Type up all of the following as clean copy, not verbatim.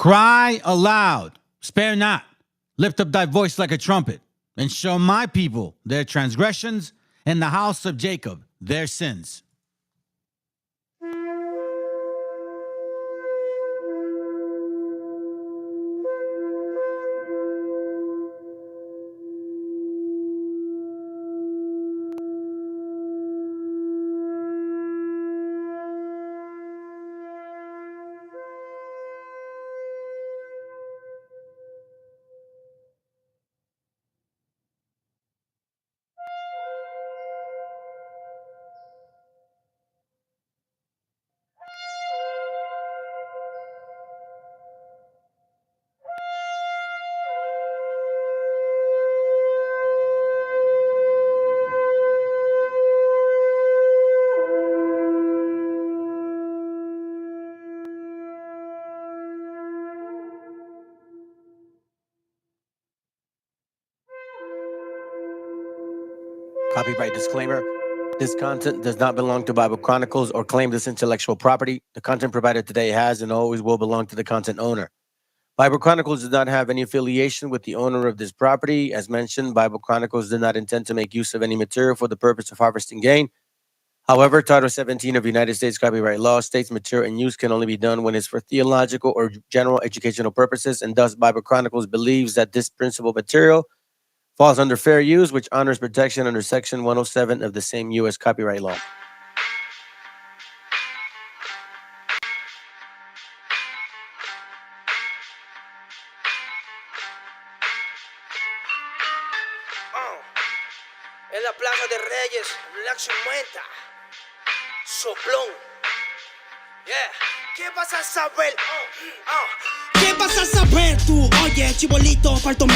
Cry aloud, spare not, lift up thy voice like a trumpet, and show my people their transgressions, and the house of Jacob their sins. Copyright disclaimer. This content does not belong to Bible Chronicles or claim this intellectual property. The content provided today has and always will belong to the content owner. Bible Chronicles does not have any affiliation with the owner of this property. As mentioned, Bible Chronicles did not intend to make use of any material for the purpose of harvesting gain. However, Title 17 of United States copyright law states material and use can only be done when it's for theological or general educational purposes, and thus Bible Chronicles believes that this principal material falls under fair use, which honors protection under Section 107 of the same U.S. copyright law. En la Plaza de Reyes, Black 50, soplón. Yeah. ¿Qué vas a saber? ¿Qué vas a saber tú? Oye, chibolito, faltomé.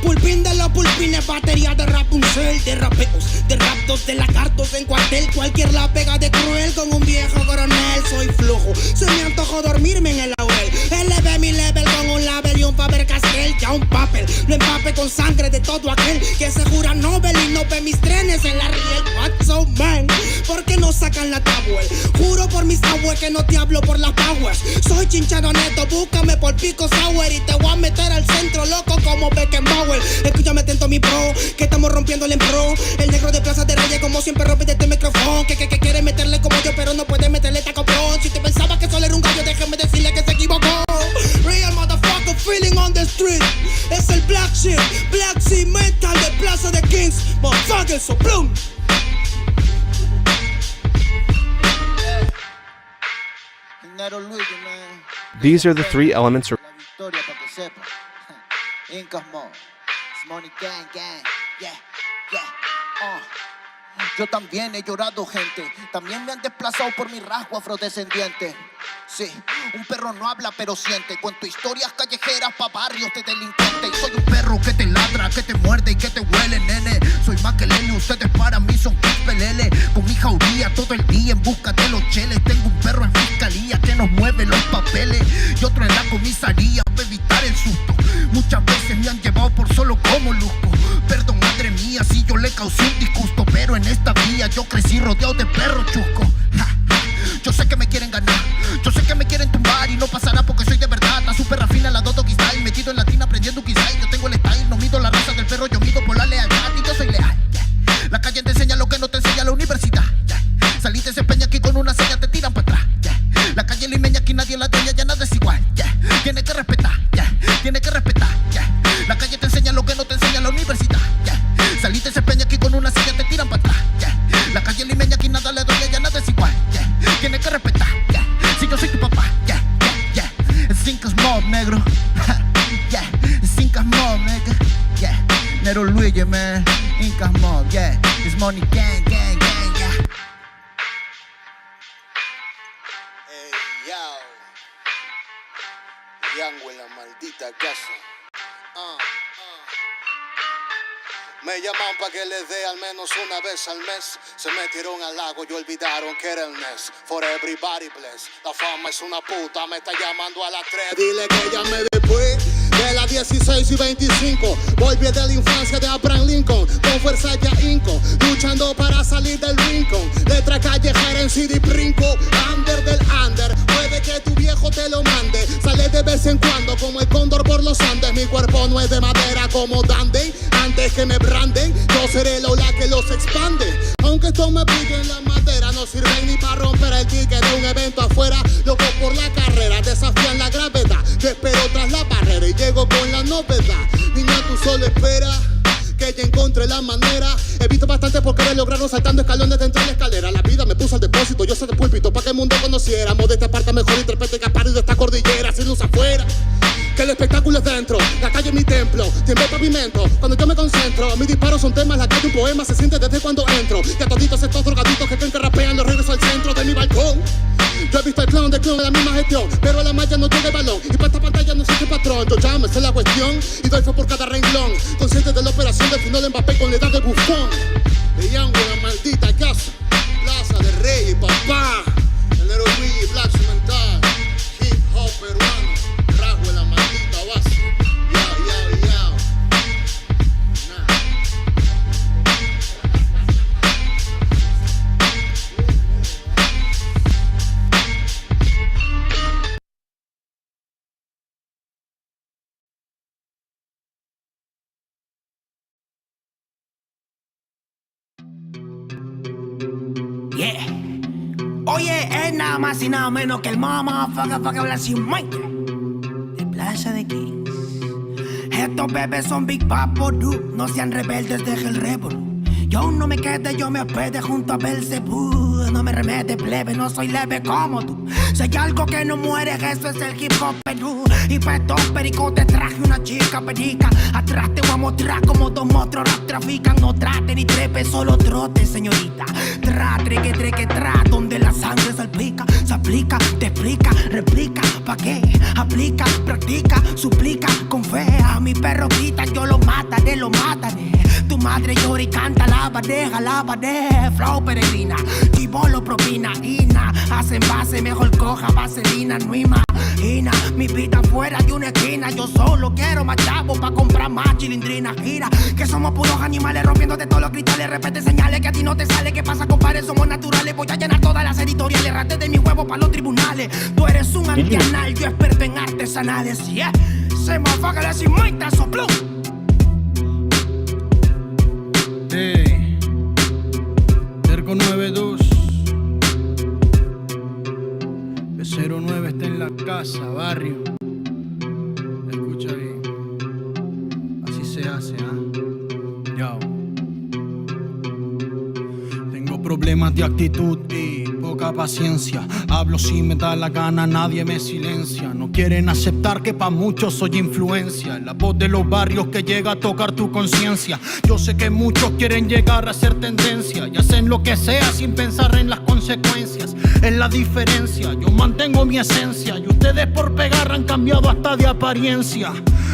Pulpín de los pulpines, batería de Rapunzel, de rapeos, de raptos, de lagartos en cuartel. Cualquier la pega de cruel con un viejo coronel. Soy flojo, se me antojó dormirme en el laurel. Eleve mi level con un label y un Faber-Castell. Ya un papel, lo empape con sangre de todo aquel que se jura Nobel y no ve mis trenes en la riel. What's so man? ¿Por qué no sacan la tablet? Juro por mis abuelos que no te hablo por las powers. Soy chinchado neto, búscame por pico sour y te voy a meter al centro loco como Beckenbauer. Escúchame atento mi bro, que estamos rompiéndole en pro. El negro de Plaza de Reyes como siempre rompe de este micrófono. Que quiere meterle como yo pero no puede meterle taco pro. Si te pensaba que solo era un gallo, déjame decirle que se equivocó. Real motherfucker feeling on the street. Es el Black Sheep, Black Sea Metal de Plaza de Kings. Motherfucker soplón. These are the three elements. Yo también he llorado, gente. También me han desplazado por mi rasgo afrodescendiente. Sí, un perro no habla pero siente. Cuento historias callejeras pa' barrios de delincuentes. Y soy un perro que te ladra, que te muerde y que te huele, nene. Soy más que Lele, ustedes para mí son pelele. Con mi jauría todo el día en busca de los cheles. Tengo un perro en fiscalía que nos mueve los papeles y otro en la comisaría para evitar el susto. Muchas veces me han llevado por solo como luzco. Perdón, madre mía, si yo le causé un disgusto, pero en esta vía yo crecí rodeado de perros chuscos. Yo sé que me quieren ganar, yo sé que me quieren tumbar y no pasará porque soy de verdad. Está súper rafina la Dodo Style, metido en latina aprendiendo un quizá. Yo tengo el style, no mido la raza del perro, yo mido por la lealtad y yo soy leal. La calle te enseña lo que no te enseña la universidad. Saliste ese peña aquí con una seña, te tiran para atrás. La calle limeña aquí nadie la tenía, ya nada es igual. Tiene que respetar, tiene que respetar. La calle te enseña lo que no te enseña la universidad. Saliste ese peña aquí con una seña, te tiran para atrás. La calle limeña aquí nada le duele, ya nada es igual. Tiene que respetar, si yo soy tu papá. Cinco mob, negro. Cinco mob, nigga. Nero Luigi, man. Incas mob, it's money gang, gang, gang, Hey, yo. Yango en la maldita casa. Me llaman pa' que les dé al menos una vez al mes. Se metieron al lago y olvidaron que era el mes. For everybody bless. La fama es una puta, me está llamando a las 3. Dile que llame después de las 16 y 25. Volví de la infancia de Abraham Lincoln. Con fuerza ya inco, luchando para salir del rincón. Letra callejera en CD brinco. Under del under, puede que tu viejo te lo mande. Sale de vez vez en cuando, como el cóndor por los Andes. Mi cuerpo no es de madera como Dandy. Antes que me branden, yo seré la ola que los expande. Aunque esto me pique en la madera, no sirven ni para romper el ticket de un evento afuera. Loco por la carrera, desafían la gravedad. Yo espero tras la barrera y llego con la novedad. Niña, tú solo espera que ya encontré la manera. He visto bastante por querer lograrlo saltando escalones dentro de la escalera. La vida me puso al depósito, yo soy de púlpito pa' que el mundo conociera. De esta parte mejor interprete Gaspar de esta cordillera. Sin luz afuera, que el espectáculo es dentro. La calle es mi templo, tiembla el pavimento. Cuando yo me concentro, mis disparos son temas. La calle un poema se siente desde cuando entro. Y a toditos estos drogaditos que creen que rapean, los regreso al centro de mi balcón. Yo he visto el clon de la misma gestión, pero a la malla no llega el balón. Y para esta pantalla no existe patrón. Yo ya me sé la cuestión y doy fe por cada renglón. Consciente de la operación del final de Mbappé con la edad de bufón. De Young, la maldita casa, Plaza de Rey y papá. El Nero Luigi, Black Cimental, hip hop peruano, rasgo en la maldita base. Yao, yao, yao. Yeah. Oye, es nada más y nada menos que el motherfucker habla sin mente. De Plaza de Kings. Estos bebés son Big Papo, dude. No sean rebeldes, deja el rebel. Yo no me quede, yo me hospede junto a Belzebú. No me remete, plebe, no soy leve como tú. Si hay algo que no muere, eso es el hip hop Perú. Y para estos pericotes traje una chica perica. Atrás te voy a mostrar como dos monstruos rap trafican. No trate ni trepe, solo trote, señorita. Que tra, donde la sangre salpica. Se aplica, te explica, replica. ¿Pa' qué? Aplica, practica, suplica. Con fe a mi perro grita, yo lo mataré, lo mataré. Tu madre llora y canta la bandeja, flow peregrina, chivolo propina, ina, hacen base, mejor coja vaselina, no imagina, mi vida fuera de una esquina, yo solo quiero más chavo pa' comprar más chilindrina, gira, que somos puros animales rompiéndote todos los cristales, repete señales que a ti no te sale, ¿qué pasa compadre? Somos naturales, voy a llenar todas las editoriales, rate de mi huevo pa' los tribunales, tú eres un antianal, yo experto en artesanales, yeah, se me afaga la cimuita, soplum. Cerco 92 B09 está en la casa, barrio. Escucha bien. Así se hace, Yo. Tengo problemas de actitud y poca paciencia. Hablo si me da la gana, nadie me silencia. No quieren aceptar que pa' muchos soy influencia. La voz de los barrios que llega a tocar tu conciencia. Yo sé que muchos quieren llegar a ser tendencia y hacen lo que sea sin pensar en las consecuencias. Es la diferencia, yo mantengo mi esencia y ustedes por pegar han cambiado hasta de apariencia.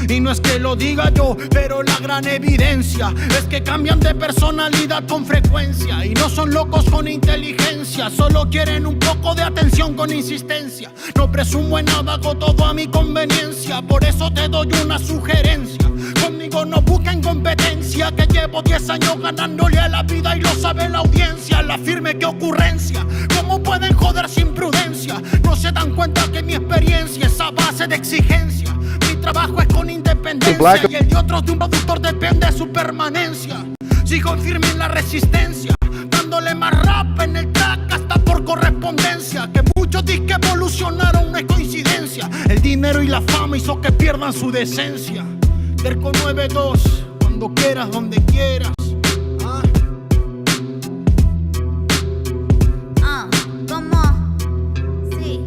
Y no es que lo diga yo, pero la gran evidencia es que cambian de personalidad con frecuencia. Y no son locos con inteligencia, solo quieren un poco de atención con insistencia. No presumo en nada, hago todo a mi conveniencia. Por eso te doy una sugerencia: conmigo no busquen competencia, que llevo 10 años ganándole a la vida y lo sabe la audiencia. La firme, qué ocurrencia, ¿cómo pueden joder sin prudencia? No se dan cuenta que mi experiencia es a base de exigencia. Mi trabajo es con independencia y el de otros de un productor depende de su permanencia. Sigo firme en la resistencia, dándole más rap en el track hasta por correspondencia. Que muchos disques evolucionaron, no es coincidencia. El dinero y la fama hizo que pierdan su decencia. Cerco 92, cuando quieras, donde quieras. ¿Cómo? Sí.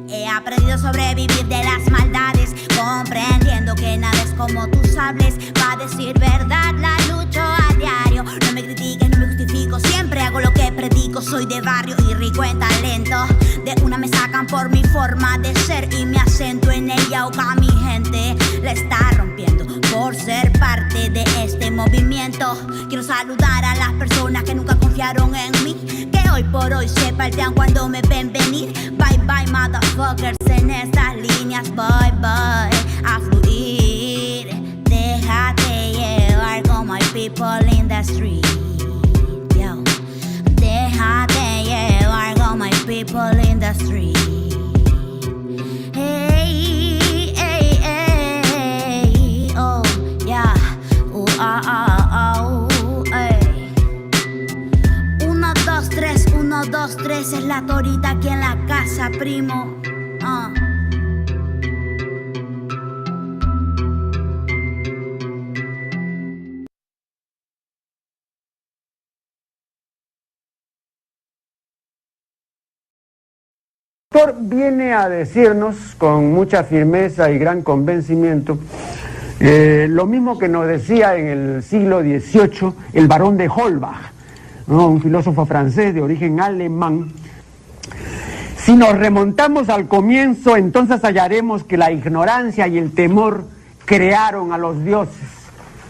He aprendido a sobrevivir de las maldades, comprendiendo que nada es como tú sabes. Pa' decir verdad la lucho a diario. No me critiques, no me justifico, siempre hago lo que predico. Soy de barrio y rico en talento. De una me sacan por mi forma de ser y mi acento en el yauca. Mi gente la está rompiendo por ser parte de este movimiento. Quiero saludar a las personas que nunca confiaron en mí, que hoy por hoy se paltean cuando me ven venir. Bye bye motherfuckers, en estas líneas bye bye a fluir. Déjate llevar como hay people in the street. Yo. Déjate llevar como hay people in the street. Hey. autor viene a decirnos con mucha firmeza y gran convencimiento lo mismo que nos decía en el siglo XVIII el barón de Holbach, ¿no? Un filósofo francés de origen alemán. Si nos remontamos al comienzo, entonces hallaremos que la ignorancia y el temor crearon a los dioses.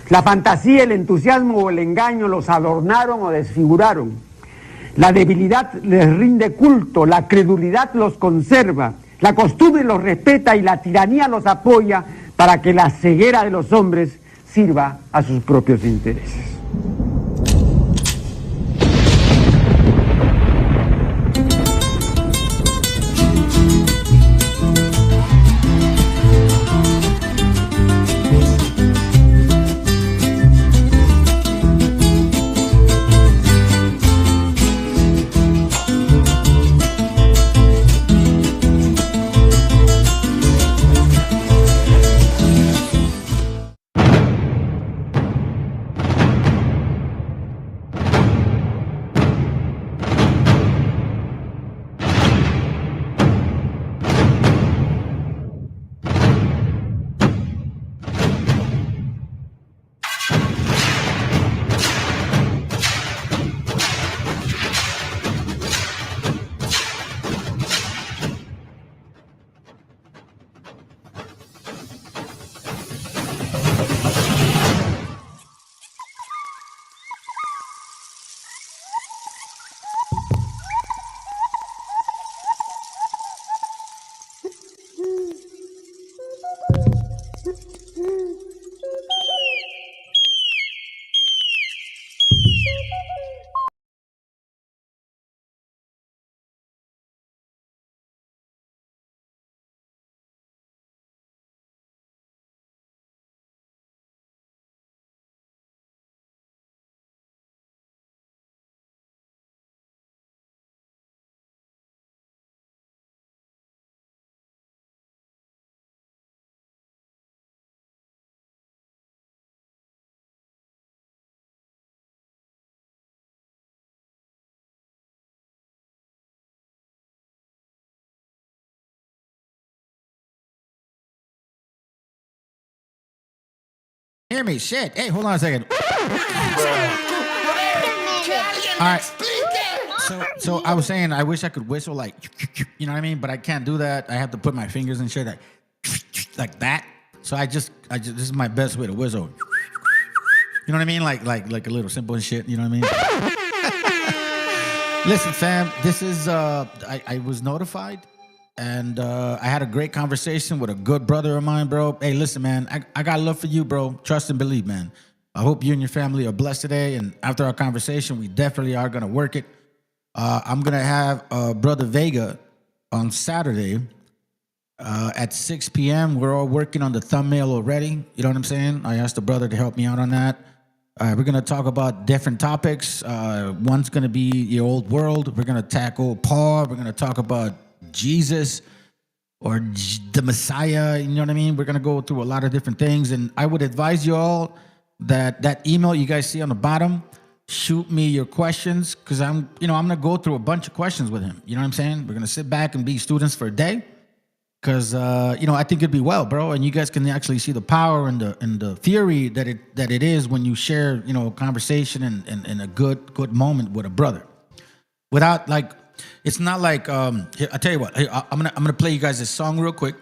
La fantasía, el entusiasmo o el engaño los adornaron o desfiguraron. La debilidad les rinde culto, la credulidad los conserva, la costumbre los respeta y la tiranía los apoya para que la ceguera de los hombres sirva a sus propios intereses. Hear me, shit. Hey, hold on a second. All right. So I was saying I wish I could whistle like, you know what I mean, but I can't do that. I have to put my fingers and shit like that. So I just this is my best way to whistle. You know what I mean? Like a little simple and shit. You know what I mean? Listen, fam. This is I was notified. And I had a great conversation with a good brother of mine, bro. Hey, listen, man, I got love for you, bro. Trust and believe, man. I hope you and your family are blessed today. And after our conversation, we definitely are going to work it. I'm going to have Brother Vega on Saturday at 6 p.m. We're all working on the thumbnail already. You know what I'm saying? I asked the brother to help me out on that. We're going to talk about different topics. One's going to be your old world. We're going to tackle Paul. We're going to talk about Jesus or the Messiah, you know what I mean? We're going to go through a lot of different things. And I would advise you all that email you guys see on the bottom, shoot me your questions because I'm going to go through a bunch of questions with him. You know what I'm saying? We're going to sit back and be students for a day because, I think it'd be well, bro. And you guys can actually see the power and the theory that it is when you share, conversation and a good moment with a brother without like, it's not like here, I tell you what. Here, I'm gonna play you guys this song real quick,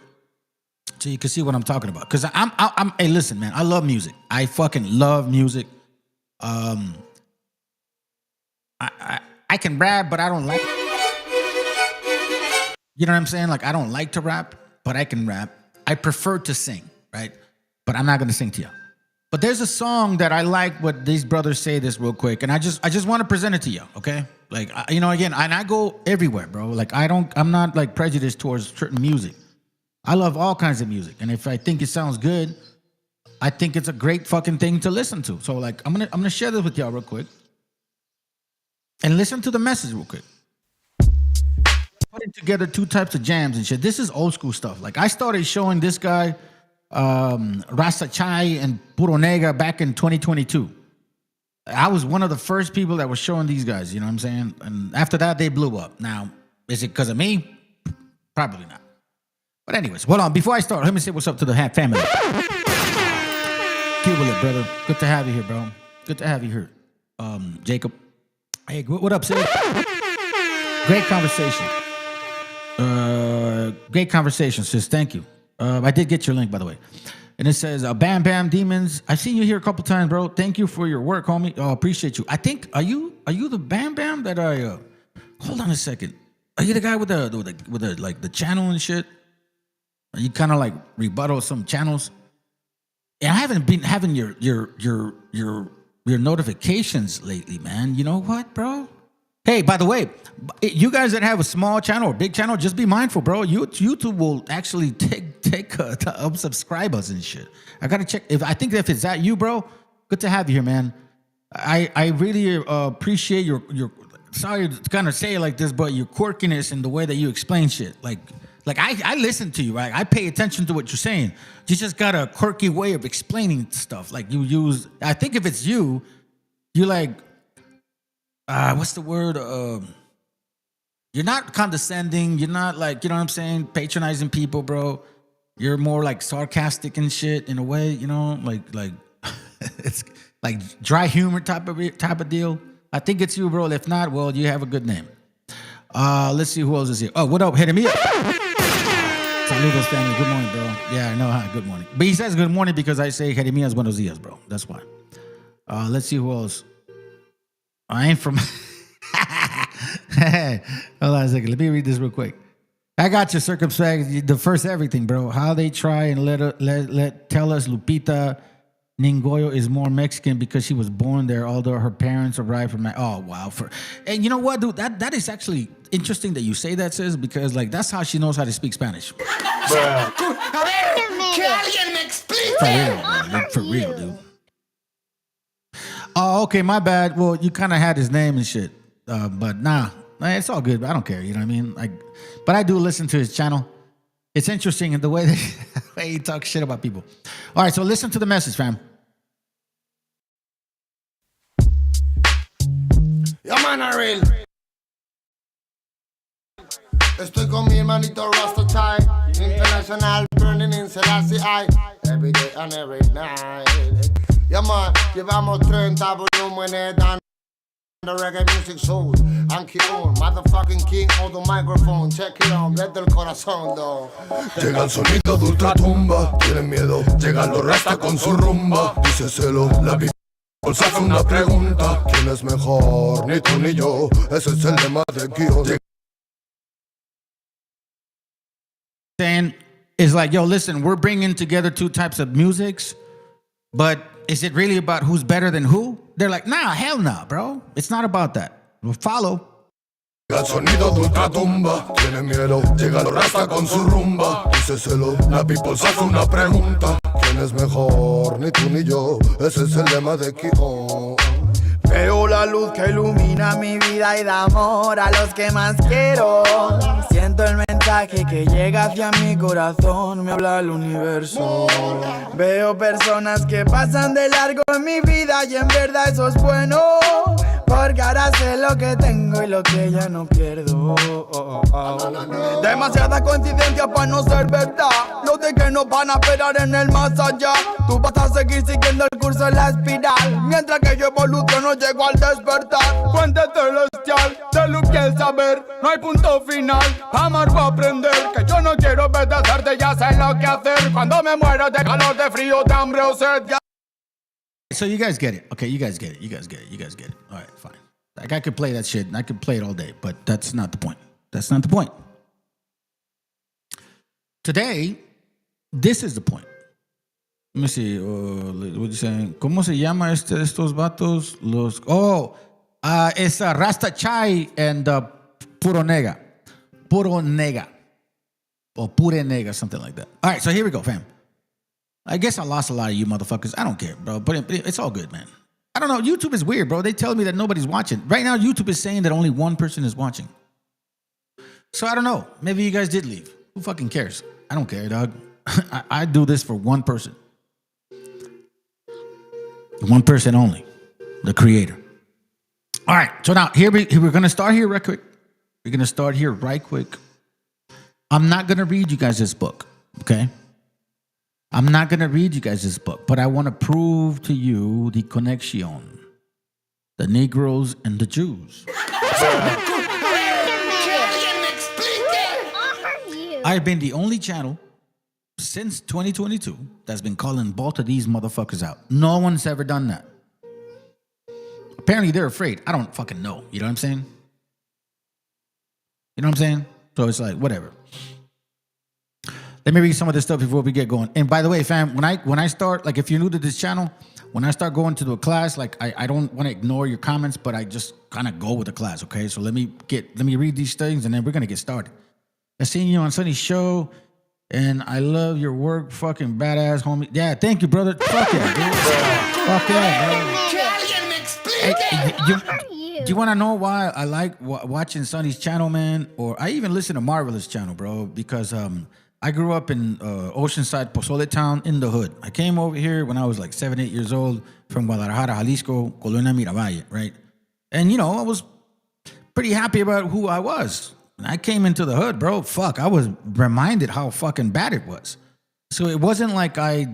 so you can see what I'm talking about. Cause I'm. Hey, listen, man. I love music. I fucking love music. I can rap, but I don't like. You know what I'm saying? Like I don't like to rap, but I can rap. I prefer to sing, right? But I'm not gonna sing to you. But there's a song that I like what these brothers say this real quick, and I just want to present it to you, okay? Like, again, and I go everywhere, bro. Like, I'm not like prejudiced towards certain music. I love all kinds of music, and if I think it sounds good, I think it's a great fucking thing to listen to. So, like, I'm gonna share this with y'all real quick, and listen to the message real quick. Putting together two types of jams and shit. This is old school stuff. Like, I started showing this guy Rasta Chai and Puro Negra back in 2022. I was one of the first people that was showing these guys, you know what I'm saying? And after that, they blew up. Now, is it because of me? Probably not. But anyways, hold on. Before I start, let me say what's up to the family. Keep with it, brother. Good to have you here, bro. Good to have you here. Jacob. Hey, what up, sis? Great conversation. Great conversation, sis. Thank you. I did get your link, by the way. And it says, Bam Bam Demons. I've seen you here a couple times, bro. Thank you for your work, homie. Oh, appreciate you. I think, are you the Bam Bam that I, hold on a second. Are you the guy with the like the channel and shit? Are you kind of like rebuttal some channels? And I haven't been having your notifications lately, man. You know what, bro? Hey, by the way, you guys that have a small channel or big channel, just be mindful, bro. YouTube will actually take unsubscribe us and shit. I gotta check. I think if it's that you, bro, good to have you here, man. I really appreciate your. Sorry to kind of say it like this, but your quirkiness and the way that you explain shit. Like I listen to you, right? I pay attention to what you're saying. You just got a quirky way of explaining stuff. Like you use. I think if it's you like. What's the word? You're not condescending. You're not like, you know what I'm saying, patronizing people, bro. You're more like sarcastic and shit in a way, you know, like it's like dry humor type of deal. I think it's you, bro. If not, well, you have a good name. Let's see who else is here. Oh, what up, Jeremiah? Saludos, family. Good morning, bro. Yeah, I know. Hi, good morning. But he says good morning because I say Jeremias buenos dias, bro. That's why. Let's see who else. I ain't from. Hey, hold on a second. Let me read this real quick. I got you circumspect. The first everything, bro. How they try and let tell us Lupita Ningoyo is more Mexican because she was born there, although her parents arrived from. Oh wow! And you know what, dude? That is actually interesting that you say that, sis, because like that's how she knows how to speak Spanish. For real, dude. Oh, okay, my bad. Well, you kind of had his name and shit, but nah, it's all good. I don't care. You know what I mean? But I do listen to his channel. It's interesting in the way that he talks shit about people. All right, so listen to the message, fam. Yeah, man, I real. Estoy con mi hermanito Rasta Chai, international burning in Selassie I, every day and every night. Yeah, man, llevamos 30 volúmenes dando reggae music soul. Anki on, motherfucking king on the microphone. Check it on, desde el corazón, though. Llega el sonido de ultratumba, tienen miedo, llegan los rastas con su rumba. Díceselo, la people se hace una pregunta. ¿Quién es mejor? Ni tú ni yo, ese es el lema de guión. Saying is like, yo, listen, we're bringing together two types of musics, but is it really about who's better than who? They're like, nah, hell nah, bro. It's not about that. We'll follow. El sonido de ultratumba, tienen miedo, llega los rasta con su rumba. Díceselo, la people se hace una pregunta. ¿Quién es mejor? Ni tú ni yo, ese es el lema de guión. Veo la luz que ilumina mi vida y da amor a los que más quiero. Siento el mensaje que llega hacia mi corazón, me habla el universo. Veo personas que pasan de largo en mi vida y en verdad eso es bueno. Porque ahora sé lo que tengo y lo que ya no pierdo. Demasiada coincidencia para no ser verdad. Los de que no van a esperar en el más allá. Tú vas a seguir siguiendo el curso en la espiral, mientras que yo evoluciono, llego al despertar. Fuente celestial, de luz que el saber. No hay punto final, amar o aprender. Que yo no quiero obedecerte, ya sé lo que hacer. Cuando me muero de calor, de frío, de hambre o sed. So you guys get it. Okay, you guys get it. You guys get it. All right, fine. Like I could play that shit and I could play it all day, but that's not the point. That's not the point. Today, this is the point. Let me see. What you saying? ¿Cómo se llama estos vatos? Es Rasta Chai and Puro Nega. Puro Nega. Or Pure Nega, something like that. All right, so here we go, fam. I guess I lost a lot of you motherfuckers. I don't care, bro. But it's all good, man. I don't know. YouTube is weird, bro. They tell me that nobody's watching. Right now, YouTube is saying that only one person is watching. So I don't know. Maybe you guys did leave. Who fucking cares? I don't care, dog. I do this for one person. One person only. The creator. All right. So now, we're going to start here right quick. We're going to start here right quick. I'm not going to read you guys this book, okay? I'm not going to read you guys this book, but I want to prove to you the connection. The Negroes and the Jews. I've been the only channel since 2022 that's been calling both of these motherfuckers out. No one's ever done that. Apparently they're afraid. I don't fucking know. You know what I'm saying? You know what I'm saying? So it's like, whatever. Let me read some of this stuff before we get going. And by the way, fam, when I start, like if you're new to this channel, when I start going to the class, like I don't want to ignore your comments, but I just kind of go with the class, okay? So let me read these things and then we're gonna get started. I seen you on Sunny's show, and I love your work, fucking badass, homie. Yeah, thank you, brother. Fuck yeah, dude. Fuck yeah, bro. Hey, do you want to know why I like watching Sunny's channel, man? Or I even listen to Marvelous channel, bro, because I grew up in Oceanside, Pozole Town, in the hood. I came over here when I was like 7, 8 years old from Guadalajara, Jalisco, Colonia Miravalle, right? And, you know, I was pretty happy about who I was. When I came into the hood, bro, fuck, I was reminded how fucking bad it was. So it wasn't like I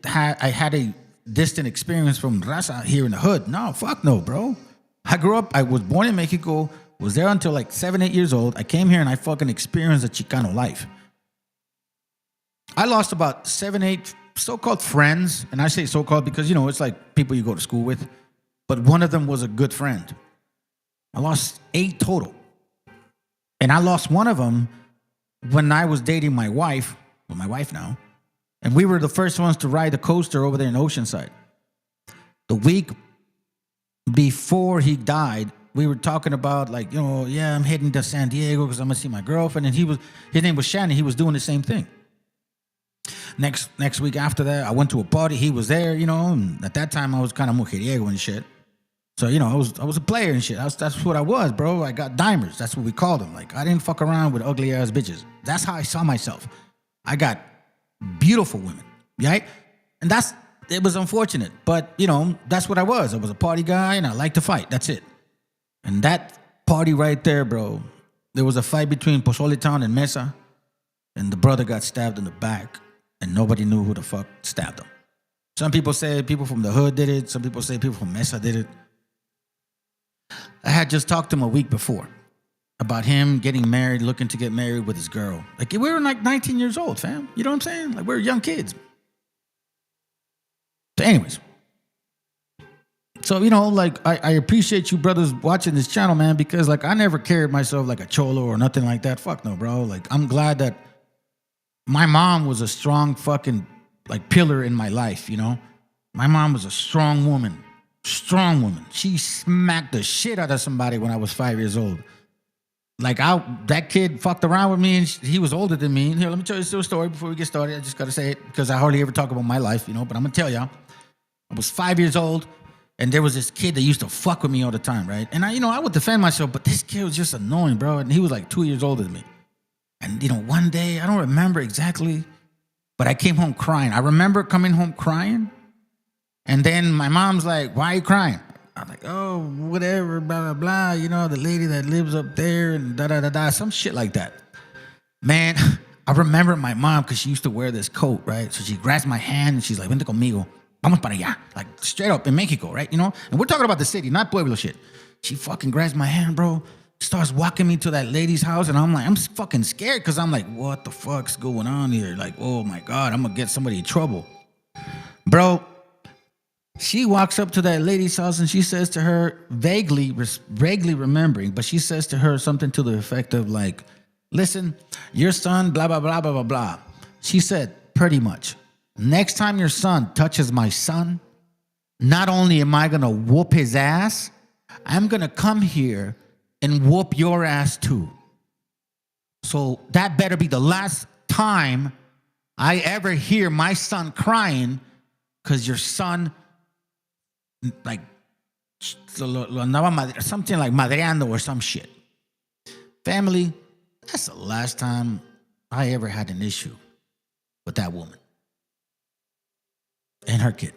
had a distant experience from raza here in the hood. No, fuck no, bro. I grew up, I was born in Mexico, was there until like 7, 8 years old. I came here and I fucking experienced a Chicano life. I lost about 7, 8 so-called friends, and I say so-called because, you know, it's like people you go to school with, but one of them was a good friend. I lost 8 total. And I lost one of them when I was dating my wife, well, my wife now, and we were the first ones to ride the coaster over there in Oceanside. The week before he died, we were talking about like, you know, yeah, I'm heading to San Diego because I'm gonna see my girlfriend, and his name was Shannon. He was doing the same thing. Next week after that, I went to a party. He was there, you know, and at that time I was kind of mujeriego and shit. So, you know, I was a player and shit. That's what I was, bro. I got dimers. That's what we called them. Like, I didn't fuck around with ugly ass bitches. That's how I saw myself. I got beautiful women, right? And it was unfortunate, but, you know, that's what I was. I was a party guy and I liked to fight. That's it. And that party right there, bro, there was a fight between Pozole Town and Mesa, and the brother got stabbed in the back, and nobody knew who the fuck stabbed him. Some people say people from the hood did it. Some people say people from Mesa did it. I had just talked to him a week before about him getting married, looking to get married with his girl. Like, we were like 19 years old, fam. You know what I'm saying? Like, we were young kids. So anyways. So, you know, like, I appreciate you brothers watching this channel, man, because, like, I never carried myself like a cholo or nothing like that. Fuck no, bro. Like, I'm glad that my mom was a strong fucking, like, pillar in my life, you know? My mom was a strong woman. Strong woman. She smacked the shit out of somebody when I was 5 years old. Like, that kid fucked around with me, and he was older than me. Here, let me tell you a story before we get started. I just got to say it because I hardly ever talk about my life, you know, but I'm going to tell y'all. I was 5 years old, and there was this kid that used to fuck with me all the time, right? And I would defend myself, but this kid was just annoying, bro. And he was like 2 years older than me. And, you know, one day, I don't remember exactly, but I came home crying. I remember coming home crying. And then my mom's like, why are you crying? I'm like, oh, whatever, blah, blah, blah. You know, the lady that lives up there and da-da-da-da, some shit like that. Man, I remember my mom because she used to wear this coat, right? So she grabs my hand and she's like, vente conmigo. Vamos para allá. Like, straight up in Mexico, right? You know? And we're talking about the city, not Pueblo shit. She fucking grabs my hand, bro. Starts walking me to that lady's house. And I'm like, I'm fucking scared because I'm like, what the fuck's going on here? Like, oh my God, I'm going to get somebody in trouble. Bro, she walks up to that lady's house and she says to her, vaguely remembering, but she says to her something to the effect of like, listen, your son, blah, blah, blah, blah, blah, blah. She said, pretty much, next time your son touches my son, not only am I going to whoop his ass, I'm going to come here and whoop your ass too. So that better be the last time I ever hear my son crying because your son, like, something like madreando or some shit. Family, that's the last time I ever had an issue with that woman and her kid.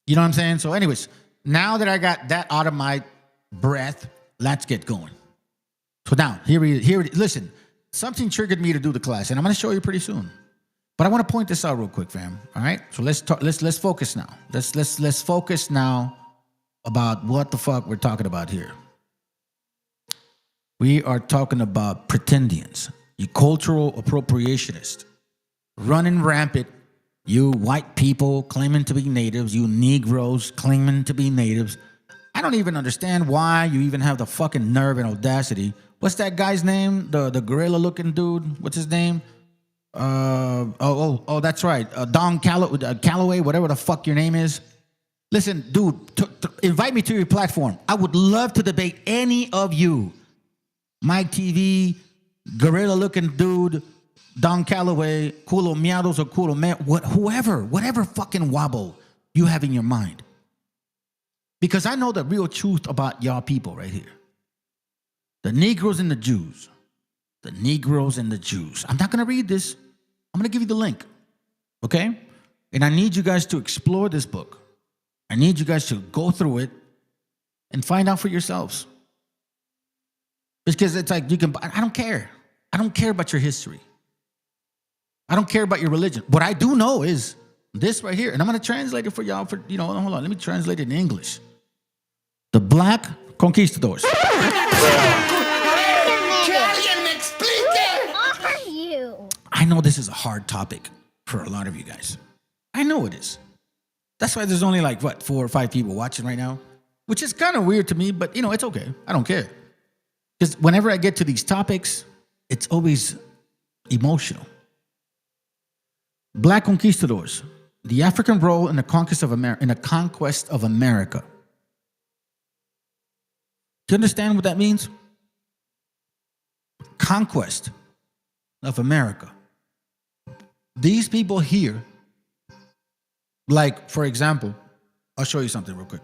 You know what I'm saying? So anyways, now that I got that out of my breath, let's get going. So now, listen, something triggered me to do the class, and I'm going to show you pretty soon. But I want to point this out real quick, fam. All right? So let's talk, let's focus now. Let's focus now about what the fuck we're talking about here. We are talking about pretendians, you cultural appropriationists, running rampant, you white people claiming to be natives, you Negroes claiming to be natives. I don't even understand why you even have the fucking nerve and audacity. What's that guy's name? The gorilla-looking dude. What's his name? That's right. Don Calloway, whatever the fuck your name is. Listen, dude, invite me to your platform. I would love to debate any of you. Mike TV, gorilla-looking dude, Don Calloway, Culo Miados or Culo whatever fucking wobble you have in your mind. Because I know the real truth about y'all people right here. The Negroes and the Jews. The Negroes and the Jews. I'm not going to read this. I'm going to give you the link. Okay? And I need you guys to explore this book. I need you guys to go through it and find out for yourselves. Because it's like I don't care. I don't care about your history. I don't care about your religion. What I do know is this right here. And I'm going to translate it for y'all. Hold on. Let me translate it in English. The Black Conquistadors. I know this is a hard topic for a lot of you guys. I know it is. That's why there's only 4 or 5 people watching right now, which is kind of weird to me, but it's okay. I don't care. Because whenever I get to these topics, it's always emotional. Black Conquistadors, the African role in the conquest of America. Do you understand what that means? Conquest of America. These people here, for example, I'll show you something real quick.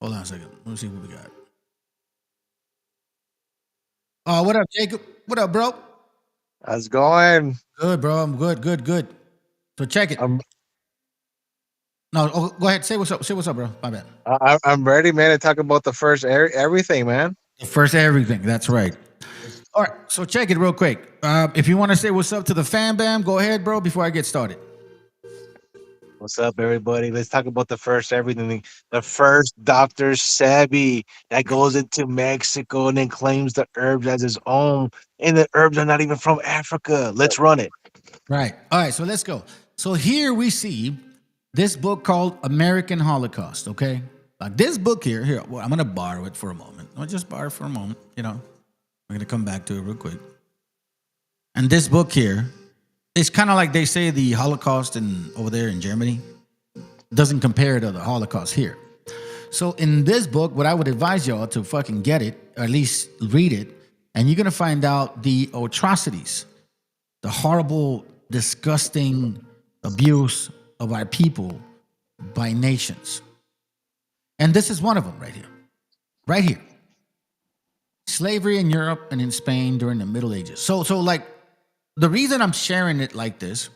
Hold on a second. Let me see what we got. What up, Jacob? What up, bro? How's it going? Good, bro. I'm good. So check it. Go ahead. Say what's up, bro. My bad. I'm ready, man, to talk about the first everything, man. The first everything. That's right. All right. So check it real quick. If you want to say what's up to the fan bam, go ahead, bro, before I get started. What's up, everybody? Let's talk about the first everything. The first Dr. Sebi that goes into Mexico and then claims the herbs as his own. And the herbs are not even from Africa. Let's run it. Right. All right. So let's go. So here we see this book called American Holocaust, okay? Like this book here, well, I'm going to borrow it for a moment. I'll just borrow it for a moment, We're going to come back to it real quick. And this book here, it's kind of like they say the Holocaust over there in Germany doesn't compare to the Holocaust here. So in this book, what I would advise y'all to fucking get it, or at least read it, and you're going to find out the atrocities, the horrible, disgusting abuse of our people by nations. And this is one of them right here. Right here. Slavery in Europe and in Spain during the Middle Ages. So the reason I'm sharing it like this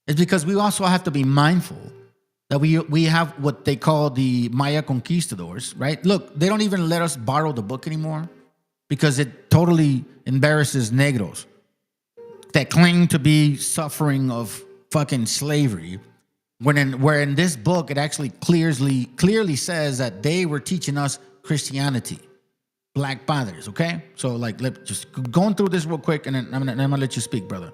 is because we also have to be mindful that we have what they call the Maya conquistadors, right? Look, they don't even let us borrow the book anymore because it totally embarrasses Negros that claim to be suffering of fucking slavery. Where in this book, it actually clearly says that they were teaching us Christianity. Black fathers, okay? So let's just going through this real quick, and then I'm gonna let you speak, brother.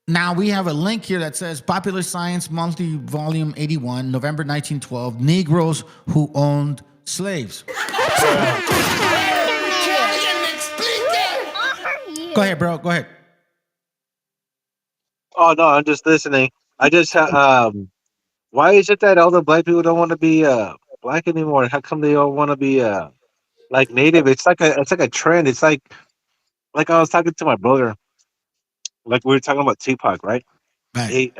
Now we have a link here that says Popular Science Monthly Volume 81, November 1912, Negroes Who Owned Slaves. Go ahead, bro. Go ahead. Oh no, I'm just listening. I just why is it that all the black people don't want to be black anymore? How come they all want to be native? It's like a trend. It's like I was talking to my brother, like we were talking about Tupac, right? Right. He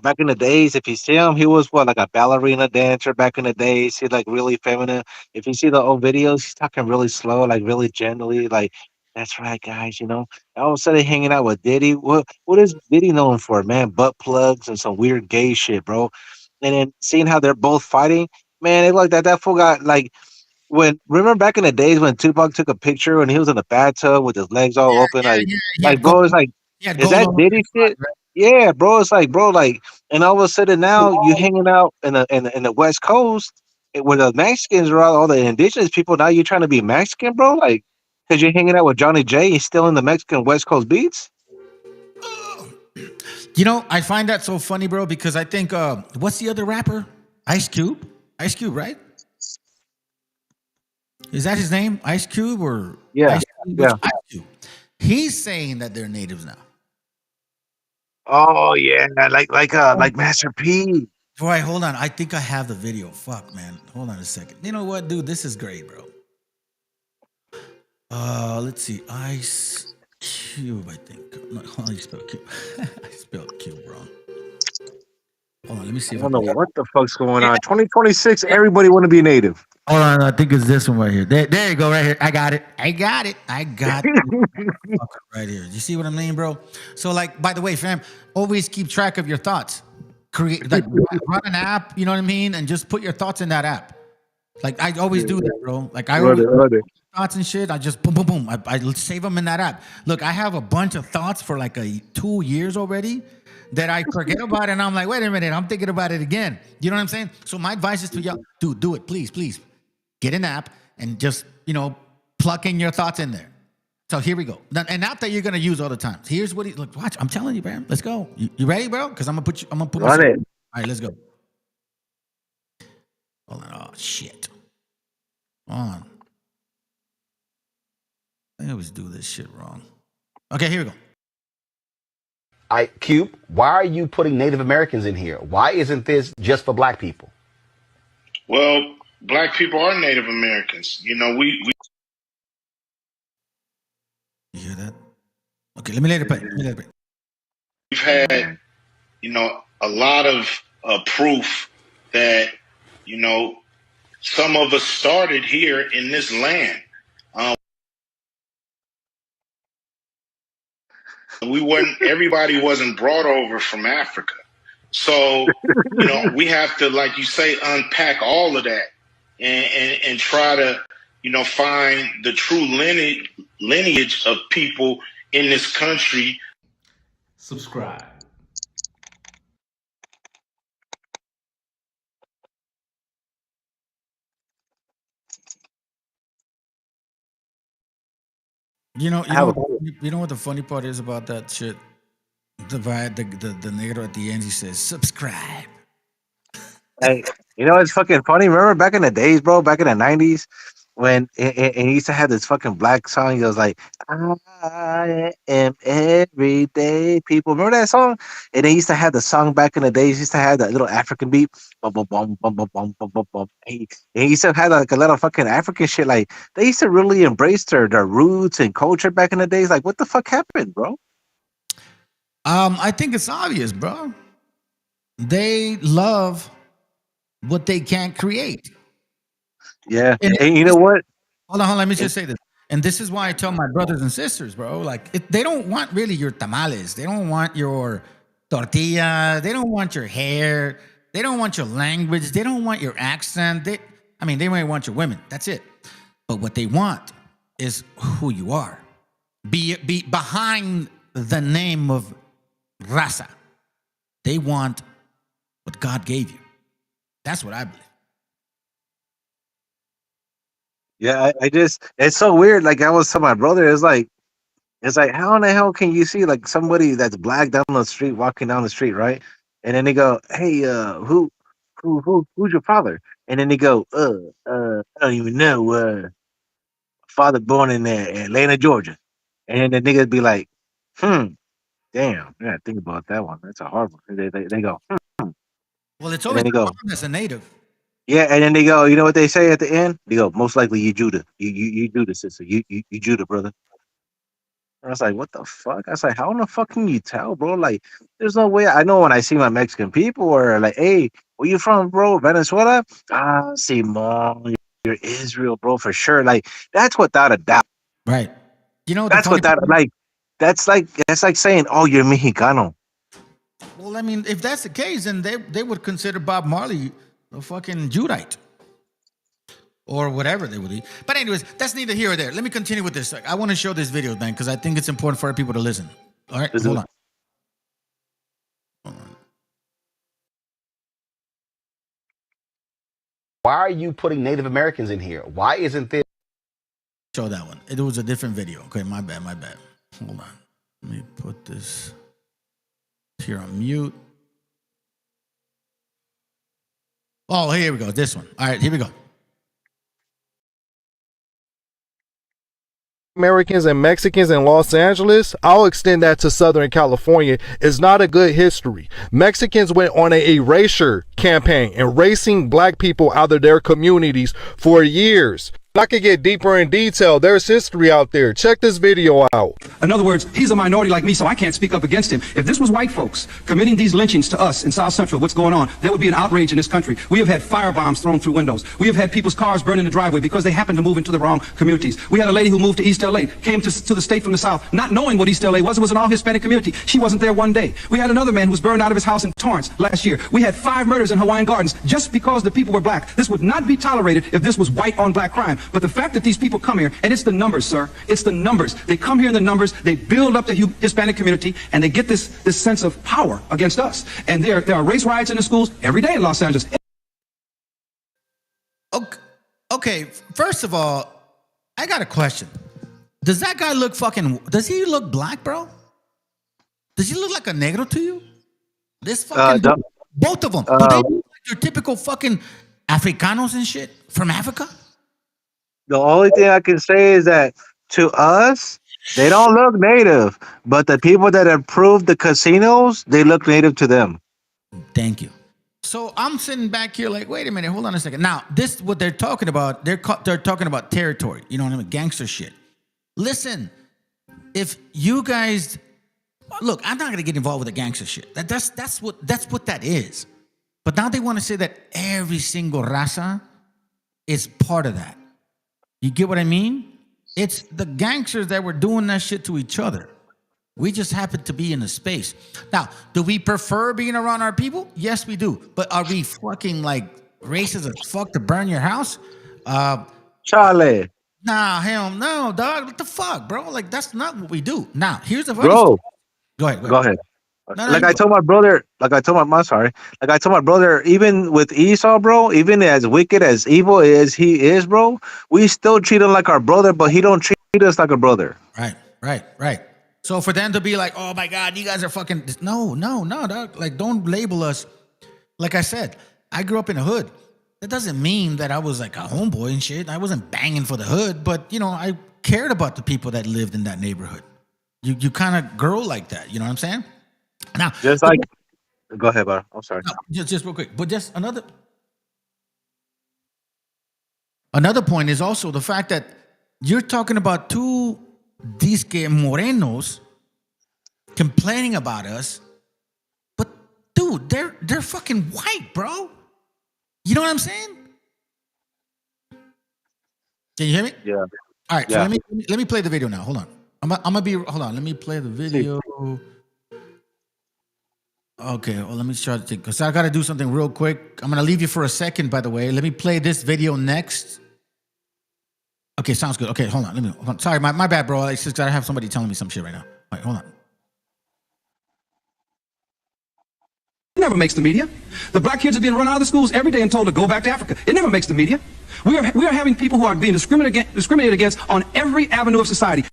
back in the days, if you see him, he was like a ballerina dancer back in the days. He's like really feminine. If you see the old videos, he's talking really slow, like really gently, like that's right, guys. All of a sudden hanging out with Diddy. What is Diddy known for, man? Butt plugs and some weird gay shit, bro. and then seeing how they're both fighting, man, it like that fool got like when remember back in the days when Tupac took a picture and he was in the bathtub with his legs all open, Yeah. He had gold. bro, it's like, He had is gold that all over Diddy his body, shit? Yeah, bro, it's like, bro, like, and all of a sudden now you hanging out in the West Coast where the Mexicans are all the indigenous people. Now you're trying to be Mexican, bro, like, because you're hanging out with Johnny J. He's still in the Mexican West Coast beats. You know, I find that so funny, bro, because I think what's the other rapper? Ice Cube? Ice Cube, right? Is that his name? Ice Cube or Yeah, Ice Cube? yeah. Ice Cube. He's saying that they're natives now. Oh yeah, like Master P. Boy, hold on. I think I have the video. Fuck, man. Hold on a second. You know what, dude? This is great, bro. Let's see. Ice Cube, I think. No, hold on, you spelled Cube. I spelled Cube wrong. Hold on, let me see I if I don't know can. what the fuck's going on. 2026, everybody want to be native. Hold on, I think it's this one right here. There you go, right here. I got it. I got it right here. You see what I mean, bro? So, like, by the way, fam, always keep track of your thoughts. Create, like, run an app. You know what I mean, and just put your thoughts in that app. Like, I always do that, bro. Like, I always thoughts and shit. I just boom, boom, boom. I save them in that app. Look, I have a bunch of thoughts for like 2 years already that I forget about, and I'm like, wait a minute, I'm thinking about it again. You know what I'm saying? So my advice is to y'all, dude, do it, please. Get an app and just plug in your thoughts in there. So here we go. An app that you're gonna use all the time. Here's what look. Watch. I'm telling you, man. Let's go. You ready, bro? Because I'm gonna put Run it. All right, let's go. Hold on. Oh shit. On. I always do this shit wrong. Okay, here we go. Cube, why are you putting Native Americans in here? Why isn't this just for black people? Well, black people are Native Americans. You know, we You hear that? Okay, let me let it play. we've had, a lot of proof that, some of us started here in this land. Everybody wasn't brought over from Africa. So, we have to, like you say, unpack all of that and try to, find the true lineage of people in this country. Subscribe. You know what the funny part is about that shit? The nigger at the end, he says, subscribe. Hey, it's fucking funny. Remember back in the days, bro, back in the 90s, when and he used to have this fucking black song. He goes like, I am everyday people. Remember that song? And he used to have the song back in the days. He used to have that little African beat. Bum, bum, bum, bum, bum, bum, bum, bum, bum. And he used to have like a lot of fucking African shit. Like they used to really embrace their roots and culture back in the days. Like what the fuck happened, bro? I think it's obvious, bro. They love what they can't create. Yeah. And you know what? Hold on. Let me just say this. And this is why I tell my brothers and sisters, bro, like they don't want really your tamales. They don't want your tortilla. They don't want your hair. They don't want your language. They don't want your accent. They might want your women. That's it. But what they want is who you are. Be behind the name of raza. They want what God gave you. That's what I believe. Yeah, it's so weird. Like I was telling my brother, it's like how in the hell can you see like somebody that's black down the street walking down the street, right? And then they go, hey, who's your father? And then they go, I don't even know. Father born in Atlanta, Georgia. And then the niggas be like, damn, yeah, think about that one. That's a hard one. They go, Well, it's always they go, as a native. yeah, and then they go, you know what they say at the end? They go, most likely you Judah. You Judah, sister. You Judah, brother. I was like, what the fuck? I was like, how in the fuck can you tell, bro? Like, there's no way. I know when I see my Mexican people or like, hey, where you from, bro? Venezuela? See, mom, you're Israel, bro, for sure. Like, that's without a doubt. Right. You know, That's without that's like saying, oh, you're Mexicano. Well, I mean, if that's the case, then they would consider Bob Marley a fucking Judite. Or whatever they would eat. But anyways, that's neither here or there. Let me continue with this. I want to show this video, man, because I think it's important for our people to listen. All right, hold on. Why are you putting Native Americans in here? Why isn't this? Show that one. It was a different video. Okay, my bad. Hold on. Let me put this here on mute. Oh, here we go. This one. All right, here we go. Americans and Mexicans in Los Angeles, I'll extend that to Southern California, is not a good history. Mexicans went on an erasure campaign, erasing black people out of their communities for years. I could get deeper in detail. There's history out there. Check this video out. In other words, he's a minority like me, so I can't speak up against him. If this was white folks committing these lynchings to us in South Central, what's going on, there would be an outrage in this country. We have had firebombs thrown through windows. We have had people's cars burned in the driveway because they happened to move into the wrong communities. We had a lady who moved to East LA, came to the state from the South, not knowing what East LA was. It was an all-Hispanic community. She wasn't there one day. We had another man who was burned out of his house in Torrance last year. We had 5 murders in Hawaiian Gardens just because the people were black. This would not be tolerated if this was white on black crime. But the fact that these people come here, and it's the numbers, sir. It's the numbers. They come here in the numbers, they build up the Hispanic community, and they get this sense of power against us. And there are race riots in the schools every day in Los Angeles. Okay, first of all, I got a question. Does that guy look does he look black, bro? Does he look like a negro to you? This fucking, both of them. Do they look like your typical fucking Africanos and shit from Africa? The only thing I can say is that to us, they don't look native, but the people that approved the casinos, they look native to them. Thank you. So I'm sitting back here like, wait a minute, hold on a second. Now, this what they're talking about. They're talking about territory. You know what I mean? Gangster shit. Listen, if you guys look, I'm not gonna get involved with the gangster shit. That's what that is. But now they want to say that every single raza is part of that. You get what I mean? It's the gangsters that were doing that shit to each other. We just happen to be in a space. Now, do we prefer being around our people? Yes, we do. But are we fucking like racist as fuck to burn your house? Charlie. Nah, hell no, dog. What the fuck, bro? Like, that's not what we do. Now, here's the Bro. Go ahead. Go ahead. No, like I told my brother, even with Esau, bro, even as wicked, as evil as he is, bro, we still treat him like our brother, but he don't treat us like a brother. Right. So for them to be like, oh my God, you guys are fucking, no, dog. Like, don't label us. Like I said, I grew up in the hood. That doesn't mean that I was like a homeboy and shit. I wasn't banging for the hood, but, you know, I cared about the people that lived in that neighborhood. You kind of grow like that, you know what I'm saying? Now, just like, go ahead, bro. I'm sorry. No, just real quick, but just another point is also the fact that you're talking about two disque morenos complaining about us, but dude, they're fucking white, bro. You know what I'm saying? Can you hear me? Yeah. All right. Yeah. So let me play the video now. Hold on. I'm gonna be. Hold on. Let me play the video. Okay, well, let me try to think, because I got to do something real quick. I'm going to leave you for a second, by the way. Let me play this video next. Okay, sounds good. Okay, hold on. Sorry, my bad, bro. I just got to have somebody telling me some shit right now. All right, hold on. It never makes the media. The black kids are being run out of the schools every day and told to go back to Africa. It never makes the media. We are having people who are being discriminated against on every avenue of society.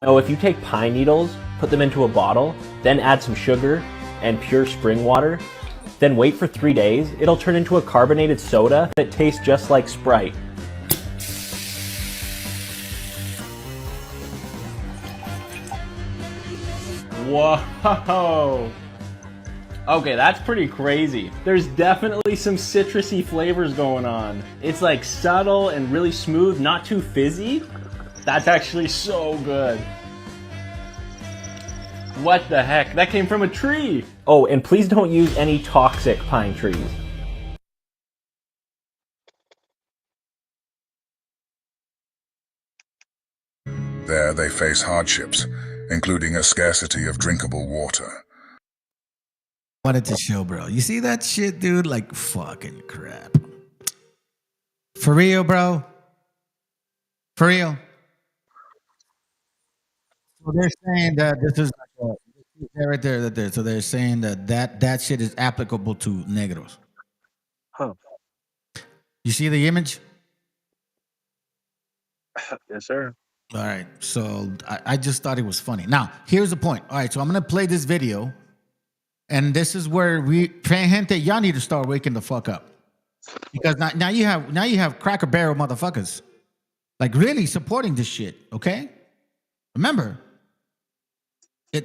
Oh, if you take pine needles, put them into a bottle, then add some sugar and pure spring water, then wait for 3 days, it'll turn into a carbonated soda that tastes just like Sprite. Whoa! Okay, that's pretty crazy. There's definitely some citrusy flavors going on. It's like subtle and really smooth, not too fizzy. That's actually so good. What the heck? That came from a tree! Oh, and please don't use any toxic pine trees. There they face hardships, including a scarcity of drinkable water. Wanted to show, bro. You see that shit, dude? Like fucking crap. For real, bro. For real. So they're saying that this is like right there, right there. So they're saying that shit is applicable to negros. Huh. You see the image? Yes, sir. All right. So I just thought it was funny. Now, here's the point. All right. So I'm going to play this video. And this is where gente, y'all need to start waking the fuck up. Because now you have Cracker Barrel motherfuckers. Like really supporting this shit. Okay? Remember,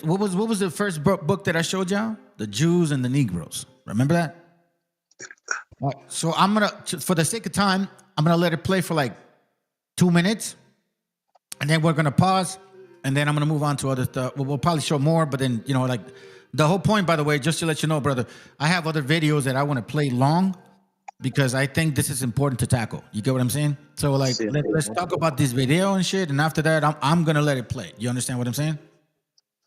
what was the first book that I showed y'all? The Jews and the Negroes. Remember that? All right, so I'm gonna, for the sake of time, I'm gonna let it play for like 2 minutes, and then we're gonna pause, and then I'm gonna move on to other stuff. We'll probably show more, but then like the whole point, by the way, just to let you know, brother, I have other videos that I want to play long because I think this is important to tackle. You get what I'm saying? So like, let's talk about this video and shit, and after that, I'm gonna let it play. You understand what I'm saying?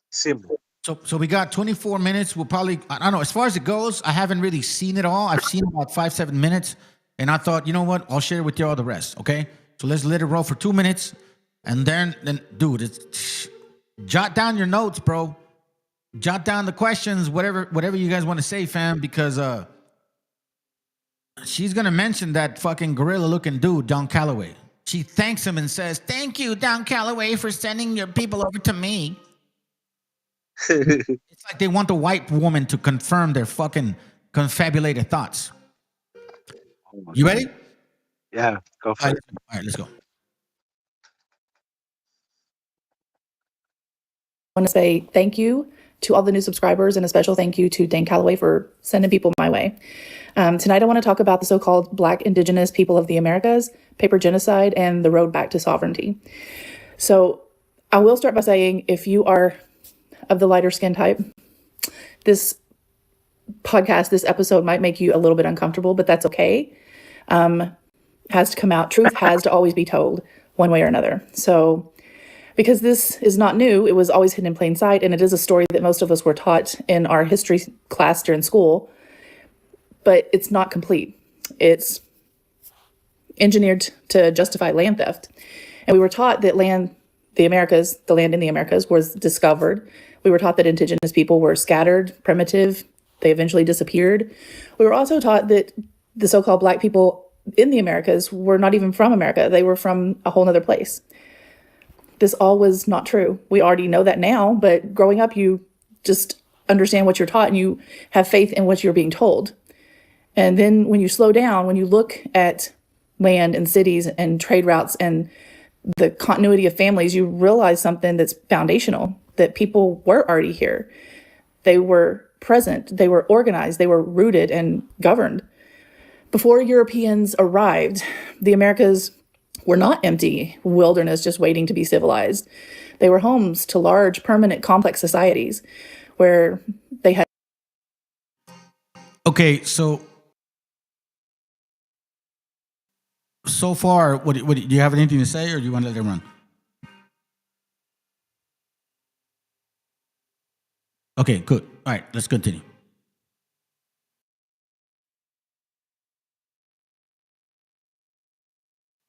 Simple. So we got 24 minutes. We'll probably, I don't know, as far as it goes, I haven't really seen it all. I've seen about 5-7 minutes, and I thought, you know what? I'll share with you all the rest, okay? So let's let it roll for 2 minutes, and then dude, jot down your notes, bro. Jot down the questions, whatever you guys want to say, fam, because she's gonna mention that fucking gorilla-looking dude, Don Calloway. She thanks him and says, "Thank you, Don Calloway, for sending your people over to me." It's like they want the white woman to confirm their fucking confabulated thoughts. You ready? Yeah, go for it. All right, let's go. I want to say thank you to all the new subscribers and a special thank you to Dan Calloway for sending people my way. Tonight I want to talk about the so-called Black Indigenous people of the Americas, paper genocide, and the road back to sovereignty. So I will start by saying, if you are of the lighter skin type, this podcast, this episode might make you a little bit uncomfortable, but that's okay. Has to come out. Truth has to always be told one way or another. So because this is not new, it was always hidden in plain sight, and it is a story that most of us were taught in our history class during school, but it's not complete. It's engineered to justify land theft. And we were taught that the land in the Americas was discovered. We were taught that indigenous people were scattered, primitive. They eventually disappeared. We were also taught that the so-called Black people in the Americas were not even from America. They were from a whole nother place. This all was not true. We already know that now, but growing up, you just understand what you're taught and you have faith in what you're being told. And then when you slow down, when you look at land and cities and trade routes and the continuity of families, you realize something that's foundational, that people were already here. They were present, they were organized, they were rooted and governed. Before Europeans arrived, the Americas were not empty wilderness just waiting to be civilized. They were homes to large, permanent, complex societies where they had... Okay, so far, what do you have anything to say, or do you want to let it run? Okay, good. All right, let's continue.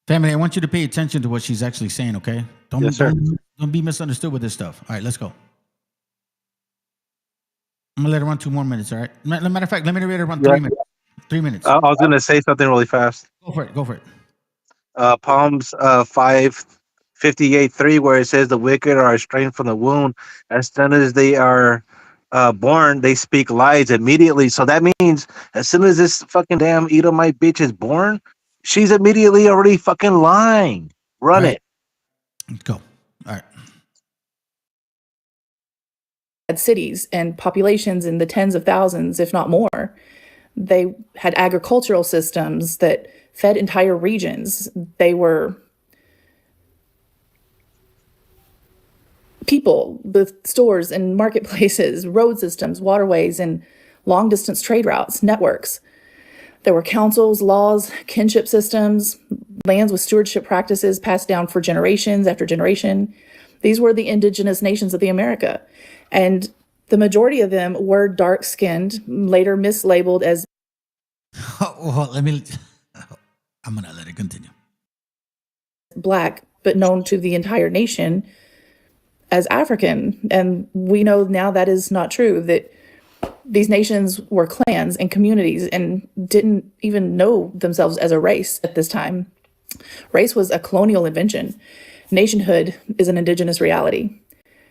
Family, I want you to pay attention to what she's actually saying, okay? Don't be misunderstood with this stuff. All right, let's go. I'm gonna let her run 2 more minutes, all right? Matter of fact, let me let her run 3 minutes. 3 minutes. I was gonna say something really fast. Go for it. Go for it. Palms 5:58:3, where it says the wicked are estranged from the womb. As soon as they are born, they speak lies immediately. So that means as soon as this fucking damn Edomite bitch is born, she's immediately already fucking lying. Run it. Let's go. All right. Had cities and populations in the tens of thousands, if not more. They had agricultural systems that fed entire regions. They were people with stores and marketplaces, road systems, waterways, and long-distance trade routes, networks. There were councils, laws, kinship systems. lands with stewardship practices passed down for generations after generation. These were the indigenous nations of the America. And the majority of them were dark-skinned, later mislabeled as Well, I'm going to let it continue. Black, but known to the entire nation as African. And we know now that is not true, that these nations were clans and communities and didn't even know themselves as a race at this time. Race was a colonial invention. Nationhood is an indigenous reality.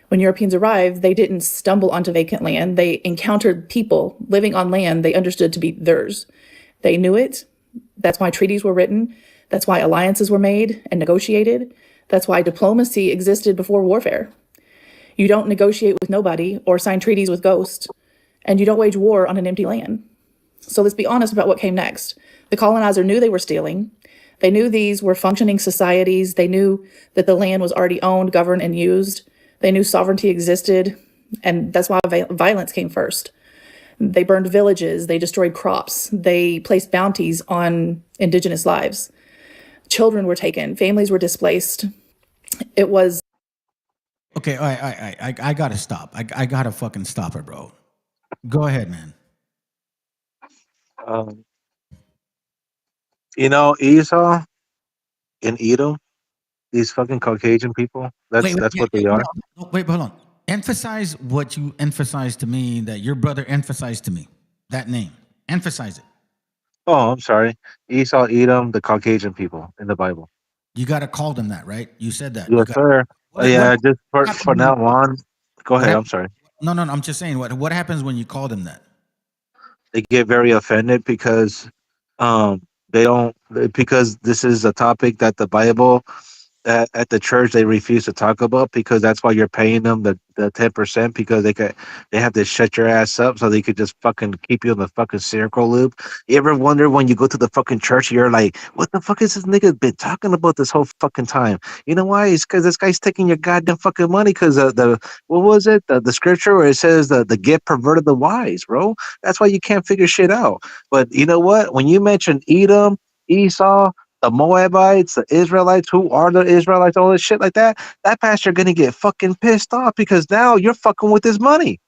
When Europeans arrived, they didn't stumble onto vacant land. They encountered people living on land they understood to be theirs. They knew it. That's why treaties were written. That's why alliances were made and negotiated. That's why diplomacy existed before warfare. You don't negotiate with nobody or sign treaties with ghosts, and you don't wage war on an empty land. So let's be honest about what came next. The colonizer knew they were stealing. They knew these were functioning societies. They knew that the land was already owned, governed, and used. They knew sovereignty existed, and that's why violence came first. They burned villages. They destroyed crops. They placed bounties on indigenous lives. Children were taken. Families were displaced. It was... Okay, all right. I got to stop. I got to fucking stop it, bro. Go ahead, man. You know, Esau and Edom, these fucking Caucasian people, that's what they are. Wait, hold on. Emphasize what you emphasized to me that your brother emphasized to me. That name. Emphasize it. Oh, I'm sorry. Esau, Edom, the Caucasian people in the Bible. You got to call them that, right? You said that. Yes, sir. Yeah, just for now on. Go ahead. I'm sorry. No. I'm just saying. What happens when you call them that? They get very offended because they don't, because this is a topic that the Bible at the church they refuse to talk about, because that's why you're paying them the 10%, because they have to shut your ass up so they could just fucking keep you in the fucking circle loop. You ever wonder when you go to the fucking church, you're like, what the fuck is this nigga been talking about this whole fucking time? You know why? It's because this guy's taking your goddamn fucking money. Because the what was it, the scripture where it says the gift perverted the wise, bro. That's why you can't figure shit out. But you know what? When you mention Edom, Esau, the Moabites, the Israelites, who are the Israelites, all this shit like that, that pastor gonna get fucking pissed off, because now you're fucking with his money.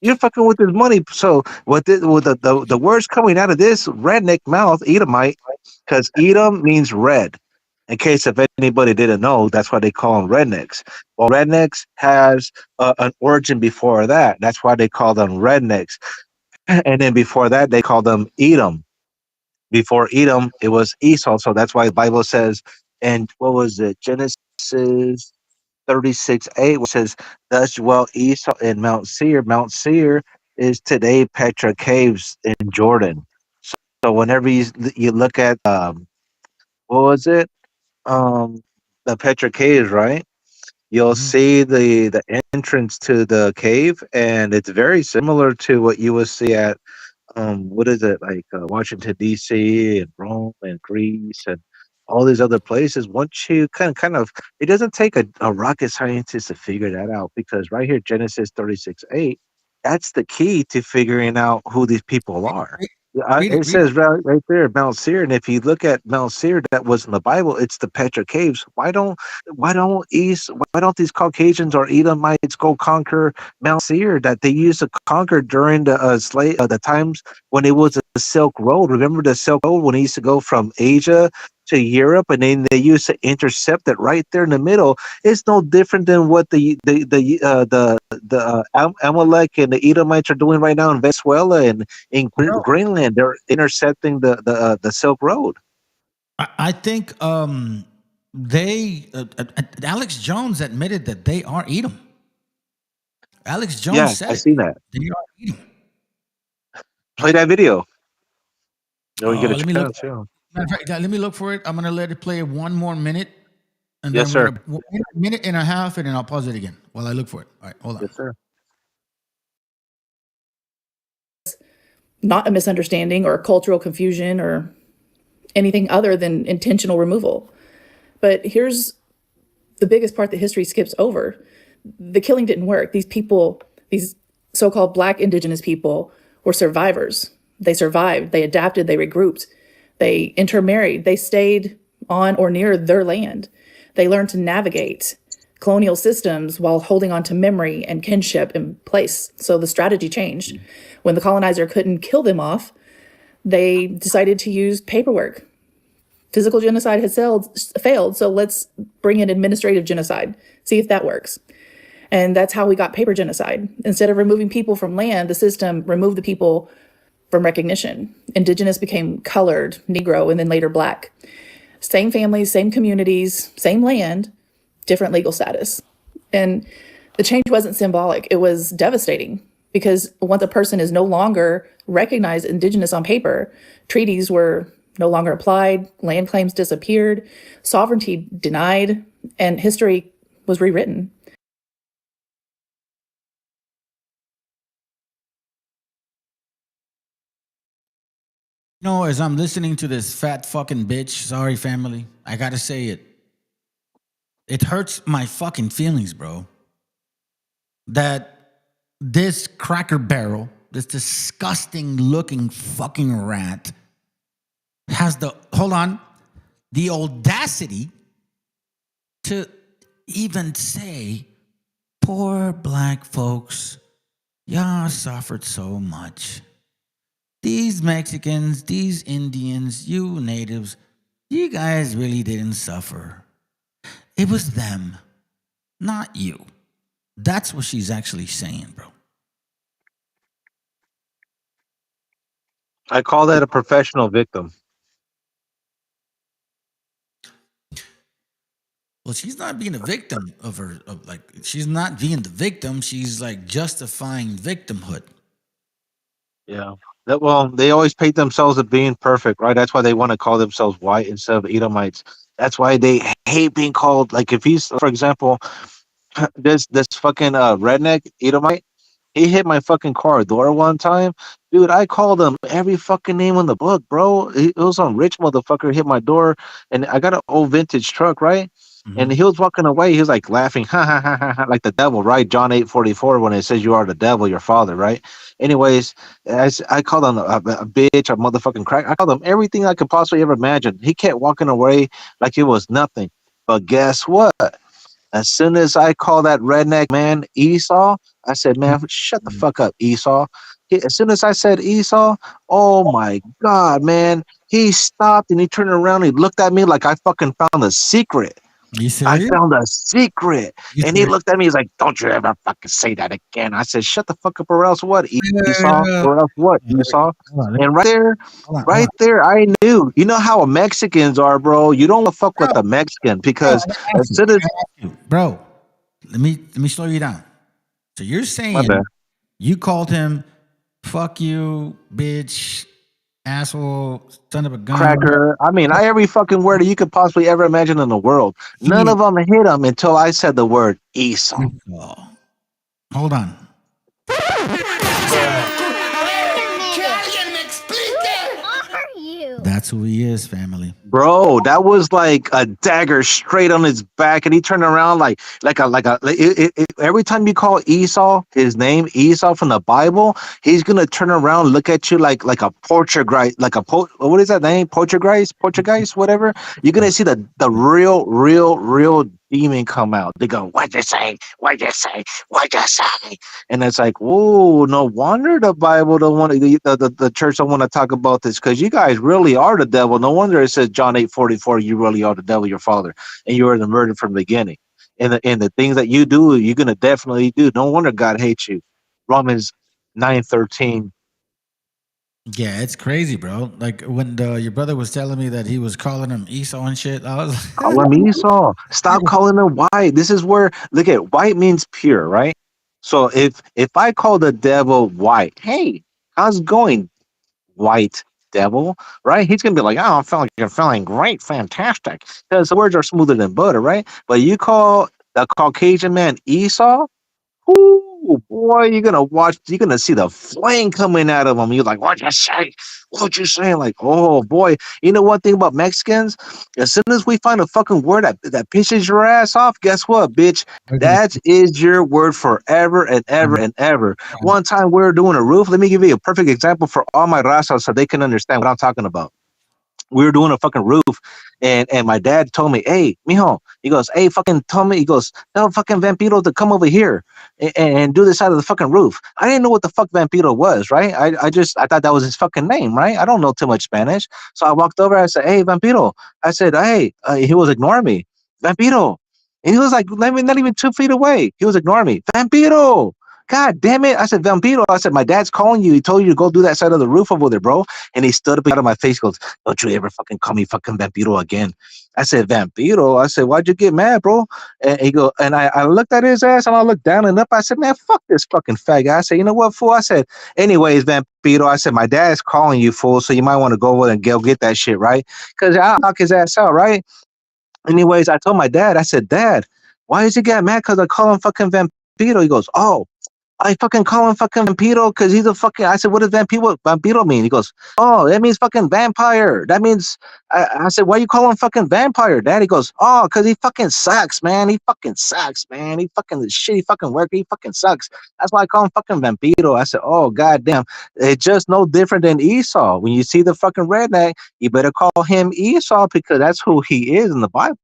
You're fucking with his money. So with the words coming out of this redneck mouth, Edomite, because Edom means red. In case if anybody didn't know, that's why they call them rednecks. Well, rednecks has an origin before that. That's why they call them rednecks. And then before that, they call them Edom. Before Edom, it was Esau. So that's why the Bible says, and what was it? Genesis 36:8, which says, thus dwelt Esau in Mount Seir. Mount Seir is today Petra Caves in Jordan. So whenever you look at, what was it? The Petra Caves, right? You'll see the entrance to the cave, and it's very similar to what you would see at what is it, like Washington D.C. and Rome and Greece and all these other places. Once you kind of, it doesn't take a rocket scientist to figure that out, because right here, Genesis 36:8, that's the key to figuring out who these people are. It says right there, Mount Seir, and if you look at Mount Seir, that was in the Bible. It's the Petra Caves. Why don't these Caucasians or Edomites go conquer Mount Seir that they used to conquer during the times when it was the Silk Road? Remember the Silk Road, when it used to go from Asia to Europe, and then they used to intercept it right there in the middle. It's no different than what the Amalek and the Edomites are doing right now in Venezuela and in Greenland. They're intercepting the Silk Road. I think Alex Jones admitted that they are Edom. Alex Jones said, I see that. They are Edom. Play that video. You get a let me look. chance, yeah. Matter of fact, let me look for it. I'm gonna let it play one more minute, and Yes, then sir. a minute and a half, and then I'll pause it again while I look for it. All right, hold on. Yes, sir. Not a misunderstanding or cultural confusion or anything other than intentional removal. But here's the biggest part that history skips over. The killing didn't work. These people, these so-called Black indigenous people, were survivors. They survived, they adapted, they regrouped. They intermarried. They stayed on or near their land. They learned to navigate colonial systems while holding on to memory and kinship in place. So the strategy changed. When the colonizer couldn't kill them off, they decided to use paperwork. Physical genocide has failed, so let's bring in administrative genocide, see if that works. And that's how we got paper genocide. Instead of removing people from land, the system removed the people from recognition. Indigenous became colored, Negro, and then later Black. Same families, same communities, same land, different legal status. And the change wasn't symbolic, it was devastating, because once a person is no longer recognized Indigenous on paper, treaties were no longer applied, land claims disappeared, sovereignty denied, and history was rewritten. You know, as I'm listening to this fat fucking bitch, sorry family, I gotta say it. It hurts my fucking feelings, bro. That this Cracker Barrel, this disgusting looking fucking rat, has the audacity to even say, poor Black folks, y'all suffered so much. These Mexicans, these Indians, you natives, you guys really didn't suffer. It was them, not you. That's what she's actually saying, bro. I call that a professional victim. Well, she's not being a victim she's not being the victim. She's like justifying victimhood. Yeah. Well, they always paint themselves as being perfect, right? That's why they want to call themselves white instead of Edomites. That's why they hate being called, like, if he's, for example, this fucking redneck Edomite, he hit my fucking car door one time. Dude, I called him every fucking name in the book, bro. It was some rich motherfucker hit my door, and I got an old vintage truck, right? And he was walking away. He was like laughing, ha ha ha ha, ha, like the devil, right? John 8:44, when it says you are the devil, your father, right? Anyways, I called him a bitch, a motherfucking crack. I called him everything I could possibly ever imagine. He kept walking away like it was nothing. But guess what? As soon as I call that redneck man Esau, I said, man, shut the fuck up, Esau. As soon as I said Esau, oh my God, man, he stopped and he turned around and he looked at me like I fucking found a secret. I found a secret. And he looked at me, he's like, don't you ever fucking say that again. I said, shut the fuck up, or else what, Esau? Or else what, Esau? And right there, I knew. You know how Mexicans are, bro. You don't fuck with the Mexican, because as soon as, bro, let me slow you down. So you're saying you called him fuck you, bitch, asshole, son of a gun, cracker. I mean, every fucking word that you could possibly ever imagine in the world. None of them hit him until I said the word Esau. Hold on. That's who he is, family. Bro, that was like a dagger straight on his back, and he turned around every time you call Esau his name, Esau from the Bible, he's gonna turn around, look at you like a Portuguese, what is that name? Portuguese, whatever. You're gonna see the real demon come out. They go, what'd you say? What'd you say? What'd you say? And it's like, whoa, no wonder the Bible don't want to, the church don't want to talk about this, because you guys really are the devil. No wonder it says John 8:44, you really are the devil, your father, and you are the murder from the beginning. And the things that you do, you're gonna definitely do. No wonder God hates you. Romans 9:13. Yeah, it's crazy, bro. Like when your brother was telling me that he was calling him Esau and shit, I was like, call him Esau. Stop calling him white. This is where, look at, white means pure, right? So if I call the devil white, hey, how's it going, white devil, right? He's gonna be like, oh, you're feeling great, fantastic, because the words are smoother than butter, right? But you call the Caucasian man Esau, ooh, boy, you're gonna see the flame coming out of him. You're like, what'd you say? What'd you say? Like, oh boy. You know one thing about Mexicans? As soon as we find a fucking word that pisses your ass off, guess what, bitch? That is your word forever and ever and ever. One time we were doing a roof. Let me give you a perfect example for all my raza so they can understand what I'm talking about. we were doing a fucking roof, and my dad told me, "Hey, mijo," he goes, "Hey, fucking tell me," he goes, "Tell fucking Vampiro to come over here and do this side of the fucking roof." I didn't know what the fuck Vampiro was, right? I thought that was his fucking name, right? I don't know too much Spanish, so I walked over. I said, "Hey, Vampiro," I said, "Hey," he was ignoring me, "Vampiro," and he was like, not even 2 feet away. He was ignoring me, "Vampiro." God damn it. I said, "Vampiro." I said, "My dad's calling you. He told you to go do that side of the roof over there, bro." And he stood up out of my face, goes, "Don't you ever fucking call me fucking Vampiro again." I said, "Vampiro?" I said, "Why'd you get mad, bro?" And he go, and I looked at his ass and I looked down and up. I said, "Man, fuck this fucking faggot." I said, "You know what, fool?" I said, "Anyways, Vampiro," I said, "My dad's calling you, fool. So you might want to go over and go get that shit, right? Because I'll knock his ass out, right?" Anyways, I told my dad, I said, "Dad, why does he get mad? Because I call him fucking Vampiro." He goes, "Oh, I fucking call him fucking Vampiro because he's a fucking." I said, "What does Vampiro mean?" He goes, "Oh, that means fucking vampire. That means." I said, "Why you call him fucking vampire, Dad?" He goes, "Oh, because he fucking sucks, man. He fucking sucks, man. He fucking shitty fucking worker. He fucking sucks. That's why I call him fucking Vampiro." I said, "Oh, goddamn. It's just no different than Esau. When you see the fucking redneck, you better call him Esau because that's who he is in the Bible."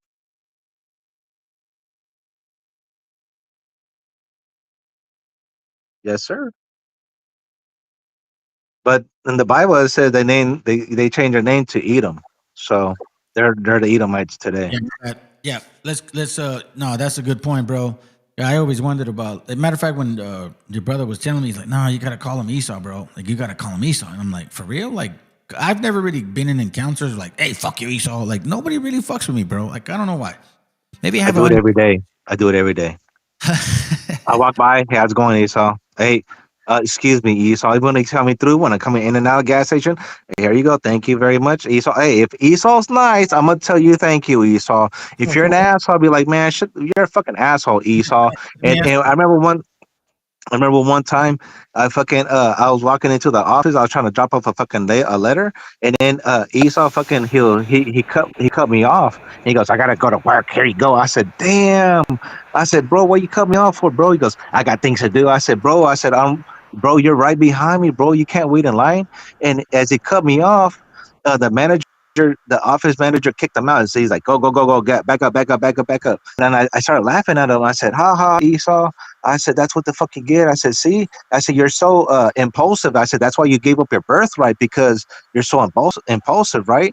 Yes, sir. But in the Bible, it says they change their name to Edom, so they're the Edomites today. Yeah, let's no, that's a good point, bro. Yeah, I always wondered about. As a matter of fact, when your brother was telling me, he's like, "No, you gotta call him Esau, bro. Like you gotta call him Esau." And I'm like, "For real?" Like I've never really been in encounters like, "Hey, fuck you, Esau." Like nobody really fucks with me, bro. Like I don't know why. Maybe I I have do it a. every day. I do it every day. I walk by. Hey, how's it going, Esau? Hey, excuse me, Esau. You want to tell me through when I'm coming in and out of gas station? Hey, here you go. Thank you very much, Esau. Hey, if Esau's nice, I'm gonna tell you thank you, Esau. If you're an asshole, I'll be like, "Man, shit, you're a fucking asshole, Esau." And I remember one time I was walking into the office. I was trying to drop off a fucking a letter, and then Esau fucking he cut me off. And he goes, "I gotta go to work. Here you go." I said, "Damn." I said, "Bro, what you cut me off for, bro?" He goes, "I got things to do." I said, "Bro," I said, bro, you're right behind me, bro. You can't wait in line." And as he cut me off, the office manager kicked him out. And so he's like, "Go, go, go, go, get back up, back up, back up, back up." And then I started laughing at him. I said, "Ha ha, Esau." I said, "That's what the fuck you get." I said, "See," I said, "You're so impulsive." I said, "That's why you gave up your birthright because you're so impulsive, right?"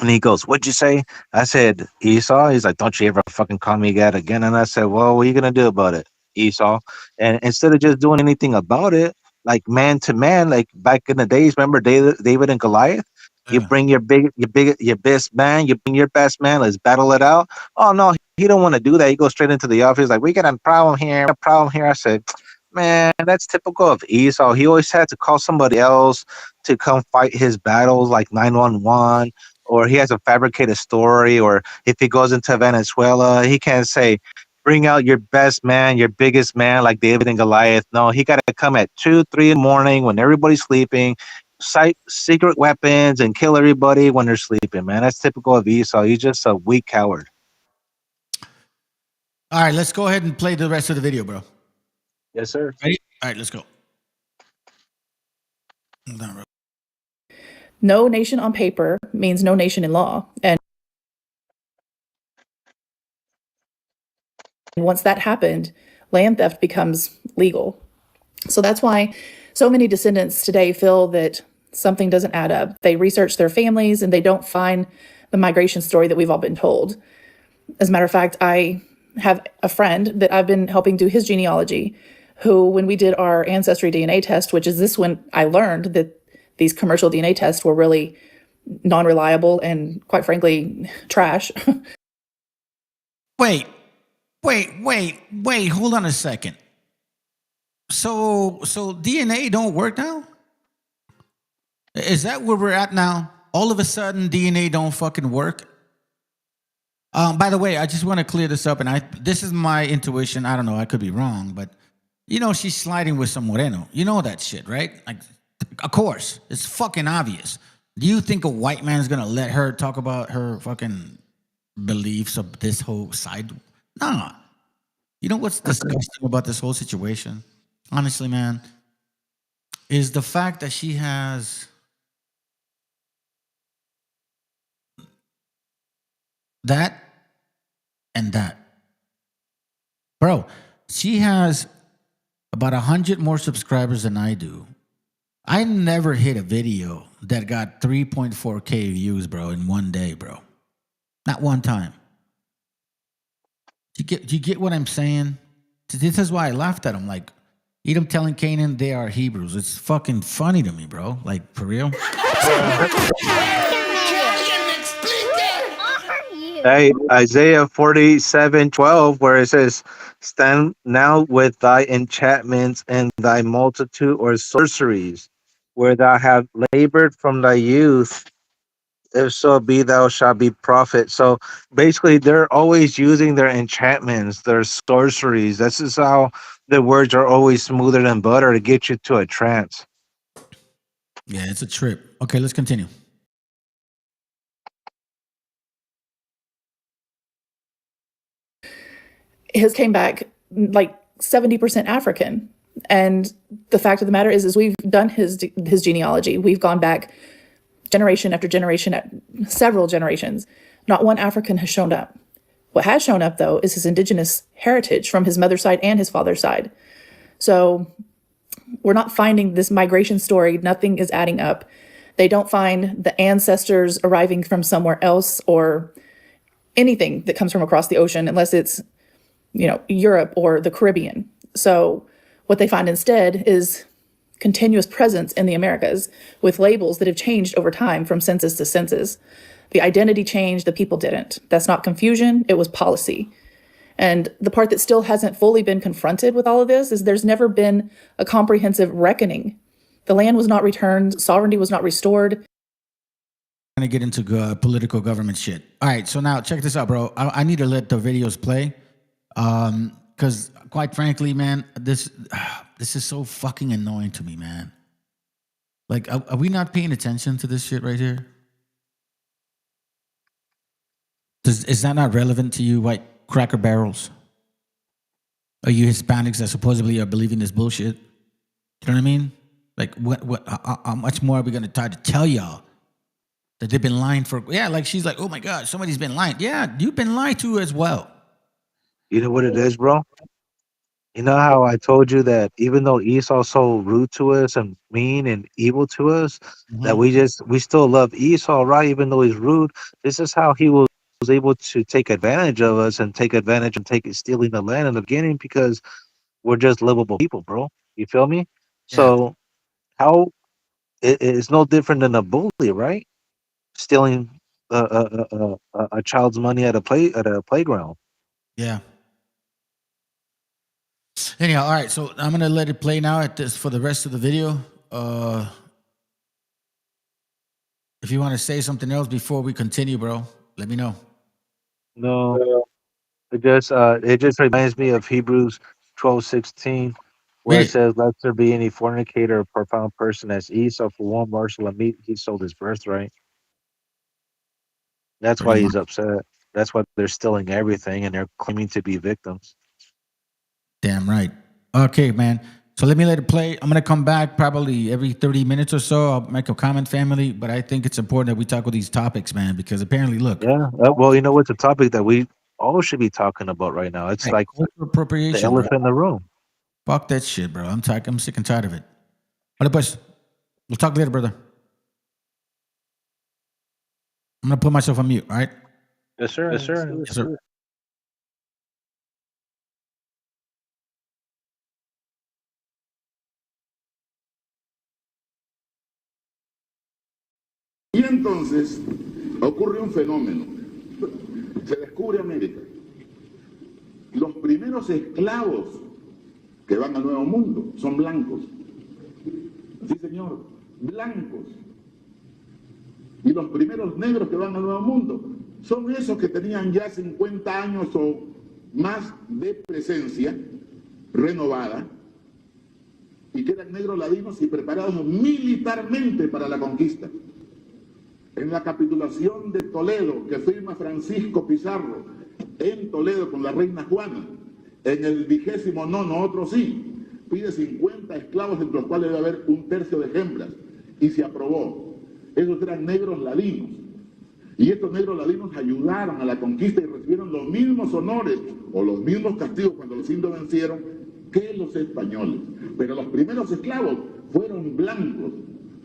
And he goes, "What'd you say?" I said, "Esau." He's like, "Don't you ever fucking call me that again." And I said, "Well, what are you gonna do about it, Esau?" And instead of just doing anything about it, like man to man, like back in the days, remember David and Goliath? You bring your best man, you bring your best man, let's battle it out. Oh no, he don't want to do that. He goes straight into the office, like, "We got a problem here, a problem here." I said, "Man, that's typical of Esau. He always had to call somebody else to come fight his battles, like 911, or he has a fabricated story, or if he goes into Venezuela, he can't say, 'Bring out your best man, your biggest man,' like David and Goliath." No, he got to come at 2, 3 in the morning when everybody's sleeping, cite secret weapons, and kill everybody when they're sleeping. Man, that's typical of Esau. He's just a weak coward. All right, let's go ahead and play the rest of the video, bro. Yes, sir. Ready? All right, let's go. No nation on paper means no nation in law. And once that happened, land theft becomes legal. So that's why so many descendants today feel that something doesn't add up. They research their families and they don't find the migration story that we've all been told. As a matter of fact, I have a friend that I've been helping do his genealogy, who, when we did our ancestry DNA test, which is this when I learned that these commercial DNA tests were really non-reliable and, quite frankly, trash. Wait, hold on a second. So DNA don't work now? Is that where we're at now? All of a sudden DNA don't fucking work? By the way, I just want to clear this up, and this is my intuition. I don't know, I could be wrong, but you know she's sliding with some Moreno. You know that shit, right? Like, of course, it's fucking obvious. Do you think a white man's gonna let her talk about her fucking beliefs of this whole side? Nah. You know what's disgusting about this whole situation? Honestly, man, is the fact that she has that and that. Bro, she has about 100 more subscribers than I do. I never hit a video that got 3.4K views, bro, in one day, bro. Not one time. You get what I'm saying? This is why I laughed at him. Like, Edom telling Canaan they are Hebrews. It's fucking funny to me, bro. Like, for real. Hey, Isaiah 47:12, where it says, "Stand now with thy enchantments and thy multitude or sorceries, where thou hast labored from thy youth. If so be thou shalt be prophet." So basically, they're always using their enchantments, their sorceries. This is how the words are always smoother than butter to get you to a trance. Yeah, it's a trip. Okay, let's continue. His came back like 70% African. And the fact of the matter is we've done his genealogy. We've gone back generation after generation, several generations. Not one African has shown up. What has shown up, though, is his indigenous heritage from his mother's side and his father's side. So we're not finding this migration story. Nothing is adding up. They don't find the ancestors arriving from somewhere else or anything that comes from across the ocean unless it's, Europe or the Caribbean. So what they find instead is continuous presence in the Americas with labels that have changed over time from census to census. The identity changed, the people didn't. That's not confusion, it was policy. And the part that still hasn't fully been confronted with all of this is there's never been a comprehensive reckoning. The land was not returned, sovereignty was not restored. I'm going to get into political government shit. All right, so now check this out, bro. I need to let the videos play. Because quite frankly, man, this is so fucking annoying to me, man. Like, are we not paying attention to this shit right here? Is that not relevant to you, white cracker barrels? Are you Hispanics that supposedly are believing this bullshit? You know what I mean? Like, how much more are we going to try to tell y'all that they've been lying for? Yeah, like she's like, oh my God, somebody's been lying. Yeah, you've been lied to as well. You know what it is, bro? You know how I told you that even though Esau's so rude to us and mean and evil to us, that we still love Esau, right? Even though he's rude. This is how he was able to take advantage of us and stealing the land in the beginning, because we're just livable people, bro. You feel me? Yeah. So how it's no different than a bully, right? Stealing a child's money at a playground. Yeah. Anyhow, all right. So I'm gonna let it play now for the rest of the video. If you want to say something else before we continue, bro, let me know. No, it just reminds me of Hebrews 12:16, where it says, "Lest there be any fornicator or profound person as Esau, for one morsel of meat he sold his birthright." That's why he's upset. That's why they're stealing everything and they're claiming to be victims. Damn right. Okay, man. So let it play. I'm gonna come back probably every 30 minutes or so. I'll make a comment, family. But I think it's important that we talk with these topics, man, because apparently, look. Yeah. Well, you know what's a topic that we all should be talking about right now? It's like appropriation, the elephant in the room. Fuck that shit, bro. I'm sick and tired of it. Vale, pues. We'll talk later, brother. I'm gonna put myself on mute. All right. Yes, sir. Yes, sir. Yes, sir. Y entonces ocurre un fenómeno. Se descubre América. Los primeros esclavos que van al Nuevo Mundo son blancos. Sí, señor, blancos. Y los primeros negros que van al Nuevo Mundo son esos que tenían ya 50 años o más de presencia renovada y que eran negros ladinos y preparados militarmente para la conquista. En la capitulación de Toledo, que firma Francisco Pizarro en Toledo con la reina Juana, en el 29º, otro sí, pide 50 esclavos, entre los cuales debe haber un tercio de hembras, y se aprobó. Esos eran negros ladinos. Y estos negros ladinos ayudaron a la conquista y recibieron los mismos honores o los mismos castigos cuando los indios vencieron que los españoles. Pero los primeros esclavos fueron blancos,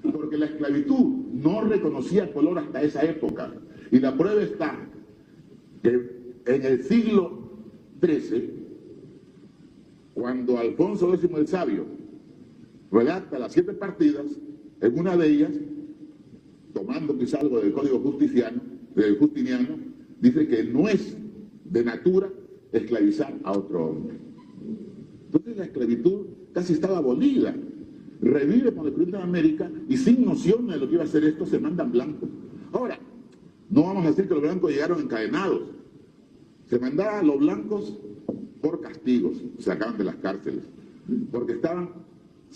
porque la esclavitud no reconocía color hasta esa época. Y la prueba está que en el siglo XIII, cuando Alfonso X el Sabio redacta las 7 partidas, en una de ellas, tomando quizá algo del código justiniano, dice que no es de natura esclavizar a otro hombre. Entonces la esclavitud casi estaba abolida. Revive con el descubrimiento de América y sin noción de lo que iba a hacer esto se mandan blancos. Ahora, no vamos a decir que los blancos llegaron encadenados. Se mandaban a los blancos por castigos, se sacaban de las cárceles, porque estaban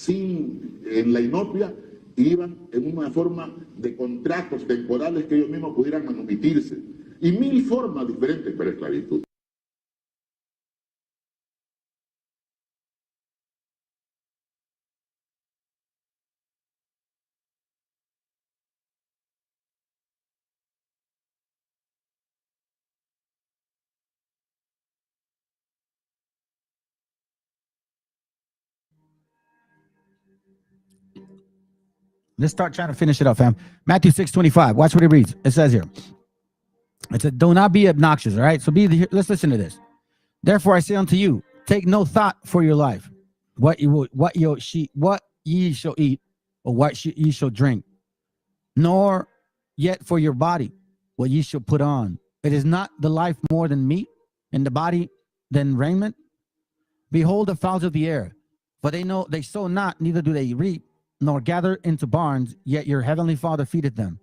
en la inopia, iban en una forma de contratos temporales que ellos mismos pudieran manumitirse. Y 1000 formas diferentes para esclavitud. Let's start trying to finish it up, fam. Matthew 6:25. Watch what it reads. It says here. It said, "Do not be obnoxious." All right. So let's listen to this. "Therefore I say unto you, take no thought for your life, what ye shall eat, or what ye shall drink, nor yet for your body, what ye shall put on. It is not the life more than meat, and the body than raiment. Behold the fowls of the air, for they sow not, neither do they reap, nor gather into barns, yet your heavenly Father feedeth them.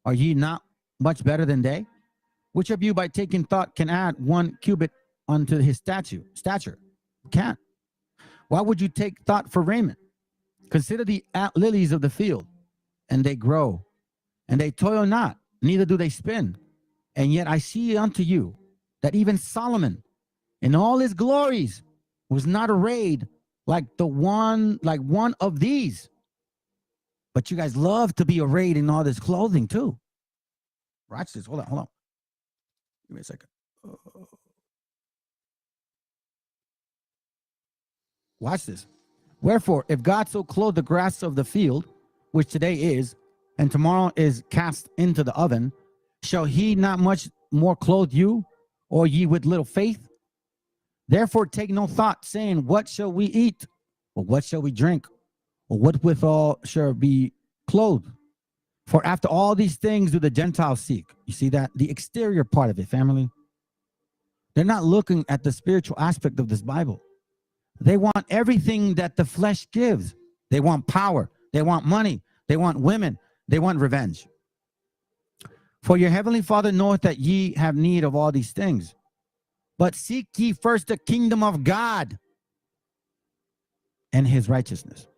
Are ye not much better than they? Which of you by taking thought can add 1 cubit unto his stature? Can't. Why would you take thought for raiment? Consider the lilies of the field, and they grow, and they toil not, neither do they spin. And yet I see unto you that even Solomon in all his glories was not arrayed like one of these. But you guys love to be arrayed in all this clothing too." Watch this. Hold on. Give me a second. Watch this. "Wherefore, if God so clothe the grass of the field, which today is, and tomorrow is cast into the oven, shall he not much more clothe you, or ye with little faith? Therefore take no thought, saying, what shall we eat? Or what shall we drink? Or what withal shall be clothed? For after all these things do the Gentiles seek." You see that? The exterior part of it, family. They're not looking at the spiritual aspect of this Bible. They want everything that the flesh gives. They want power. They want money. They want women. They want revenge. "For your heavenly Father knoweth that ye have need of all these things. But seek ye first the kingdom of God and his righteousness.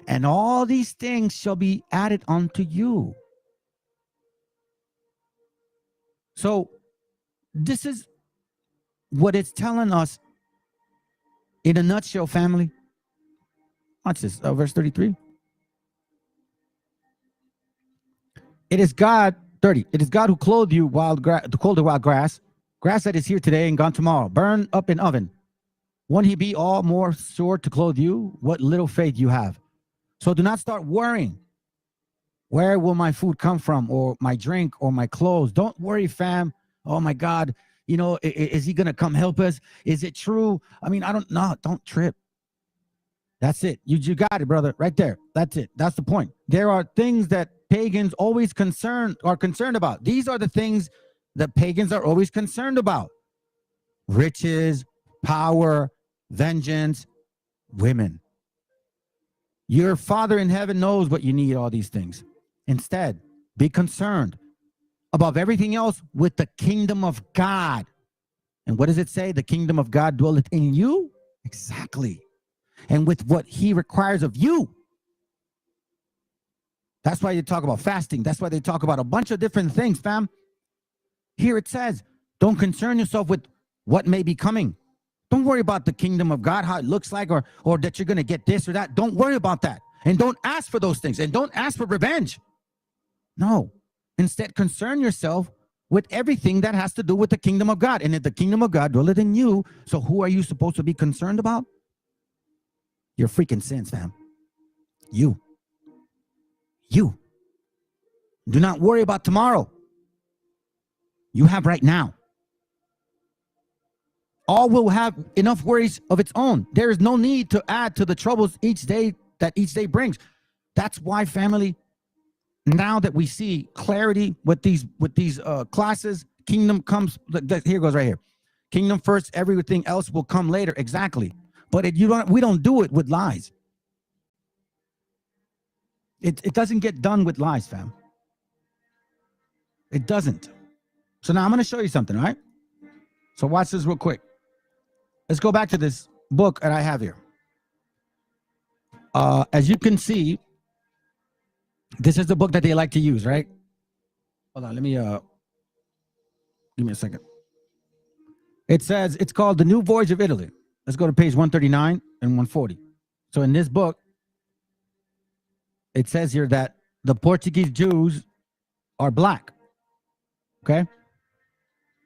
And all these things shall be added unto you." So this is what it's telling us in a nutshell, family. Watch this, verse 33. "It is God," 30. "It is God who clothed you wild grass that is here today and gone tomorrow, burn up in oven. Won't he be all more sure to clothe you? What little faith you have. So do not start worrying. Where will my food come from, or my drink, or my clothes? Don't worry, fam. Oh my God, is he going to come help us? Is it true? I mean, don't trip. That's it. You got it, brother, right there. That's it. That's the point. There are things that pagans always are concerned about. These are the things that pagans are always concerned about: riches, power, vengeance, women. Your Father in heaven knows what you need, all these things. Instead, be concerned above everything else with the kingdom of God. And what does it say? The kingdom of God dwelleth in you? Exactly. And with what he requires of you. That's why you talk about fasting. That's why they talk about a bunch of different things, fam. Here it says, don't concern yourself with what may be coming. Don't worry about the kingdom of God, how it looks like, or that you're going to get this or that. Don't worry about that. And don't ask for those things. And don't ask for revenge. No. Instead, concern yourself with everything that has to do with the kingdom of God. And if the kingdom of God dwelleth in you, so who are you supposed to be concerned about? Your freaking sins, fam. You. Do not worry about tomorrow. You have right now. All will have enough worries of its own. There is no need to add to the troubles each day that each day brings. That's why, family, now that we see clarity with these classes, kingdom comes. Here goes right here. Kingdom first, everything else will come later. Exactly. But we don't do it with lies. It doesn't get done with lies, fam. It doesn't. So now I'm going to show you something, all right? So watch this real quick. Let's go back to this book that I have here. As you can see, this is the book that they like to use, right? Hold on, let me give me a second. It says it's called The New Voyage of Italy. Let's go to page 139 and 140. So in this book, it says here that the Portuguese Jews are black. Okay?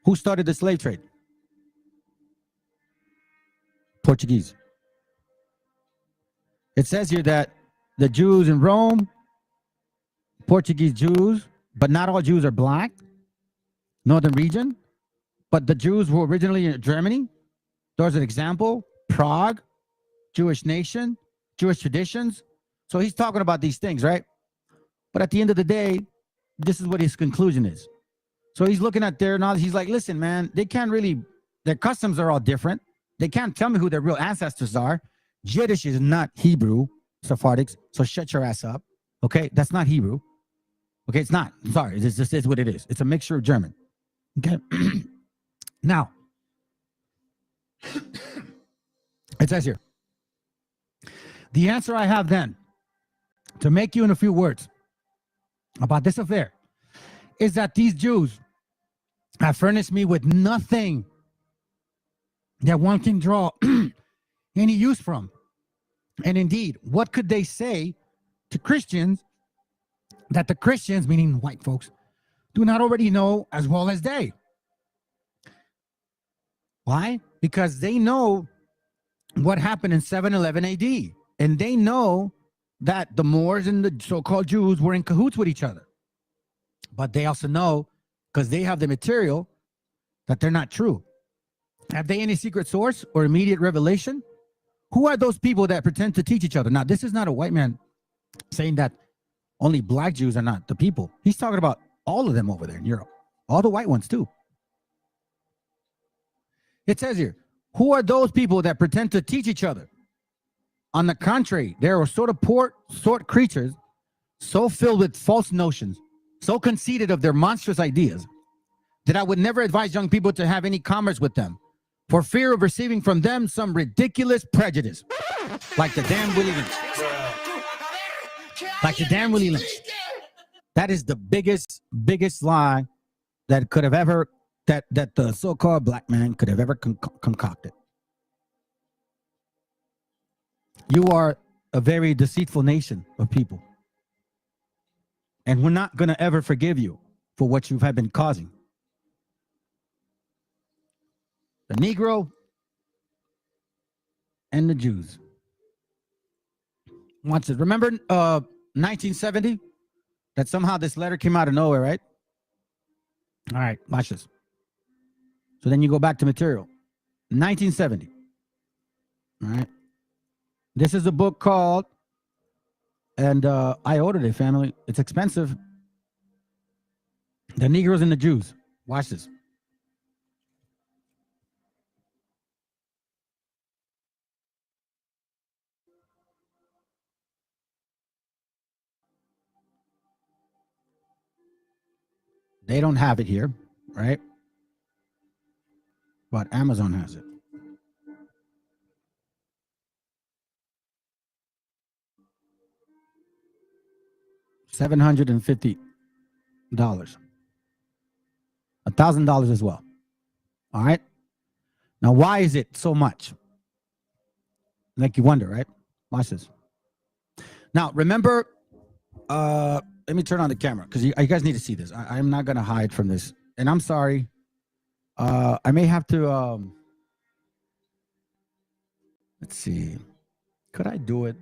Who started the slave trade? Portuguese. It says here that the Jews in Rome, Portuguese Jews, but not all Jews are black, northern region, but the Jews who were originally in Germany, there's an example, Prague, Jewish nation, Jewish traditions. So he's talking about these things, right? But at the end of the day, this is what his conclusion is. So he's looking at their knowledge. He's like, listen, man, they can't really, their customs are all different. They can't tell me who their real ancestors are. Yiddish is not Hebrew, Sephardics, so shut your ass up. Okay, that's not Hebrew. Okay, it's not. I'm sorry, it just is what it is. It's a mixture of German. Okay, now, it says here, the answer I have then, to make you in a few words about this affair, is that these Jews have furnished me with nothing that one can draw any use from. And indeed, what could they say to Christians that the Christians, meaning white folks, do not already know as well as they? Why? Because they know what happened in 711 AD. And they know that the Moors and the so-called Jews were in cahoots with each other. But they also know, because they have the material, that they're not true. Have they any secret source or immediate revelation? Who are those people that pretend to teach each other? Now, this is not a white man saying that only black Jews are not the people. He's talking about all of them over there in Europe. All the white ones too. It says here, who are those people that pretend to teach each other? On the contrary, they are sort of poor sort creatures, so filled with false notions, so conceited of their monstrous ideas, that I would never advise young people to have any commerce with them, for fear of receiving from them some ridiculous prejudice, like the damn Willie Lynch. Like the damn Willie Lynch. That is the biggest lie that could have ever, that the so-called black man could have ever concocted. You are a very deceitful nation of people. And we're not going to ever forgive you for what you have been causing. The Negro and the Jews. Watch it. Remember 1970? That somehow this letter came out of nowhere, right? All right, watch this. So then you go back to material. 1970. All right. This is a book called, and I ordered it, family. It's expensive. The Negroes and the Jews. Watch this. They don't have it here, right? But Amazon has it. $750. $1,000 as well. All right. Now, why is it so much? Like you wonder, right? Watch this. Now, remember, let me turn on the camera because you guys need to see this. I'm not gonna hide from this, and I'm sorry. I may have to. Let's see. Could I do it?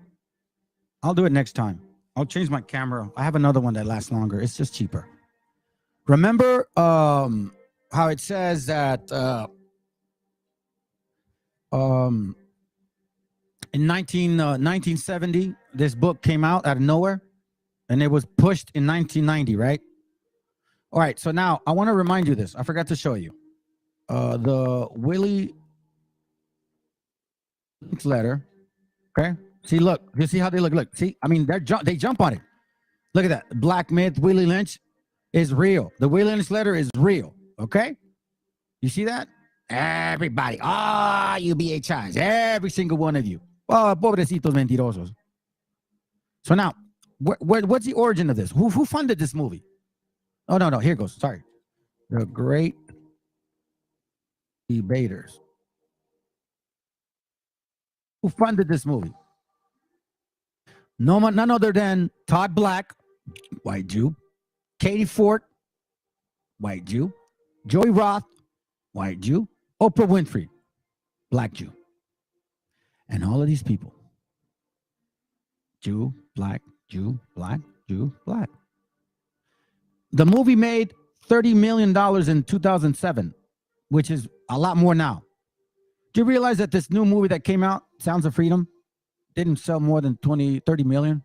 I'll do it next time. I'll change my camera. I have another one that lasts longer. It's just cheaper. Remember how it says that in 1970, this book came out of nowhere, and it was pushed in 1990, right? All right, so now I want to remind you this. I forgot to show you. The Willie letter, okay? See, look. You see how they look? Look, see? I mean, they jump on it. Look at that. Black myth, Willie Lynch is real. The Willie Lynch letter is real, okay? You see that? Everybody, you BHIs, every single one of you. Oh, pobrecitos mentirosos. So now, what's the origin of this? Who funded this movie? Oh, no, here goes. Sorry. The Great Debaters. Who funded this movie? None other than Todd Black, white Jew, Katie Ford, white Jew, Joey Roth, white Jew, Oprah Winfrey, black Jew. And all of these people, Jew, black, Jew, black, Jew, black. The movie made $30 million in 2007, which is a lot more now. Do you realize that this new movie that came out, Sounds of Freedom, didn't sell more than 30 million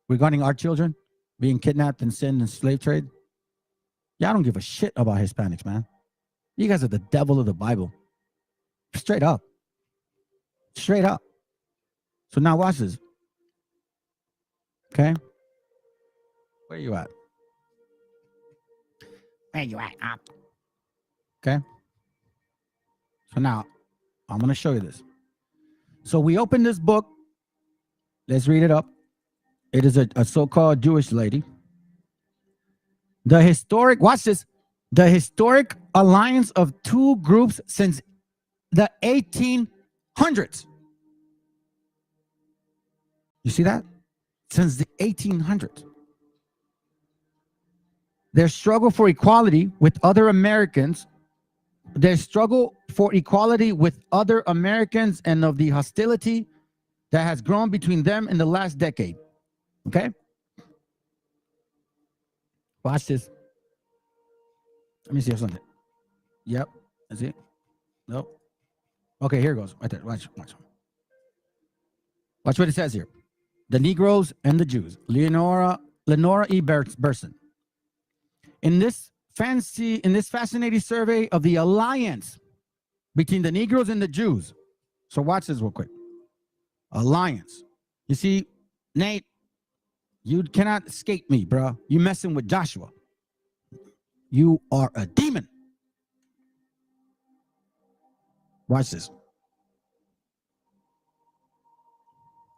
regarding our children being kidnapped and sent in slave trade? Y'all don't give a shit about Hispanics, man. You guys are the devil of the Bible. Straight up. Straight up. So now watch this. Okay? Where you at? Where you at? Okay? So now, I'm going to show you this. So we open this book. Let's read it up. It is a so-called Jewish lady. Watch this. The historic alliance of two groups since the 1800s. You see that? Since the 1800s. Their struggle for equality with other Americans. Their struggle for equality with other Americans and of the hostility that has grown between them in the last decade. Okay? Watch this. Let me see if something. Yep. Is it? Nope. Okay, here it goes. Right there. Watch. Watch what it says here. The Negroes and the Jews. Lenora E. Burson. In this fascinating survey of the alliance between the Negroes and the Jews. So watch this real quick. Alliance. You see, Nate, you cannot escape me, bro. You messing with Joshua. You are a demon. Watch this.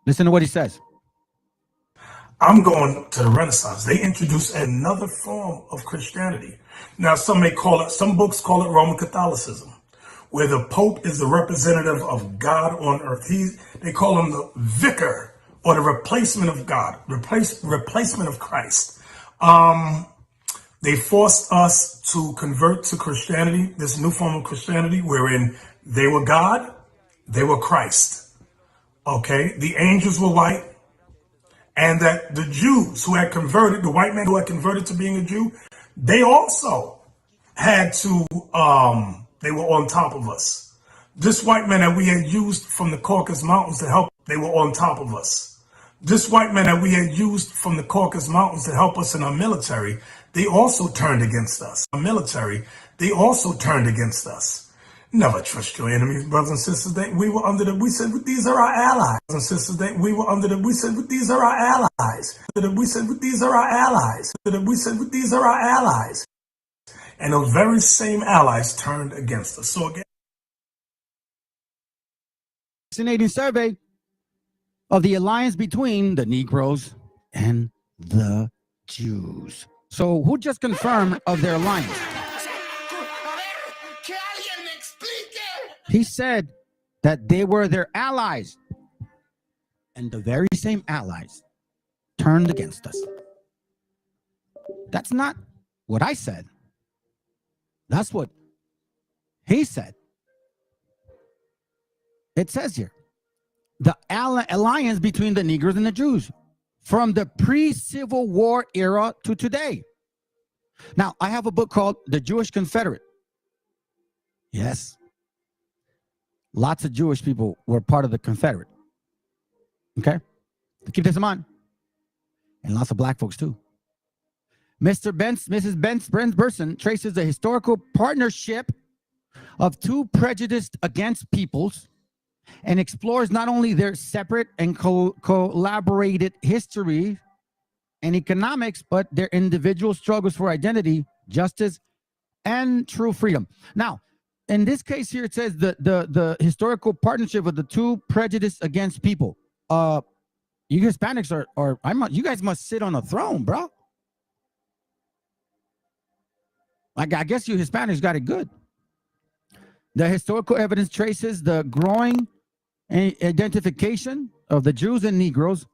Listen to what he says. I'm going to the Renaissance. They introduced another form of Christianity. Now, some books call it Roman Catholicism, where the Pope is the representative of God on earth. They call him the vicar or the replacement of God, replacement of Christ. They forced us to convert to Christianity, this new form of Christianity, wherein they were God, they were Christ. Okay, the angels were white, and that the Jews who had converted, the white man who had converted to being a Jew, they also had to, they were on top of us. This white man that we had used from the Caucasus Mountains to help, they were on top of us. This white man that we had used from the Caucasus Mountains to help us in our military, they also turned against us. Our military, they also turned against us. Never trust your enemies, brothers and sisters. We said, these are our allies. Brothers and sisters, we said, these are our allies. We said, these are our allies. We said, these are our allies. And those very same allies turned against us. So again, fascinating survey of the alliance between the Negroes and the Jews. So who just confirmed of their alliance? He said that they were their allies, and the very same allies turned against us. That's not what I said. That's what he said. It says here, the alliance between the Negroes and the Jews from the pre-Civil War era to today. Now, I have a book called The Jewish Confederate. Yes. Lots of Jewish people were part of the Confederate. Okay? Keep this in mind. And lots of black folks too. Mrs. Benson traces the historical partnership of two prejudiced against peoples and explores not only their separate and collaborated history and economics, but their individual struggles for identity, justice, and true freedom. Now, in this case here, it says the historical partnership of the two prejudiced against people. You Hispanics you guys must sit on a throne, bro. I guess you Hispanics got it good. The historical evidence traces the growing identification of the Jews and Negroes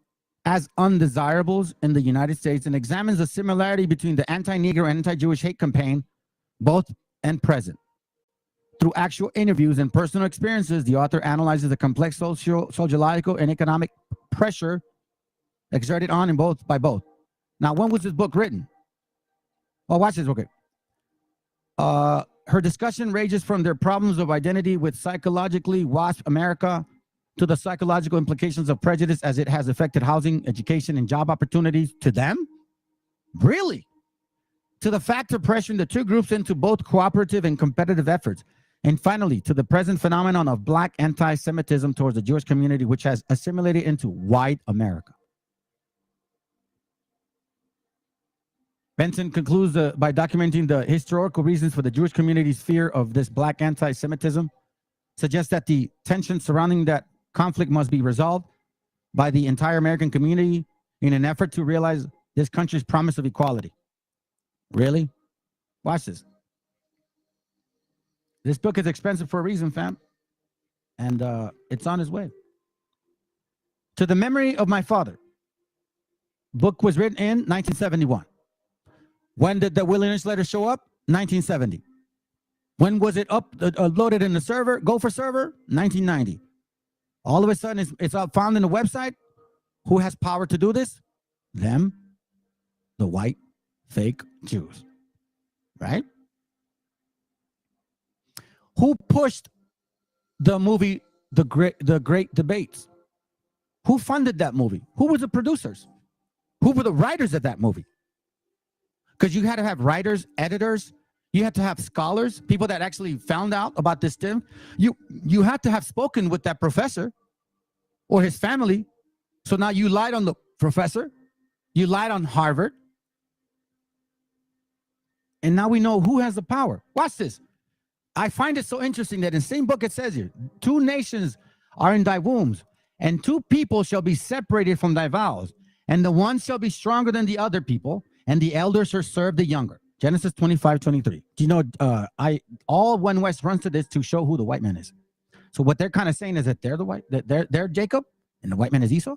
as undesirables in the United States and examines the similarity between the anti-Negro and anti-Jewish hate campaign, both and present. Through actual interviews and personal experiences, the author analyzes the complex sociological and economic pressure exerted on in by both. Now, when was this book written? Oh, watch this, okay. Her discussion ranges from their problems of identity with psychologically WASP America to the psychological implications of prejudice as it has affected housing, education, and job opportunities to them. Really? To the factor pressuring the two groups into both cooperative and competitive efforts. And finally, to the present phenomenon of black anti-Semitism towards the Jewish community, which has assimilated into white America. Benson concludes by documenting the historical reasons for the Jewish community's fear of this black anti-Semitism, suggests that the tension surrounding that conflict must be resolved by the entire American community in an effort to realize this country's promise of equality. Really? Watch this. This book is expensive for a reason, fam. And it's on its way. To the Memory of My Father. Book was written in 1971. When did the Willie Lynch letter show up? 1970. When was it loaded in the server, Gopher server? 1990. All of a sudden, it's found in the website. Who has power to do this? Them, the white, fake Jews, right? Who pushed the movie, The Great Debates? Who funded that movie? Who were the producers? Who were the writers of that movie? Because you had to have writers, editors. You had to have scholars, people that actually found out about this thing. You had to have spoken with that professor or his family. So now you lied on the professor. You lied on Harvard. And now we know who has the power. Watch this. I find it so interesting that in the same book it says here, 2 nations are in thy wombs, and 2 people shall be separated from thy vows, and the one shall be stronger than the other people, and the elder shall serve the younger. Genesis 25:23. Do you know, all One West runs to this to show who the white man is. So what they're kind of saying is that they're Jacob, and the white man is Esau.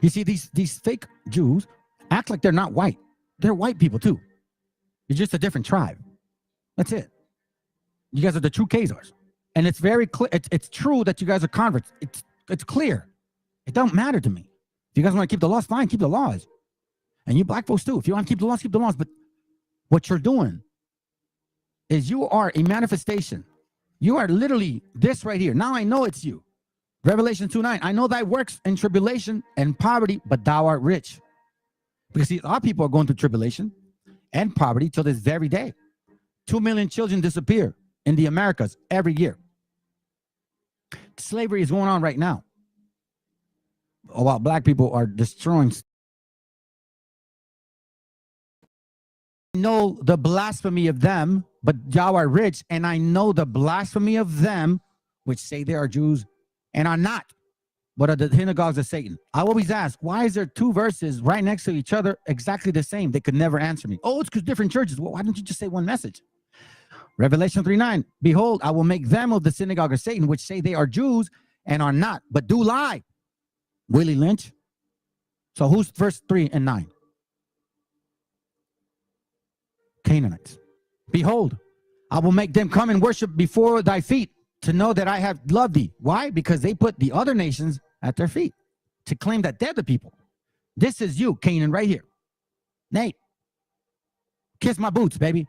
You see, these fake Jews act like they're not white. They're white people too. You're just a different tribe. That's it. You guys are the true Khazars. And it's very clear. It's true that you guys are converts. It's clear. It don't matter to me. If you guys want to keep the laws, fine, keep the laws. And you black folks too. If you want to keep the laws, keep the laws. But what you're doing is you are a manifestation. You are literally this right here. Now I know it's you. Revelation 2:9. I know thy works in tribulation and poverty, but thou art rich. Because see, our people are going through tribulation and poverty till this very day. 2 million children disappear in the Americas every year. Slavery is going on right now. While black people are destroying. I know the blasphemy of them, but y'all are rich, and I know the blasphemy of them, which say they are Jews and are not, but are the synagogues of Satan. I always ask, why is there 2 verses right next to each other exactly the same? They could never answer me. Oh, it's because different churches. Well, why don't you just say one message? Revelation 3:9. Behold, I will make them of the synagogue of Satan, which say they are Jews and are not, but do lie. Willie Lynch. So who's verse 3 and 9? Canaanites. Behold, I will make them come and worship before thy feet to know that I have loved thee. Why? Because they put the other nations at their feet to claim that they're the people. This is you, Canaan, right here. Nate, kiss my boots, baby.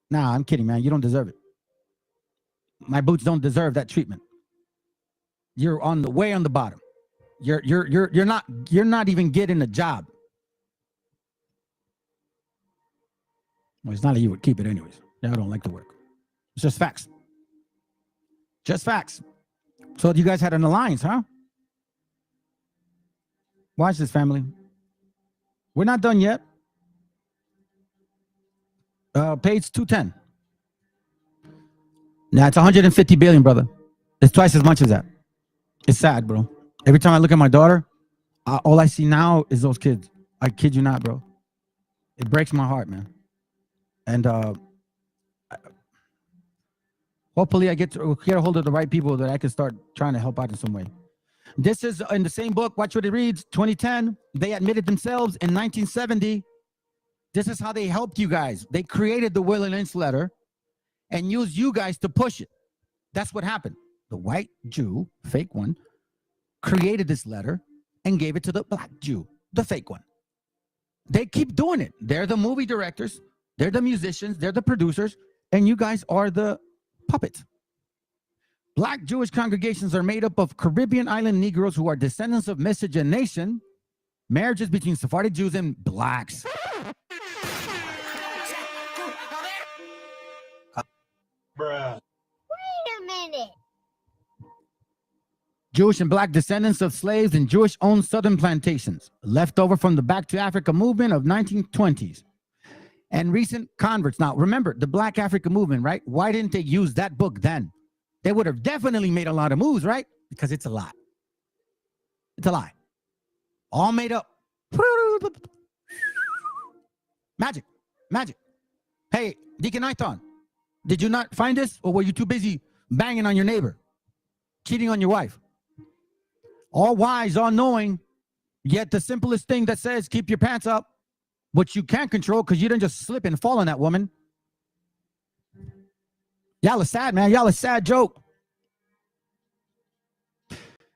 Nah, I'm kidding, man. You don't deserve it. My boots don't deserve that treatment. You're on the way on the bottom. You're not even getting a job. Well, it's not that you would keep it anyways. I don't like to work. It's just facts. Just facts. So you guys had an alliance, huh? Watch this, family. We're not done yet. Page 210. Now it's 150 billion, brother. It's twice as much as that. It's sad, bro. Every time I look at my daughter, all I see now is those kids. I kid you not, bro. It breaks my heart, man. And hopefully I get a hold of the right people that I can start trying to help out in some way. This is in the same book. Watch what it reads. 2010. They admitted themselves in 1970. This is how they helped you guys. They created the Will and Lynch letter and used you guys to push it. That's what happened. The white Jew, fake one, created this letter and gave it to the black Jew, the fake one. They keep doing it. They're the movie directors. They're the musicians. They're the producers. And you guys are the puppets. Black Jewish congregations are made up of Caribbean island Negroes who are descendants of miscegenation, marriages between Sephardic Jews and blacks. Bruh. Wait a minute. Jewish and black descendants of slaves in Jewish-owned southern plantations, left over from the Back to Africa movement of 1920s. And recent converts. Now, remember, the Black Africa movement, right? Why didn't they use that book then? They would have definitely made a lot of moves, right? Because it's a lie. It's a lie. All made up. Magic. Magic. Hey, Deacon Ithon, did you not find this? Or were you too busy banging on your neighbor? Cheating on your wife? All wise, all knowing, yet the simplest thing that says keep your pants up, which you can't control because you didn't just slip and fall on that woman. Y'all are sad, man. Y'all a sad joke.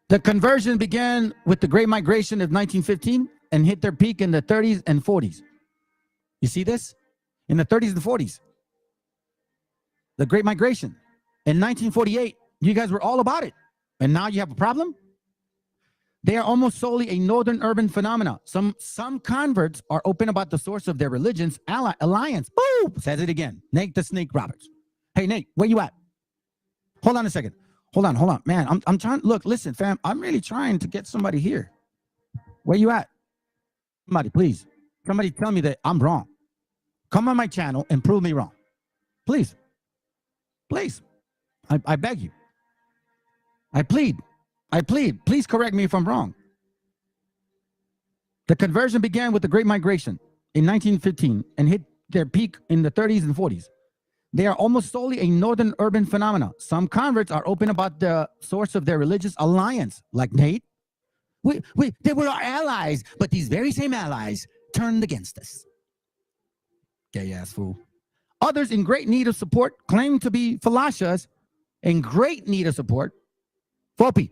The conversion began with the Great Migration of 1915 and hit their peak in the 30s and 40s. You see this? In the 30s and 40s. The Great Migration. In 1948, you guys were all about it. And now you have a problem? They are almost solely a northern urban phenomena. Some converts are open about the source of their religion's alliance. Boom! Says it again. Nate the Snake Roberts. Hey, Nate, where you at? Hold on a second. Hold on. Man, I'm trying. Look, listen, fam. I'm really trying to get somebody here. Where you at? Somebody, please. Somebody tell me that I'm wrong. Come on my channel and prove me wrong. Please. Please. I beg you. I plead. Please correct me if I'm wrong. The conversion began with the Great Migration in 1915 and hit their peak in the 30s and 40s. They are almost solely a northern urban phenomena. Some converts are open about the source of their religious alliance, like Nate. They were our allies, but these very same allies turned against us. Gay ass fool. Others in great need of support claim to be falashas in great need of support. Fopi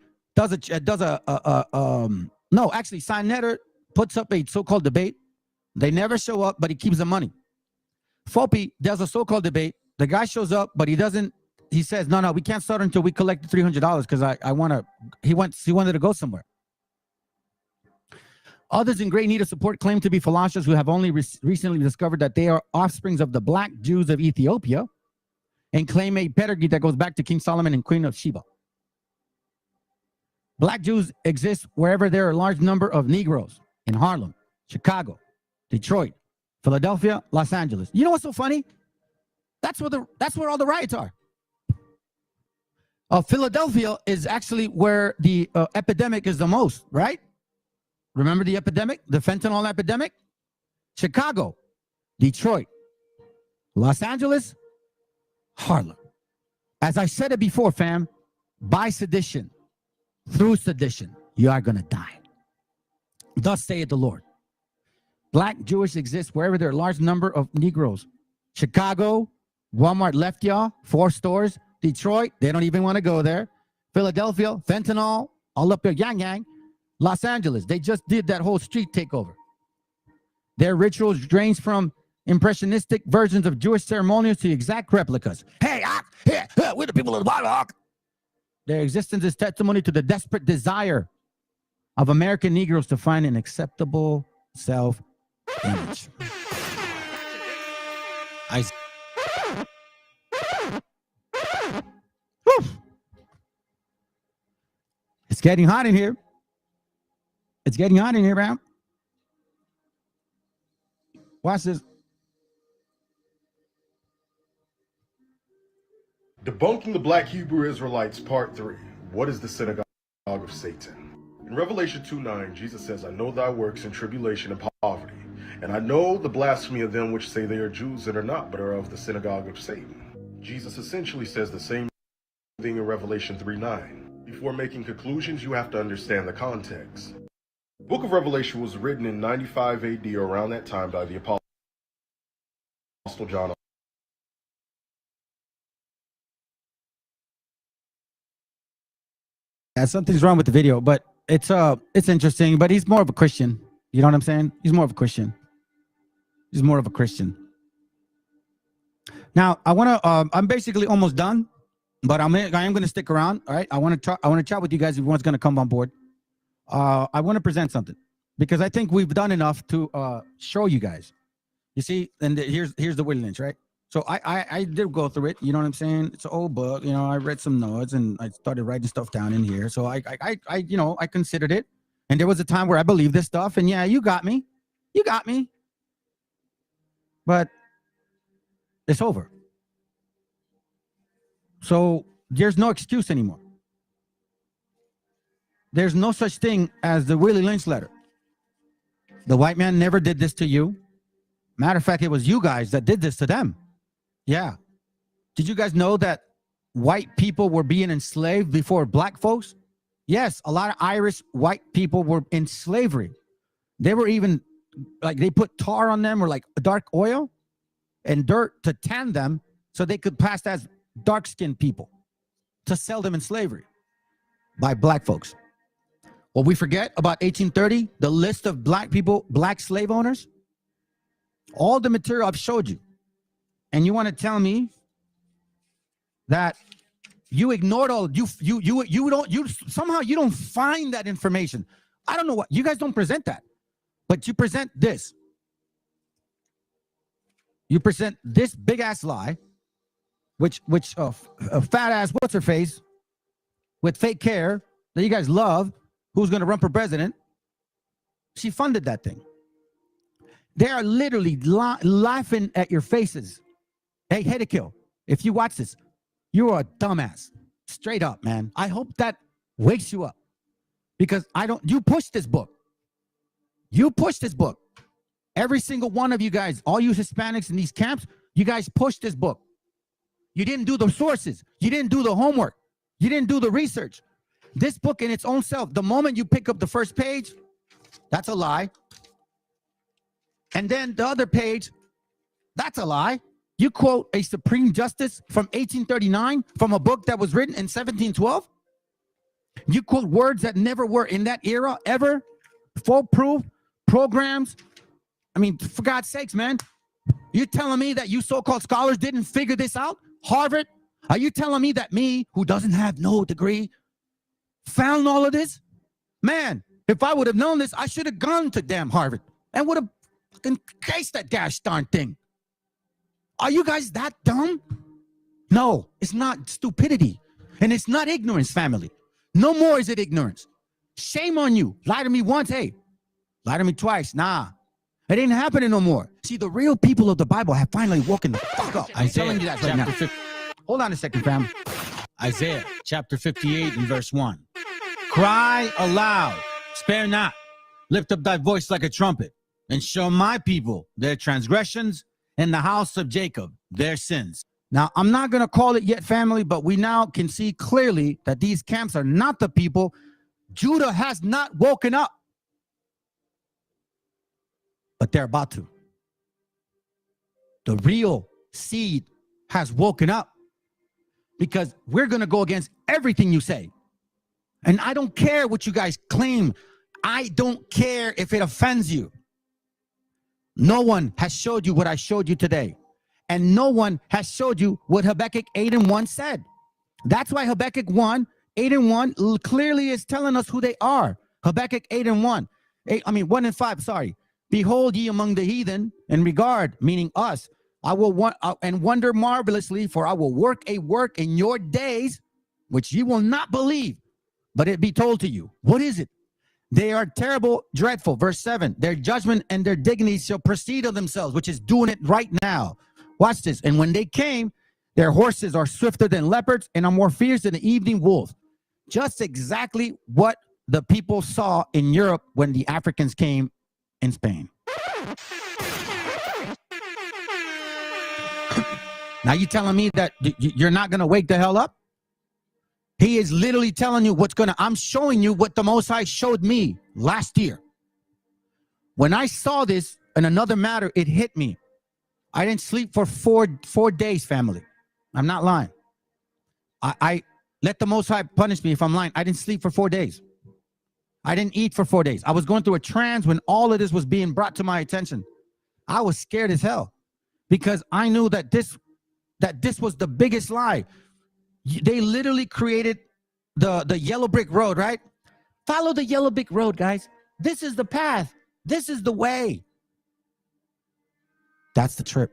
Sinetter puts up a so-called debate. They never show up, but he keeps the money. Fopi does a so-called debate. The guy shows up, but he doesn't. He says, no, we can't start until we collect the $300 because he wanted to go somewhere. Others in great need of support claim to be falashas who have only recently discovered that they are offsprings of the black Jews of Ethiopia and claim a pedigree that goes back to King Solomon and Queen of Sheba. Black Jews exist wherever there are a large number of Negroes, in Harlem, Chicago, Detroit, Philadelphia, Los Angeles. You know what's so funny? That's where all the riots are. Philadelphia is actually where the epidemic is the most, right? Remember the epidemic, the fentanyl epidemic? Chicago, Detroit, Los Angeles, Harlem. As I said it before, fam, by sedition, through sedition, you are going to die. Thus saith the Lord. Black Jewish exists wherever there are a large number of Negroes. Chicago, Walmart left y'all, 4 stores. Detroit, they don't even want to go there. Philadelphia, fentanyl, all up there, yang. Los Angeles, they just did that whole street takeover. Their rituals range from impressionistic versions of Jewish ceremonials to exact replicas. Hey, we're the people of the Bible. Their existence is testimony to the desperate desire of American Negroes to find an acceptable self-image. It's getting hot in here. It's getting hot in here, man. Watch this. Debunking the Black Hebrew Israelites, Part 3. What is the synagogue of Satan? In Revelation 2:9, Jesus says, I know thy works in tribulation and poverty, and I know the blasphemy of them which say they are Jews and are not, but are of the synagogue of Satan. Jesus essentially says the same thing in Revelation 3:9. Before making conclusions, you have to understand the context. The book of Revelation was written in 95 AD or around that time by the Apostle John. Yeah, something's wrong with the video, but it's interesting. But he's more of a Christian. You know what I'm saying? He's more of a Christian. He's more of a Christian. Now I want to. I'm basically almost done, but I am going to stick around. All right. I want to chat with you guys. If everyone's going to come on board. I want to present something because I think we've done enough to show you guys. You see, and here's the Willie Lynch, right? So I did go through it. You know what I'm saying? It's an old book. You know, I read some notes and I started writing stuff down in here. So I you know, I considered it. And there was a time where I believed this stuff. And yeah, you got me. You got me. But it's over. So there's no excuse anymore. There's no such thing as the Willie Lynch letter. The white man never did this to you. Matter of fact, it was you guys that did this to them. Yeah. Did you guys know that white people were being enslaved before black folks? Yes, a lot of Irish white people were in slavery. They were even, like, they put tar on them or like dark oil and dirt to tan them so they could pass as dark-skinned people to sell them in slavery by black folks. Well, we forget about 1830, the list of black people, black slave owners, all the material I've showed you. And you want to tell me that you ignored all, somehow you don't find that information. I don't know what, you guys don't present that, but you present this. You present this big ass lie, which a fat ass, what's her face, with fake hair that you guys love, who's going to run for president. She funded that thing. They are literally laughing at your faces. Hey, Ezekiel, if you watch this, you are a dumbass. Straight up, man. I hope that wakes you up. Because you pushed this book. You pushed this book. Every single one of you guys, all you Hispanics in these camps, you guys pushed this book. You didn't do the sources. You didn't do the homework. You didn't do the research. This book in its own self, the moment you pick up the first page, that's a lie. And then the other page, that's a lie. You quote a Supreme Justice from 1839 from a book that was written in 1712. You quote words that never were in that era, ever. Foolproof programs. I mean, for God's sakes, man. You're telling me that you so-called scholars didn't figure this out? Harvard? Are you telling me that me, who doesn't have no degree, found all of this? Man, if I would have known this, I should have gone to damn Harvard and would have fucking cased that gosh darn thing. Are you guys that dumb? No, it's not stupidity. And it's not ignorance, family. No more is it ignorance. Shame on you. Lie to me once, hey. Lie to me twice, nah. It ain't happening no more. See, the real people of the Bible have finally woken the fuck up. I'm telling you that right now. Hold on a second, fam. Isaiah chapter 58 and verse 1. Cry aloud, spare not. Lift up thy voice like a trumpet, and show my people their transgressions, and the house of Jacob their sins. Now, I'm not going to call it yet, family, but we now can see clearly that these camps are not the people. Judah has not woken up. but they're about to. The real seed has woken up because we're going to go against everything you say. And I don't care what you guys claim. I don't care if it offends you. No one has showed you what I showed you today. And no one has showed you what Habakkuk 8:1 said. That's why Habakkuk 8:1 clearly is telling us who they are. Habakkuk 8:1. 1 and 5, sorry. Behold ye among the heathen, in regard, meaning us, I will and wonder marvelously, for I will work a work in your days, which ye will not believe, but it be told to you. What is it? They are terrible, dreadful. Verse 7, their judgment and their dignity shall proceed of themselves, which is doing it right now. Watch this. And when they came, their horses are swifter than leopards and are more fierce than the evening wolf. Just exactly what the people saw in Europe when the Africans came in Spain. Now you telling me that you're not going to wake the hell up? He is literally telling you what's going to, I'm showing you what the Most High showed me last year. When I saw this in another matter, it hit me. I didn't sleep for four days, family. I'm not lying. I let the Most High punish me if I'm lying. I didn't sleep for 4 days. I didn't eat for 4 days. I was going through a trance when all of this was being brought to my attention. I was scared as hell because I knew that this was the biggest lie. They literally created the yellow brick road, right? Follow the yellow brick road, guys. This is the path. This is the way. That's the trip.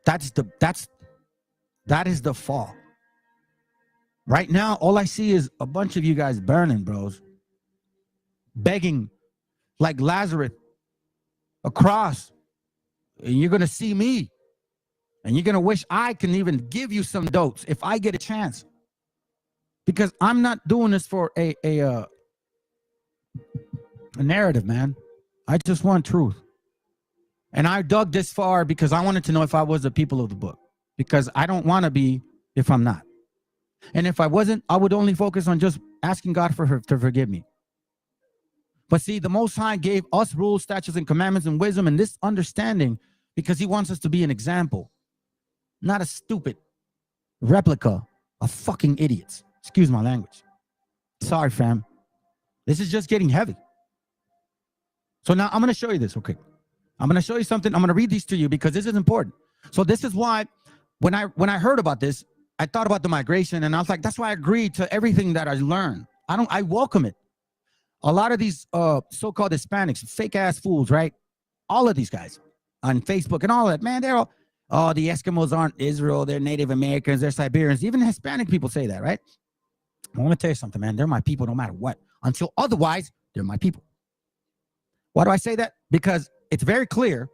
That is the fall. Right now, all I see is a bunch of you guys burning, bros. Begging like Lazarus across. And you're going to see me. And you're going to wish I can even give you some dopes if I get a chance. Because I'm not doing this for a narrative, man. I just want truth. And I dug this far because I wanted to know if I was the people of the book. Because I don't want to be if I'm not. And if I wasn't, I would only focus on just asking God for her to forgive me. But see, the Most High gave us rules, statutes, and commandments and wisdom and this understanding because he wants us to be an example. Not a stupid replica of fucking idiots. Excuse my language. Sorry, fam. This is just getting heavy. So now I'm going to show you this, okay? I'm going to show you something. I'm going to read these to you because this is important. So this is why when I heard about this, I thought about the migration and I was like, that's why I agreed to everything that I learned. I welcome it. A lot of these so-called Hispanics, fake ass fools, right? All of these guys on Facebook and all that, man, they're all, oh, the Eskimos aren't Israel. They're Native Americans. They're Siberians. Even Hispanic people say that, right? I want to tell you something, man. They're my people no matter what. Until otherwise, they're my people. Why do I say that? Because it's very clear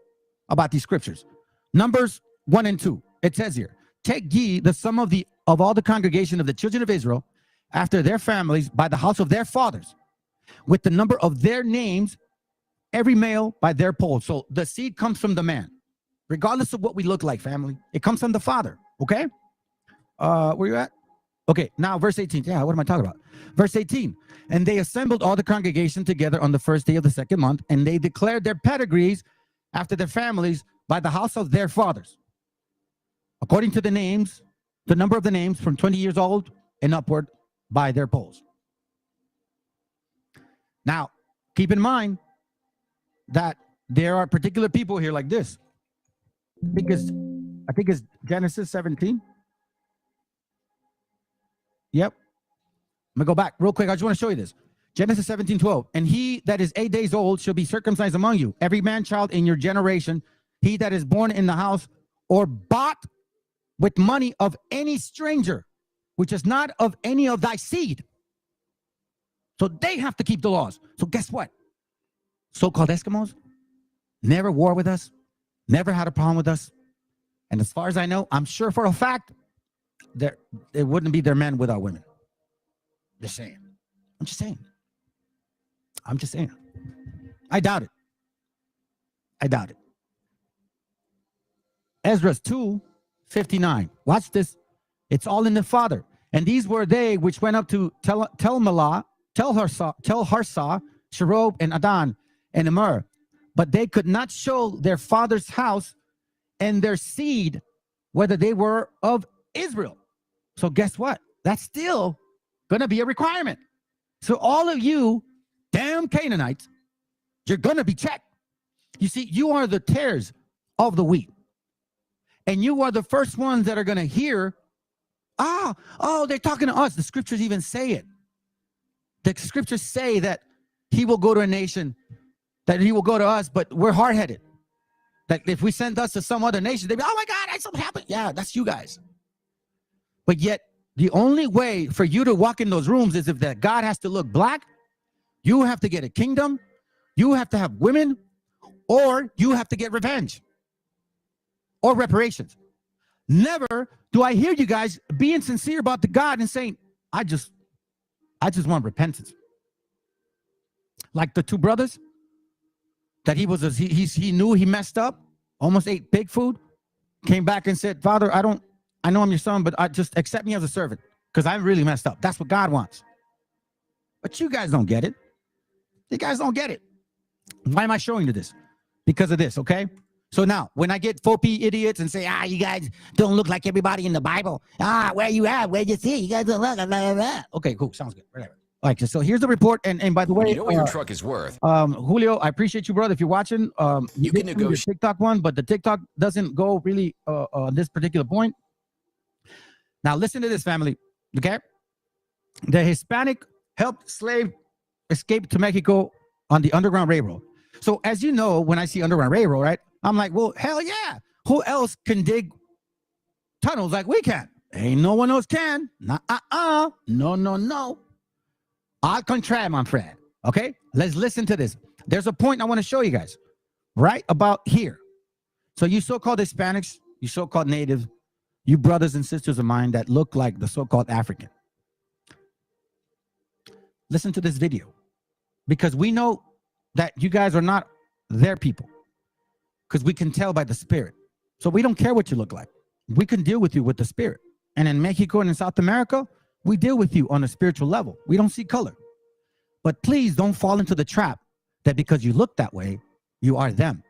about these scriptures. Numbers 1 and 2. It says here, take ye the sum of all the congregation of the children of Israel after their families by the house of their fathers, with the number of their names, every male by their poll. So the seed comes from the man. Regardless of what we look like, family, it comes from the father, okay? Where you at? Okay, now verse 18. Yeah, what am I talking about? Verse 18. And they assembled all the congregation together on the first day of the second month, and they declared their pedigrees after their families by the house of their fathers, according to the names, the number of the names from 20 years old and upward by their polls. Now, keep in mind that there are particular people here like this. I think it's Genesis 17. Yep. I'm going to go back real quick. I just want to show you this. Genesis 17:12. And he that is 8 days old shall be circumcised among you, every man child in your generation, he that is born in the house or bought with money of any stranger, which is not of any of thy seed. So they have to keep the laws. So guess what? So-called Eskimos never war with us, never had a problem with us. And as far as I know, I'm sure for a fact, it wouldn't be their men without women. They're saying. I'm just saying. I'm just saying. I doubt it. I doubt it. Ezra 2:59. Watch this. It's all in the Father. And these were they which went up to Telmelah, Telharsah, Sherob, and Adan, and Immer, but they could not show their father's house and their seed whether they were of Israel. So guess what? That's still going to be a requirement. So all of you damn Canaanites, you're going to be checked. You see, you are the tares of the wheat. And you are the first ones that are going to hear, oh, they're talking to us. The scriptures even say it. The scriptures say that he will go to a nation, that he will go to us, but we're hard-headed. That if we send us to some other nation, they'd be, oh my God, something happened. Yeah, that's you guys. But yet, the only way for you to walk in those rooms is if that God has to look black, you have to get a kingdom, you have to have women, or you have to get revenge or reparations. Never do I hear you guys being sincere about the God and saying, I just want repentance. Like the two brothers that he knew he messed up, almost ate pig food, came back and said, Father, I know I'm your son, but I just accept me as a servant because I really messed up. That's what God wants. But you guys don't get it. You guys don't get it. Why am I showing you this? Because of this, okay? So now, when I get 4P idiots and say, you guys don't look like everybody in the Bible. Where you at? Where'd you see? You guys don't look like blah, blah, blah. Okay, cool. Sounds good. Whatever. All right, so here's the report. And by the way, You know what your truck is worth. Julio, I appreciate you, brother. If you're watching, You can the negotiate. TikTok one, but the TikTok doesn't go really on this particular point. Now, listen to this, family, okay? The Hispanic helped slave escape to Mexico on the Underground Railroad. So as you know, when I see Underground Railroad, right, I'm like, well, hell yeah. Who else can dig tunnels like we can? Ain't no one else can. No. Al contraire, my friend. Okay, let's listen to this. There's a point I want to show you guys right about here. So you so-called Hispanics, you so-called natives, you brothers and sisters of mine that look like the so-called African. Listen to this video because we know that you guys are not their people because we can tell by the spirit. So we don't care what you look like. We can deal with you with the spirit. And in Mexico and in South America, we deal with you on a spiritual level. We don't see color. But please don't fall into the trap that because you look that way, you are them.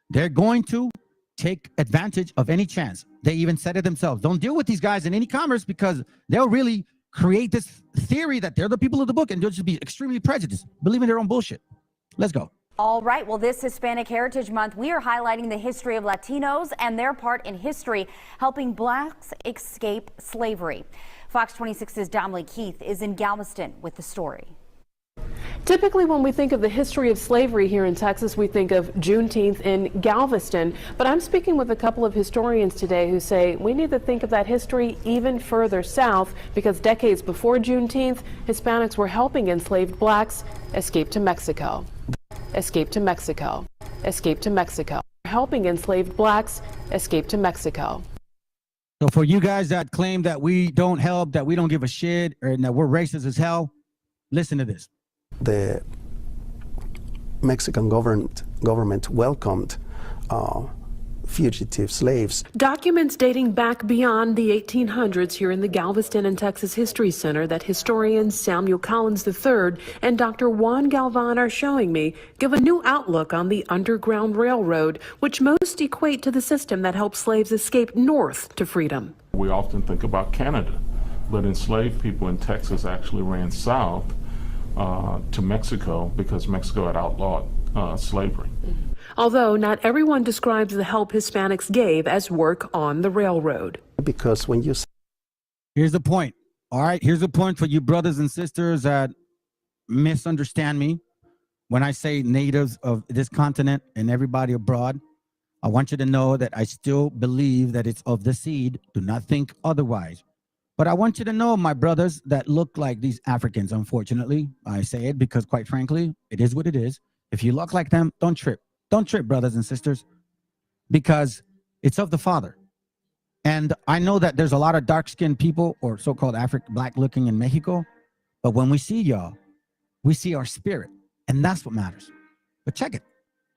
They're going to take advantage of any chance. They even said it themselves. Don't deal with these guys in any commerce because they'll really create this theory that they're the people of the book and they'll just be extremely prejudiced, believing their own bullshit. Let's go. All right, well, this Hispanic Heritage Month, we are highlighting the history of Latinos and their part in history, helping blacks escape slavery. Fox 26's Dominic Keith is in Galveston with the story. Typically, when we think of the history of slavery here in Texas, we think of Juneteenth in Galveston. But I'm speaking with a couple of historians today who say we need to think of that history even further south because decades before Juneteenth, Hispanics were helping enslaved blacks escape to Mexico. Escape to Mexico. Escape to Mexico. Helping enslaved blacks escape to Mexico. So for you guys that claim that we don't help, that we don't give a shit, or that we're racist as hell, listen to this. The Mexican government welcomed fugitive slaves. Documents dating back beyond the 1800s here in the Galveston and Texas History Center that historians Samuel Collins III and Dr. Juan Galvan are showing me give a new outlook on the Underground Railroad, which most equate to the system that helped slaves escape north to freedom. We often think about Canada, but enslaved people in Texas actually ran south to Mexico because Mexico had outlawed slavery. Although not everyone describes the help Hispanics gave as work on the railroad. Because when you... Here's the point. All right, here's the point for you brothers and sisters that misunderstand me. When I say natives of this continent and everybody abroad, I want you to know that I still believe that it's of the seed. Do not think otherwise. But I want you to know, my brothers that look like these Africans, unfortunately, I say it because quite frankly, it is what it is. If you look like them, don't trip. Don't trip, brothers and sisters, because it's of the Father. And I know that there's a lot of dark-skinned people or so-called black-looking in Mexico, but when we see y'all, we see our spirit, and that's what matters. But check it.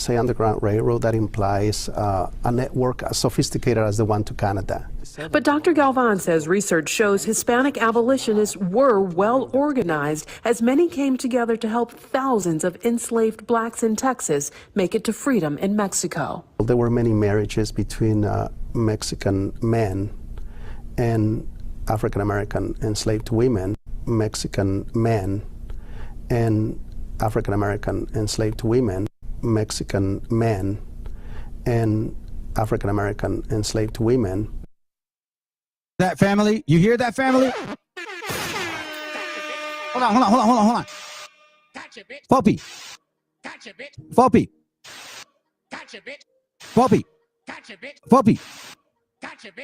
Say Underground Railroad, that implies a network as sophisticated as the one to Canada. But Dr. Galvan says research shows Hispanic abolitionists were well organized, as many came together to help thousands of enslaved blacks in Texas make it to freedom in Mexico. There were many marriages between Mexican men and African American enslaved women, Mexican men and African American enslaved women, Mexican men and African American enslaved women. That family, you hear that family? Hold on. Fopi.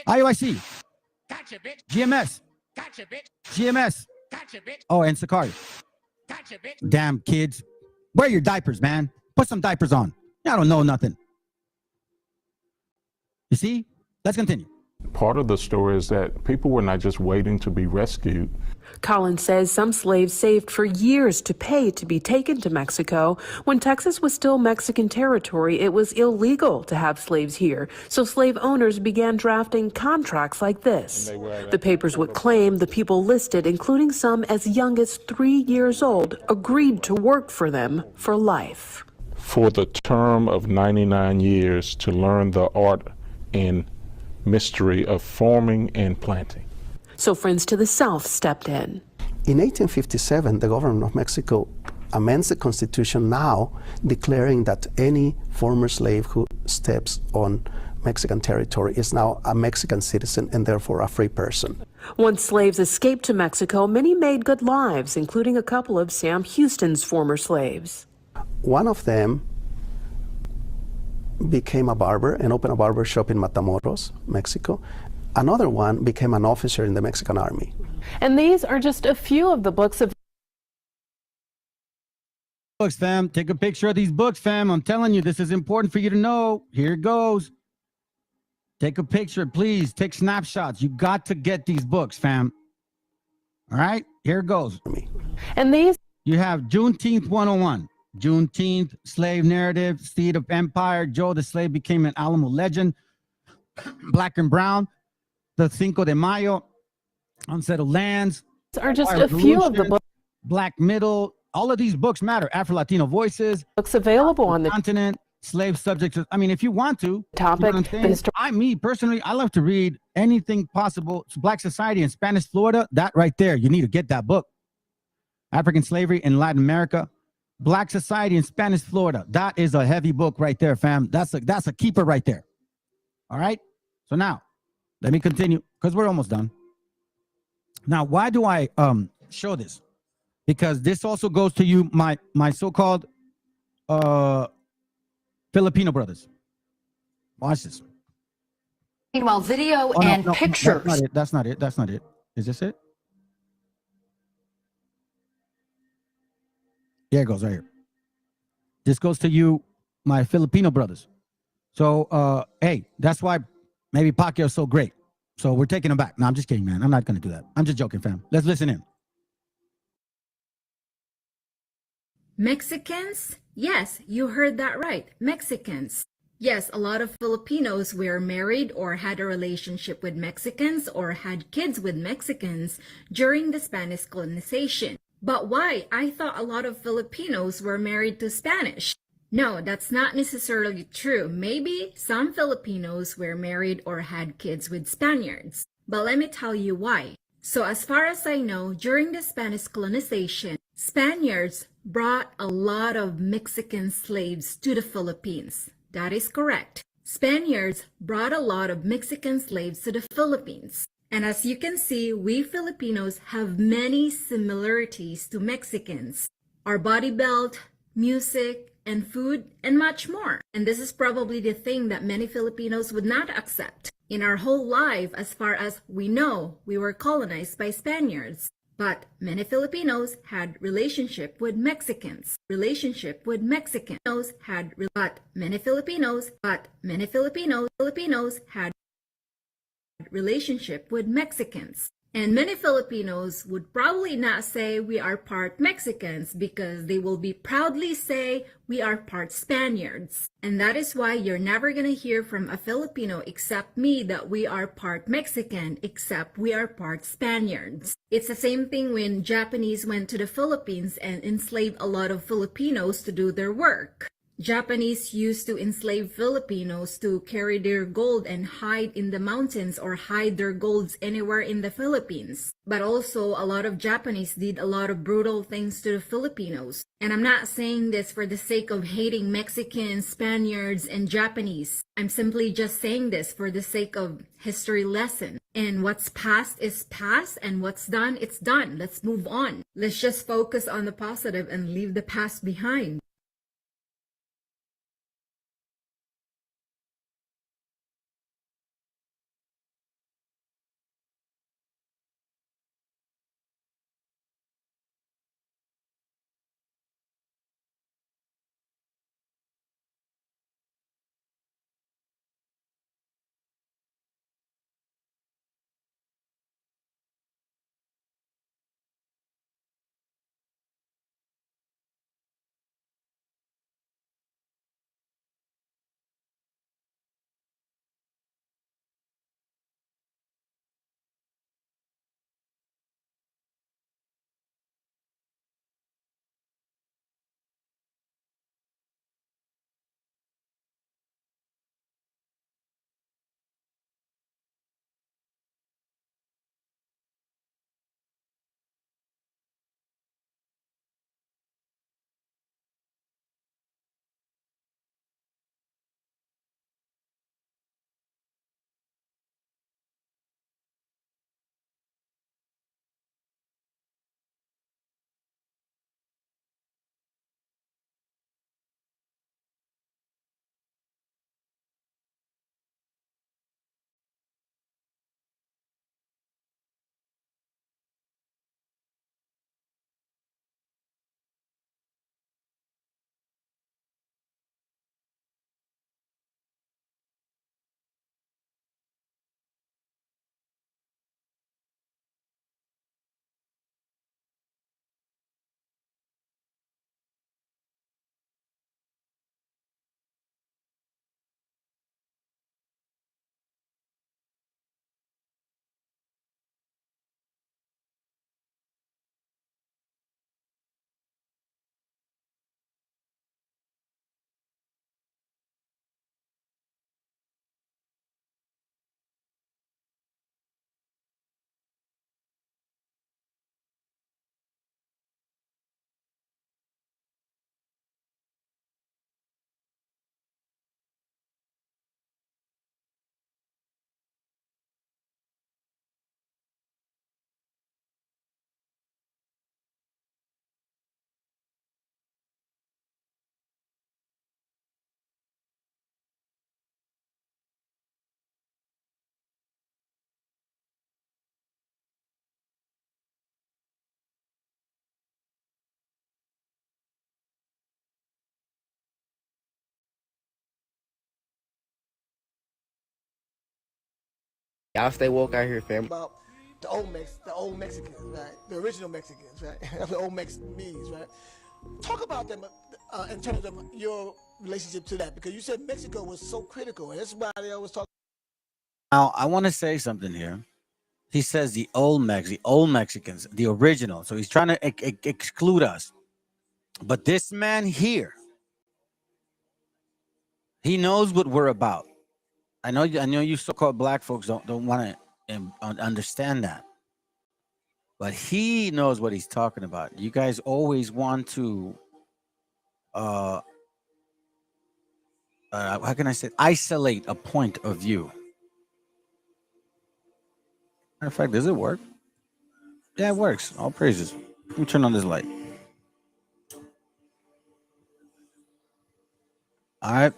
IOIC. GMS. Oh, and Sakari. Damn kids. Wear your diapers, man. Put some diapers on. I don't know nothing. You see? Let's continue. Part of the story is that people were not just waiting to be rescued. Collins says some slaves saved for years to pay to be taken to Mexico. When Texas was still Mexican territory, it was illegal to have slaves here. So slave owners began drafting contracts like this. The papers would claim the people listed, including some as young as 3 years old, agreed to work for them for life. For the term of 99 years to learn the art and mystery of farming and planting. So friends to the south stepped in. In 1857, the government of Mexico amends the Constitution now, declaring that any former slave who steps on Mexican territory is now a Mexican citizen and therefore a free person. Once slaves escaped to Mexico, many made good lives, including a couple of Sam Houston's former slaves. One of them became a barber and opened a barber shop in Matamoros, Mexico. Another one became an officer in the Mexican army. And these are just a few of the books of Books, fam. Take a picture of these books, fam. I'm telling you, this is important for you to know. Here it goes. Take a picture, please. Take snapshots. You got to get these books, fam. All right, here it goes. And these? You have Juneteenth 101. Juneteenth, slave narrative, seed of empire. Joe the slave became an Alamo legend. Black and brown. The Cinco de Mayo. Unsettled lands. These are just a few of the books. Black middle. All of these books matter. Afro-Latino voices. Books available on the continent. Slave subjects. I mean, if you want to. Topic. Me personally, I love to read anything possible. Black society in Spanish Florida. That right there. You need to get that book. African slavery in Latin America. Black society in Spanish Florida. That is a heavy book right there, fam. That's a keeper right there. All right. So now, let me continue because we're almost done. Now, why do I show this? Because this also goes to you, my so-called Filipino brothers. Watch this. Meanwhile, video and pictures. That's not it. That's not it. Is this it? Here it goes right here. This goes to you, my Filipino brothers. So, hey, that's why maybe Pacquiao is so great. So we're taking him back. No, I'm just kidding, man. I'm not going to do that. I'm just joking, fam. Let's listen in. Mexicans? Yes, you heard that right. Mexicans. Yes, a lot of Filipinos were married or had a relationship with Mexicans or had kids with Mexicans during the Spanish colonization. But why? I thought a lot of Filipinos were married to Spanish. No, that's not necessarily true. Maybe some Filipinos were married or had kids with Spaniards. But let me tell you why. So as far as I know, during the Spanish colonization, Spaniards brought a lot of Mexican slaves to the Philippines. That is correct. Spaniards brought a lot of Mexican slaves to the Philippines. And as you can see, we Filipinos have many similarities to Mexicans. Our body belt, music, and food, and much more. And this is probably the thing that many Filipinos would not accept. In our whole life, as far as we know, we were colonized by Spaniards. But many Filipinos had relationship with Mexicans. Relationship with Mexicans had, but many Filipinos had relationship with Mexicans. And many Filipinos would probably not say we are part Mexicans because they will be proudly say we are part Spaniards. And that is why you're never gonna hear from a Filipino except me that we are part Mexican, except we are part Spaniards. It's the same thing when Japanese went to the Philippines and enslaved a lot of Filipinos to do their work. Japanese used to enslave Filipinos to carry their gold and hide in the mountains or hide their golds anywhere in the Philippines. But also, a lot of Japanese did a lot of brutal things to the Filipinos. And I'm not saying this for the sake of hating Mexicans, Spaniards, and Japanese. I'm simply just saying this for the sake of history lesson. And what's past is past, and what's done, it's done. Let's move on. Let's just focus on the positive and leave the past behind. Y'all stay woke out here, fam. About the old Mexicans, right? The original Mexicans, right? The old Me's, right? Talk about them in terms of your relationship to that, because you said Mexico was so critical, and that's why they always talk. Now, I want to say something here. He says the old Mexicans, the original. So he's trying to exclude us. But this man here, he knows what we're about. I know you so-called black folks don't want to understand that. But he knows what he's talking about. You guys always want to how can I say, isolate a point of view. Matter of fact, does it work? Yeah, it works. All praises. Let me turn on this light. All right.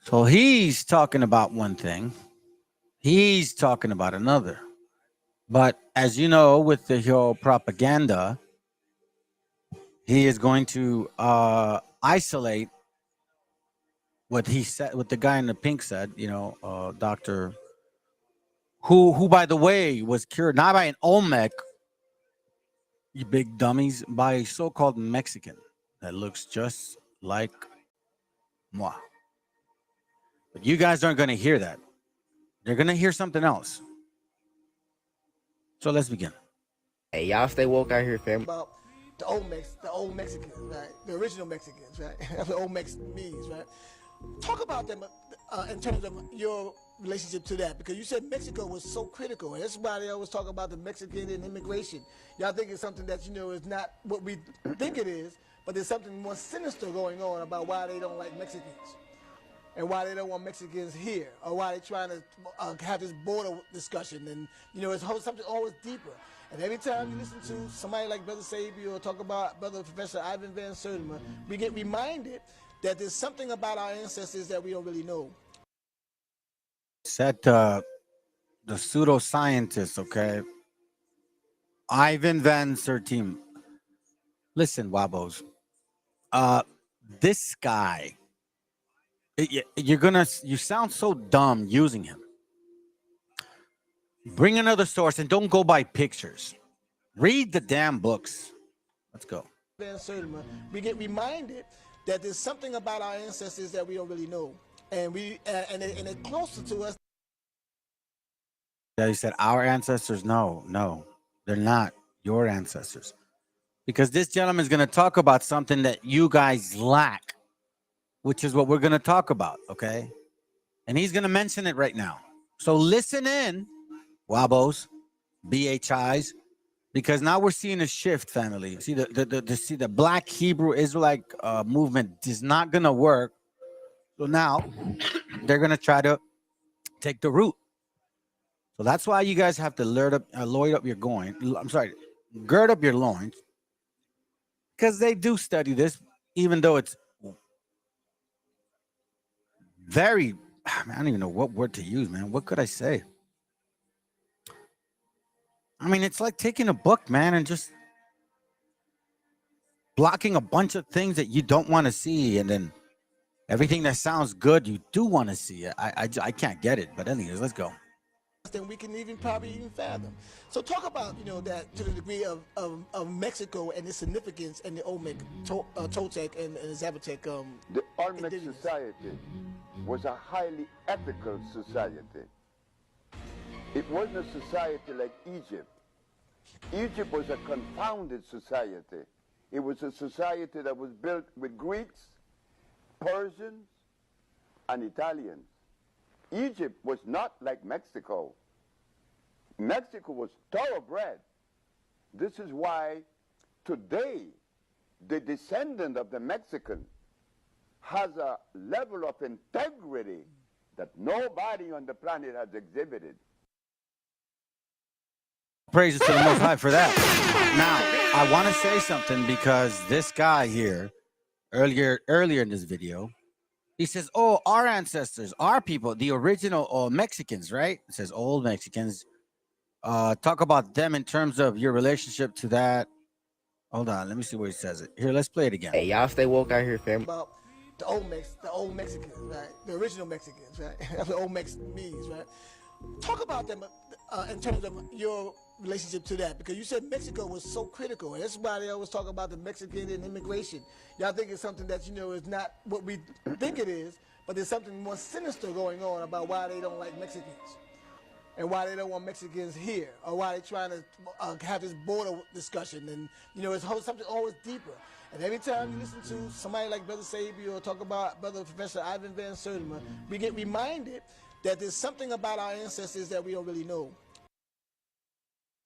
So he's talking about one thing. He's talking about another. But as you know, with the whole propaganda, he is going to isolate what he said, what the guy in the pink said, Dr. who by the way was cured not by an Olmec, you big dummies, by a so-called Mexican that looks just like moi. But you guys aren't going to hear that. You're going to hear something else. So let's begin. Hey, y'all stay woke out here, fam. About the old Mexicans, right? The original Mexicans, right? The old Me's, right? Talk about them in terms of your relationship to that, because you said Mexico was so critical, and that's why they always talk about the Mexican and immigration. Y'all think it's something that, you know, is not what we think it is, but there's something more sinister going on about why they don't like Mexicans and why they don't want Mexicans here, or why they're trying to have this border discussion. And, you know, it's something always deeper. And every time you listen to somebody like Brother Sabi or talk about Brother Professor Ivan Van Sertima, we get reminded that there's something about our ancestors that we don't really know. Said the pseudoscientist, okay? Ivan Van Sertima. Listen, Wabos. This guy, you sound so dumb using him. Bring another source and don't go by pictures. Read the damn books. Let's go. Van Sertima, we get reminded that there's something about our ancestors that we don't really know, and they're closer to us. Yeah, he said our ancestors. No, they're not your ancestors, because this gentleman is going to talk about something that you guys lack, which is what we're going to talk about. Okay, and he's going to mention it right now. So listen in, Wabos, BHIs. Because now we're seeing a shift, family. See the Black Hebrew Israelite movement is not gonna work. So now they're gonna try to take the root. So that's why you guys have to gird up your loins, because they do study this, even though it's very. I don't even know what word to use, man. What could I say? I mean, it's like taking a book, man, and just blocking a bunch of things that you don't want to see, and then everything that sounds good you do want to see. I can't get it, but anyways, let's go. Than we can probably even fathom. So talk about, you know, that to the degree of Mexico and its significance and the Olmec, Toltec and Zapotec. The Olmec society was a highly ethical society. It wasn't a society like Egypt. Egypt was a confounded society. It was a society that was built with Greeks, Persians, and Italians. Egypt was not like Mexico. Mexico was thoroughbred. This is why today the descendant of the Mexican has a level of integrity that nobody on the planet has exhibited. Praises to the Most High for that. Now, I want to say something, because this guy here, earlier in this video, he says, oh, our ancestors, our people, the original Mexicans, right? It says old Mexicans. Talk about them in terms of your relationship to that. Hold on, let me see where he says it. Here, let's play it again. Hey, y'all stay woke out here, fam. About the old Mexicans, right? The original Mexicans, right? The old Me's, right? Talk about them in terms of your relationship to that, because you said Mexico was so critical, and that's why they always talk about the Mexican and immigration. Y'all think it's something that, you know, is not what we think it is, but there's something more sinister going on about why they don't like Mexicans and why they don't want Mexicans here, or why they're trying to have this border discussion. And, you know, it's something always deeper. And every time you listen to somebody like Brother Sabi or talk about Brother Professor Ivan Van Sertima, we get reminded that there's something about our ancestors that we don't really know.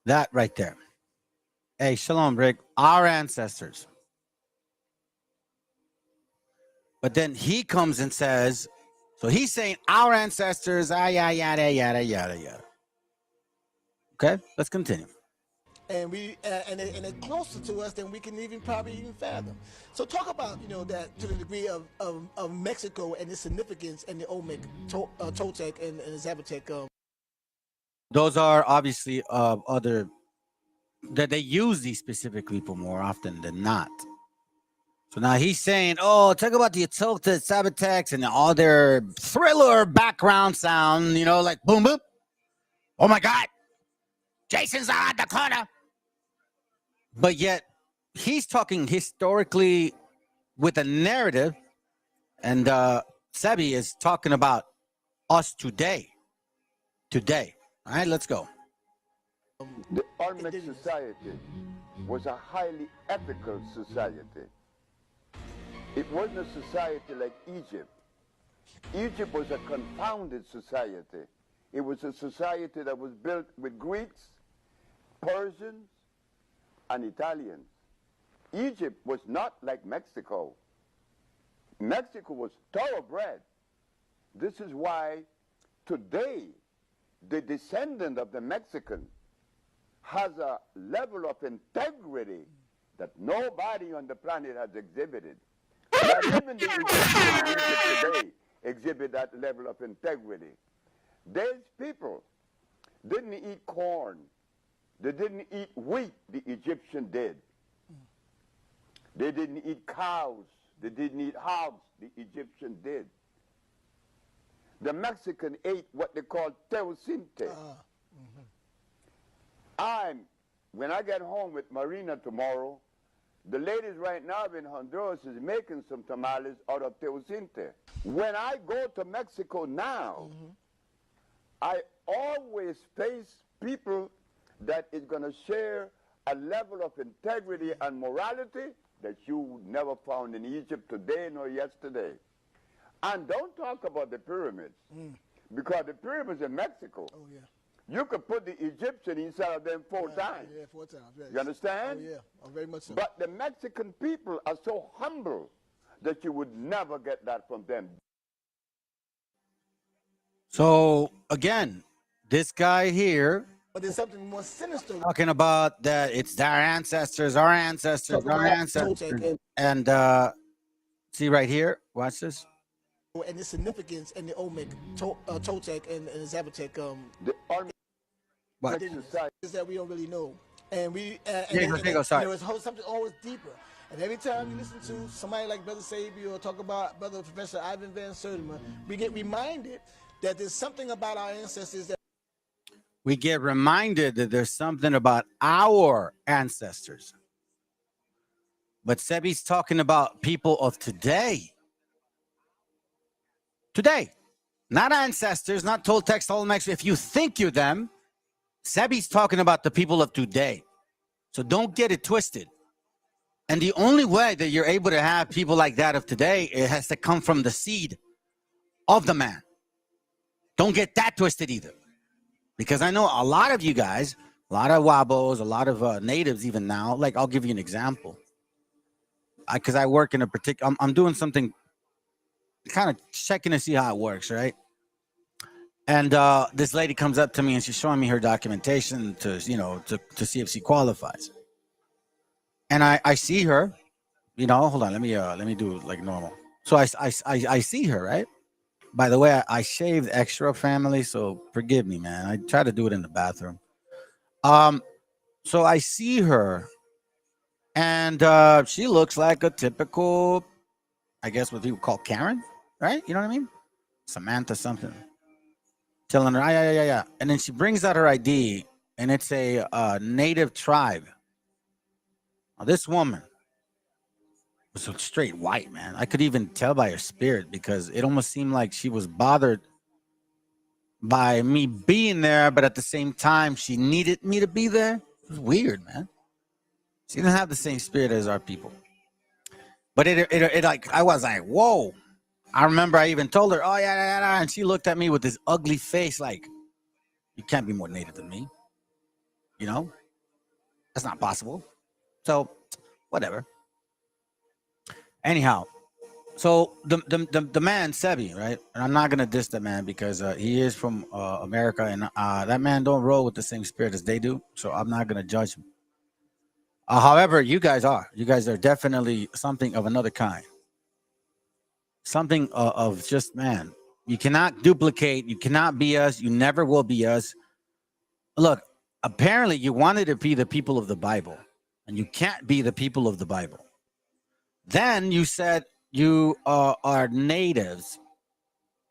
That right there. Hey, shalom, Rick. Our ancestors. But then he comes and says, so he's saying our ancestors, yada, yada, yada, yada. Okay, let's continue. And they're closer to us than we can probably even fathom. So talk about, you know, that to the degree of Mexico and its significance and the Olmec, Toltec and Zapotec. Those are obviously other that they use these specifically for more often than not. So now he's saying, oh, talk about the Toltec, Zapotec, and all their thriller background sound, you know, like boom, boom. Oh my God, Jason's around the corner. But yet he's talking historically with a narrative, and Sebi is talking about us today. Today. All right, let's go. The Olmec society was a highly ethical society. It wasn't a society like Egypt. Egypt was a confounded society. It was a society that was built with Greeks, Persians, and Italians. Egypt was not like Mexico. Mexico was thoroughbred. This is why today the descendant of the Mexican has a level of integrity that nobody on the planet has exhibited. Not even the Egyptians in Egypt today exhibit that level of integrity. These people didn't eat corn. They didn't eat wheat, the Egyptian did. They didn't eat cows. They didn't eat hogs, the Egyptian did. The Mexican ate what they call teosinte. When I get home with Marina tomorrow, the ladies right now in Honduras is making some tamales out of teosinte. When I go to Mexico now, I always face people that is going to share a level of integrity and morality that you never found in Egypt today nor yesterday. And don't talk about the pyramids, because the pyramids in Mexico, you could put the Egyptian inside of them 4 times. Yeah, 4 times. Yes. You understand? Oh, yeah. Oh, very much so. But the Mexican people are so humble that you would never get that from them. So again, this guy here But there's something more sinister. talking about that it's our ancestors, our ancestors, Talking our about ancestors. And see right here, watch this. And the significance in the Olmec, Toltec, and Zapotec What? is that we don't really know. And we Sorry. there was something always deeper. And every time you listen to somebody like Brother Sabi or talk about Brother Professor Ivan Van Sertima, we get reminded that there's something about our ancestors that We get reminded that there's something about our ancestors. But Sebi's talking about people of today. Today. Not ancestors, not Toltecs, Olmecs. If you think you're them, Sebi's talking about the people of today. So don't get it twisted. And the only way that you're able to have people like that of today, it has to come from the seed of the man. Don't get that twisted either. Because I know a lot of you guys, a lot of Wabos, a lot of natives even now, like I'll give you an example. Because I work in a particular, I'm doing something, kind of checking to see how it works, right? And this lady comes up to me and she's showing me her documentation to, you know, to see if she qualifies. And I see her, you know, hold on, let me do it like normal. So I see her, right? By the way, I shaved extra, family, so forgive me, man. I try to do it in the bathroom. So I see her, and she looks like a typical, I guess what people call Karen, right? You know what I mean? Samantha something. Telling her, yeah. And then she brings out her ID, and it's a native tribe. Now, this woman was so straight white, man. I could even tell by her spirit because it almost seemed like she was bothered by me being there, but at the same time, she needed me to be there. It was weird, man. She didn't have the same spirit as our people. But it like, I was like, whoa. I remember I even told her, oh, yeah. And she looked at me with this ugly face like, you can't be more native than me. You know? That's not possible. So, whatever. Anyhow, so the man, Sebi, right? And I'm not going to diss the man because he is from America, and that man don't roll with the same spirit as they do. So I'm not going to judge him. However, you guys are. You guys are definitely something of another kind. Something of just, man, you cannot duplicate. You cannot be us. You never will be us. Look, apparently you wanted to be the people of the Bible, and you can't be the people of the Bible. Then you said you are natives,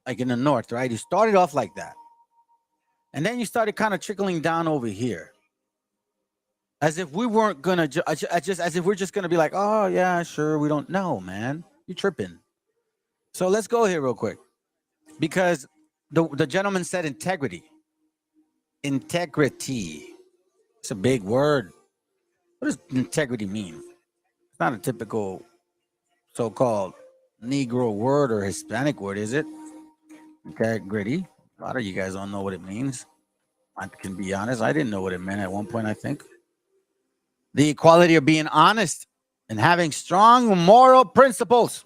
like in the north, right? You started off like that. And then you started kind of trickling down over here. As if we weren't gonna as if we're just gonna be like, oh yeah, sure, we don't know, man. You're tripping. So let's go here real quick. Because the gentleman said integrity. Integrity. It's a big word. What does integrity mean? It's not a typical so-called Negro word or Hispanic word, is it? Integrity. A lot of you guys don't know what it means. I can be honest. I didn't know what it meant at one point, I think. The equality of being honest and having strong moral principles.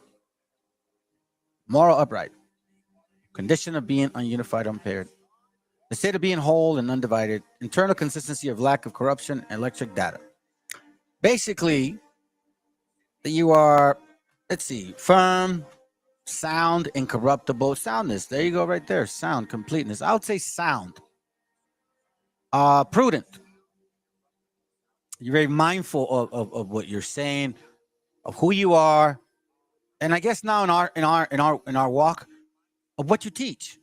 Moral upright. Condition of being ununified, unpaired. The state of being whole and undivided. Internal consistency of lack of corruption and electric data. Basically, you are, let's see, firm, sound, incorruptible. Soundness. There you go right there. Sound, completeness. I would say sound. Prudent. You're very mindful of what you're saying, of who you are, and I guess now in our walk of what you teach.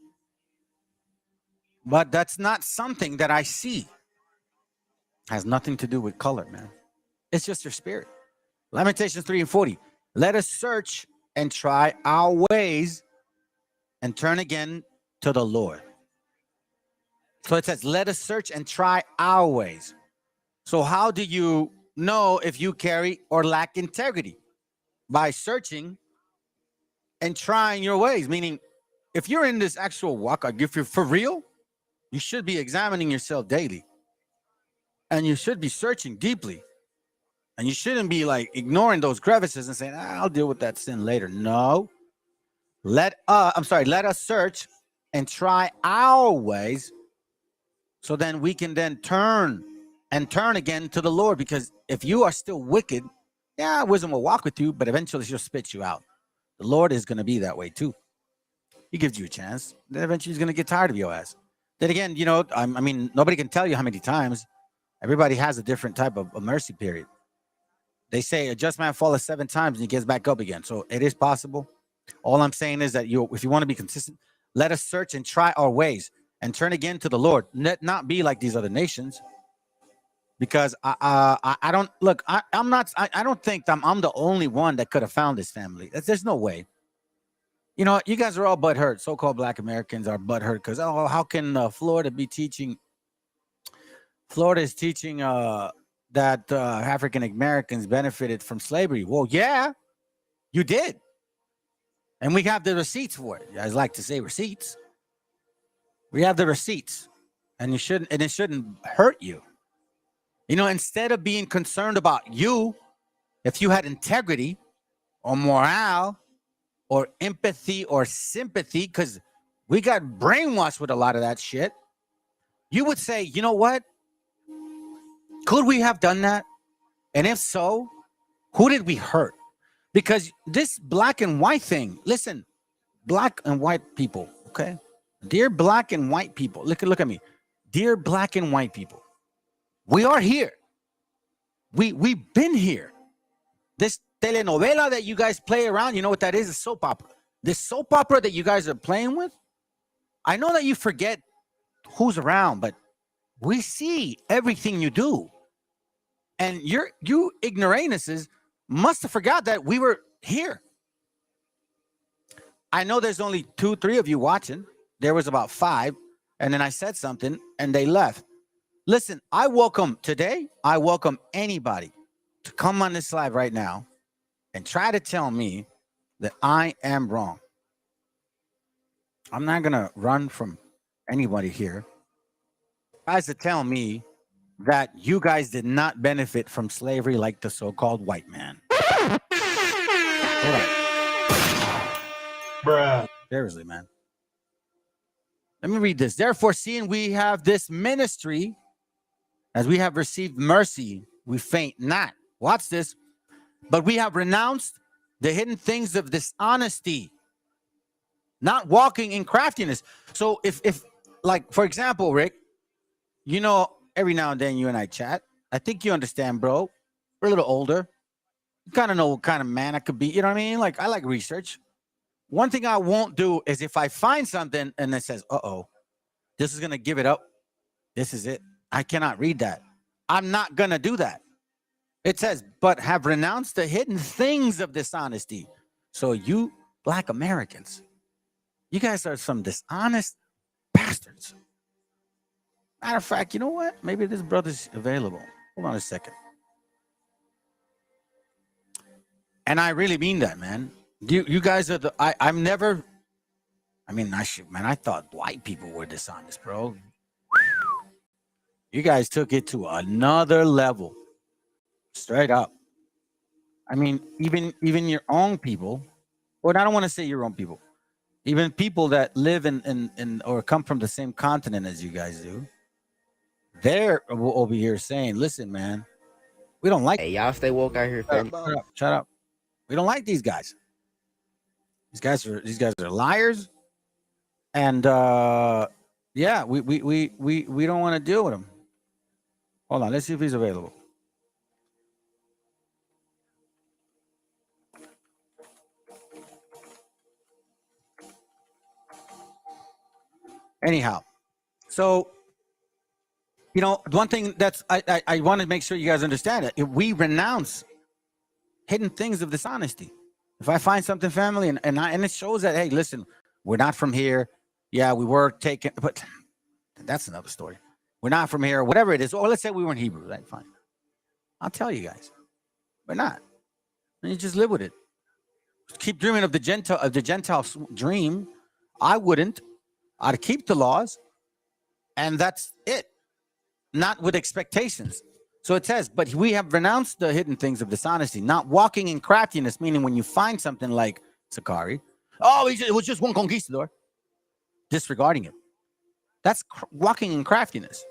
But that's not something that I see. Has nothing to do with color, man. It's just your spirit. Lamentations 3:40. Let us search and try our ways and turn again to the Lord. So it says, let us search and try our ways. So how do you know if you carry or lack integrity? By searching and trying your ways. Meaning, if you're in this actual walk, if you're for real, you should be examining yourself daily. And you should be searching deeply. And you shouldn't be like ignoring those crevices and saying, I'll deal with that sin later. No. Let us search and try our ways, so then we can then turn again to the Lord. Because if you are still wicked, yeah, wisdom will walk with you, but eventually she'll spit you out. The Lord is going to be that way too. He gives you a chance. Then eventually he's going to get tired of your ass. Then again, you know, I mean, nobody can tell you how many times. Everybody has a different type of mercy period. They say a just man falleth 7 times and he gets back up again. So it is possible. All I'm saying is that if you want to be consistent, let us search and try our ways and turn again to the Lord. Let not be like these other nations. Because I don't look. I don't think I'm the only one that could have found this family. There's no way. You know, you guys are all butthurt. So-called Black Americans are butthurt because how can Florida be teaching? Florida is teaching that African Americans benefited from slavery. Well, yeah, you did, and we have the receipts for it. You guys like to say receipts. We have the receipts, and it shouldn't hurt you. You know, instead of being concerned about you, if you had integrity or morale or empathy or sympathy, because we got brainwashed with a lot of that shit, you would say, you know what? Could we have done that? And if so, who did we hurt? Because this black and white thing, listen, black and white people, okay? Dear black and white people, look at me. Dear black and white people, we are here. We've been here. This telenovela that you guys play around, you know what that is? A soap opera. This soap opera that you guys are playing with, I know that you forget who's around, but we see everything you do. And you ignoramuses must have forgot that we were here. I know there's only 2-3 of you watching. There was about 5, and then I said something, and they left. Listen, I welcome anybody to come on this live right now and try to tell me that I am wrong. I'm not going to run from anybody here. Guys to tell me that you guys did not benefit from slavery like the so-called white man. Hold on. Bruh. Seriously, man. Let me read this. Therefore, seeing we have this ministry, as we have received mercy, we faint not. Watch this. But we have renounced the hidden things of dishonesty, not walking in craftiness. So if like, for example, Rick, you know, every now and then you and I chat. I think you understand, bro. We're a little older. You kind of know what kind of man I could be. You know what I mean? Like, I like research. One thing I won't do is if I find something and it says, uh-oh, this is going to give it up This is it. I cannot read that. I'm not going to do that. It says, but have renounced the hidden things of dishonesty. So you Black Americans, you guys are some dishonest bastards. Matter of fact, you know what? Maybe this brother's available. Hold on a second. And I really mean that, man. You guys are I'm never, I thought white people were dishonest, bro. You guys took it to another level. Straight up. I mean, even your own people, or I don't want to say your own people, even people that live in or come from the same continent as you guys do, they're over here saying, listen, man, we don't like. Hey, y'all stay woke out here, fam. Shut up. We don't like these guys. These guys are liars. And yeah, we don't want to deal with them. Hold on, let's see if he's available. Anyhow, so, you know, one thing that's I want to make sure you guys understand it. If we renounce hidden things of dishonesty, if I find something, family, and it shows that, hey, listen, we're not from here. Yeah, we were taken, but that's another story. We're not from here, whatever it is. Or let's say we were in Hebrew, right? Fine. I'll tell you guys, we're not. And you just live with it. Keep dreaming of the Gentile dream. I wouldn't. I'd keep the laws, and that's it. Not with expectations. So it says, but we have renounced the hidden things of dishonesty, not walking in craftiness, meaning when you find something like Sakari, oh, it was just one conquistador, disregarding it. That's walking in craftiness.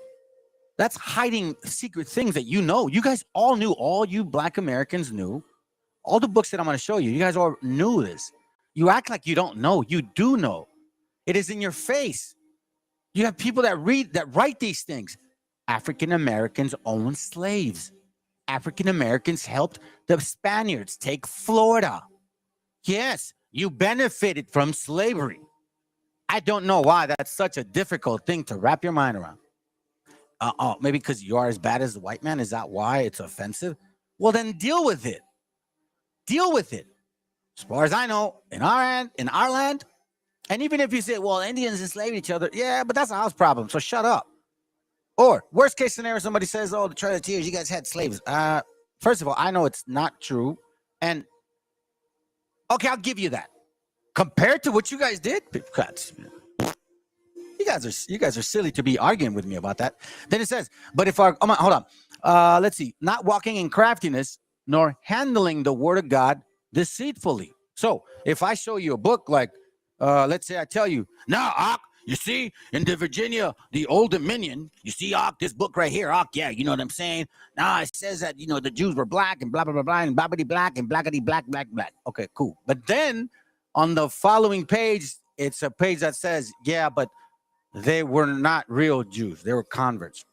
That's hiding secret things that you know. You guys all knew, all you Black Americans knew. All the books that I'm going to show you, you guys all knew this. You act like you don't know. You do know. It is in your face. You have people that write these things. African Americans owned slaves. African Americans helped the Spaniards take Florida. Yes, you benefited from slavery. I don't know why that's such a difficult thing to wrap your mind around. Maybe because you are as bad as the white man. Is that why it's offensive? Well, then deal with it. Deal with it. As far as I know, in our land, and even if you say, well, Indians enslaved each other, yeah, but that's a house problem, so shut up. Or worst case scenario, somebody says, oh, the Trail of Tears, you guys had slaves. First of all, I know it's not true. And okay, I'll give you that. Compared to what you guys did, you guys are silly to be arguing with me about that. Then it says, but if our, hold on. Let's see, not walking in craftiness, nor handling the word of God deceitfully. So if I show you a book like, let's say I tell you, now, Ak, you see, in the Virginia, the Old Dominion, you see, Ak, this book right here, Ak, yeah, you know what I'm saying? Now it says that, you know, the Jews were black and blah, blah, blah, blah, and blabbity black and blackity black, black, black. Okay, cool. But then on the following page, it's a page that says, yeah, but they were not real Jews. They were converts.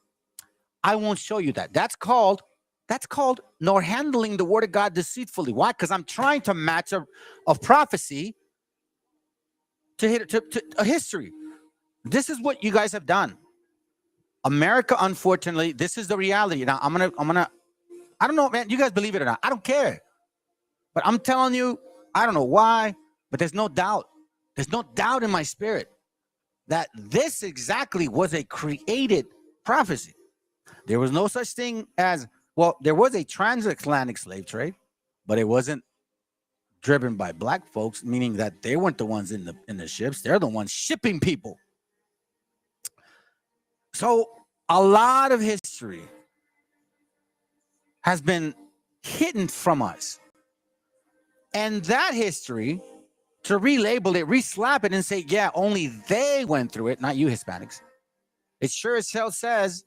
I won't show you that. That's called nor handling the word of God deceitfully. Why? Because I'm trying to match a prophecy to a history. This is what you guys have done. America, unfortunately, this is the reality. Now, I'm gonna, I don't know, man, you guys believe it or not. I don't care. But I'm telling you, I don't know why, but there's no doubt. There's no doubt in my spirit that this exactly was a created prophecy. There was no such thing as, well, there was a transatlantic slave trade, but it wasn't driven by black folks, meaning that they weren't the ones in the ships. They're the ones shipping people. So a lot of history has been hidden from us. And that history, to relabel it, reslap it and say, yeah, only they went through it, not you Hispanics. It sure as hell says,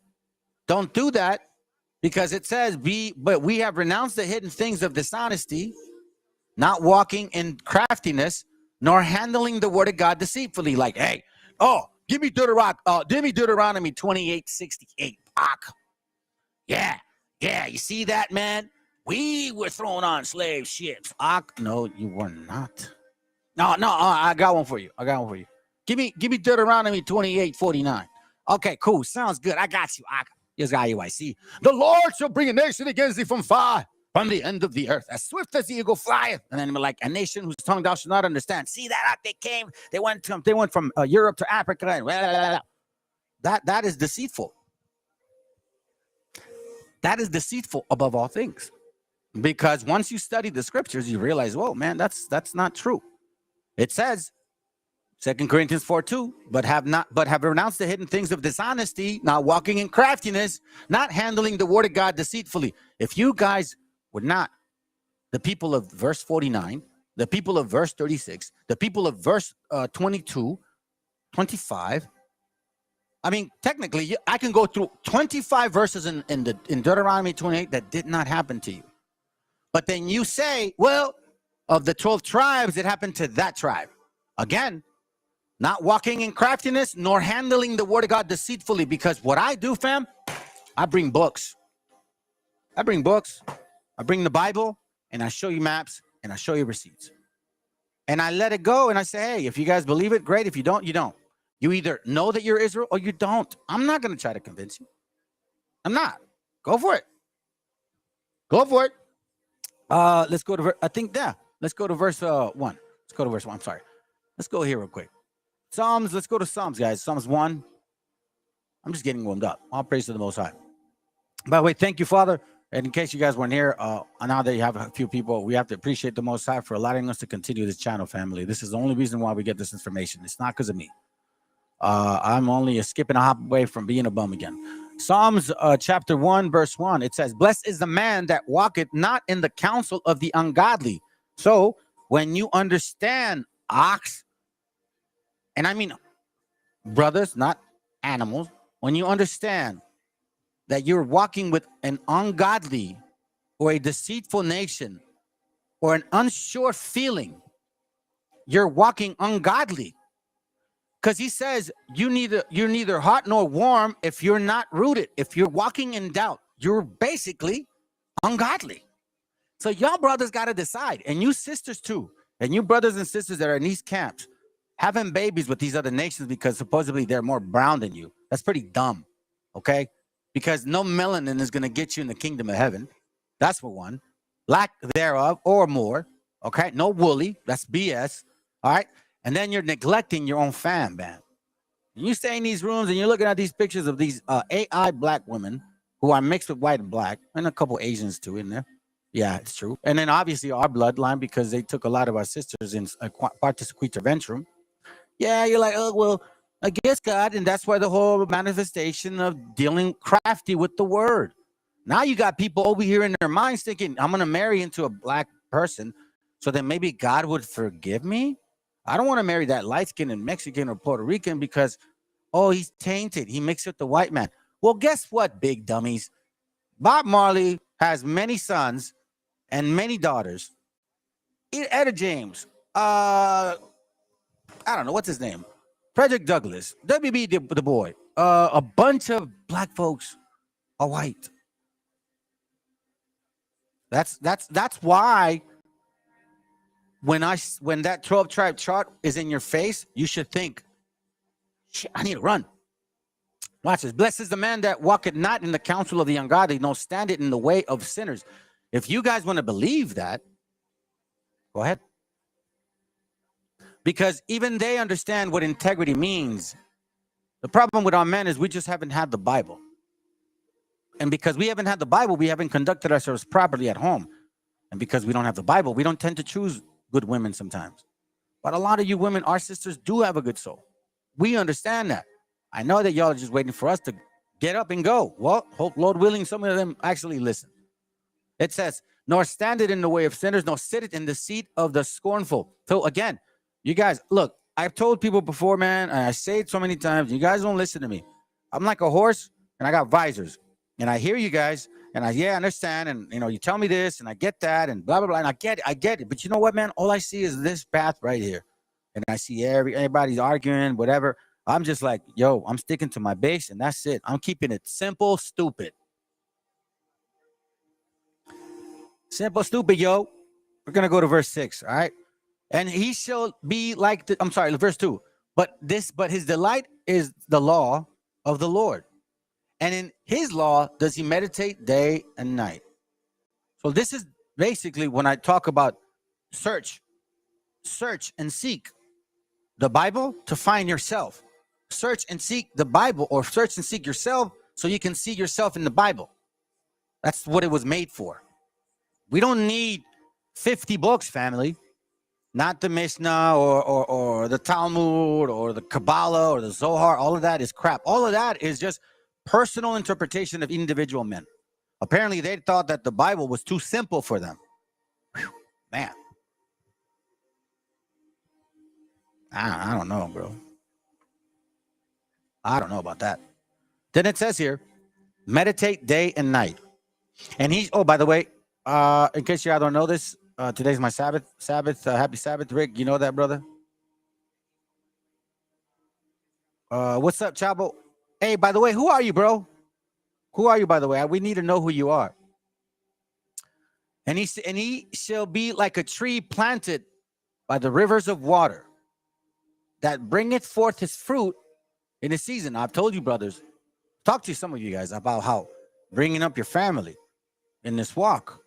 don't do that, because it says, but we have renounced the hidden things of dishonesty, not walking in craftiness, nor handling the word of God deceitfully. Like, hey, give me Deuteronomy 28:68. Yeah, you see that, man? We were thrown on slave ships. No, you were not. No, I got one for you. Give me Deuteronomy 28:49. Okay, cool. Sounds good. I got you. Here's IUIC. The Lord shall bring a nation against thee from far, from the end of the earth, as swift as the eagle flieth. And then like a nation whose tongue thou shalt not understand. See that? They went from Europe to Africa. And blah, blah, blah. That is deceitful. That is deceitful above all things. Because once you study the scriptures, you realize, whoa, man, that's not true. It says, 2 Corinthians 4:2, but have renounced the hidden things of dishonesty, not walking in craftiness, not handling the word of God deceitfully. If you guys would not, the people of verse 49, the people of verse 36, the people of verse 22, 25. I mean, technically, I can go through 25 verses in Deuteronomy 28 that did not happen to you. But then you say, well, of the 12 tribes, it happened to that tribe. Again, not walking in craftiness, nor handling the word of God deceitfully. Because what I do, fam, I bring books. I bring the Bible, and I show you maps, and I show you receipts. And I let it go, and I say, hey, if you guys believe it, great. If you don't, you don't. You either know that you're Israel or you don't. I'm not going to try to convince you. I'm not. Go for it. Go for it. Let's go to, let's go to verse 1. Let's go to verse 1. I'm sorry. Let's go here real quick. Psalms, let's go to Psalms, guys. Psalms 1. I'm just getting warmed up. All praise to the Most High. By the way, thank you, Father. And in case you guys weren't here, now that you have a few people, we have to appreciate the Most High for allowing us to continue this channel, family. This is the only reason why we get this information. It's not because of me. I'm only a skip and a hop away from being a bum again. Psalms chapter 1, verse 1, it says, blessed is the man that walketh not in the counsel of the ungodly. So when you understand ox, and I mean brothers, not animals, when you understand that you're walking with an ungodly or a deceitful nation or an unsure feeling, you're walking ungodly. Because he says you're neither hot nor warm if you're not rooted. If you're walking in doubt, you're basically ungodly. So y'all brothers got to decide, and you sisters too, and you brothers and sisters that are in these camps, having babies with these other nations because supposedly they're more brown than you. That's pretty dumb, okay? Because no melanin is going to get you in the kingdom of heaven. That's for one. Lack thereof or more, okay? No woolly, that's BS, all right? And then you're neglecting your own fam, man. You stay in these rooms and you're looking at these pictures of these AI black women who are mixed with white and black, and a couple Asians too in there. Yeah, it's true. And then obviously our bloodline, because they took a lot of our sisters in Partis Quita Ventrum. Yeah, you're like, oh, well, I guess God, and that's why the whole manifestation of dealing crafty with the word. Now you got people over here in their minds thinking, I'm going to marry into a black person so that maybe God would forgive me. I don't want to marry that light-skinned Mexican or Puerto Rican because, oh, he's tainted. He mixed with the white man. Well, guess what, big dummies? Bob Marley has many sons and many daughters. Etta James, I don't know, what's his name? Frederick Douglass, W.B. Du Bois. A bunch of black folks are white. That's why when that 12 tribe chart is in your face, you should think, shit, I need to run. Watch this. Blessed is the man that walketh not in the counsel of the ungodly, nor standeth in the way of sinners. If you guys want to believe that, go ahead. Because even they understand what integrity means. The problem with our men is we just haven't had the Bible. And because we haven't had the Bible, we haven't conducted ourselves properly at home. And because we don't have the Bible, we don't tend to choose good women sometimes. But a lot of you women, our sisters, do have a good soul. We understand that. I know that y'all are just waiting for us to get up and go. Well, hope, Lord willing, some of them actually listen. It says, nor standeth in the way of sinners, nor sitteth in the seat of the scornful. So again, you guys, look, I've told people before, man, and I say it so many times, you guys don't listen to me. I'm like a horse, and I got visors. And I hear you guys, and I understand, and you tell me this, and I get that, and blah, blah, blah, and I get it. But you know what, man? All I see is this path right here. And I see everybody's arguing, whatever. I'm just like, yo, I'm sticking to my base, and that's it. I'm keeping it simple, stupid. Simple, stupid, yo. We're going to go to verse 6, all right? And he shall be like, verse 2. But his delight is the law of the Lord. And in his law does he meditate day and night. So this is basically when I talk about search and seek the Bible to find yourself. Search and seek the Bible, or search and seek yourself so you can see yourself in the Bible. That's what it was made for. We don't need 50 books, family. Not the Mishnah or the Talmud or the Kabbalah or the Zohar. All of that is crap. All of that is just personal interpretation of individual men. Apparently, they thought that the Bible was too simple for them. Whew, man. I don't know, bro. I don't know about that. Then it says here, meditate day and night. And he's, oh, by the way, in case you don't know this, today's my Sabbath. Happy Sabbath, Rick. You know that, brother? What's up, Chavo? Hey, by the way, who are you, bro? Who are you, by the way? We need to know who you are. And he shall be like a tree planted by the rivers of water, that bringeth forth his fruit in his season. I've told you, brothers, talk to some of you guys about how bringing up your family in this walk,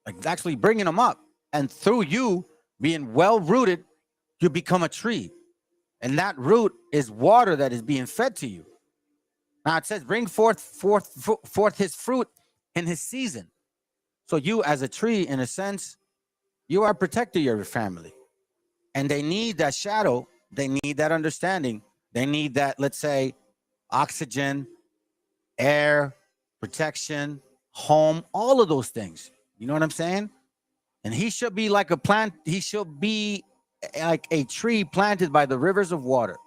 like actually bringing them up, and through you being well rooted, you become a tree, and that root is water that is being fed to you. Now it says, bring forth his fruit in his season. So you, as a tree, in a sense, you are a protector of your family, and they need that shadow. They need that understanding. They need that, let's say, oxygen, air, protection, home, all of those things. You know what I'm saying? And he shall be like a plant. He shall be like a tree planted by the rivers of water,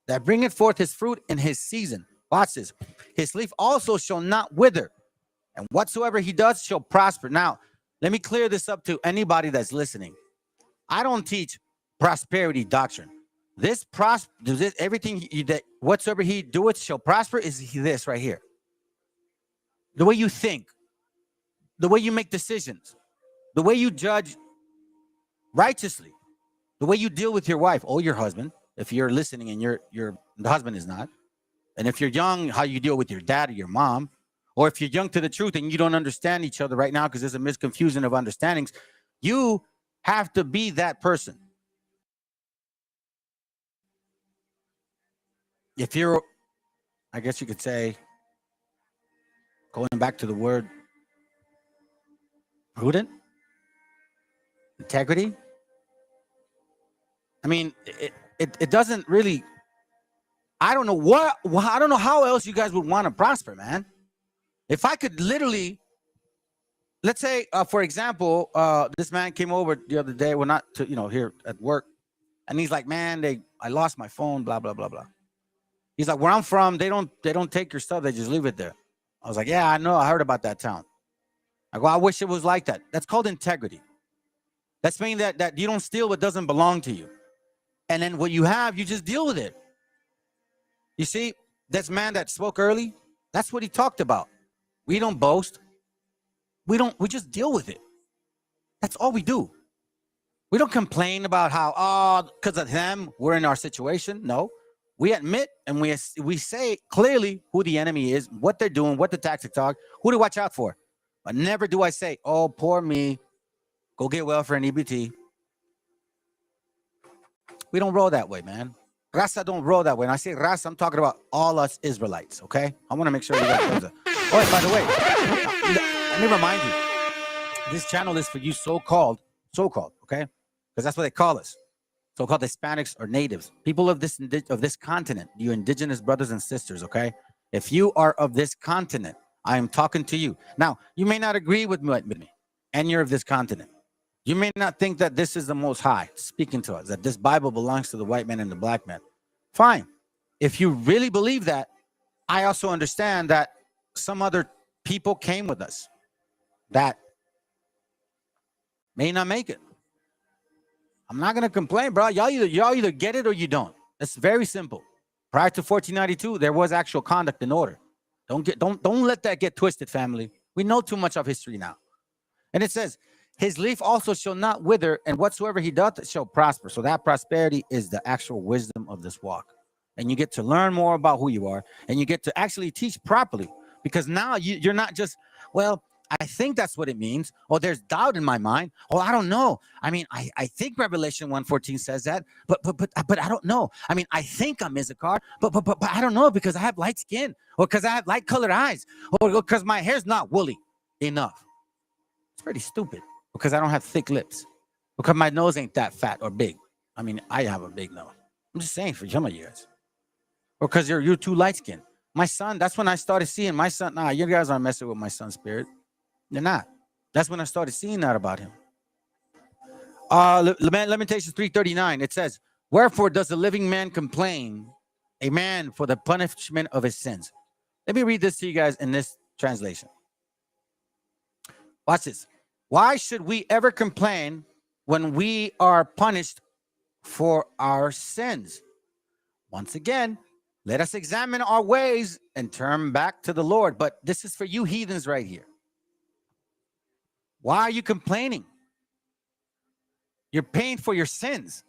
that bringeth forth his fruit in his season. Watch this. His leaf also shall not wither, and whatsoever he does shall prosper. Now, let me clear this up to anybody that's listening. I don't teach prosperity doctrine. Everything that whatsoever he doeth shall prosper is this right here. The way you think, the way you make decisions, the way you judge righteously, the way you deal with your wife or your husband, if you're listening and the husband is not, and if you're young, how you deal with your dad or your mom, or if you're young to the truth and you don't understand each other right now because there's a misconfusion of understandings, you have to be that person. If you're, I guess you could say, going back to the word prudent, integrity. I mean, it doesn't really, I don't know how else you guys would want to prosper, man. If I could literally, let's say, for example, this man came over the other day, well, not to, here at work, and he's like, man, I lost my phone, blah, blah, blah, blah. He's like, where I'm from, they don't take your stuff, they just leave it there. I was like, yeah, I know, I heard about that town. I go, I wish it was like that. That's called integrity. That's meaning that you don't steal what doesn't belong to you. And then what you have, you just deal with it. You see, this man that spoke early, that's what he talked about. We don't boast. We just deal with it. That's all we do. We don't complain about how, because of them, we're in our situation. No. We admit and we say clearly who the enemy is, what they're doing, what the tactics are, who to watch out for. But never do I say, oh, poor me, go get welfare and EBT. We don't roll that way, man. Raza don't roll that way. And I say Raza, I'm talking about all us Israelites, okay? I want to make sure we got those. Oh, by the way, let me remind you, this channel is for you so-called, okay? Because that's what they call us. So-called Hispanics or natives, people of this continent, you indigenous brothers and sisters, okay? If you are of this continent, I am talking to you. Now, you may not agree with me, and you're of this continent. You may not think that this is the Most High speaking to us, that this Bible belongs to the white man and the black man. Fine. If you really believe that, I also understand that some other people came with us that may not make it. I'm not gonna complain, bro. Y'all either get it or you don't. It's very simple. Prior to 1492, there was actual conduct and order. Don't let that get twisted, family. We know too much of history now. And it says, his leaf also shall not wither, and whatsoever he doth shall prosper. So that prosperity is the actual wisdom of this walk. and you get to learn more about who you are, and you get to actually teach properly, because now you're not just, well, I think that's what it means, or there's doubt in my mind, or I don't know. I mean, I think Revelation 1:14 says that, but I don't know. I mean, I think I'm Issachar, but I don't know, because I have light skin, or because I have light colored eyes, or because my hair's not woolly enough. It's pretty stupid, because I don't have thick lips, because my nose ain't that fat or big. I mean, I have a big nose. I'm just saying for some of you guys, or because you're too light skinned. My son, that's when I started seeing my son. Nah, you guys aren't messing with my son's spirit. They're not. That's when I started seeing that about him. Lamentations 3:39, it says, wherefore does the living man complain, a man for the punishment of his sins? Let me read this to you guys in this translation. Watch this. Why should we ever complain when we are punished for our sins? Once again, let us examine our ways and turn back to the Lord. But this is for you heathens right here. Why are you complaining? You're paying for your sins.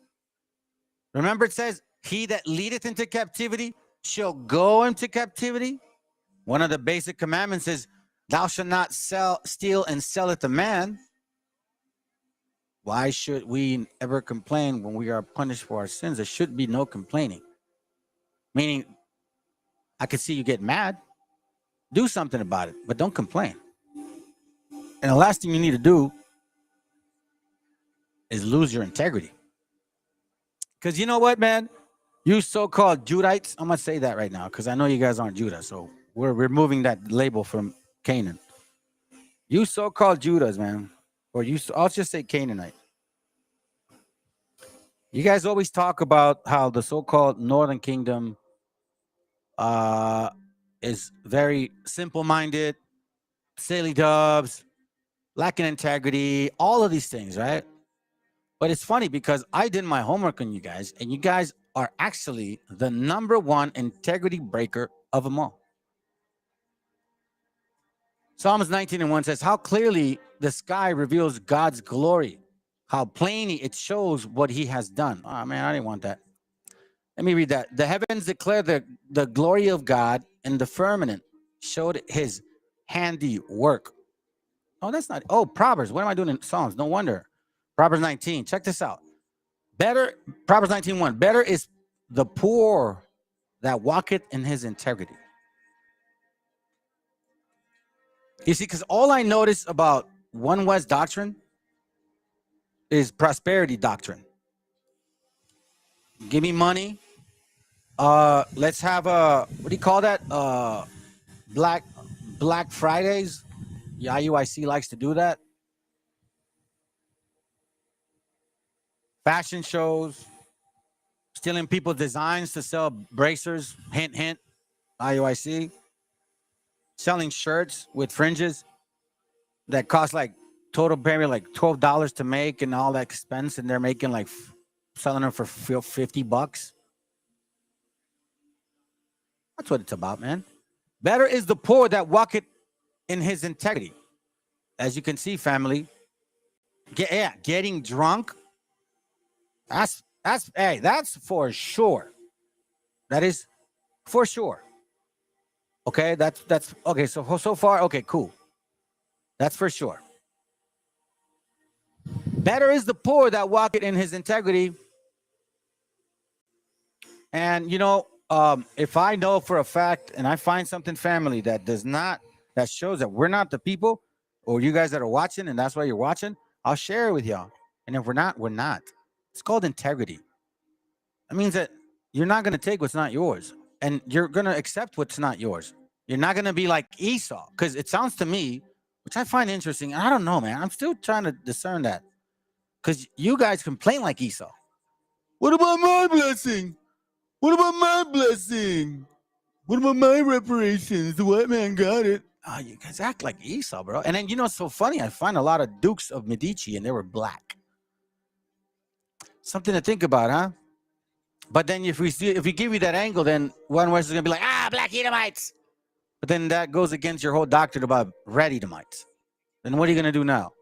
Remember, it says, he that leadeth into captivity shall go into captivity. One of the basic commandments is, thou shalt not steal and sell it to man. Why should we ever complain when we are punished for our sins? There should be no complaining. Meaning, I could see you get mad. Do something about it, but don't complain. And the last thing you need to do is lose your integrity. Because you know what, man? You so-called Judites, I'm going to say that right now, because I know you guys aren't Judah, so we're removing that label from Canaan. You so-called Judas, man, or I'll just say Canaanite. You guys always talk about how the so-called Northern Kingdom is very simple-minded, silly dubs, lacking integrity, all of these things, right? But it's funny because I did my homework on you guys, and you guys are actually the #1 integrity breaker of them all. Psalms 19:1 says, how clearly the sky reveals God's glory, how plainly it shows what he has done. Oh, man, I didn't want that. Let me read that. The heavens declare the glory of God, and the firmament showed his handiwork. Oh, that's not. Oh, Proverbs. What am I doing in Psalms? No wonder. Proverbs 19. Check this out. Proverbs 19:1. Better is the poor that walketh in his integrity. You see, because all I notice about One West doctrine is prosperity doctrine. Give me money. Let's have what do you call that? Black Fridays. The IUIC likes to do that. Fashion shows, stealing people's designs to sell bracers. Hint, hint. IUIC. Selling shirts with fringes that cost like total maybe like $12 to make and all that expense, and they're making like selling them for $50. That's what it's about, man. Better is the poor that walketh in his integrity. As you can see, family, getting drunk. That's for sure. That is for sure. Okay, that's okay. So far, okay, cool. That's for sure. Better is the poor that walketh in his integrity. And you know, if I know for a fact, and I find something, family, that shows that we're not the people, or you guys that are watching, and that's why you're watching, I'll share it with y'all. And if we're not, we're not. It's called integrity. That means that you're not going to take what's not yours, and you're going to accept what's not yours. You're not going to be like Esau, because it sounds to me, which I find interesting. I don't know, man. I'm still trying to discern that, because you guys complain like Esau. What about my blessing? What about my blessing? What about my reparations? The white man got it. Oh, you guys act like Esau, bro. And then, you know, it's so funny. I find a lot of Dukes of Medici, and they were black. Something to think about, huh? But then if we give you that angle, then One West is going to be like, black Edomites. But then that goes against your whole doctrine about red Edomites. Then what are you going to do now?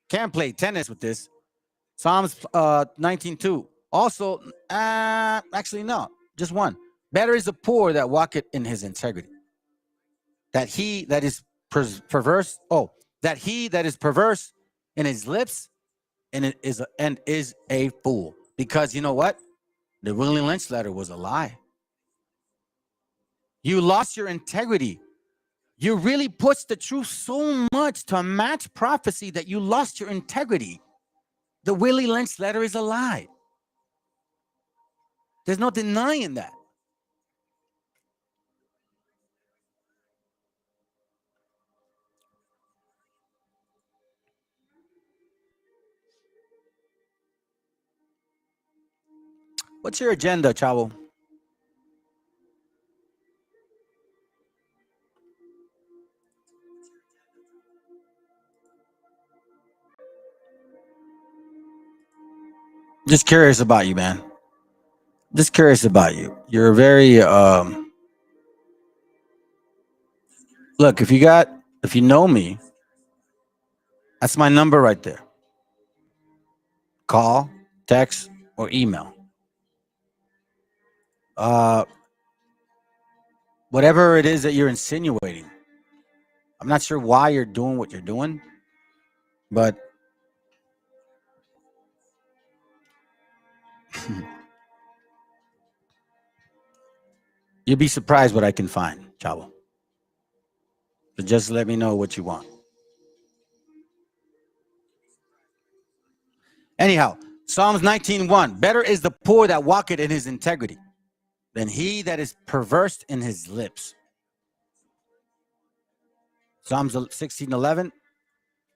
Can't play tennis with this. Psalms 19:2. Also, actually, no. Just one. Better is the poor that walketh in his integrity. That he that is perverse, that he that is perverse in his lips and is a fool. Because you know what? The Willie Lynch letter was a lie. You lost your integrity. You really pushed the truth so much to match prophecy that you lost your integrity. The Willie Lynch letter is a lie. There's no denying that. What's your agenda, Chavo? Just curious about you, man. Just curious about you. You're very look, if you know me, that's my number right there. Call, text, or email. Whatever it is that you're insinuating. I'm not sure why you're doing what you're doing, but you'll be surprised what I can find, Chavo. So just let me know what you want. Anyhow, Psalms 19:1. Better is the poor that walketh in his integrity than he that is perverse in his lips. Psalms 16:11.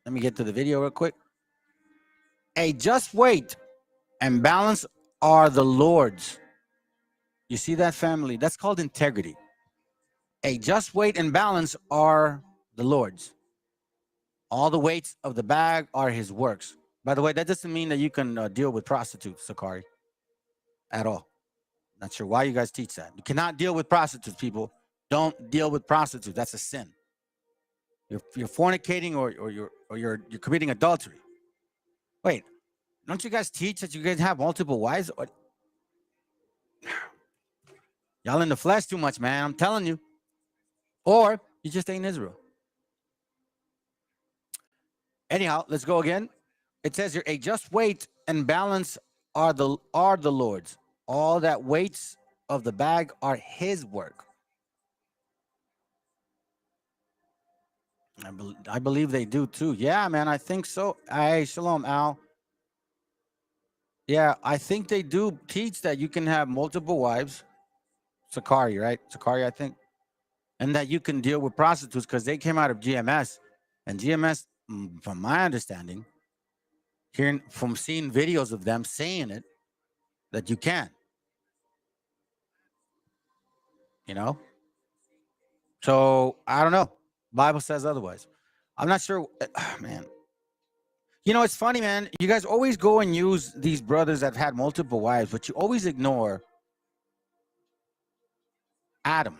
Let me get to the video real quick. A just weight and balance are the Lord's. You see that, family? That's called integrity. A just weight and balance are the Lord's. All the weights of the bag are his works. By the way, that doesn't mean that you can deal with prostitutes, Sakari, at all. Not sure why you guys teach that. You cannot deal with prostitutes, people. Don't deal with prostitutes. That's a sin. You're fornicating or you're committing adultery. Wait, don't you guys teach that you guys have multiple wives? Y'all in the flesh too much, man. I'm telling you. Or you just ain't Israel. Anyhow, let's go again. It says here, a just weight and balance are the Lord's. All that weights of the bag are his work. I believe they do too. Yeah, man, I think so. Hey, shalom, Al. Yeah, I think they do teach that you can have multiple wives. Sakari, right? Sakari, I think. And that you can deal with prostitutes because they came out of GMS. And GMS, from my understanding, from seeing videos of them saying it, that you can. You know? So, I don't know. Bible says otherwise. I'm not sure. Man. You know, it's funny, man. You guys always go and use these brothers that have had multiple wives, but you always ignore Adam.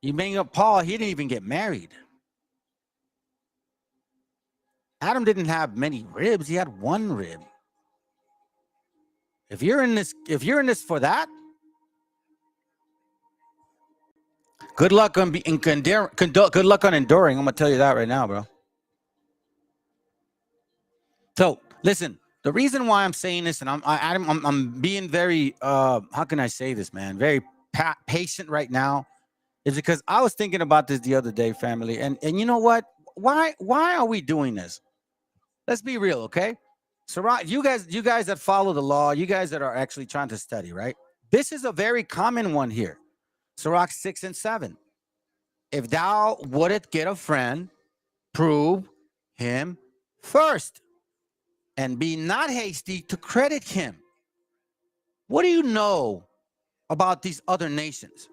You bring up Paul, he didn't even get married. Adam didn't have many ribs, he had one rib. If you're in this for that, good luck on good luck on enduring. I'm gonna tell you that right now, bro. So listen, the reason why I'm saying this, and I'm being very how can I say this, man? Very patient right now, is because I was thinking about this the other day, family, and you know what? Why are we doing this? Let's be real, okay? So you guys that follow the law, you guys that are actually trying to study, right? This is a very common one here. Sirach 6 and 7. If thou wouldest get a friend, prove him first, and be not hasty to credit him. What do you know about these other nations?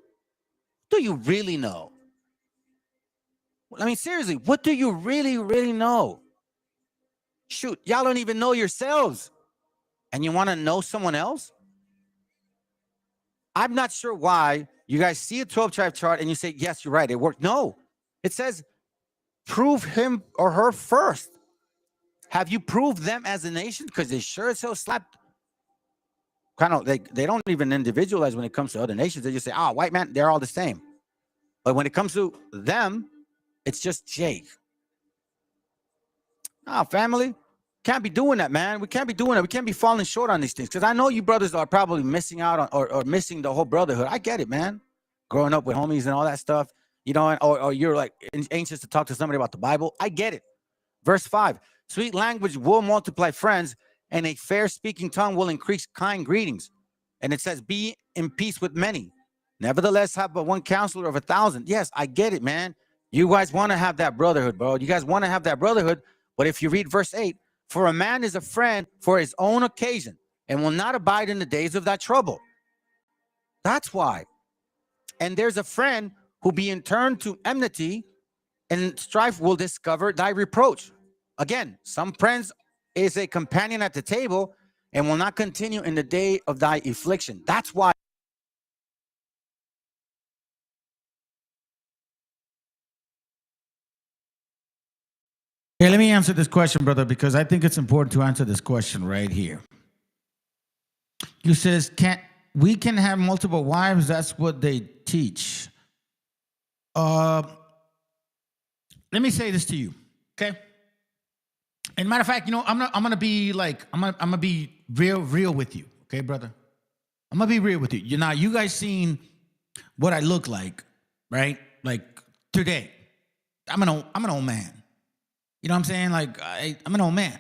What do you really know? I mean, seriously, what do you really, really know? Shoot, y'all don't even know yourselves. And you want to know someone else? I'm not sure why you guys see a 12-tribe chart and you say, yes, you're right, it worked. No, it says prove him or her first. Have you proved them as a nation? Because they sure as hell slapped. Kind of, they don't even individualize when it comes to other nations. They just say, "Oh, white man, they're all the same." But when it comes to them, it's just Jake. Ah, family, can't be doing that, man. We can't be doing that. We can't be falling short on these things. Because I know you brothers are probably missing out on or missing the whole brotherhood. I get it, man. Growing up with homies and all that stuff, you know, or you're like anxious to talk to somebody about the Bible. I get it. Verse 5, sweet language will multiply friends, and a fair speaking tongue will increase kind greetings. And it says, be in peace with many. Nevertheless, have but one counselor of 1,000. Yes, I get it, man. You guys want to have that brotherhood, bro. You guys want to have that brotherhood. But if you read verse 8, for a man is a friend for his own occasion and will not abide in the days of that trouble. That's why. And there's a friend who being turned to enmity and strife will discover thy reproach. Again, some friends is a companion at the table and will not continue in the day of thy affliction. That's why. Hey, let me answer this question, brother, because I think it's important to answer this question right here. You says, we can have multiple wives? That's what they teach. Let me say this to you, okay? And matter of fact, you know, I'm gonna be real with you, okay, brother? I'm gonna be real with you. You guys seen what I look like, right? Like today, I'm an old man. You know what I'm saying? Like I'm an old man.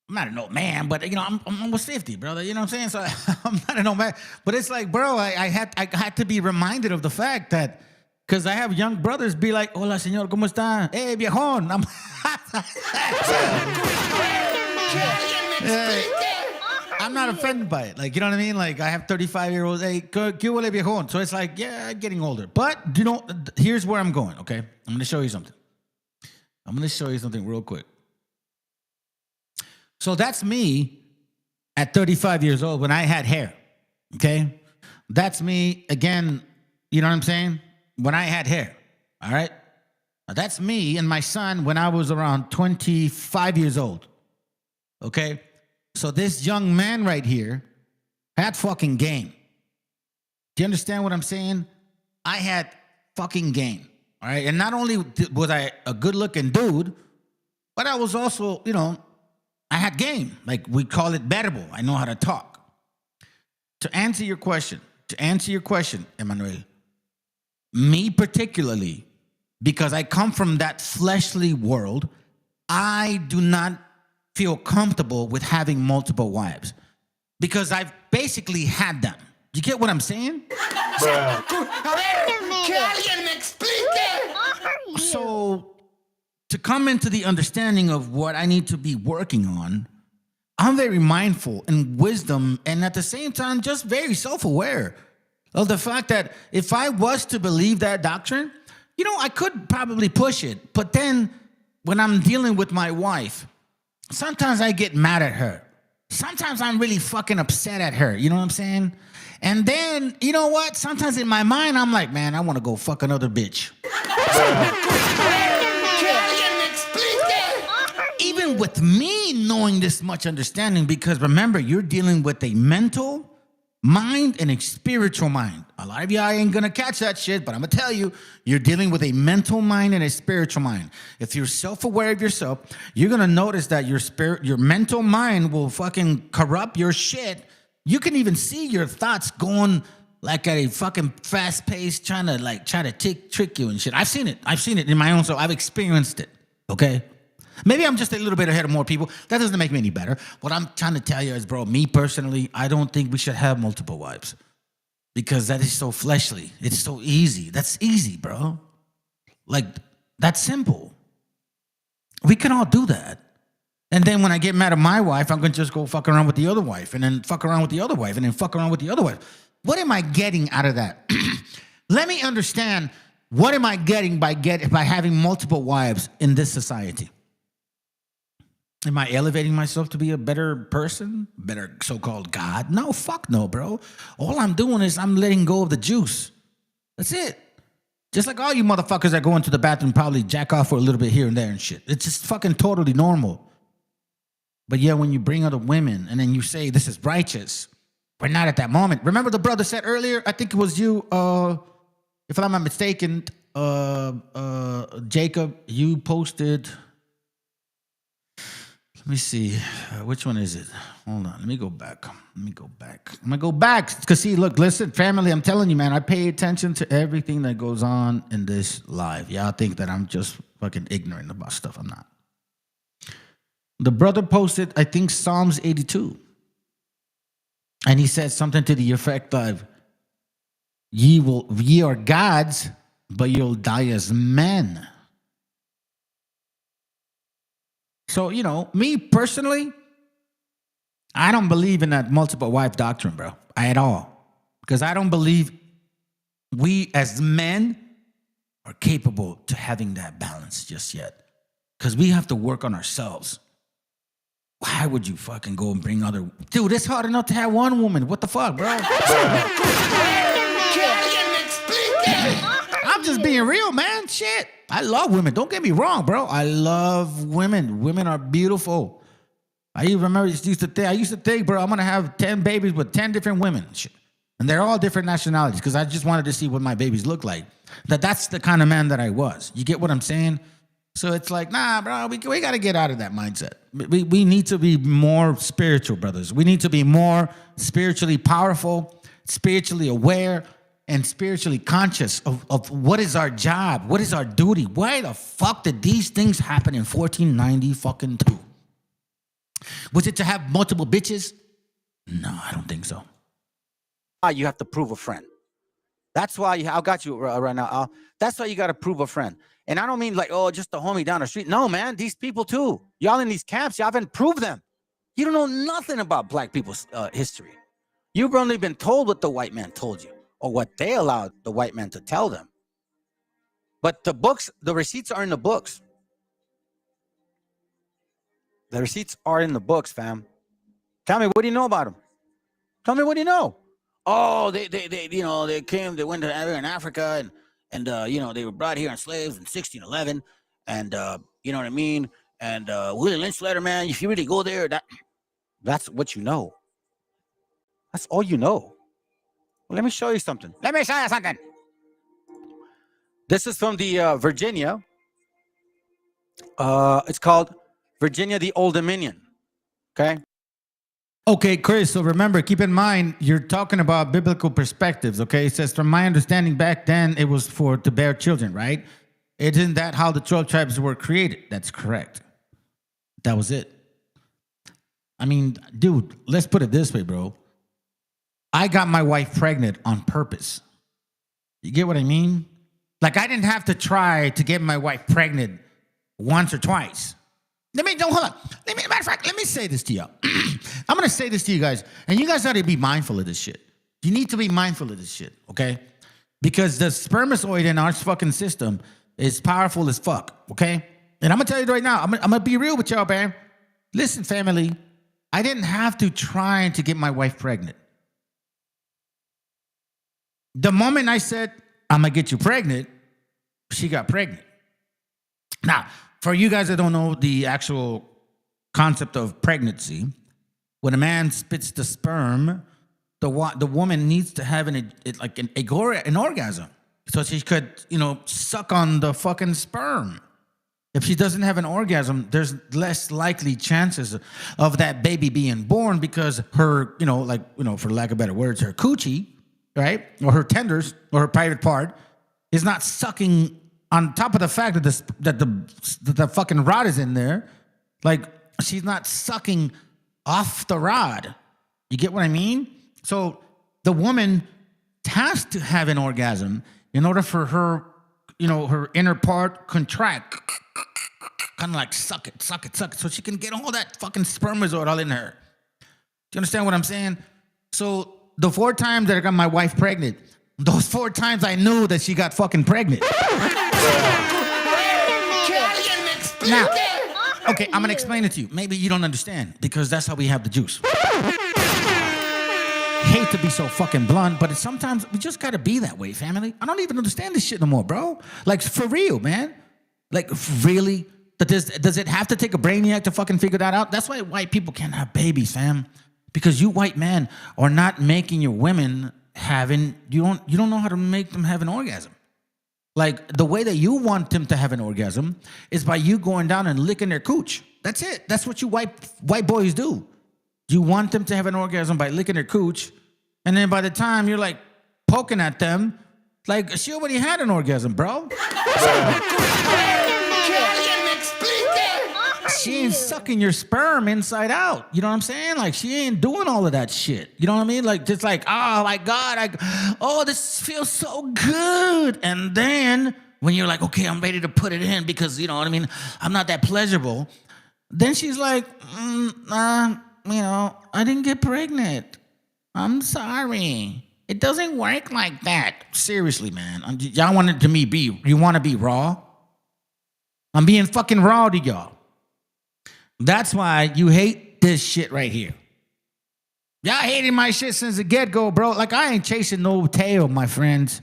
I'm not an old man, but you know, I'm almost 50, brother. You know what I'm saying? So I'm not an old man. But it's like, bro, I had to be reminded of the fact that, because I have young brothers be like, hola, señor, ¿cómo está? Hey, viejón. I'm not offended by it. Like, you know what I mean? Like, I have 35-year-olds. Hey, ¿qué huele, viejón? So it's like, yeah, I'm getting older. But, you know, here's where I'm going, okay? I'm going to show you something. I'm going to show you something real quick. So that's me at 35 years old when I had hair, okay? That's me, again, you know what I'm saying? When I had hair, all right? Now that's me and my son when I was around 25 years old, okay? So this young man right here had fucking game. Do you understand what I'm saying? I had fucking game, all right? And not only was I a good-looking dude, but I was also, you know, I had game. Like, we call it verbal. I know how to talk. To answer your question, Emmanuel, me particularly, because I come from that fleshly world, I do not feel comfortable with having multiple wives because I've basically had them. You get what I'm saying? So, to come into the understanding of what I need to be working on, I'm very mindful and wisdom, and at the same time, just very self-aware of the fact that if I was to believe that doctrine, you know, I could probably push it. But then when I'm dealing with my wife, sometimes I get mad at her. Sometimes I'm really fucking upset at her. You know what I'm saying? And then, you know what? Sometimes in my mind, I'm like, man, I want to go fuck another bitch. Even with me knowing this much understanding, because remember, you're dealing with a mental mind and a spiritual mind. A lot of y'all ain't gonna catch that shit, but I'm gonna tell you, you're dealing with a mental mind and a spiritual mind. If you're self-aware of yourself, you're gonna notice that your mental mind will fucking corrupt your shit. You can even see your thoughts going like at a fucking fast pace, trying to trick you and shit. I've seen it in my own self. I've experienced it. Okay. Maybe I'm just a little bit ahead of more people. That doesn't make me any better. What I'm trying to tell you is, bro, me personally, I don't think we should have multiple wives because that is so fleshly. It's so easy. That's easy, bro. Like, that's simple. We can all do that. And then when I get mad at my wife, I'm going to just go fuck around with the other wife and then fuck around with the other wife and then fuck around with the other wife. What am I getting out of that? Let me understand, what am I getting by having multiple wives in this society? Am I elevating myself to be a better person? Better so-called God? No, fuck no, bro. All I'm doing is I'm letting go of the juice. That's it. Just like all you motherfuckers that go into the bathroom probably jack off for a little bit here and there and shit. It's just fucking totally normal. But yeah, when you bring other women and then you say this is righteous, we're not at that moment. Remember the brother said earlier, I think it was you, if I'm not mistaken, Jacob, you posted, let me see, which one is it? Hold on, let me go back. I'm gonna go back. Because see, look, listen, family, I'm telling you, man, I pay attention to everything that goes on in this live. Y'all think that I'm just fucking ignorant about stuff. I'm not. The brother posted, I think, Psalms 82. And he said something to the effect of, ye are gods, but you'll die as men. So, you know, me personally, I don't believe in that multiple wife doctrine, bro, at all. Because I don't believe we as men are capable to having that balance just yet. Because we have to work on ourselves. Why would you fucking go and bring other... Dude, it's hard enough to have one woman. What the fuck, bro? I'm just being real, man. Shit. I love women. Don't get me wrong, bro. I love women. Women are beautiful. I even remember I used to think, bro, I'm going to have 10 babies with 10 different women. Shit. And they're all different nationalities because I just wanted to see what my babies look like. That's the kind of man that I was. You get what I'm saying? So it's like, nah, bro, we got to get out of that mindset. We need to be more spiritual, brothers. We need to be more spiritually powerful, spiritually aware, and spiritually conscious of what is our job, what is our duty. Why the fuck did these things happen in 1490 fucking 2? Was it to have multiple bitches? No, I don't think so. You have to prove a friend. That's why I got you right now. That's why you got to prove a friend. And I don't mean like, oh, just a homie down the street. No, man, these people too. Y'all in these camps, y'all haven't proved them. You don't know nothing about black people's history. You've only been told what the white man told you or what they allowed the white man to tell them. But the books, the receipts are in the books. The receipts are in the books, fam. Tell me, what do you know about them? Tell me, what do you know? Oh, they came, they went to Africa and they were brought here on slaves in 1611. And, you know what I mean? And Willie Lynch letter, man, if you really go there, that's what you know. That's all you know. Well, let me show you something. This is from the Virginia. It's called Virginia, the Old Dominion. Okay. Okay, Chris, so remember, keep in mind, you're talking about biblical perspectives, okay? It says, from my understanding back then, it was to bear children, right? Isn't that how the 12 tribes were created? That's correct. That was it. I mean, dude, let's put it this way, bro. I got my wife pregnant on purpose. You get what I mean? Like, I didn't have to try to get my wife pregnant once or twice. Hold on. Matter of fact, let me say this to you. I'm going to say this to you guys, and you guys got to be mindful of this shit. You need to be mindful of this shit, okay? Because the spermatozoid in our fucking system is powerful as fuck, okay? And I'm going to tell you right now, I'm going to be real with y'all, man. Listen, family, I didn't have to try to get my wife pregnant. The moment I said, I'm going to get you pregnant, she got pregnant. Now, for you guys that don't know the actual concept of pregnancy, when a man spits the sperm, the woman needs to have an orgasm so she could, suck on the fucking sperm. If she doesn't have an orgasm, there's less likely chances of that baby being born because her, for lack of better words, her coochie, right, or her tenders or her private part is not sucking. On top of the fact that the fucking rod is in there, like she's not sucking off the rod. You get what I mean? So the woman has to have an orgasm in order for her, her inner part contract, kind of like suck it, so she can get all that fucking spermatozoid all in her. Do you understand what I'm saying? So the 4 times that I got my wife pregnant, those 4 times I knew that she got fucking pregnant. Now, okay, I'm going to explain it to you. Maybe you don't understand because that's how we have the juice. Hate to be so fucking blunt, but sometimes we just gotta be that way, family. I don't even understand this shit no more, bro. Like, for real, man. Like, really? Does it have to take a brainiac to fucking figure that out? That's why white people can't have babies, fam. Because you white men are not making your women you don't know how to make them have an orgasm. Like, the way that you want them to have an orgasm is by you going down and licking their cooch. That's it. That's what you white boys do. You want them to have an orgasm by licking their cooch, and then by the time you're like poking at them, like, she already had an orgasm, bro. She ain't sucking your sperm inside out. You know what I'm saying? Like, she ain't doing all of that shit. You know what I mean? Like, just like, oh my God, this feels so good. And then when you're like, okay, I'm ready to put it in because, you know what I mean, I'm not that pleasurable. Then she's like, I didn't get pregnant. I'm sorry. It doesn't work like that. Seriously, man. Y'all want it to you want to be raw? I'm being fucking raw to y'all. That's why you hate this shit right here. Y'all hated my shit since the get-go, bro. Like, I ain't chasing no tail, my friends.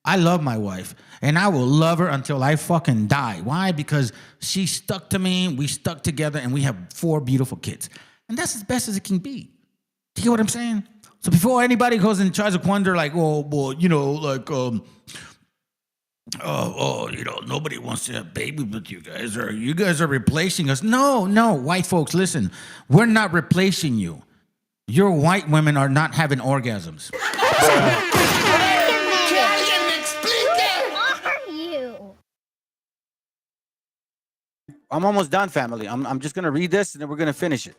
I love my wife, and I will love her until I fucking die. Why? Because she stuck to me, we stuck together, and we have 4 beautiful kids. And that's as best as it can be. Do you get what I'm saying? So before anybody goes and tries to wonder, like, nobody wants to have babies with you guys, or you guys are replacing us. No, white folks, listen. We're not replacing you. Your white women are not having orgasms. I'm almost done, family. I'm just going to read this, and then we're going to finish it.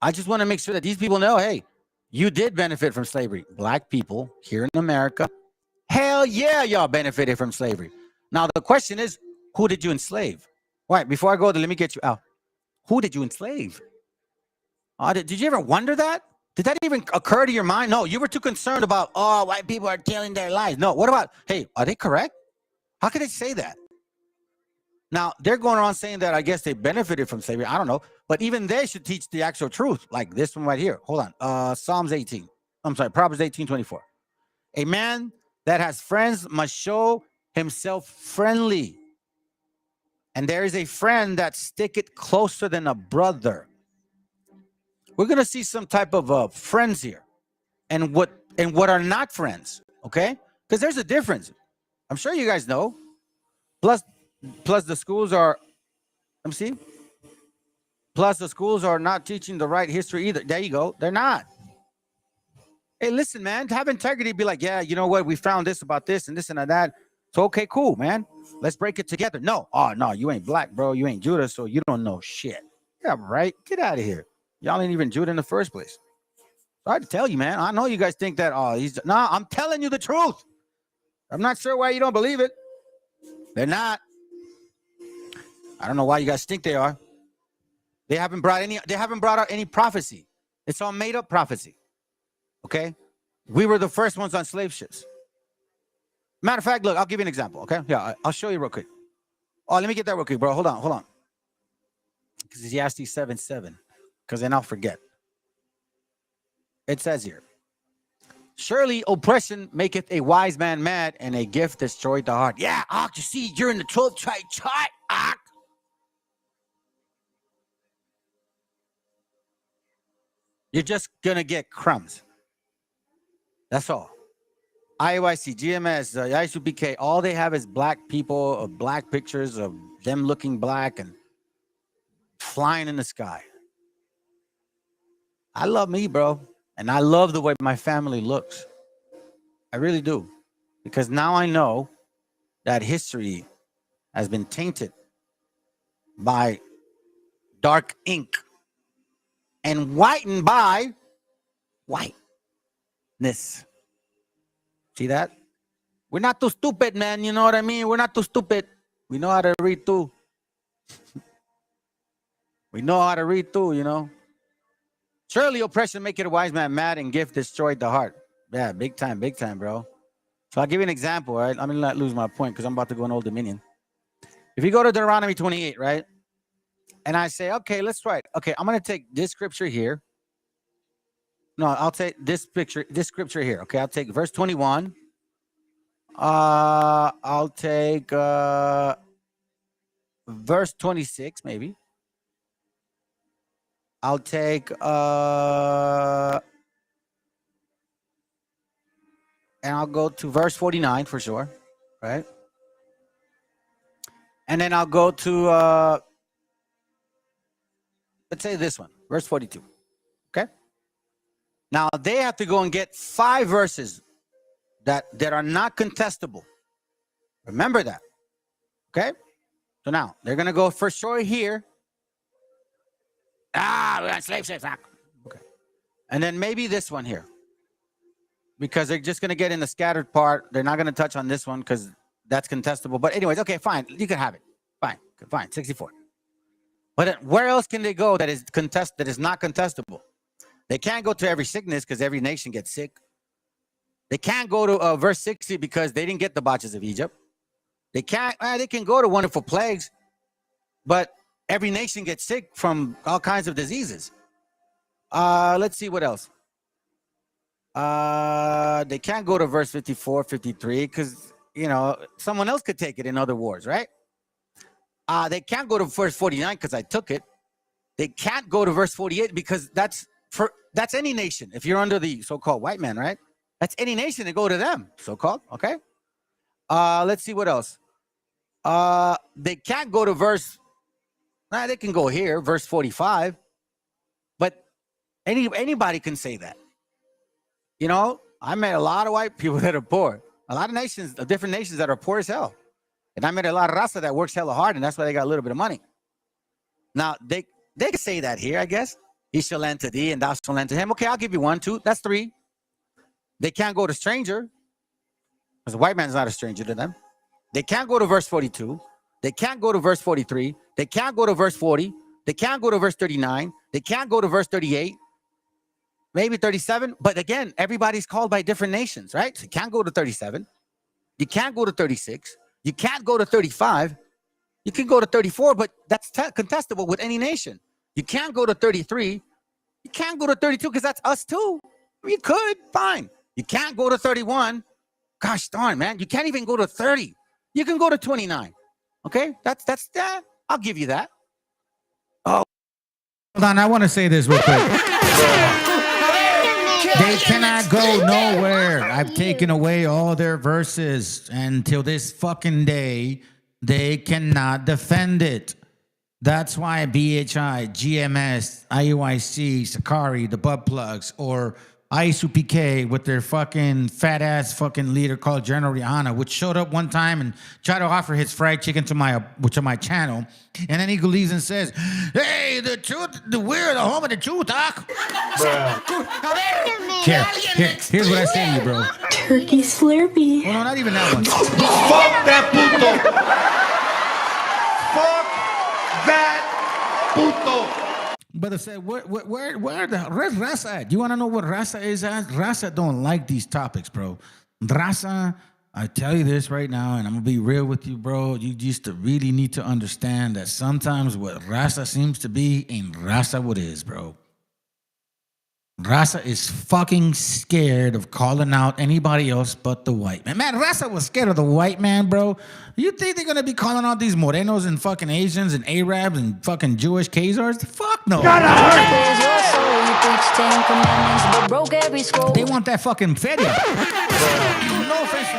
I just want to make sure that these people know, hey, you did benefit from slavery. Black people here in America, hell yeah, y'all benefited from slavery. Now, the question is, who did you enslave? All right, before I go there, let me get you out. Who did you enslave? Did you ever wonder that? Did that even occur to your mind? No, you were too concerned about, white people are killing their lives. No, what about, hey, are they correct? How could they say that? Now, they're going around saying that I guess they benefited from slavery. I don't know. But even they should teach the actual truth, like this one right here. Hold on. Proverbs 18:24. A man that has friends must show himself friendly. And there is a friend that sticketh closer than a brother. We're going to see some type of friends here. And what are not friends, okay? Because there's a difference. I'm sure you guys know. Plus the schools are, let me see. Plus the schools are not teaching the right history either. There you go. They're not. Hey, listen, man, to have integrity, be like, yeah, you know what? We found this about this and this and that. So, okay, cool, man. Let's break it together. No, you ain't black, bro. You ain't Judah, so you don't know shit. Yeah, right. Get out of here. Y'all ain't even Judah in the first place. Sorry to tell you, man. I know you guys think that, I'm telling you the truth. I'm not sure why you don't believe it. They're not. I don't know why you guys think they are. They haven't brought out any prophecy. It's all made up prophecy. Okay? We were the first ones on slave ships. Matter of fact, look, I'll give you an example, okay? Yeah, I'll show you real quick. Oh, let me get that real quick, bro. Hold on. Ecclesiastes 7:7, because then I'll forget. It says here, surely oppression maketh a wise man mad, and a gift destroyed the heart. Yeah, you see, you're in the 12th tribe chart, You're just gonna get crumbs. That's all. IOIC, GMS, ISUPK, all they have is black people, black pictures of them looking black and flying in the sky. I love me, bro. And I love the way my family looks. I really do. Because now I know that history has been tainted by dark ink and whitened by whiteness. See that? We're not too stupid, man. You know what I mean? We're not too stupid. We know how to read too. We know how to read too, you know. Surely oppression make it a wise man mad, and gift destroyed the heart. Yeah, big time, bro. So I'll give you an example, right? I'm gonna not lose my point because I'm about to go in Old Dominion. If you go to Deuteronomy 28, right? And I say, okay, let's try it. Okay, I'm gonna take this scripture here. No, I'll take this scripture here. Okay, I'll take verse 21. I'll take verse 26, maybe. I'll take and I'll go to verse 49 for sure, right? And then I'll go to let's say this one, verse 42. Okay. Now they have to go and get 5 verses that are not contestable. Remember that. Okay. So now they're gonna go for sure here. We're on slave. Okay. And then maybe this one here. Because they're just gonna get in the scattered part. They're not gonna touch on this one because that's contestable. But anyways, okay, fine. You can have it. Fine. 64. But then where else can they go that is not contestable? They can't go to every sickness because every nation gets sick. They can't go to verse 60 because they didn't get the botches of Egypt. They can't. They can go to wonderful plagues, but every nation gets sick from all kinds of diseases. Let's see what else. They can't go to verse 54, 53 because someone else could take it in other wars, right? They can't go to verse 49 because I took it. They can't go to verse 48 because that's any nation. If you're under the so-called white man, right? That's any nation to go to them, so-called. Okay. Let's see what else. They can't go to verse. They can go here, verse 45. But anybody can say that. I met a lot of white people that are poor. A lot of different nations that are poor as hell. And I met a lot of raza that works hella hard, and that's why they got a little bit of money. Now, they can say that here, I guess. He shall lend to thee, and thou shalt lend to him. Okay, I'll give you 1, 2. That's 3. They can't go to stranger, because the white man's not a stranger to them. They can't go to verse 42. They can't go to verse 43. They can't go to verse 40. They can't go to verse 39. They can't go to verse 38. Maybe 37. But again, everybody's called by different nations, right? So you can't go to 37. You can't go to 36. You can't go to 35. You can go to 34, but that's contestable with any nation. You can't go to 33. You can't go to 32 because that's us too. You could, fine. You can't go to 31. Gosh darn, man. You can't even go to 30. You can go to 29. Okay? That's that. I'll give you that. Oh. Hold on, I want to say this real quick. They cannot go nowhere. I've taken away all their verses, and until this fucking day, they cannot defend it. That's why BHI, GMS, IUIC, Sakari, the butt plugs, or ISUPK with their fucking fat ass fucking leader called General Rihanna, which showed up one time and tried to offer his fried chicken to my channel, and then he leaves and says, "Hey, the truth, we're the home of the truth, doc." Here's what I say to you, bro. Turkey Slurpee. Well, no, not even that one. Fuck that puto. Fuck that puto. Brother said, where's Raza at? You want to know what Raza is at? Raza don't like these topics, bro. Raza, I tell you this right now, and I'm going to be real with you, bro. You just really need to understand that sometimes what Raza seems to be ain't Raza what is, bro. Raza is fucking scared of calling out anybody else but the white man. Man, Raza was scared of the white man, bro. You think they're gonna be calling out these Morenos and fucking Asians and Arabs and fucking Jewish Khazars? Fuck no. They want that fucking feria. No offense to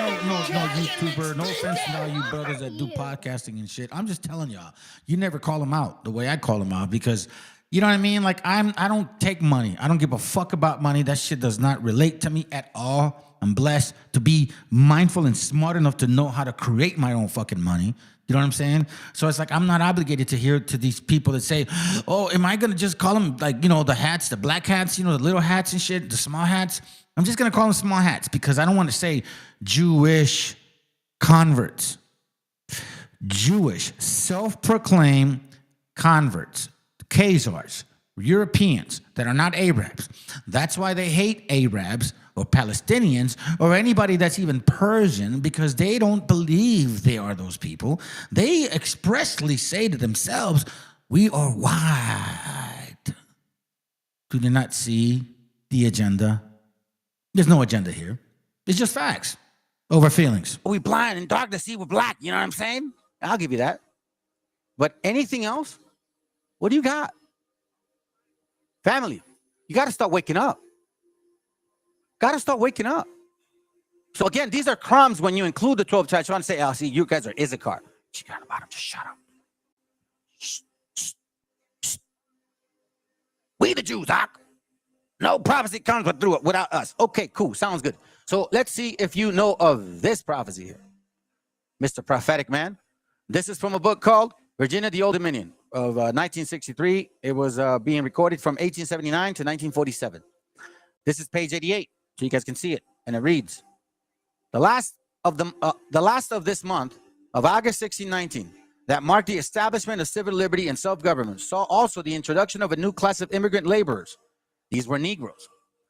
no YouTuber, no offense to all you brothers that do podcasting and shit. I'm just telling y'all, you never call them out the way I call them out because you know what I mean? Like I don't take money. I don't give a fuck about money. That shit does not relate to me at all. I'm blessed to be mindful and smart enough to know how to create my own fucking money. You know what I'm saying? So it's like I'm not obligated to hear to these people that say, "Oh, am I gonna just call them like the hats, the black hats, the little hats and shit, the small hats?" I'm just gonna call them small hats because I don't want to say Jewish converts, Jewish self-proclaimed converts. Khazars, Europeans that are not Arabs. That's why they hate Arabs or Palestinians or anybody that's even Persian because they don't believe they are those people. They expressly say to themselves, "We are white." Do they not see the agenda. There's no agenda here. It's just facts over feelings. We blind and dark to see we're black. You know what I'm saying? I'll give you that. But anything else? What do you got? Family, you got to start waking up. Got to start waking up. So again, these are crumbs when you include the 12 tribes. Trying to say, oh, see, you guys are Issachar. She got about him. Just shut up. Shh, shh, shh. We the Jews, Doc. No prophecy comes without us. Okay, cool. Sounds good. So let's see if you know of this prophecy here. Mr. Prophetic Man. This is from a book called Virginia, the Old Dominion of 1963. It was being recorded from 1879 to 1947. This is page 88, so you guys can see it. And it reads, the last of this month of August 1619, that marked the establishment of civil liberty and self-government, saw also the introduction of a new class of immigrant laborers. These were Negroes,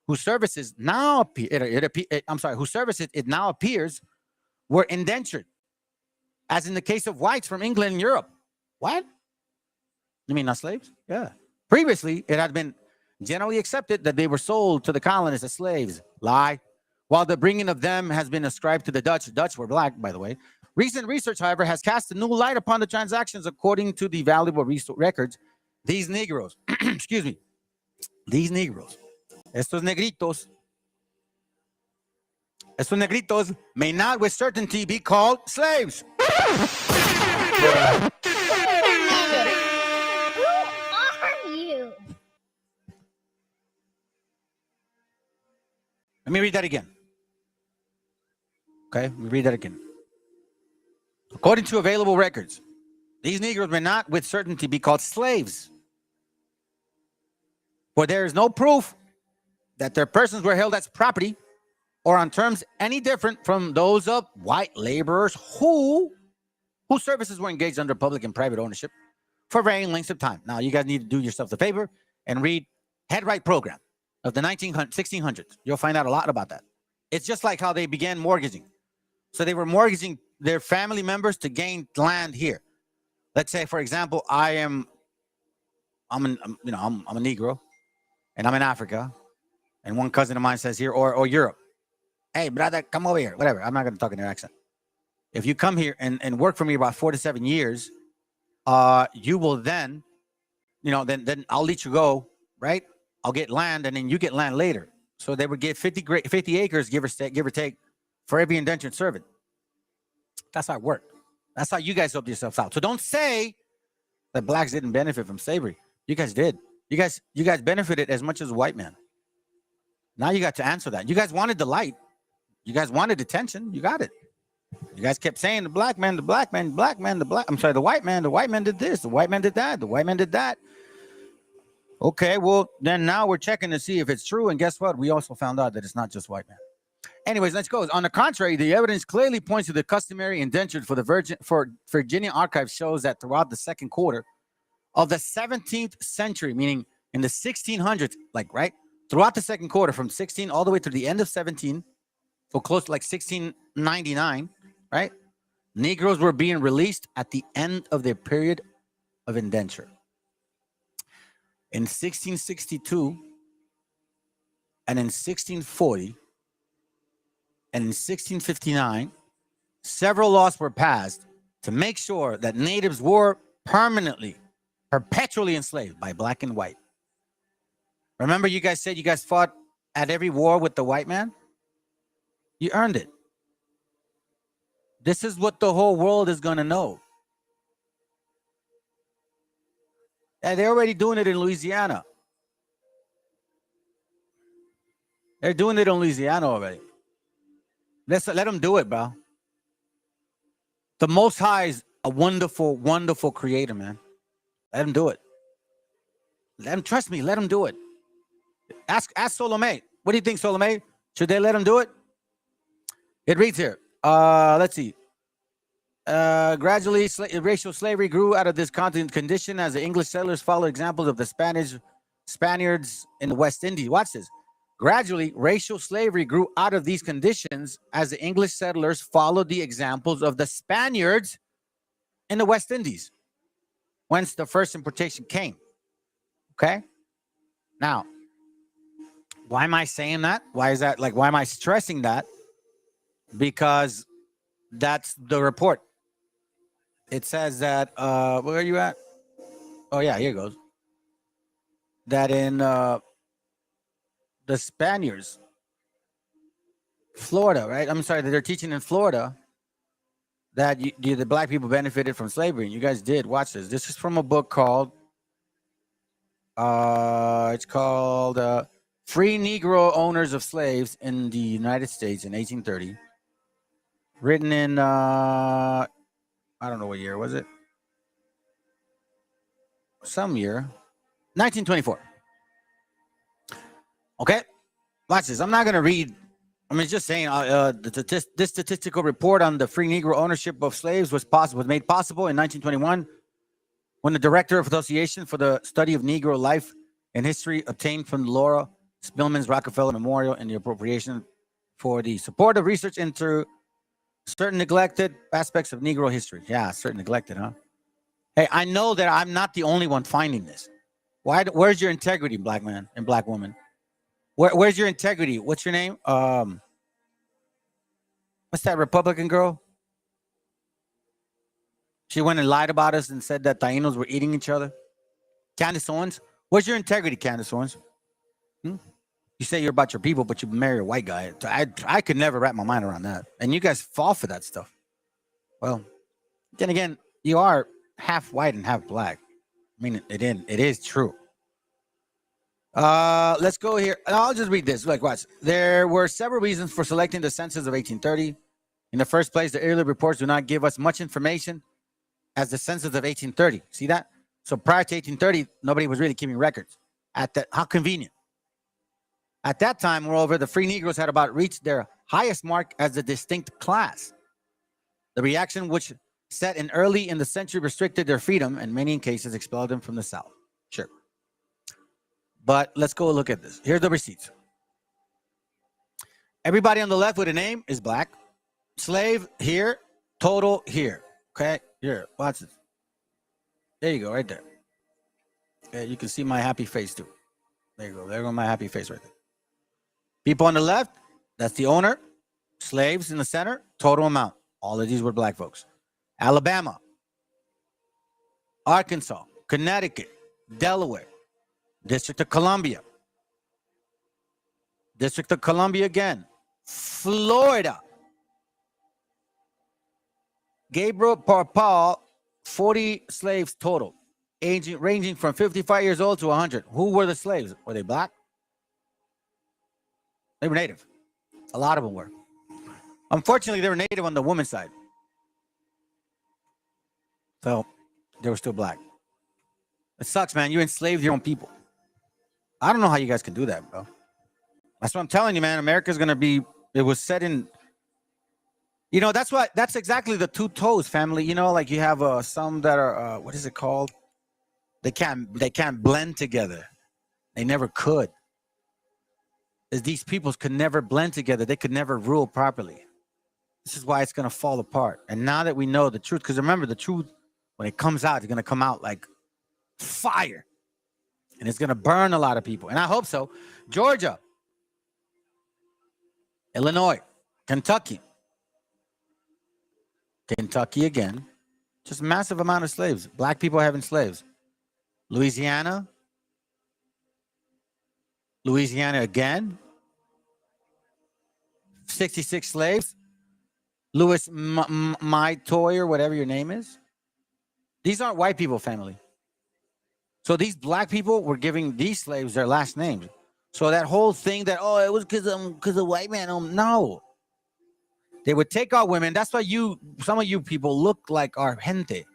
whose services now it now appears were indentured, as in the case of whites from England and Europe. What? You mean not slaves? Yeah. Previously, it had been generally accepted that they were sold to the colonists as slaves. Lie. While the bringing of them has been ascribed to the Dutch. Dutch were black, by the way. Recent research, however, has cast a new light upon the transactions. According to the valuable records, these Negroes, excuse me, these Negroes, estos negritos may not with certainty be called slaves. Let me read that again. Okay, let me read that again. According to available records, these Negroes may not with certainty be called slaves, for there is no proof that their persons were held as property or on terms any different from those of white laborers whose services were engaged under public and private ownership for varying lengths of time. Now, you guys need to do yourself the favor and read Headright Program of the 1600s. You'll find out a lot about that. It's just like how they began mortgaging. So they were mortgaging their family members to gain land here. Let's say, for example, I'm a Negro, and I'm in Africa, and one cousin of mine says here, or Europe, hey, brother, come over here, whatever. I'm not going to talk in their accent. If you come here and work for me about 4 to 7 years, you will then, then I'll let you go, right? I'll get land, and then you get land later. So they would get 50 acres, give or take, for every indentured servant. That's how it worked. That's how you guys helped yourselves out. So don't say that blacks didn't benefit from slavery. You guys did. You guys benefited as much as a white man. Now you got to answer that. You guys wanted the light. You guys wanted attention. You got it. You guys kept saying the white man, the white man did this, the white man did that, the white man did that. Okay, well, then now we're checking to see if it's true. And guess what? We also found out that it's not just white man. Anyways, let's go. On the contrary, the evidence clearly points to the customary indentured for Virginia archives shows that throughout the second quarter of the 17th century, meaning in the 1600s, throughout the second quarter from 16 all the way to the end of 17, so close to 1699, right? Negroes were being released at the end of their period of indenture. In 1662 and in 1640 and in 1659, several laws were passed to make sure that natives were perpetually enslaved by black and white. Remember, you guys said you guys fought at every war with the white man? You earned it. This is what the whole world is going to know. And they're already doing it in Louisiana. They're doing it in Louisiana already. Let them do it, bro. The Most High is a wonderful, wonderful creator, man. Let him do it. Let him, trust me, let him do it. Ask Solomé. What do you think, Solomé? Should they let him do it? It reads here. Let's see. Gradually, racial slavery grew out of this continent condition as the English settlers followed examples of the Spaniards in the West Indies. Watch this. Gradually, racial slavery grew out of these conditions as the English settlers followed the examples of the Spaniards in the West Indies, whence the first importation came. Okay? Now, Why am I saying that? Why is that? Like, why am I stressing that? Because that's the report. It says that, where are you at? Oh, yeah, here it goes. That in the Spaniards, Florida, right? I'm sorry, that they're teaching in Florida that the black people benefited from slavery. And you guys did. Watch this. This is from a book called, it's called Free Negro Owners of Slaves in the United States in 1830. Written in, I don't know what year was it. Some year. 1924. Okay? Watch this. I'm not going to read. I mean, just saying, this statistical report on the free Negro ownership of slaves was made possible in 1921 when the Director of Association for the Study of Negro Life and History obtained from Laura Spillman's Rockefeller Memorial and the appropriation for the support of research into certain neglected aspects of Negro history. Yeah, certain neglected, huh? Hey, I know that I'm not the only one finding this. Where's your integrity, black man and black woman? Where's your integrity? What's your name? What's that Republican girl? She went and lied about us and said that Tainos were eating each other. Candace Owens. Where's your integrity, Candace Owens? You say you're about your people, but you marry a white guy. I could never wrap my mind around that. And you guys fall for that stuff. Well, then again, you are half white and half black. I mean, it is true. Let's go here. I'll just read this. Like, watch. There were several reasons for selecting the census of 1830. In the first place, the early reports do not give us much information as the census of 1830. See that? So prior to 1830, nobody was really keeping records. How convenient. At that time, moreover, the free Negroes had about reached their highest mark as a distinct class. The reaction which set in early in the century restricted their freedom and many cases expelled them from the South. Sure. But let's go look at this. Here's the receipts. Everybody on the left with a name is black. Slave here, total here. Okay, here, watch this. There you go, right there. Okay, you can see my happy face too. There you go. There goes my happy face right there. People on the left, that's the owner. Slaves in the center, total amount. All of these were black folks. Alabama, Arkansas, Connecticut, Delaware, District of Columbia, District of Columbia again, Florida. Gabriel Paul, 40 slaves total, ranging from 55 years old to 100. Who were the slaves? Were they black? They were native. A lot of them were. Unfortunately, they were native on the woman's side. So they were still black. It sucks, man. You enslaved your own people. I don't know how you guys can do that, bro. That's what I'm telling you, man. America's going to be, it was set in, you know, that's exactly the two toes family. You know, like you have some that are, what is it called? They can't blend together. They never could. These peoples could never blend together. They could never rule properly. This is why it's going to fall apart. And now that we know the truth, because remember, the truth, when it comes out, it's going to come out like fire. And it's going to burn a lot of people. And I hope so. Georgia, Illinois, Kentucky again. Just massive amount of slaves. Black people having slaves. Louisiana again. 66 slaves. Louis My Toy or whatever your name is. These aren't white people family. So these black people were giving these slaves their last names. So that whole thing that, oh, it was because of white man. No. They would take our women. That's why some of you people look like our gente.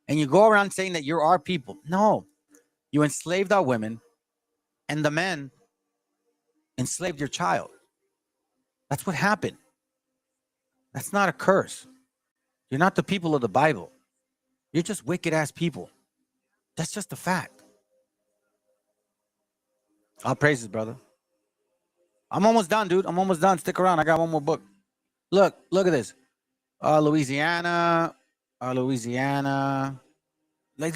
And you go around saying that you're our people. No. You enslaved our women. And the men enslaved your child. That's what happened. That's not a curse. You're not the people of the Bible. You're just wicked ass people. That's just a fact. All praises, brother. I'm almost done, dude. I'm almost done. Stick around. I got one more book. Look at this. Louisiana. Like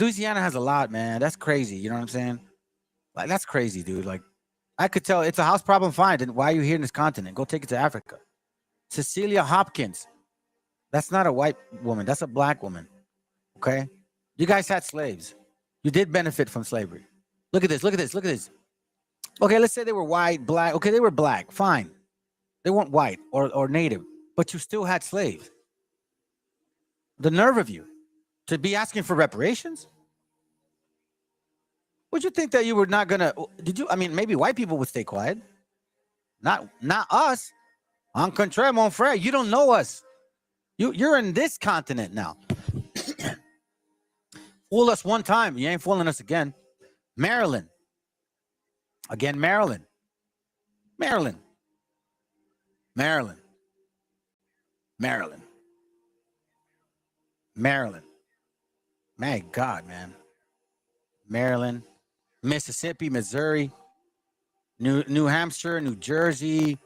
Louisiana has a lot, man. That's crazy. You know what I'm saying? Like that's crazy, dude. Like I could tell it's a house problem. Fine. Then why are you here in this continent? Go take it to Africa. Cecilia Hopkins. That's not a white woman. That's a black woman. Okay. You guys had slaves. You did benefit from slavery. Look at this. Look at this. Look at this. Okay. Let's say they were white, black. Okay. They were black. Fine. They weren't white or native, but you still had slaves. The nerve of you to be asking for reparations. Would you think that you were not gonna? Did you? I mean, maybe white people would stay quiet. Not us. En contraire, mon frère, you don't know us. You're in this continent now. Fool us one time, you ain't fooling us again. Maryland. Again, Maryland. Maryland. Maryland. Maryland. Maryland. My God, man. Maryland. Mississippi, Missouri, New Hampshire, New Jersey,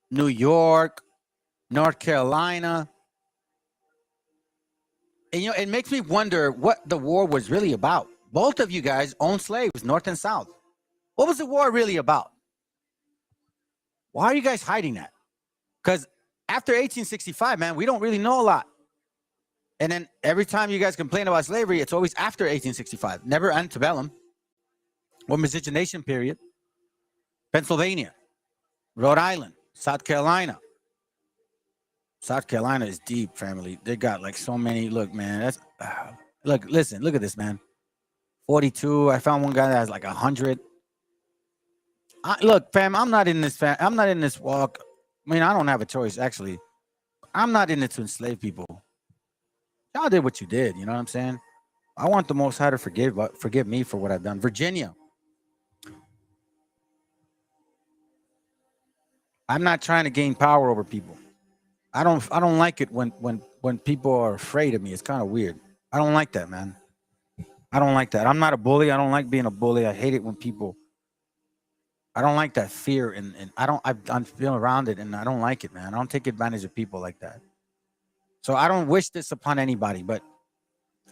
New York, North Carolina. And it makes me wonder what the war was really about. Both of you guys owned slaves, North and South. What was the war really about? Why are you guys hiding that? Because after 1865, man, we don't really know a lot. And then every time you guys complain about slavery, it's always after 1865, never antebellum. Or miscegenation period. Pennsylvania, Rhode Island, South Carolina. South Carolina is deep, family. They got like so many. Look, man, that's look. Listen, look at this, man. 42. I found one guy that has like 100. Look, fam, I'm not in this. I'm not in this walk. I mean, I don't have a choice. Actually, I'm not in it to enslave people. Y'all did what you did. You know what I'm saying? I want the Most High to forgive me for what I've done. Virginia. I'm not trying to gain power over people. I don't like it when people are afraid of me. It's kind of weird. I don't like that, man. I don't like that. I'm not a bully. I don't like being a bully. I hate it when people. I don't like that fear, and I'm feeling around it, and I don't like it, man. I don't take advantage of people like that. So I don't wish this upon anybody, but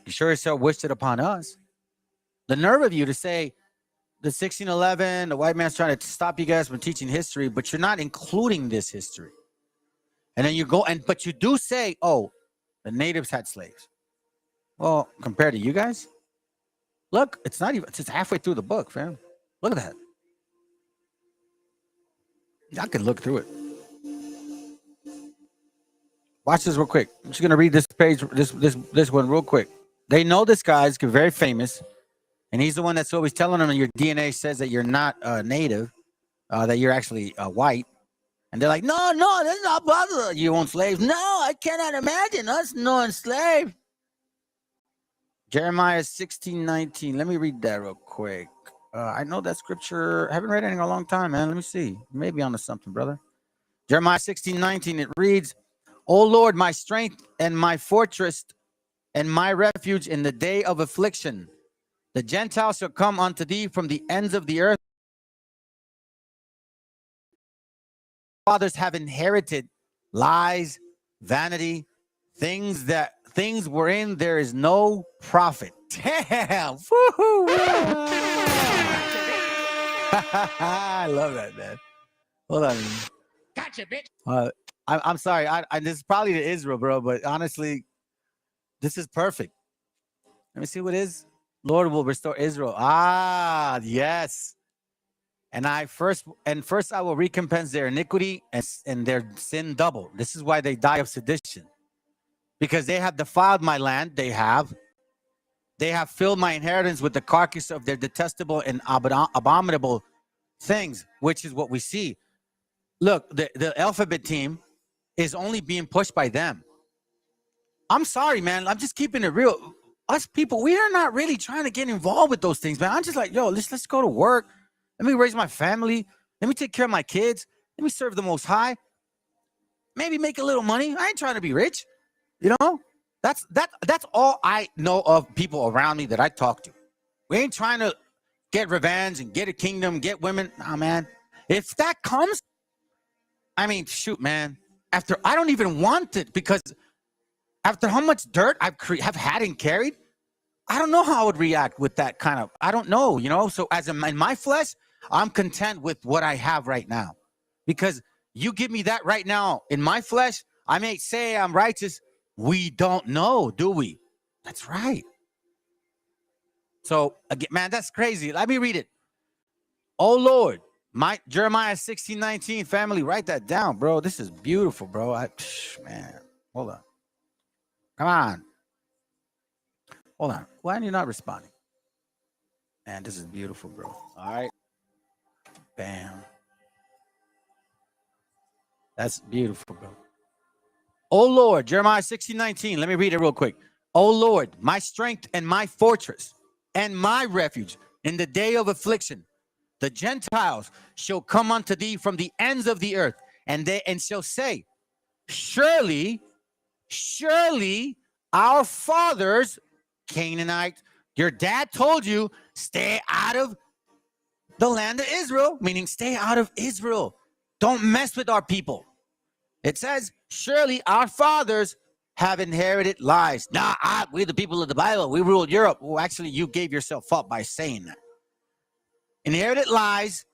you sure as hell wished it upon us. The nerve of you to say the 1611, the white man's trying to stop you guys from teaching history, but you're not including this history. And then you go but you do say, oh, the natives had slaves. Well, compared to you guys, look, it's not even, it's halfway through the book, fam. Look at that. I could look through it. Watch this real quick. I'm just gonna read this page, this one real quick. They know this guy's very famous. And he's the one that's always telling them your DNA says that you're not native, that you're actually white. And they're like, no, that's not possible. You own slaves. No, I cannot imagine us knowing slaves. Jeremiah 16:19. Let me read that real quick. I know that scripture. I haven't read it in a long time, man. Let me see. Maybe onto something, brother. Jeremiah 16:19. It reads, O Lord, my strength and my fortress and my refuge in the day of affliction. The Gentiles shall come unto thee from the ends of the earth. Fathers have inherited lies, vanity, things wherein there is no profit. Damn. Woo-hoo. I love that, man. Hold on. Gotcha, bitch. I'm sorry. This is probably to Israel, bro, but honestly, this is perfect. Let me see what it is. Lord will restore Israel. Ah, yes. And first I will recompense their iniquity and their sin double. This is why they die of sedition. Because they have defiled my land. They have filled my inheritance with the carcass of their detestable and abominable things, which is what we see. Look, the alphabet team is only being pushed by them. I'm sorry, man. I'm just keeping it real. Us people, we are not really trying to get involved with those things, man. I'm just like, yo, let's go to work. Let me raise my family. Let me take care of my kids. Let me serve the Most High. Maybe make a little money. I ain't trying to be rich. You know, that's all I know of people around me that I talk to. We ain't trying to get revenge and get a kingdom, get women. Nah, man. If that comes, I mean, shoot, man. After I don't even want it, because after how much dirt have had and carried, I don't know how I would react with that kind of, I don't know, you know? So in my flesh, I'm content with what I have right now. Because you give me that right now in my flesh, I may say I'm righteous. We don't know, do we? That's right. So, again, man, that's crazy. Let me read it. Oh, Lord, my Jeremiah 16:19, family, write that down, bro. This is beautiful, bro. Man, hold on. Come on. Hold on. Why are you not responding? Man, this is beautiful, bro. All right. Bam. That's beautiful, bro. Oh, Lord, Jeremiah 16:19. Let me read it real quick. Oh, Lord, my strength and my fortress and my refuge in the day of affliction. The Gentiles shall come unto thee from the ends of the earth, and shall say, surely our fathers, Canaanite, your dad told you, stay out of the land of Israel, meaning stay out of Israel. Don't mess with our people. It says, surely our fathers have inherited lies. Nah, we're the people of the Bible. We ruled Europe. Well, actually, you gave yourself up by saying that. Inherited lies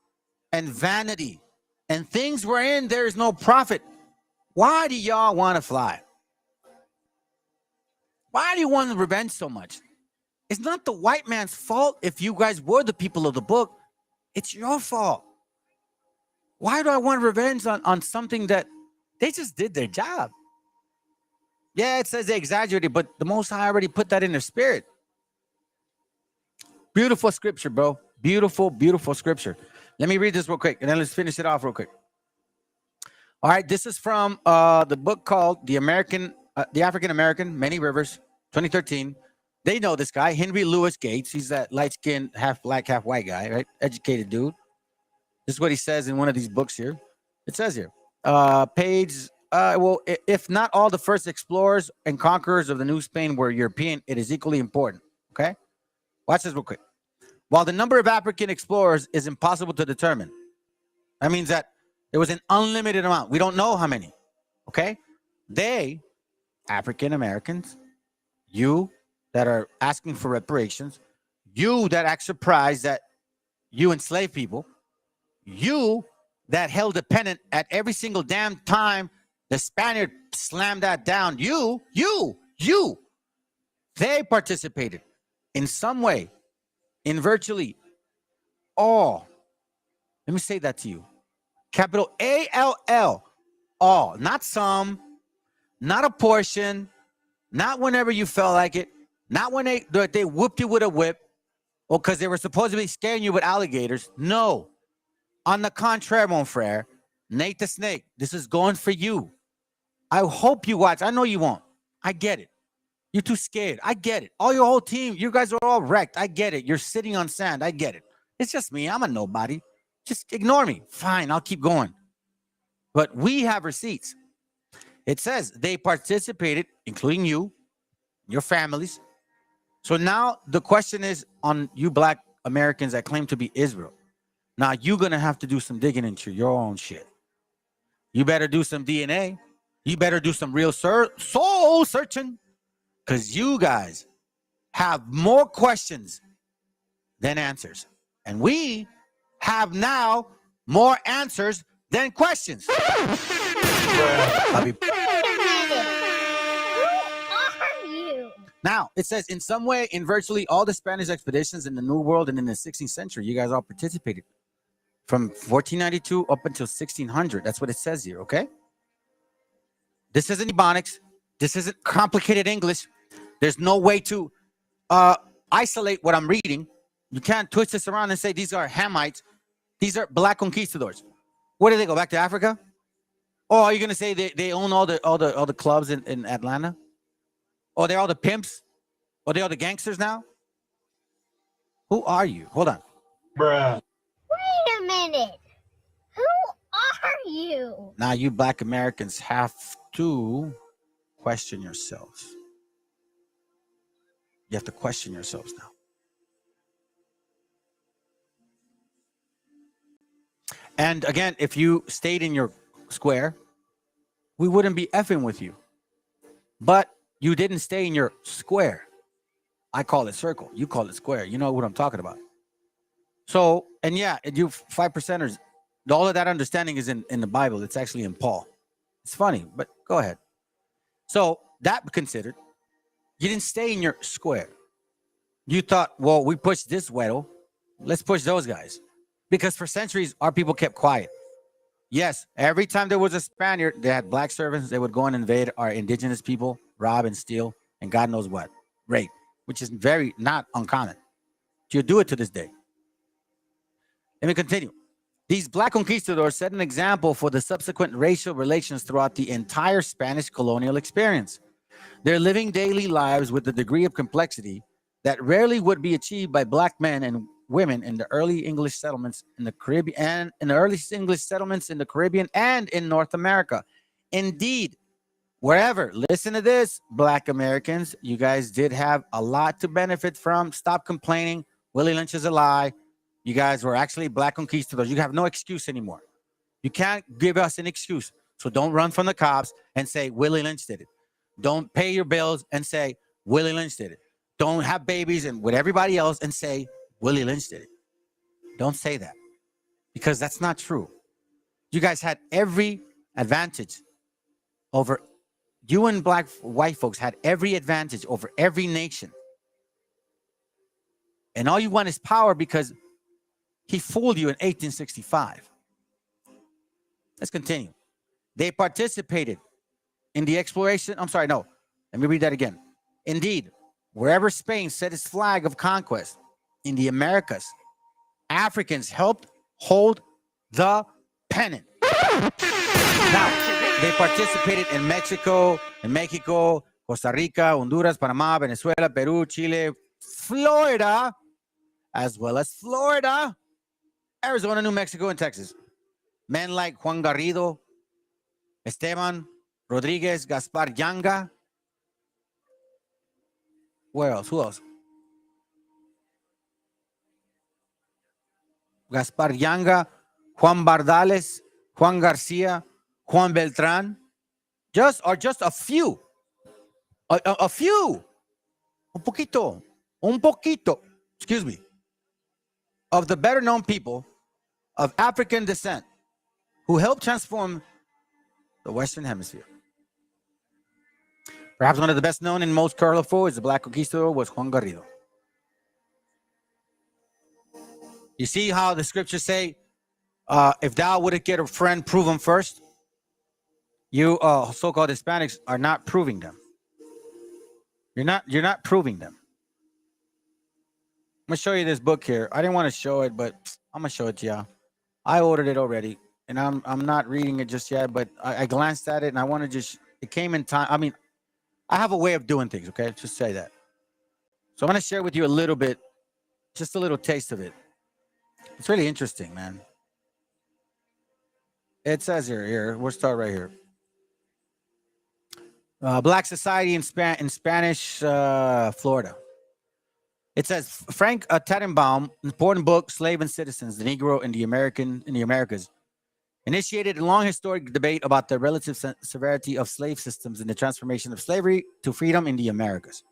and vanity, and things wherein there is no profit. Why do y'all want to fly? Why do you want revenge so much? It's not the white man's fault if you guys were the people of the book. It's your fault. Why do I want revenge on something that they just did their job? Yeah, it says they exaggerated, but the Most High already put that in their spirit. Beautiful scripture, bro. Beautiful, beautiful scripture. Let me read this real quick, and then let's finish it off real quick. All right, this is from the book called The African American, Many Rivers, 2013. They know this guy, Henry Louis Gates. He's that light-skinned, half black, half white guy, right? Educated dude. This is what he says in one of these books here. It says here, if not all the first explorers and conquerors of the New Spain were European, it is equally important, okay? Watch this real quick. While the number of African explorers is impossible to determine, that means that there was an unlimited amount. We don't know how many, okay? They, African Americans, you that are asking for reparations, you that act surprised that you enslaved people, you that held a pennant at every single damn time the Spaniard slammed that down, they participated in some way in virtually all. Let me say that to you. Capital A-L-L, all, not some, not a portion, not whenever you felt like it, not when they whooped you with a whip, or because they were supposedly scaring you with alligators. No. On the contrary, mon frere, Nate the Snake, this is going for you. I hope you watch. I know you won't. I get it. You're too scared. I get it. All your whole team, you guys are all wrecked. I get it. You're sitting on sand. I get it. It's just me. I'm a nobody. Just ignore me. Fine, I'll keep going. But we have receipts. It says they participated, including you, your families. So now the question is on you black Americans that claim to be Israel. Now you're going to have to do some digging into your own shit. You better do some DNA. You better do some real soul searching, because you guys have more questions than answers. And we have now more answers than questions. Now, it says in some way, in virtually all the Spanish expeditions in the New World and in the 16th century, you guys all participated from 1492 up until 1600. That's what it says here, okay? This isn't Ebonics. This isn't complicated English. There's no way to isolate what I'm reading. You can't twist this around and say these are Hamites. These are black conquistadors. Where do they go? Back to Africa? Or are you going to say they own all the clubs in Atlanta? Or they're all the pimps? Or they're all the gangsters now? Who are you? Hold on. Bruh. Wait a minute. Who are you? Now you black Americans have to question yourselves. You have to question yourselves now. And again, if you stayed in your square, we wouldn't be effing with you. But you didn't stay in your square. I call it circle. You call it square. You know what I'm talking about. So, and yeah, you 5%ers, all of that understanding is in the Bible. It's actually in Paul. It's funny, but go ahead. So that considered, you didn't stay in your square. You thought, well, we pushed this Weddle. Let's push those guys. Because for centuries, our people kept quiet. Yes, every time there was a Spaniard, they had black servants. They would go and invade our indigenous people, rob and steal, and God knows what, rape, which is very not uncommon. You do it to this day. Let me continue. These black conquistadors set an example for the subsequent racial relations throughout the entire Spanish colonial experience. They're living daily lives with a degree of complexity that rarely would be achieved by black men and women in the early English settlements in the Caribbean and in North America. Indeed, wherever, listen to this, black Americans, you guys did have a lot to benefit from. Stop complaining. Willie Lynch is a lie. You guys were actually black conquistadors. You have no excuse anymore. You can't give us an excuse. So don't run from the cops and say Willie Lynch did it. Don't pay your bills and say Willie Lynch did it. Don't have babies and with everybody else and say Willie Lynch did it. Don't say that, because that's not true. You guys had every advantage over, you and black white folks had every advantage over every nation. And all you want is power because he fooled you in 1865. Let's continue. They participated in the exploration. I'm sorry, no. Let me read that again. Indeed, wherever Spain set its flag of conquest in the Americas, Africans helped hold the pennant. Now, they participated in Mexico, Costa Rica, Honduras, Panama, Venezuela, Peru, Chile, Florida, as well as Florida, Arizona, New Mexico, and Texas. Men like Juan Garrido, Esteban Rodriguez, Gaspar Yanga. Where else? Who else? Gaspar Yanga, Juan Bardales, Juan Garcia, Juan Beltran. Just a few. A few. Un poquito. Excuse me. Of the better known people of African descent who helped transform the Western Hemisphere. Perhaps one of the best known and most colorful is the black conquistador was Juan Garrido. You see how the scriptures say, if thou wouldn't get a friend, prove him first. You so-called Hispanics are not proving them. You're not proving them. I'm gonna show you this book here. I didn't want to show it, but I'm gonna show it to y'all. I ordered it already, and I'm not reading it just yet, but I glanced at it and I want to just, it came in time. I mean, I have a way of doing things, okay? Just say that. So I'm gonna share with you a little bit, just a little taste of it. It's really interesting, man. It says here, we'll start right here. Black Society in Spanish, Florida. It says Frank Tannenbaum, important book, Slave and Citizens, the Negro in the Americas, initiated a long historic debate about the relative severity of slave systems and the transformation of slavery to freedom in the Americas.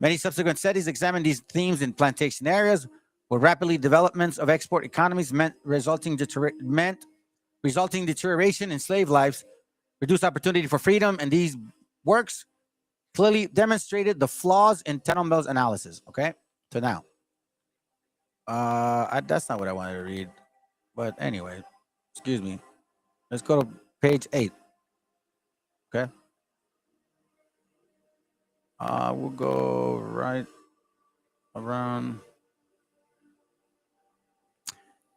Many subsequent studies examined these themes in plantation areas where rapidly developments of export economies meant resulting deterioration in slave lives, reduced opportunity for freedom, and these works clearly demonstrated the flaws in Tannenbaum's analysis. Okay, so now, that's not what I wanted to read, but anyway, excuse me. Let's go to page 8. Okay, we'll go right around.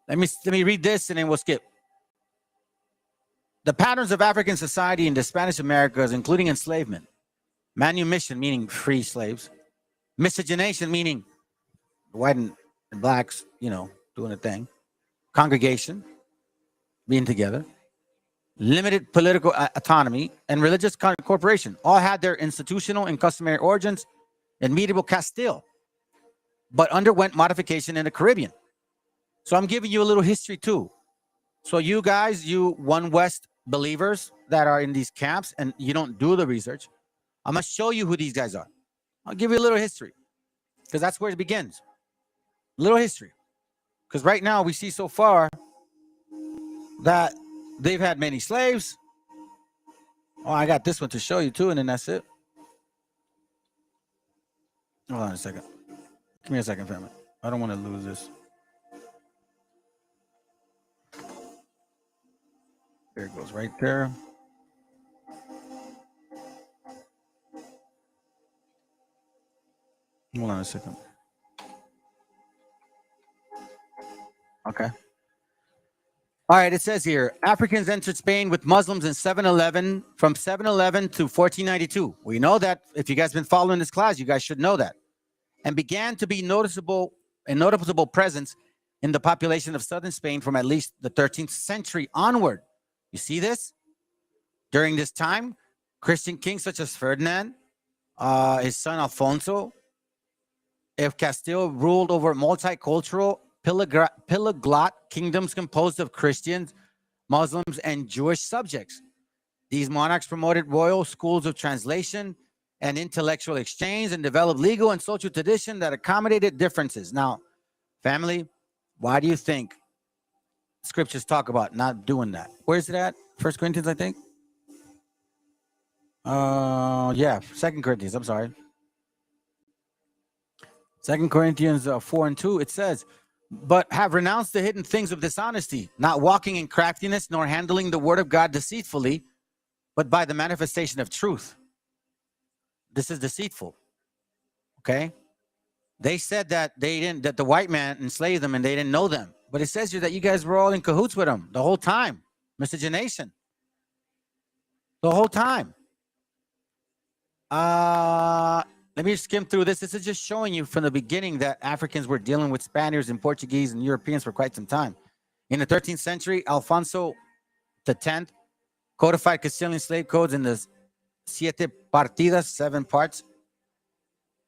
Let me read this and then we'll skip. The patterns of African society in the Spanish Americas, including enslavement, manumission, meaning free slaves, miscegenation, meaning white and blacks, doing a thing, congregation, being together, limited political autonomy, and religious corporation all had their institutional and customary origins in medieval Castile, but underwent modification in the Caribbean. So I'm giving you a little history too. So you guys, you One West believers that are in these camps and you don't do the research, I'm going to show you who these guys are. I'll give you a little history because that's where it begins. Little history. Because right now we see so far that they've had many slaves. Oh, I got this one to show you too, and then that's it. Hold on a second. Give me a second, family. I don't want to lose this. There it goes right there. Hold on a second. Okay. All right, it says here, Africans entered Spain with Muslims in 711, from 711 to 1492. We know that. If you guys been following this class, you guys should know that. And began to be noticeable presence in the population of southern Spain from at least the 13th century onward. You see this? During this time, Christian kings such as Ferdinand, his son Alfonso of Castile ruled over multicultural polyglot kingdoms composed of Christians, Muslims, and Jewish subjects. These monarchs promoted royal schools of translation and intellectual exchange and developed legal and social tradition that accommodated differences. Now, family, why do you think scriptures talk about not doing that? Where's it at? 1 Corinthians, I think. Yeah, 2 Corinthians, I'm sorry. 2 Corinthians 4:2, it says, but have renounced the hidden things of dishonesty, not walking in craftiness, nor handling the word of God deceitfully, but by the manifestation of truth. This is deceitful. Okay? They said that that the white man enslaved them and they didn't know them. But it says here that you guys were all in cahoots with them the whole time. Miscegenation. The whole time. Let me skim through this. This is just showing you from the beginning that Africans were dealing with Spaniards and Portuguese and Europeans for quite some time. In the 13th century, Alfonso X codified Castilian slave codes in the Siete Partidas, 7 parts.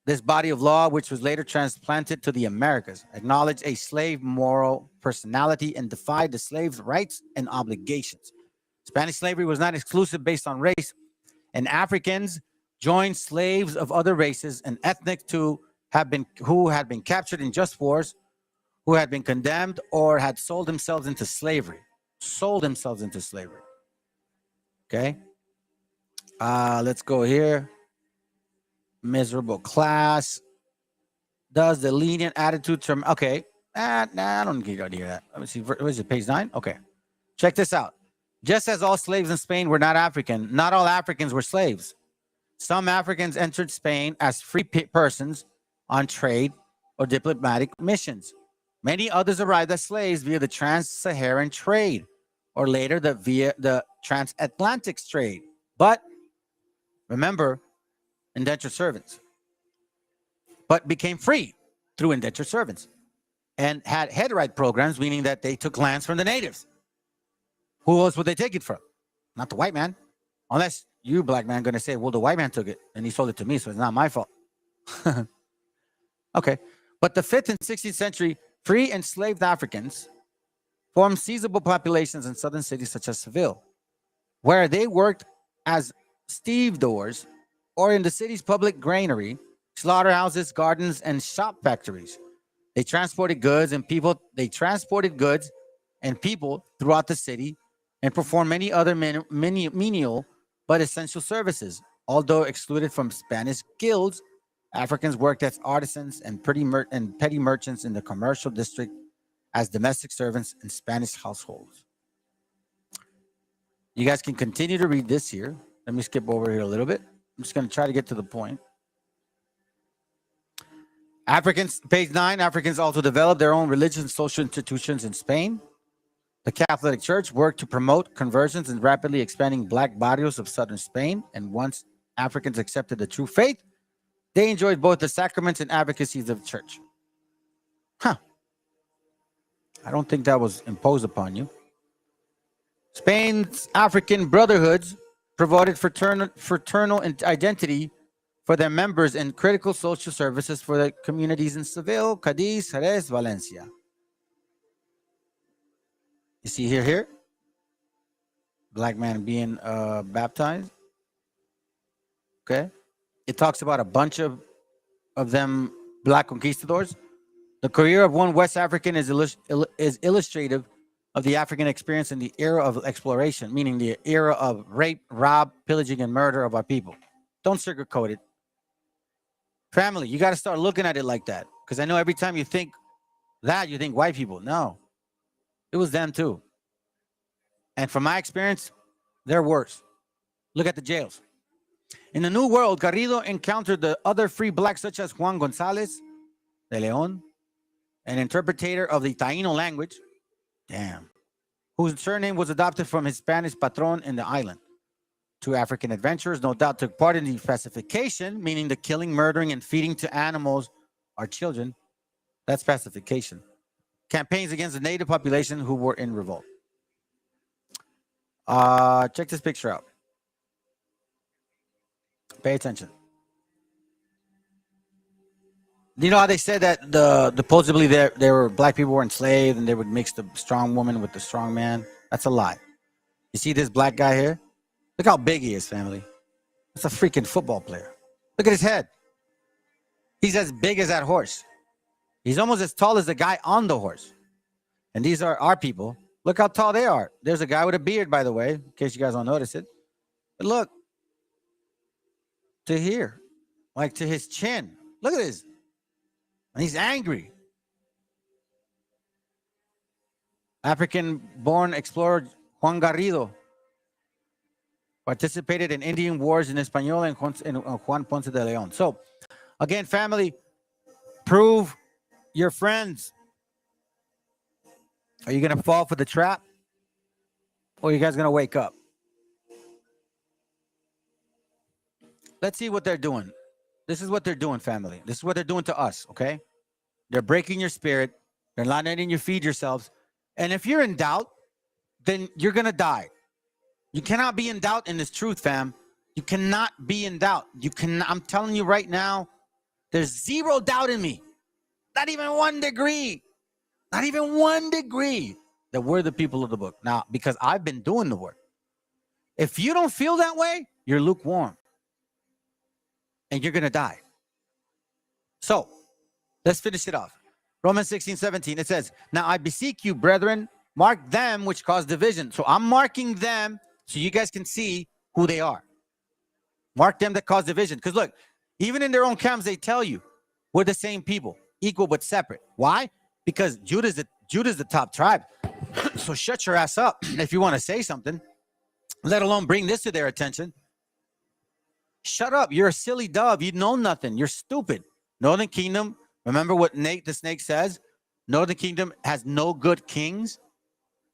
This body of law, which was later transplanted to the Americas, acknowledged a slave moral personality and defined the slave's rights and obligations. Spanish slavery was not exclusive based on race, and Africans joined slaves of other races and ethnic who had been captured in just wars, who had been condemned or had sold themselves into slavery. Okay. Let's go here. Miserable class. Does the lenient attitude term? Okay. I don't need to hear that. Let me see. Where's it? Page 9. Okay. Check this out. Just as all slaves in Spain were not African, not all Africans were slaves. Some Africans entered Spain as free persons on trade or diplomatic missions. Many others arrived as slaves via the trans-Saharan trade, or later via the transatlantic trade. But remember, indentured servants. But became free through indentured servants and had head right programs, meaning that they took lands from the natives. Who else would they take it from? Not the white man. Unless you, black man, going to say, well, the white man took it and he sold it to me, so it's not my fault. Okay. But the 5th and 16th century free enslaved Africans formed seizable populations in southern cities such as Seville, where they worked as stevedores or in the city's public granary, slaughterhouses, gardens, and shop factories. They transported goods and people. Throughout the city and performed many other menial but essential services. Although excluded from Spanish guilds, Africans worked as artisans and petty merchants in the commercial district as domestic servants in Spanish households. You guys can continue to read this here. Let me skip over here a little bit. I'm just going to try to get to the point. Africans, page 9, Africans also developed their own religious and social institutions in Spain. The Catholic Church worked to promote conversions in rapidly expanding black barrios of southern Spain. And once Africans accepted the true faith, they enjoyed both the sacraments and advocacies of the church. I don't think that was imposed upon you. Spain's African brotherhoods provided fraternal identity for their members and critical social services for the communities in Seville, Cadiz, Jerez, Valencia. You see here, black man being baptized. Okay. It talks about a bunch of them black conquistadors The career of one West African is illustrative of the African experience in the era of exploration, meaning the era of rape, rob, pillaging, and murder of our people. Don't sugarcoat it. Family, you got to start looking at it like that. Because I know every time you think that, you think white people. No, it was them too. And from my experience, they're worse. Look at the jails. In the New World, Garrido encountered the other free blacks such as Juan Gonzalez de Leon, an interpreter of the Taino language, whose surname was adopted from his Spanish patron in the island. 2 African adventurers no doubt took part in the pacification, meaning the killing, murdering, and feeding to animals our children. That's pacification. Campaigns against the native population who were in revolt. Check this picture out. Pay attention. You know how they said that supposedly there were black people were enslaved and they would mix the strong woman with the strong man? That's a lie. You see this black guy here? Look how big he is, family. That's a freaking football player. Look at his head. He's as big as that horse. He's almost as tall as the guy on the horse. And these are our people. Look how tall they are. There's a guy with a beard, by the way, in case you guys don't notice it. But look. To here. Like to his chin. Look at this. And he's angry. African-born explorer Juan Garrido participated in Indian wars in Espanol and Juan Ponce de Leon. So, again, family, prove your friends. Are you going to fall for the trap? Or are you guys going to wake up? Let's see what they're doing. This is what they're doing, family. This is what they're doing to us, okay? They're breaking your spirit. They're not letting you feed yourselves. And if you're in doubt, then you're going to die. You cannot be in doubt in this truth, fam. You cannot be in doubt. You can. I'm telling you right now, there's zero doubt in me. Not even 1 degree. Not even 1 degree that we're the people of the book. Now, because I've been doing the work. If you don't feel that way, you're lukewarm. And you're going to die. So, let's finish it off. Romans 16:17, it says, now I beseech you, brethren, mark them which cause division. So I'm marking them so you guys can see who they are. Mark them that cause division. Because look, even in their own camps, they tell you, we're the same people, equal but separate. Why? Because Judah's the top tribe. So shut your ass up if you want to say something, let alone bring this to their attention. Shut up. You're a silly dove. You know nothing. You're stupid. Northern Kingdom, remember what Nate the Snake says? Northern Kingdom has no good kings.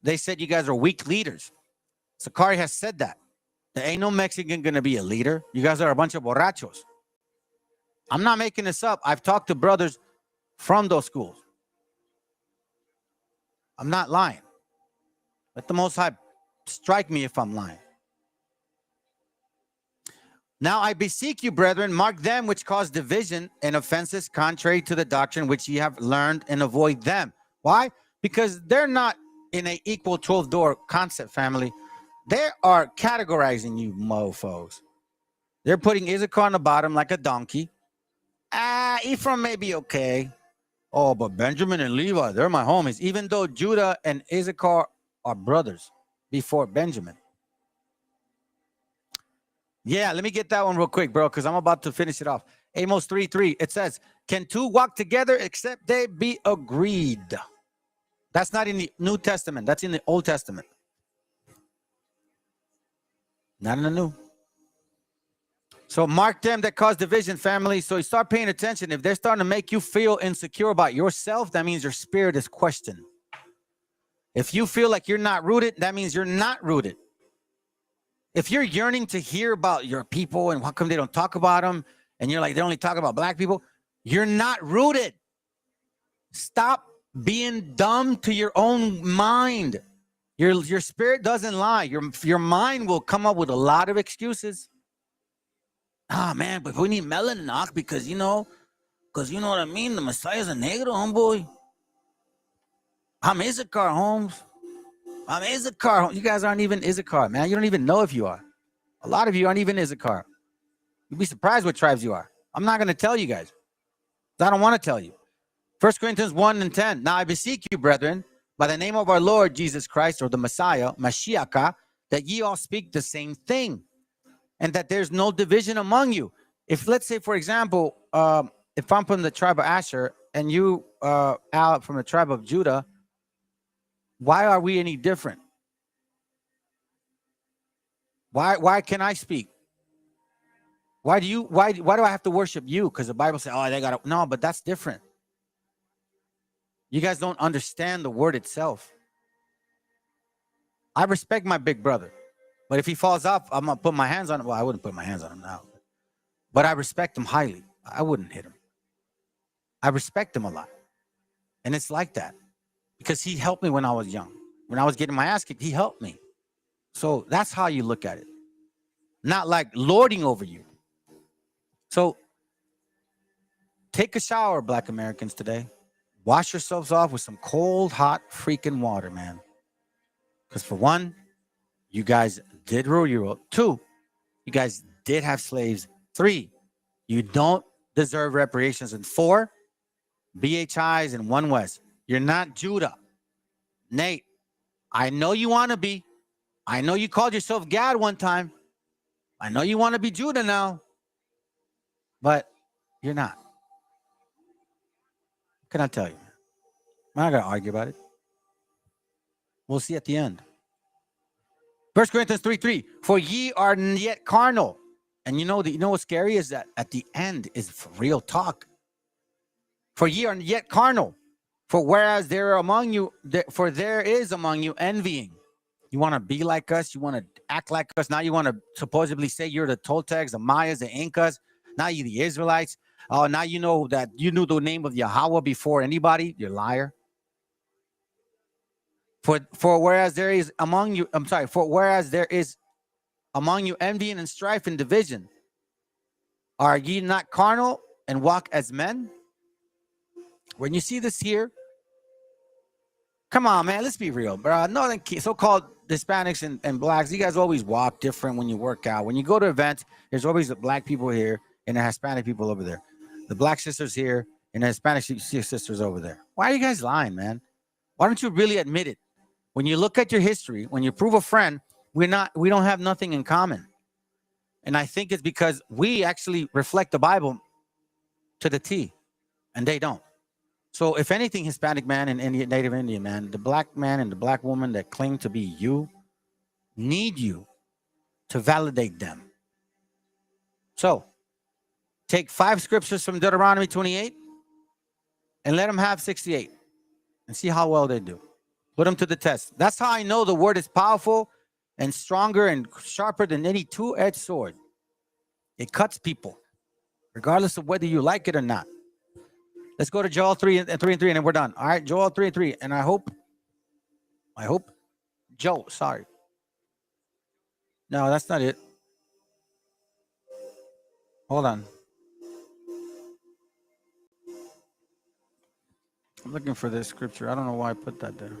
They said you guys are weak leaders. Sakari has said that. There ain't no Mexican going to be a leader. You guys are a bunch of borrachos. I'm not making this up. I've talked to brothers from those schools. I'm not lying. Let the Most High strike me if I'm lying. Now I beseech you, brethren, mark them which cause division and offenses contrary to the doctrine which ye have learned, and avoid them. Why? Because they're not in an equal 12th door concept, family. They are categorizing you mofos. They're putting Issachar on the bottom like a donkey. Ephraim may be okay. Oh, but Benjamin and Levi, they're my homies. Even though Judah and Issachar are brothers before Benjamin. Yeah, let me get that one real quick, bro, because I'm about to finish it off. Amos 3:3, it says, can two walk together except they be agreed? That's not in the New Testament. That's in the Old Testament. Not in the New. So mark them that cause division, family. So you start paying attention. If they're starting to make you feel insecure about yourself, that means your spirit is questioned. If you feel like you're not rooted, that means you're not rooted. If you're yearning to hear about your people and how come they don't talk about them, and you're like, they only talk about black people, you're not rooted. Stop being dumb to your own mind. Your spirit doesn't lie. Your mind will come up with a lot of excuses. Ah, man, but we need melanin because you know what I mean? The Messiah's a negro, homeboy. I'm Issachar, Holmes. I'm Issachar. You guys aren't even Issachar, man. You don't even know if you are. A lot of you aren't even Issachar. You'd be surprised what tribes you are. I'm not going to tell you guys. I don't want to tell you. 1 Corinthians 1 and 10. Now I beseech you, brethren, by the name of our Lord Jesus Christ, or the Messiah, MESHIACHA, that ye all speak the same thing, and that there's no division among you. If, let's say, for example, if I'm from the tribe of Asher and you, Al, from the tribe of Judah, why are we any different? Why can I speak? Why do I have to worship you? Because the Bible says, oh, they got to. No, but that's different. You guys don't understand the word itself. I respect my big brother, but if he falls off, I'm gonna put my hands on him. Well, I wouldn't put my hands on him now, but I respect him highly. I wouldn't hit him. I respect him a lot, and it's like that because he helped me when I was young. When I was getting my ass kicked, he helped me. So that's how you look at it, not like lording over you. So take a shower, Black Americans, today. Wash yourselves off with some cold, hot, freaking water, man. Because for one, you guys did rule Europe. 2, you guys did have slaves. 3, you don't deserve reparations. And 4, BHIs and One West. You're not Judah. Nate, I know you want to be. I know you called yourself Gad one time. I know you want to be Judah now. But you're not. What can I tell you? I'm not going to argue about it. We'll see at the end. 1 Corinthians 3:3. For ye are yet carnal. And you know what's scary is that at the end is real talk. For ye are yet carnal. For whereas there is among you envying. You want to be like us. You want to act like us. Now you want to supposedly say you're the Toltecs, the Mayas, the Incas. Now you the Israelites. Oh, now you know that you knew the name of Yahweh before anybody. You're a liar. For whereas there is among you, whereas there is among you envying and strife and division, are ye not carnal and walk as men? When you see this here, come on, man, let's be real, bro. Northern so-called Hispanics and blacks, you guys always walk different when you work out. When you go to events, there's always the black people here and the Hispanic people over there. The black sisters here and the Hispanic sisters over there. Why are you guys lying, man? Why don't you really admit it? When you look at your history, when you prove a friend, we don't have nothing in common. And I think it's because we actually reflect the Bible to the T, and they don't. So if anything, Hispanic man and Native Indian man, the black man and the black woman that claim to be you, need you to validate them. So take 5 scriptures from Deuteronomy 28 and let them have 68 and see how well they do. Put them to the test. That's how I know the word is powerful and stronger and sharper than any two-edged sword. It cuts people, regardless of whether you like it or not. Let's go to Joel 3 and 3 and then we're done. All right, Joel 3 and 3. And I hope, Joel, sorry. No, that's not it. Hold on. I'm looking for this scripture. I don't know why I put that there.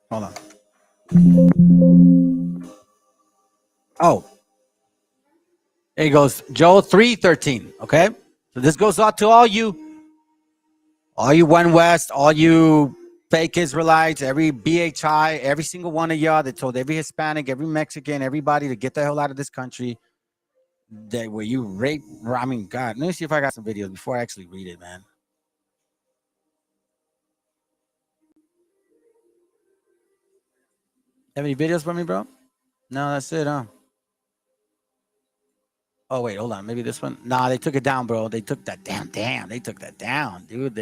Hold on. Oh. There he goes. Joel 3:13. Okay. So this goes out to all you One West, all you fake Israelites, every BHI, every single one of y'all that told every Hispanic, every Mexican, everybody to get the hell out of this country. That where you rape. I mean, God, let me see if I got some videos before I actually read it, man. Have any videos for me, bro? No, that's it, huh? Oh, wait, hold on. Maybe this one. Nah, they took it down, bro. They took that down. Damn, they took that down, dude.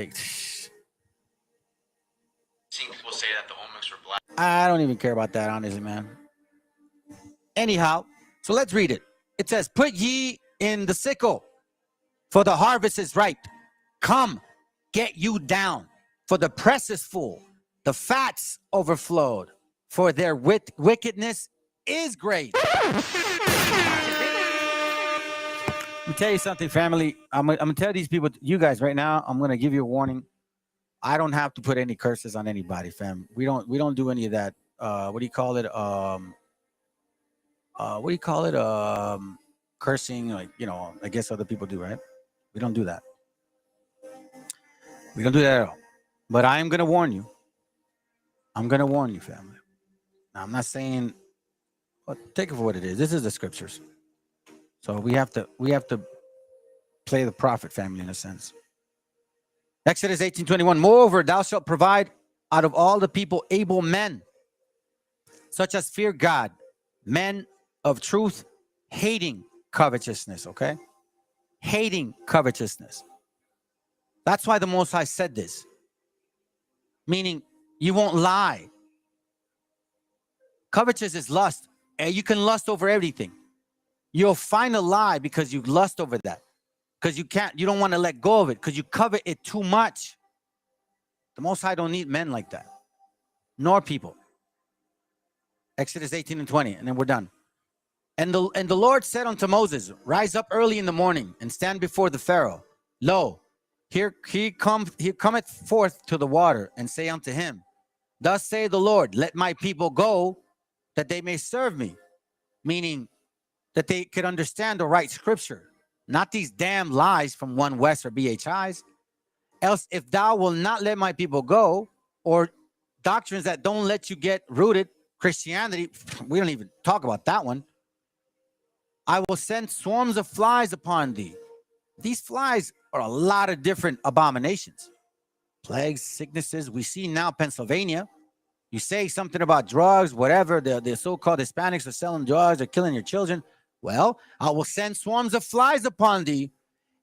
Seeing people say that the Olmecs were black. I don't even care about that, honestly, man. Anyhow, so let's read it. It says, put ye in the sickle, for the harvest is ripe. Come, get you down, for the press is full. The fats overflowed, for their wickedness is great. Let me tell you something, family. I'm gonna tell these people, you guys right now, I'm gonna give you a warning. I don't have to put any curses on anybody, fam. We don't do any of that. What do you call it? What do you call it? Cursing, like, I guess other people do, right? We don't do that. We don't do that at all. But I am gonna warn you. I'm gonna warn you, family. Now, I'm not saying, well, take it for what it is. This is the scriptures. So we have to play the prophet, family, in a sense. Exodus 18:21. Moreover, thou shalt provide out of all the people able men, such as fear God, men of truth, hating covetousness. Okay, hating covetousness. That's why the Most High said this. Meaning, you won't lie. Covetous is lust, and you can lust over everything. You'll find a lie because you lust over that. Because you don't want to let go of it, because you covet it too much. The Most High don't need men like that, nor people. Exodus 18:20, and then we're done. And the Lord said unto Moses, rise up early in the morning and stand before the Pharaoh. Lo, here he cometh forth to the water, and say unto him, thus saith the Lord, let my people go, that they may serve me. Meaning that they could understand the right scripture, not these damn lies from One West or BHIs. Else, if thou will not let my people go, or doctrines that don't let you get rooted, Christianity, we don't even talk about that one. I will send swarms of flies upon thee. These flies are a lot of different abominations. Plagues, sicknesses. We see now Pennsylvania. You say something about drugs, whatever, the so-called Hispanics are selling drugs, they're killing your children. Well, I will send swarms of flies upon thee,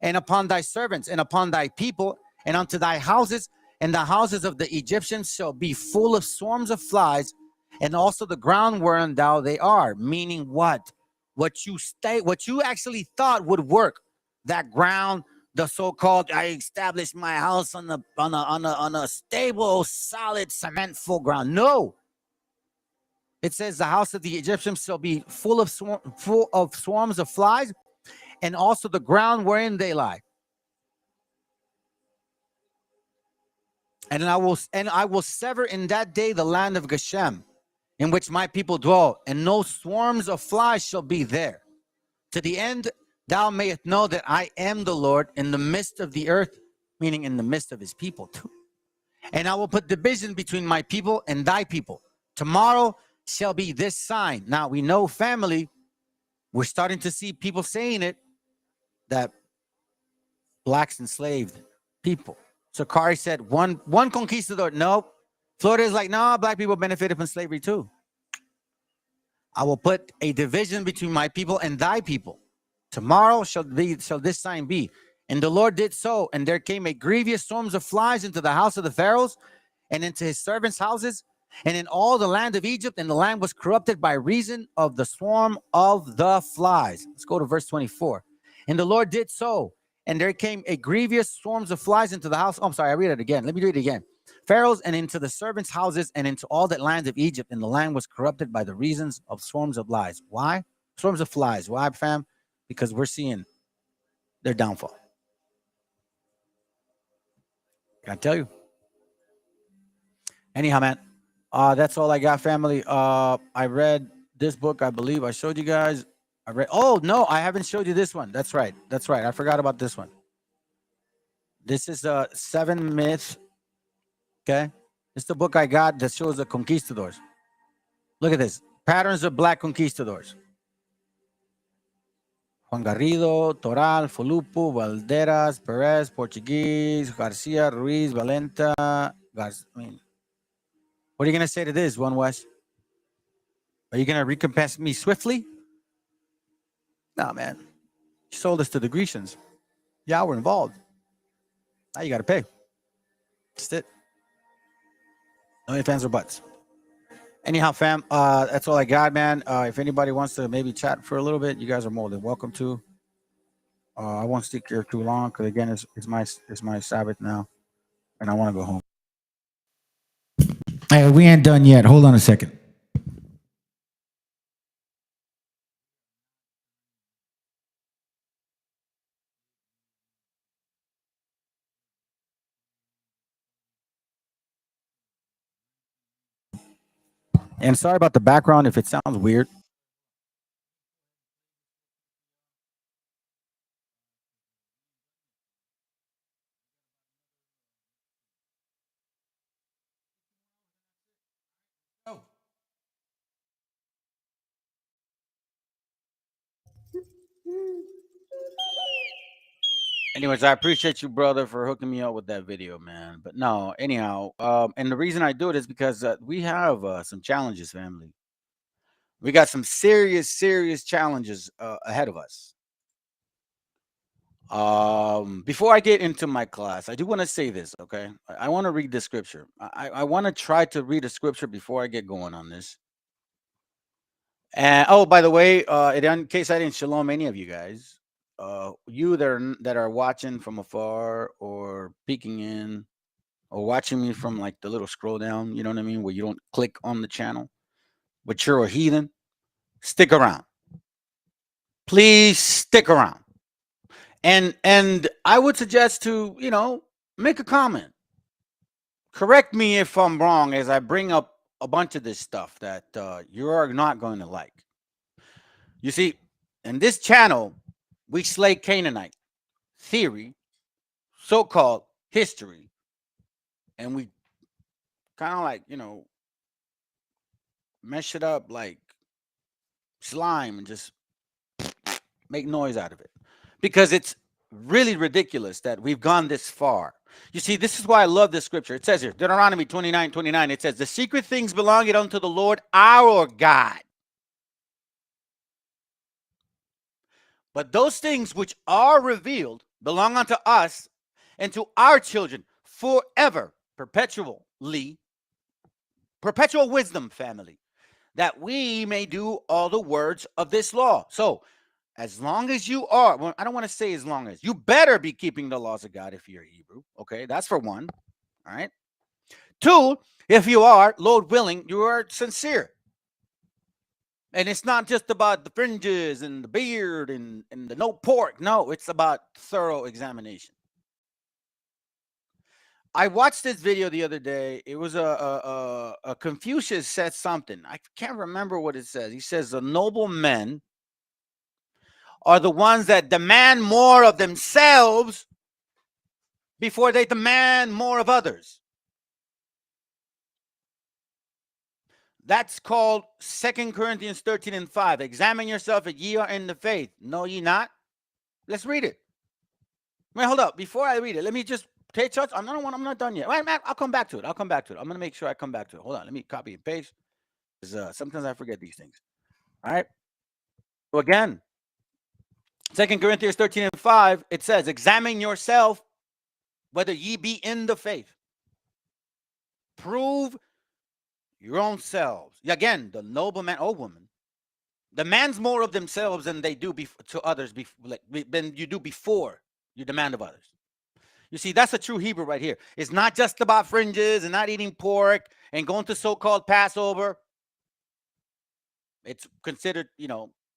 and upon thy servants, and upon thy people, and unto thy houses, and the houses of the Egyptians shall be full of swarms of flies, and also the ground wherein thou they are. Meaning what? What you actually thought would work, that ground, the so-called, I established my house on a stable, solid, cementful ground. No. It says the house of the Egyptians shall be full of swarms of flies, and also the ground wherein they lie. And I will sever in that day the land of Geshem, in which my people dwell, and no swarms of flies shall be there. To the end thou mayest know that I am the Lord in the midst of the earth, meaning in the midst of his people too. And I will put division between my people and thy people. Tomorrow shall be this sign. Now we know, family, we're starting to see people saying it, that blacks enslaved people. So Kari said one conquistador. Nope. Florida is like, no, black people benefited from slavery too. I will put a division between my people and thy people. Tomorrow shall this sign be. And the Lord did so, and there came a grievous swarms of flies into the house of the Pharaohs, and into his servants' houses, and in all the land of Egypt, and the land was corrupted by reason of the swarm of the flies. Let's go to verse 24. And the Lord did so, and there came a grievous swarms of flies into the house. Oh, I'm sorry, I read it again. Let me read it again. Pharaohs, and into the servants' houses, and into all that land of Egypt, and the land was corrupted by the reasons of swarms of flies. Why? Swarms of flies. Why, fam? Because we're seeing their downfall. Can I tell you? Anyhow, man, that's all I got, family. I read this book, I believe I showed you guys. Oh, no, I haven't showed you this one. That's right. I forgot about this one. This is 7 Myths. Okay. It's the book I got that shows the conquistadors. Look at this. Patterns of Black Conquistadors. Juan Garrido, Toral, Folupo, Valderas, Perez, Portuguese, Garcia, Ruiz, Valenta. What are you going to say to this, One West? Are you going to recompense me swiftly? No, man. You sold us to the Grecians. Yeah, we're involved. Now you got to pay. That's it. No ifs, ands, or buts. Anyhow, fam, that's all I got, man. If anybody wants to maybe chat for a little bit, you guys are more than welcome to. I won't stick here too long because, again, it's my Sabbath now, and I want to go home. Hey, we ain't done yet. Hold on a second. And sorry about the background if it sounds weird. Anyways, I appreciate you, brother, for hooking me up with that video, man. But no, anyhow, and the reason I do it is because we have some challenges, family. We got some serious, serious challenges ahead of us. Before I get into my class, I do want to say this, okay? I want to read the scripture. I want to try to read a scripture before I get going on this. And oh, by the way, in case I didn't shalom any of you guys, you that are watching from afar or peeking in or watching me from like the little scroll down, you know what I mean, where you don't click on the channel, but you're a heathen, stick around. Please stick around. And I would suggest to, make a comment. Correct me if I'm wrong as I bring up a bunch of this stuff that you are not going to like. You see, in this channel, we slay Canaanite theory, so-called history, and we kind of like, mesh it up like slime and just make noise out of it. Because it's really ridiculous that we've gone this far. You see, this is why I love this scripture. It says here, Deuteronomy 29:29, it says, the secret things belonging unto the Lord our God. But those things which are revealed belong unto us and to our children forever, perpetual wisdom, family, that we may do all the words of this law. So, as long as you are, well, I don't want to say as long as, you better be keeping the laws of God if you're Hebrew. Okay, that's for one. All right. Two, if you are, Lord willing, you are sincere. And it's not just about the fringes and the beard and the no pork. No, it's about thorough examination. I watched this video the other day. It was a Confucius said something. I can't remember what it says. He says the noble men are the ones that demand more of themselves before they demand more of others. That's called 2 Corinthians 13:5. Examine yourself if ye are in the faith. Know ye not? Let's read it. Wait, hold up. Before I read it, let me just take touch. I'm not done yet. Wait, man, I'll come back to it. I'm going to make sure I come back to it. Hold on. Let me copy and paste. Sometimes I forget these things. All right. So again, 2 Corinthians 13:5, it says, examine yourself whether ye be in the faith. Prove your own selves. Again, the nobleman or woman demands more of themselves than they do to others, than you do before you demand of others. You see, that's a true Hebrew right here. It's not just about fringes and not eating pork and going to so-called Passover. It's considered,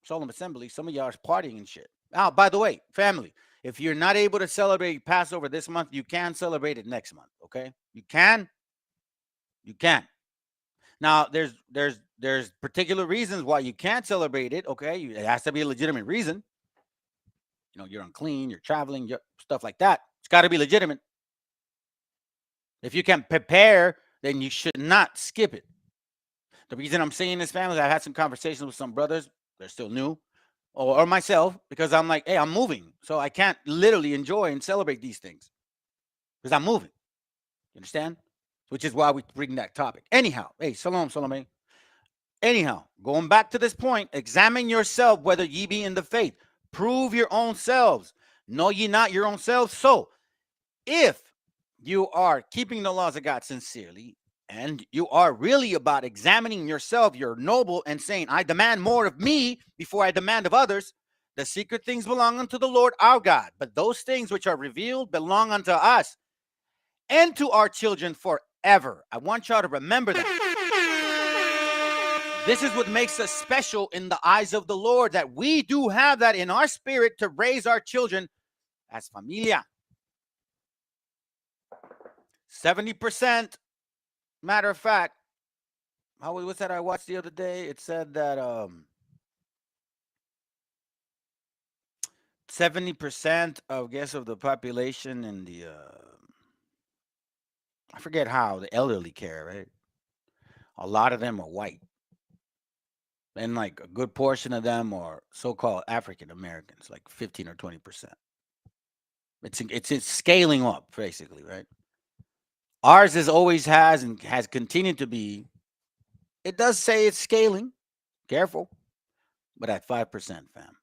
solemn assembly. Some of y'all are partying and shit. Now, by the way, family, if you're not able to celebrate Passover this month, you can celebrate it next month, okay? You can. Now, there's particular reasons why you can't celebrate it, okay? It has to be a legitimate reason. You're unclean, you're traveling, stuff like that. It's got to be legitimate. If you can prepare, then you should not skip it. The reason I'm saying this, family, I've had some conversations with some brothers. They're still new. Or myself, because I'm like, hey, I'm moving. So I can't literally enjoy and celebrate these things because I'm moving. You understand? Which is why we bring that topic. Anyhow, hey, shalom. Anyhow, going back to this point, examine yourself whether ye be in the faith. Prove your own selves. Know ye not your own selves? So if you are keeping the laws of God sincerely, and you are really about examining yourself, you're noble, and saying, I demand more of me before I demand of others, the secret things belong unto the Lord our God. But those things which are revealed belong unto us and to our children forever. I want y'all to remember that. This is what makes us special in the eyes of the Lord, that we do have that in our spirit to raise our children as familia. 70%. Matter of fact, what's that I watched the other day? It said that 70% of the population in the I forget how, the elderly care, right? A lot of them are white. And like a good portion of them are so-called African Americans, like 15 or 20%. It's scaling up, basically, right? Ours is always has and has continued to be. It does say it's scaling. Careful. But at 5%, fam.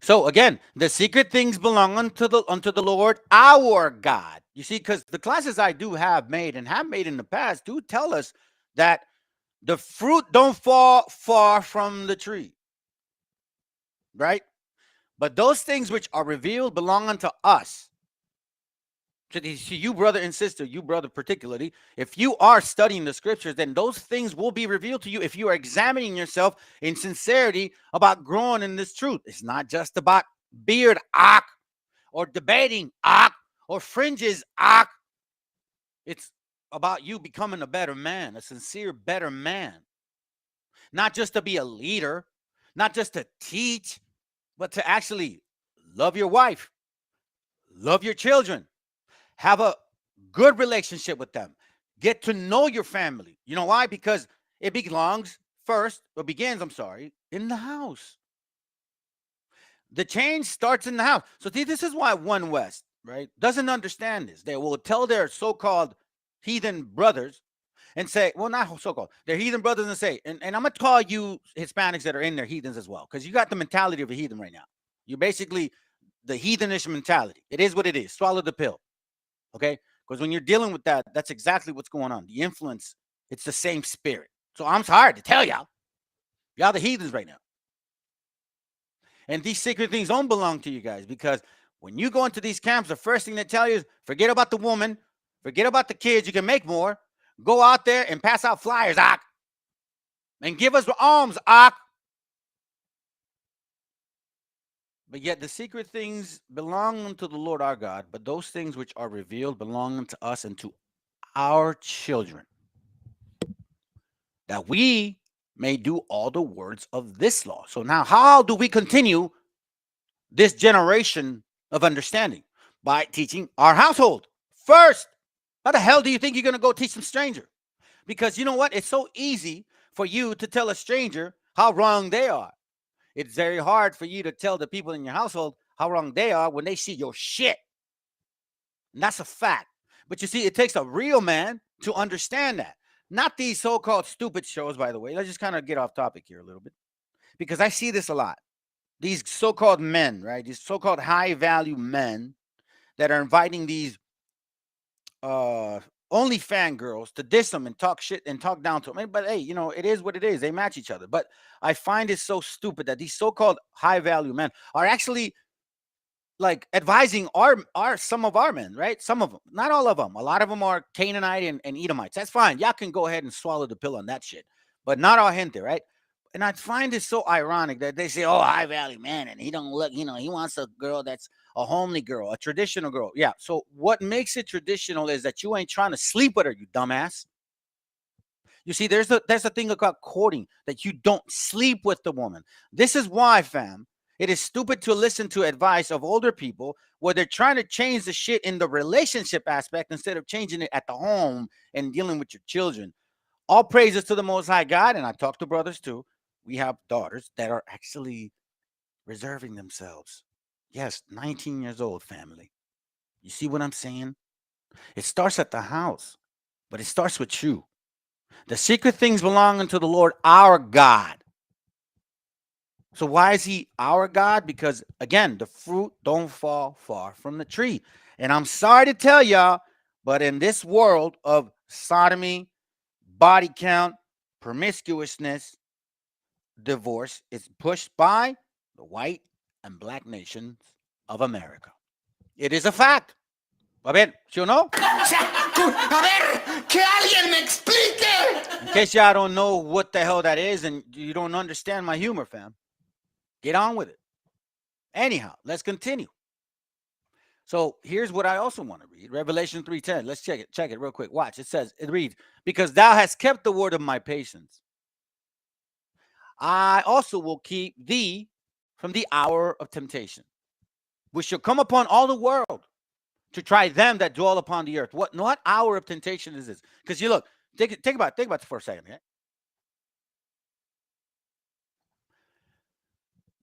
So again, the secret things belong unto the Lord our God. You see, because the classes I do have made and have made in the past do tell us that the fruit don't fall far from the tree. Right? But those things which are revealed belong unto us. To you, brother and sister, you, brother, particularly, if you are studying the scriptures, then those things will be revealed to you if you are examining yourself in sincerity about growing in this truth. It's not just about beard, or debating, or fringes, It's about you becoming a better man, a sincere, better man. Not just to be a leader, not just to teach, but to actually love your wife, love your children, have a good relationship with them, get to know your family. You know why? Because it begins, in the house. The change starts in the house. So this is why One West, right, doesn't understand this. They will tell their so-called heathen brothers and say, well, not so-called, they're heathen brothers, and say, and I'm going to call you Hispanics that are in there heathens as well, because you got the mentality of a heathen right now. You're basically the heathenish mentality. It is what it is. Swallow the pill. Okay? Because when you're dealing with that, that's exactly what's going on. The influence, it's the same spirit. So I'm sorry to tell y'all, y'all the heathens right now. And these secret things don't belong to you guys, because when you go into these camps, the first thing they tell you is forget about the woman, forget about the kids, you can make more. Go out there and pass out flyers, and give us alms, But yet the secret things belong unto the Lord our God, but those things which are revealed belong unto us and to our children, that we may do all the words of this law. So now how do we continue this generation of understanding? By teaching our household first. How the hell do you think you're going to go teach some stranger? Because you know what? It's so easy for you to tell a stranger how wrong they are. It's very hard for you to tell the people in your household how wrong they are when they see your shit. And that's a fact. But you see, it takes a real man to understand that. Not these so-called stupid shows, by the way. Let's just kind of get off topic here a little bit, because I see this a lot. These so-called men, right? These so-called high-value men that are inviting these only fan girls to diss them and talk shit and talk down to them. But hey, you know, it is what it is. They match each other. But I find it so stupid that these so-called high-value men are actually like advising some of our men, right? Some of them, not all of them. A lot of them are Canaanite and Edomites. That's fine. Y'all can go ahead and swallow the pill on that shit. But not our gente, right? And I find it so ironic that they say, oh, high value man, and he don't look, he wants a girl that's a homely girl, a traditional girl. Yeah. So what makes it traditional is that you ain't trying to sleep with her, you dumbass. You see, there's a thing about courting, that you don't sleep with the woman. This is why, fam, it is stupid to listen to advice of older people where they're trying to change the shit in the relationship aspect instead of changing it at the home and dealing with your children. All praises to the Most High God, and I talk to brothers too. We have daughters that are actually reserving themselves. Yes, 19 years old, family. You see what I'm saying? It starts at the house, but it starts with you. The secret things belong unto the Lord our God. So why is he our God? Because, again, the fruit don't fall far from the tree. And I'm sorry to tell y'all, but in this world of sodomy, body count, promiscuousness, divorce is pushed by the white and black nations of America. It is a fact. A ver, ¿sí o no? A ver, que alguien me explique. In case y'all don't know what the hell that is and you don't understand my humor, fam, get on with it. Anyhow, let's continue. So here's what I also want to read. Revelation 3:10. Let's check it. Check it real quick. Watch. It says, it reads, because thou hast kept the word of my patience. I also will keep thee from the hour of temptation, which shall come upon all the world to try them that dwell upon the earth. What hour of temptation is this? Because you look, think about it for a second. Okay?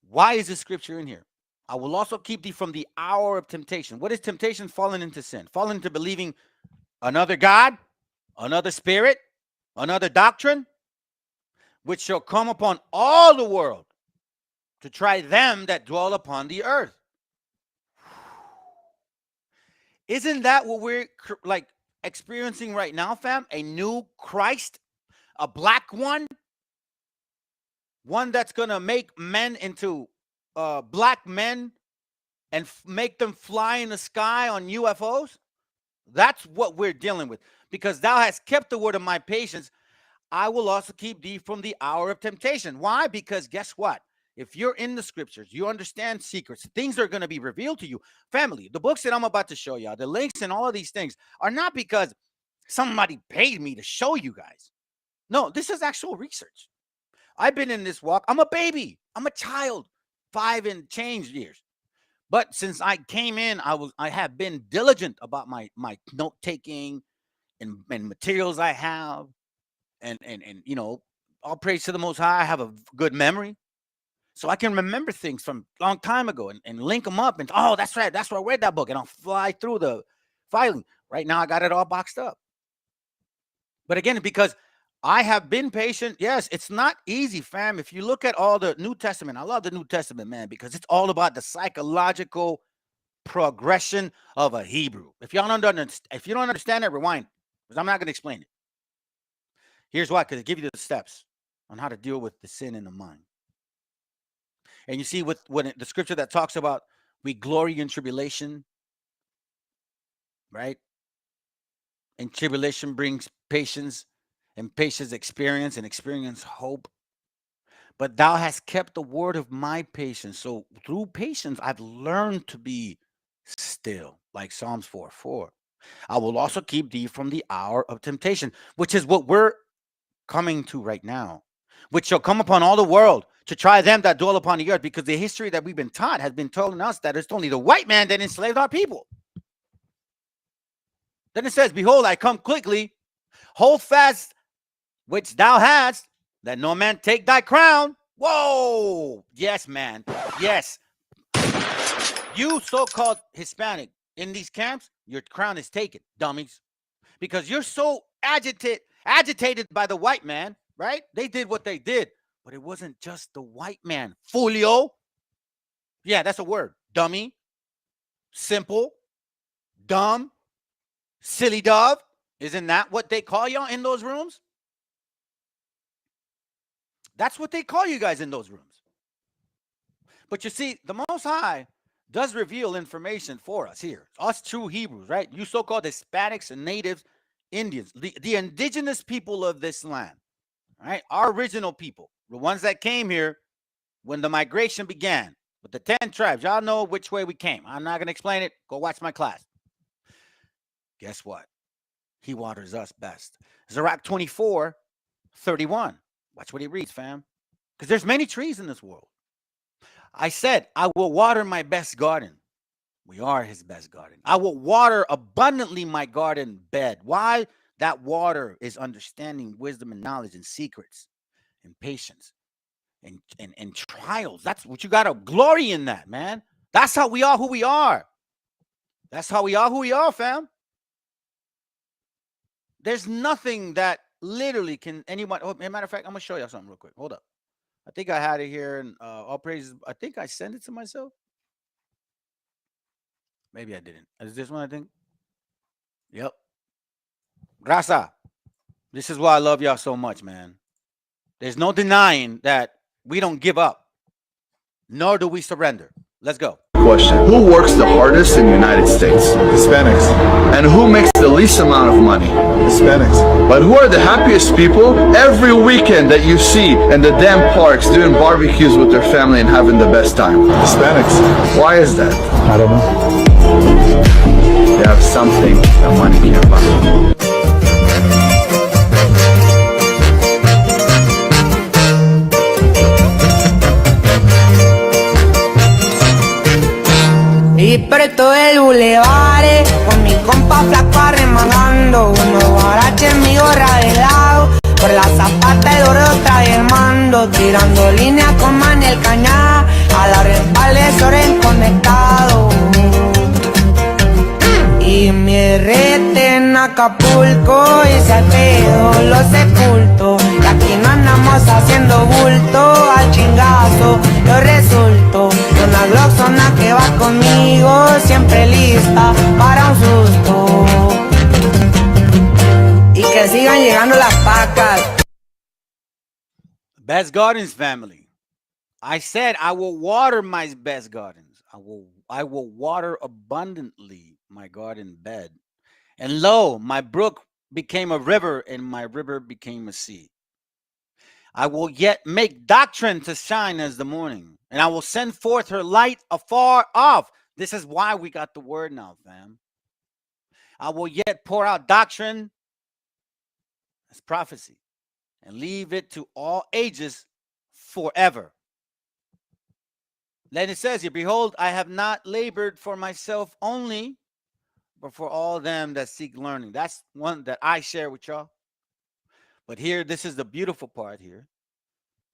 Why is this scripture in here? I will also keep thee from the hour of temptation. What is temptation? Falling into sin, falling into believing another God, another spirit, another doctrine, which shall come upon all the world to try them that dwell upon the earth. Isn't that what we're like experiencing right now, fam? A new Christ, a black one that's going to make men into black men and make them fly in the sky on UFOs? That's what we're dealing with. Because thou hast kept the word of my patience, I will also keep thee from the hour of temptation. Why? Because guess what? If you're in the scriptures, you understand secrets, things are going to be revealed to you. Family, the books that I'm about to show y'all, the links and all of these things are not because somebody paid me to show you guys. No, this is actual research. I've been in this walk. I'm a baby. I'm a child, 5 and change years. But since I came in, I have been diligent about my note taking and materials I have, and you know, all praise to the Most High. I have a good memory, so I can remember things from a long time ago and link them up. And oh, that's right, that's where I read that book, and I'll fly through the filing. Right now, I got it all boxed up. But again, because I have been patient. Yes, it's not easy, fam. If you look at all the New Testament, I love the New Testament, man, because it's all about the psychological progression of a Hebrew. If you don't understand it, rewind, because I'm not going to explain it. Here's why, because it gives you the steps on how to deal with the sin in the mind. And you see, when the scripture that talks about we glory in tribulation, right? And tribulation brings patience, and patience experience, and experience hope. But thou hast kept the word of my patience. So through patience, I've learned to be still, like Psalms 4:4. I will also keep thee from the hour of temptation, which is what we're coming to right now, which shall come upon all the world to try them that dwell upon the earth, because the history that we've been taught has been telling us that it's only the white man that enslaved our people. Then it says, behold, I come quickly, hold fast which thou hast, that no man take thy crown. Whoa! Yes, man. Yes. You so-called Hispanic in these camps, your crown is taken, dummies. Because you're so agitated by the white man, right? They did what they did. But it wasn't just the white man. Folio. Yeah, that's a word. Dummy. Simple. Dumb. Silly dove. Isn't that what they call y'all in those rooms? That's what they call you guys in those rooms. But you see, the Most High does reveal information for us here. Us true Hebrews, right? You so-called Hispanics and natives, Indians, the indigenous people of this land, right? Our original people, the ones that came here when the migration began with the 10 tribes. Y'all know which way we came. I'm not going to explain it. Go watch my class. Guess what? He waters us best. Sirach 24:31. Watch what he reads, fam. Because there's many trees in this world. I said, I will water my best garden. We are his best garden. I will water abundantly my garden bed. Why? That water is understanding, wisdom, and knowledge, and secrets, and patience, and trials. That's what you got to glory in that, man. That's how we are who we are. That's how we are who we are, fam. There's nothing that literally can anyone. Oh, as a matter of fact, I'm gonna show you something real quick. Hold up. I think I had it here, and all praises. I think I sent it to myself. Maybe I didn't. Is this one? I think. Yep. Grasa. This is why I love y'all so much, man. There's no denying that we don't give up, nor do we surrender. Let's go. Question. Who works the hardest in the United States? Hispanics. And who makes the least amount of money? Hispanics. But who are the happiest people every weekend that you see in the damn parks doing barbecues with their family and having the best time? Hispanics. Why is that? I don't know. They have something that money can't buy. alto del bulevar, con mi compa flaco arremangando, unos guaraches en mi gorra de lado, por la zapata el oro trae el mando, tirando línea con Manel Cañá, a la respalde Soren conectado. Y mi rete en Acapulco y si al pedo lo sepulto. Y aquí no andamos haciendo bulto, al chingazo yo resulto. Y una gloxona que va conmigo, siempre lista para un susto. Y que sigan llegando las pacas. Best Gardens family. I said I will water my best gardens. I will water abundantly my garden bed. And lo, my brook became a river, and my river became a sea. I will yet make doctrine to shine as the morning, and I will send forth her light afar off. This is why we got the word now, fam. I will yet pour out doctrine as prophecy, and leave it to all ages forever. Then it says here, behold, I have not labored for myself only, but for all them that seek learning. That's one that I share with y'all. But here, this is the beautiful part here.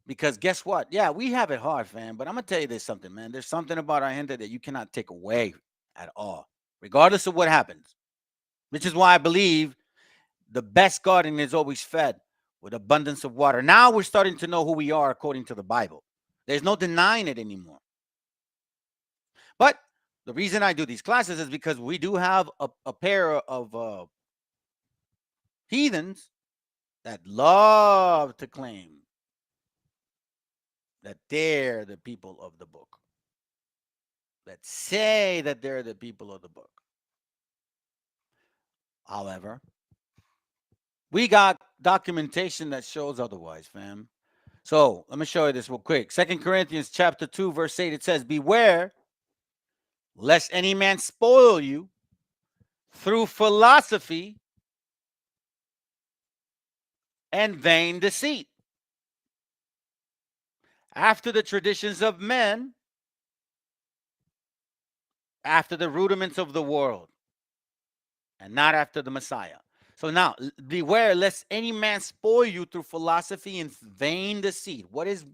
Because guess what? Yeah, we have it hard, fam. But I'm going to tell you this something, man. There's something about our gente that you cannot take away at all, regardless of what happens. Which is why I believe the best garden is always fed with abundance of water. Now we're starting to know who we are according to the Bible. There's no denying it anymore. But the reason I do these classes is because we do have a pair of heathens that love to claim that they're the people of the book, that say that they're the people of the book. However, we got documentation that shows otherwise, fam. So let me show you this real quick. 2 Corinthians chapter 2, verse 8, it says, beware lest any man spoil you through philosophy and vain deceit, after the traditions of men, after the rudiments of the world, and not after the Messiah. So now, beware lest any man spoil you through philosophy and vain deceit. What is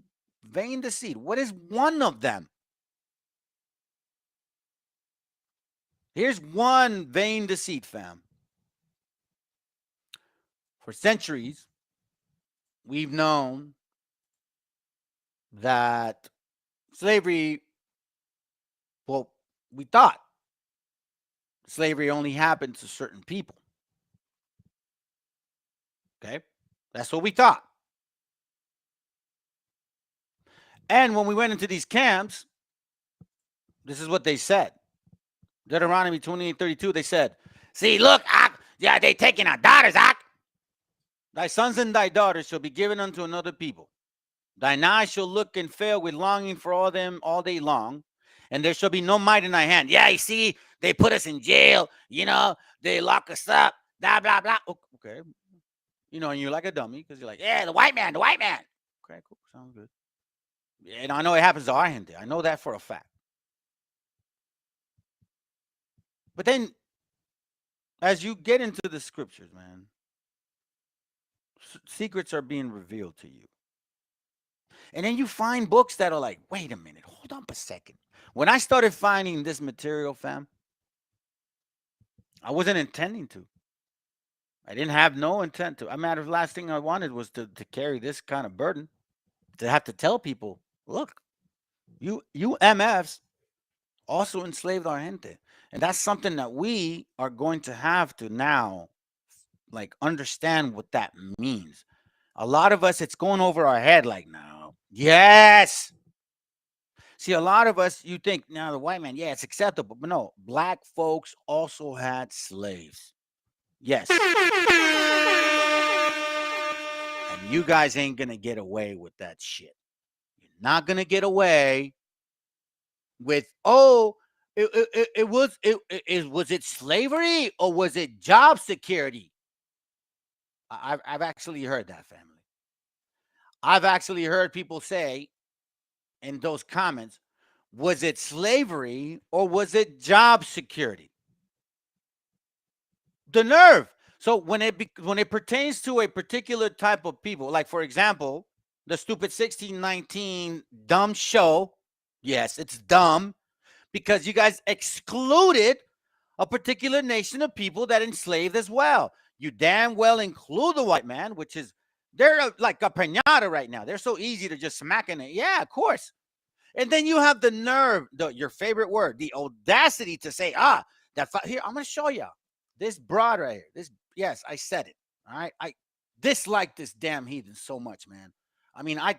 vain deceit? What is one of them? Here's one vain deceit, fam. For centuries, we've known that slavery, well, we thought slavery only happened to certain people. Okay? That's what we thought. And when we went into these camps, this is what they said. Deuteronomy 28:32, they said, see, look, yeah, they taking our daughters, thy sons and thy daughters shall be given unto another people. Thine eyes shall look and fail with longing for all them all day long, and there shall be no might in thy hand. Yeah, you see, they put us in jail, you know, they lock us up, blah, blah, blah. Okay. You know, and you're like a dummy because you're like, yeah, the white man, the white man. Okay, cool, sounds good. And I know it happens to our gente. I know that for a fact. But then, as you get into the scriptures, man, secrets are being revealed to you. And then you find books that are like, wait a minute, hold on a second. When I started finding this material, fam, I wasn't intending to. I didn't have no intent to. A matter of last thing I wanted was to carry this kind of burden, to have to tell people, look, you MFs also enslaved our gente. And that's something that we are going to have to now, like, understand what that means. A lot of us, it's going over our head like, no. Yes. See, a lot of us, you think, now the white man, yeah, it's acceptable. But no, black folks also had slaves. Yes. And you guys ain't going to get away with that shit. You're not going to get away with, oh, was it slavery or was it job security? I've actually heard that, family. I've actually heard people say in those comments, Was it slavery or was it job security? The nerve. So when it pertains to a particular type of people, like for example, the stupid 1619 dumb show, yes, it's dumb because you guys excluded a particular nation of people that enslaved as well. You damn well include the white man, which is, they're like a piñata right now. They're so easy to just smack in it. Yeah, of course. And then you have the nerve, your favorite word, the audacity to say, here, I'm going to show you this broad right here. This, yes, I said it. All right. I dislike this damn heathen so much, man. I mean, I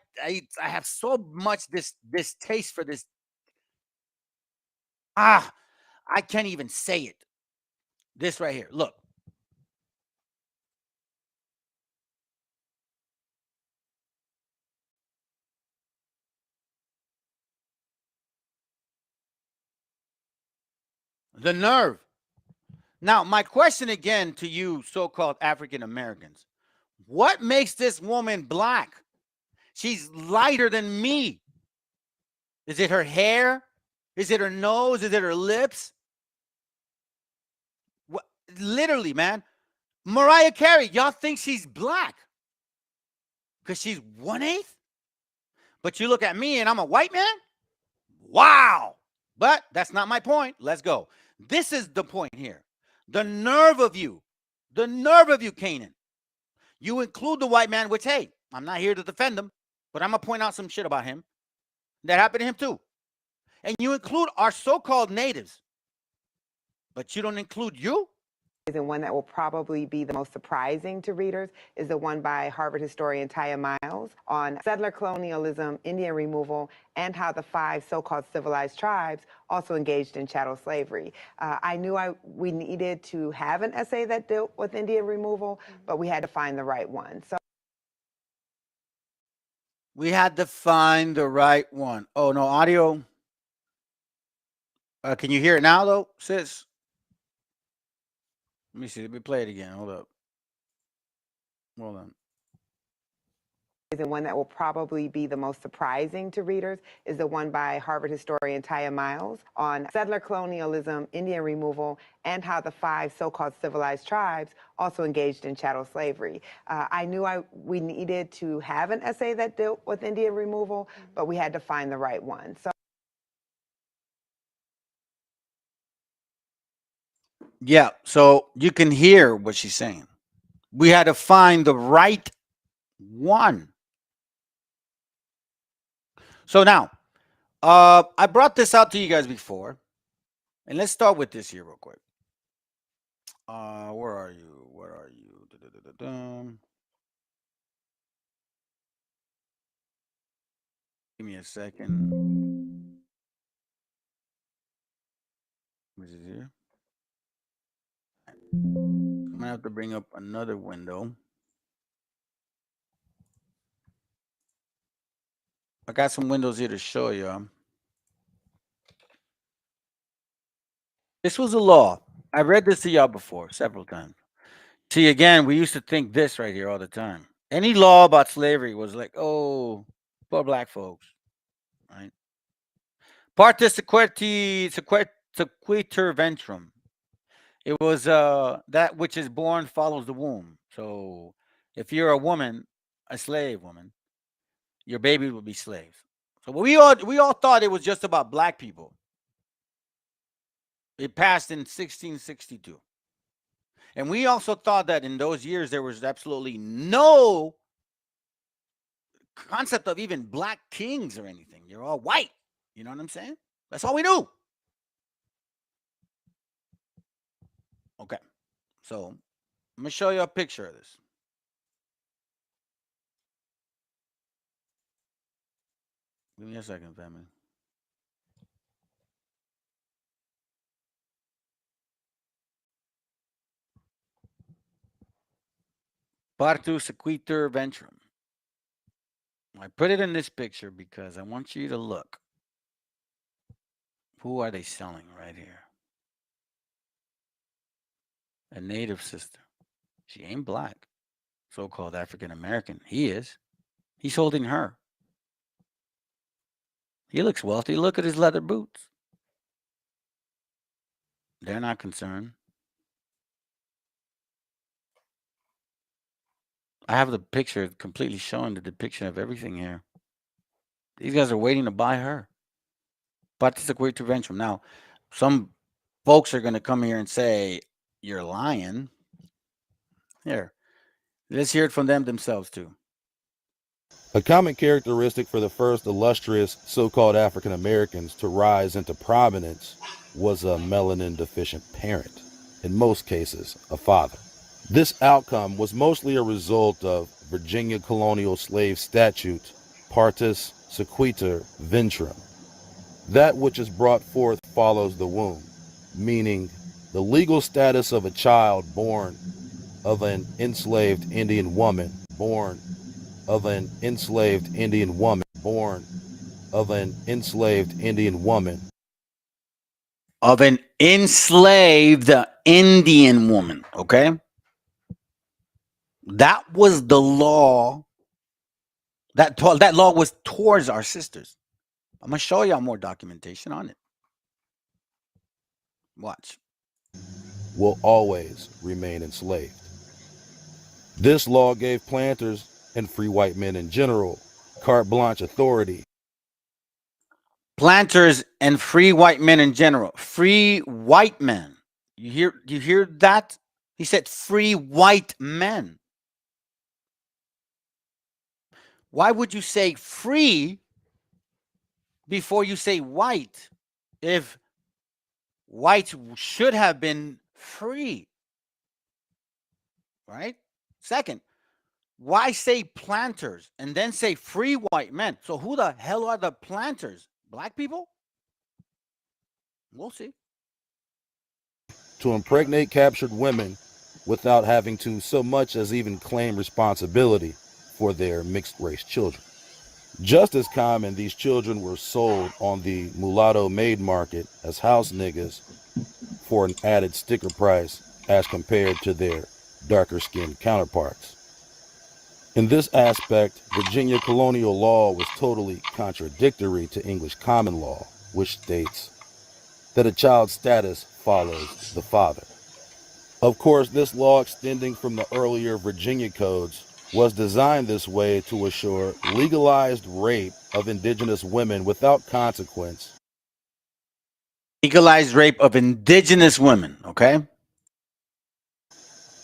have so much this taste for this. I can't even say it. This right here. Look. The nerve. Now, my question again to you, so-called African Americans, what makes this woman black? She's lighter than me. Is it her hair? Is it her nose? Is it her lips? What? Literally, man. Mariah Carey, y'all think she's black because she's 1/8? But you look at me and I'm a white man? Wow. But that's not my point. Let's go. This is the point here. The nerve of you, Canaan. You include the white man, which, hey, I'm not here to defend him, but I'm going to point out some shit about him. That happened to him too. And you include our so-called natives, but you don't include you? And one that will probably be the most surprising to readers is the one by Harvard historian Taya Miles on settler colonialism, Indian removal, and how the 5 so-called civilized tribes also engaged in chattel slavery. I knew we needed to have an essay that dealt with Indian removal, but we had to find the right one. So we had to find the right one. Oh, no audio. Can you hear it now, though, sis? Let me see. Let me play it again. Hold up. Hold on. And one that will probably be the most surprising to readers is the one by Harvard historian Taya Miles on settler colonialism, Indian removal, and how the 5 so-called civilized tribes also engaged in chattel slavery. I knew we needed to have an essay that dealt with Indian removal, but we had to find the right one. So. Yeah, so you can hear what she's saying. We had to find the right one. So now, I brought this out to you guys before, and let's start with this here real quick. Where are you? Where are you? Give me a second. What is it here? I'm gonna have to bring up another window. I got some windows here to show you. This was a law. I read this to y'all before several times. See, again, we used to think this right here all the time. Any law about slavery was like, oh, poor black folks, right? Partis sequitur ventrum. It was that which is born follows the womb. So if you're a woman, a slave woman, your baby will be slaves. So we all thought it was just about black people. It passed in 1662. And we also thought that in those years there was absolutely no concept of even black kings or anything. You're all white. You know what I'm saying? That's all we knew. Okay. So I'm going to show you a picture of this. Give me a second, family. Partus sequitur ventrum. I put it in this picture because I want you to look. Who are they selling right here? A native sister. She ain't black. So-called African American. He is. He's holding her. He looks wealthy. Look at his leather boots. They're not concerned. I have the picture completely showing the depiction of everything here. These guys are waiting to buy her. But it's a great intervention. Now, some folks are going to come here and say, you're lying. Here, let's hear it from them themselves, too. A common characteristic for the first illustrious so-called African Americans to rise into prominence was a melanin deficient parent, in most cases, a father. This outcome was mostly a result of Virginia colonial slave statute, partus sequitur ventrum. That which is brought forth follows the womb, meaning the legal status of a child born of an enslaved Indian woman, born of an enslaved Indian woman, born of an enslaved Indian woman. Of an enslaved Indian woman, okay? That was the law. That law was towards our sisters. I'm going to show y'all more documentation on it. Watch. Will always remain enslaved. This law gave planters and free white men in general carte blanche authority. Planters and free white men in general. Free white men. You hear that? He said free white men. Why would you say free before you say white if white should have been free? Right? Second, why say planters and then say free white men? So who the hell are the planters? Black people? We'll see. To impregnate captured women without having to so much as even claim responsibility for their mixed race children. Just as common, these children were sold on the mulatto maid market as house niggas for an added sticker price as compared to their darker skinned counterparts. In this aspect, Virginia colonial law was totally contradictory to English common law, which states that a child's status follows the father. Of course, this law extending from the earlier Virginia codes was designed this way to assure legalized rape of indigenous women without consequence. Legalized rape of indigenous women, okay?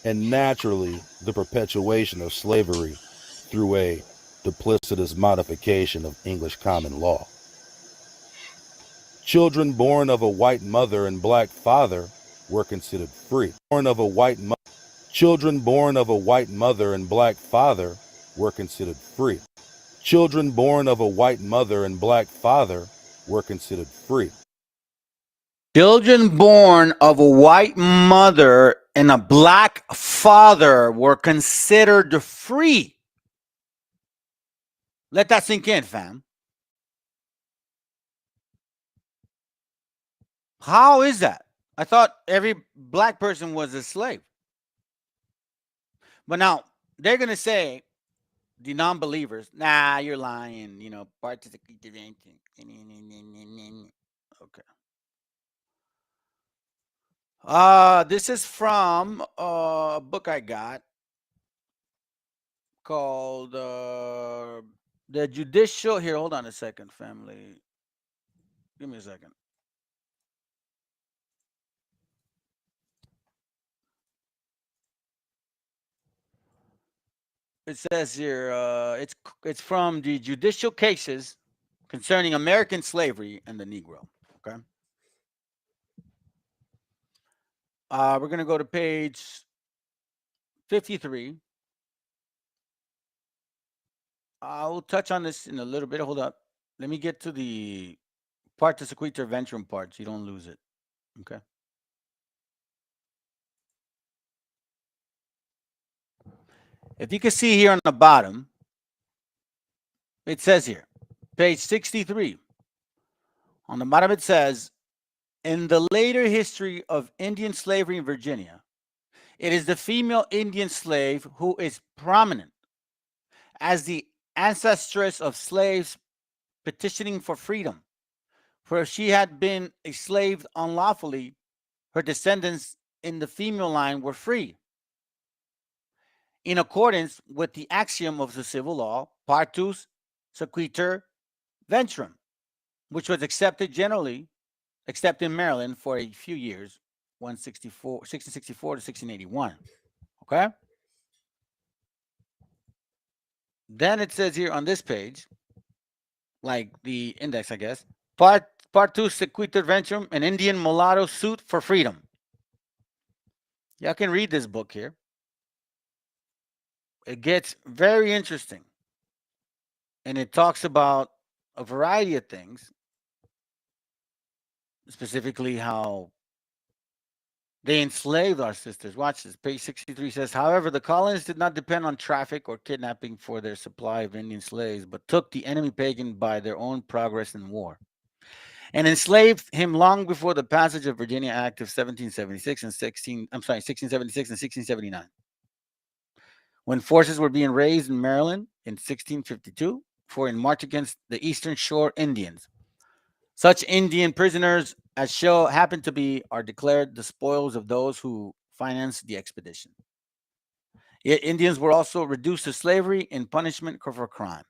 And naturally, the perpetuation of slavery through a duplicitous modification of English common law. Children born of a white mother and black father were considered free. Children born of a white mother and black father were considered free. Children born of a white mother and black father were considered free. Children born of a white mother and a black father were considered free. Let that sink in, fam. How is that? I thought every black person was a slave. But now they're going to say, the non-believers, nah, you're lying, you know, okay. This is from a book I got called The Judicial. Here, hold on a second, family. Give me a second. It says here, it's from the Judicial Cases Concerning American Slavery and the Negro. Okay. We're going to go to page 53. I'll touch on this in a little bit. Hold up. Let me get to the partus sequitur ventrum part so you don't lose it. Okay. If you can see here on the bottom, it says here, page 63. On the bottom, it says, in the later history of Indian slavery in Virginia, it is the female Indian slave who is prominent as the ancestress of slaves petitioning for freedom. For if she had been a slave unlawfully, her descendants in the female line were free. In accordance with the axiom of the civil law, partus sequitur ventrum, which was accepted generally, except in Maryland for a few years, 1664 to 1681. Okay? Then it says here on this page, like the index, I guess, partus sequitur ventrum, an Indian mulatto suit for freedom. Y'all can read this book here. It gets very interesting. And it talks about a variety of things, specifically how they enslaved our sisters. Watch this. Page 63 says, however, the colonists did not depend on traffic or kidnapping for their supply of Indian slaves, but took the enemy pagan by their own progress in war and enslaved him long before the passage of Virginia Act of 1776 and 1676 and 1679. When forces were being raised in Maryland in 1652 for in march against the Eastern Shore Indians. Such Indian prisoners as happen to be are declared the spoils of those who financed the expedition. Yet Indians were also reduced to slavery in punishment for crime.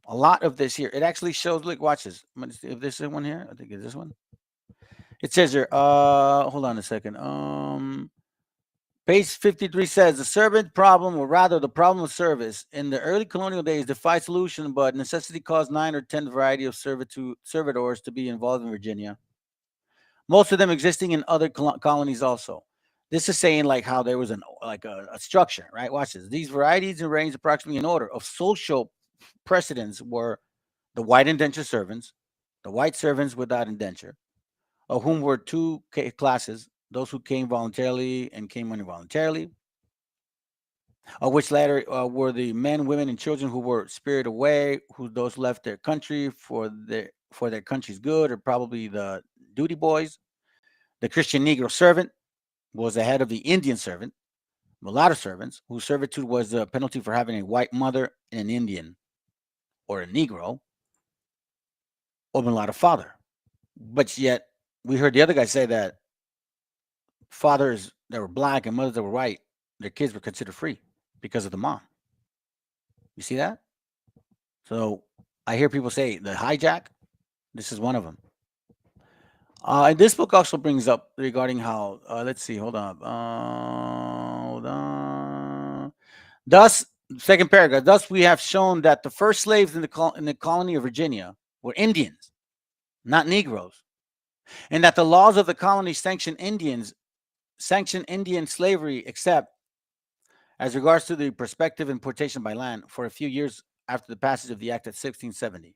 A lot of this here. It actually shows, look, watch this. If this is one here, I think it's this one. It says here, hold on a second. Page 53 says the servant problem, or rather the problem of service, in the early colonial days defied solution, but necessity caused 9 or 10 variety of servitors to be involved in Virginia. Most of them existing in other colonies also. This is saying like how there was a structure, right? Watch this. These varieties arranged approximately in order of social precedence were the white indentured servants, the white servants without indenture, of whom were 2 classes, those who came voluntarily and came involuntarily, of which latter were the men, women, and children who were spirited away, those left their country for their country's good, or probably the duty boys. The Christian Negro servant was the head of the Indian servant, mulatto servants, whose servitude was the penalty for having a white mother and an Indian, or a Negro, or mulatto father. But yet, we heard the other guy say that fathers that were black and mothers that were white, their kids were considered free because of the mom. You see that? So I hear people say the hijack, this is one of them. And this book also brings up regarding how, let's see, hold on. Thus, second paragraph, thus we have shown that the first slaves in the colony of Virginia were Indians, not Negroes, and that the laws of the colony sanction Indian slavery, except as regards to the prospective importation by land for a few years after the passage of the Act of 1670.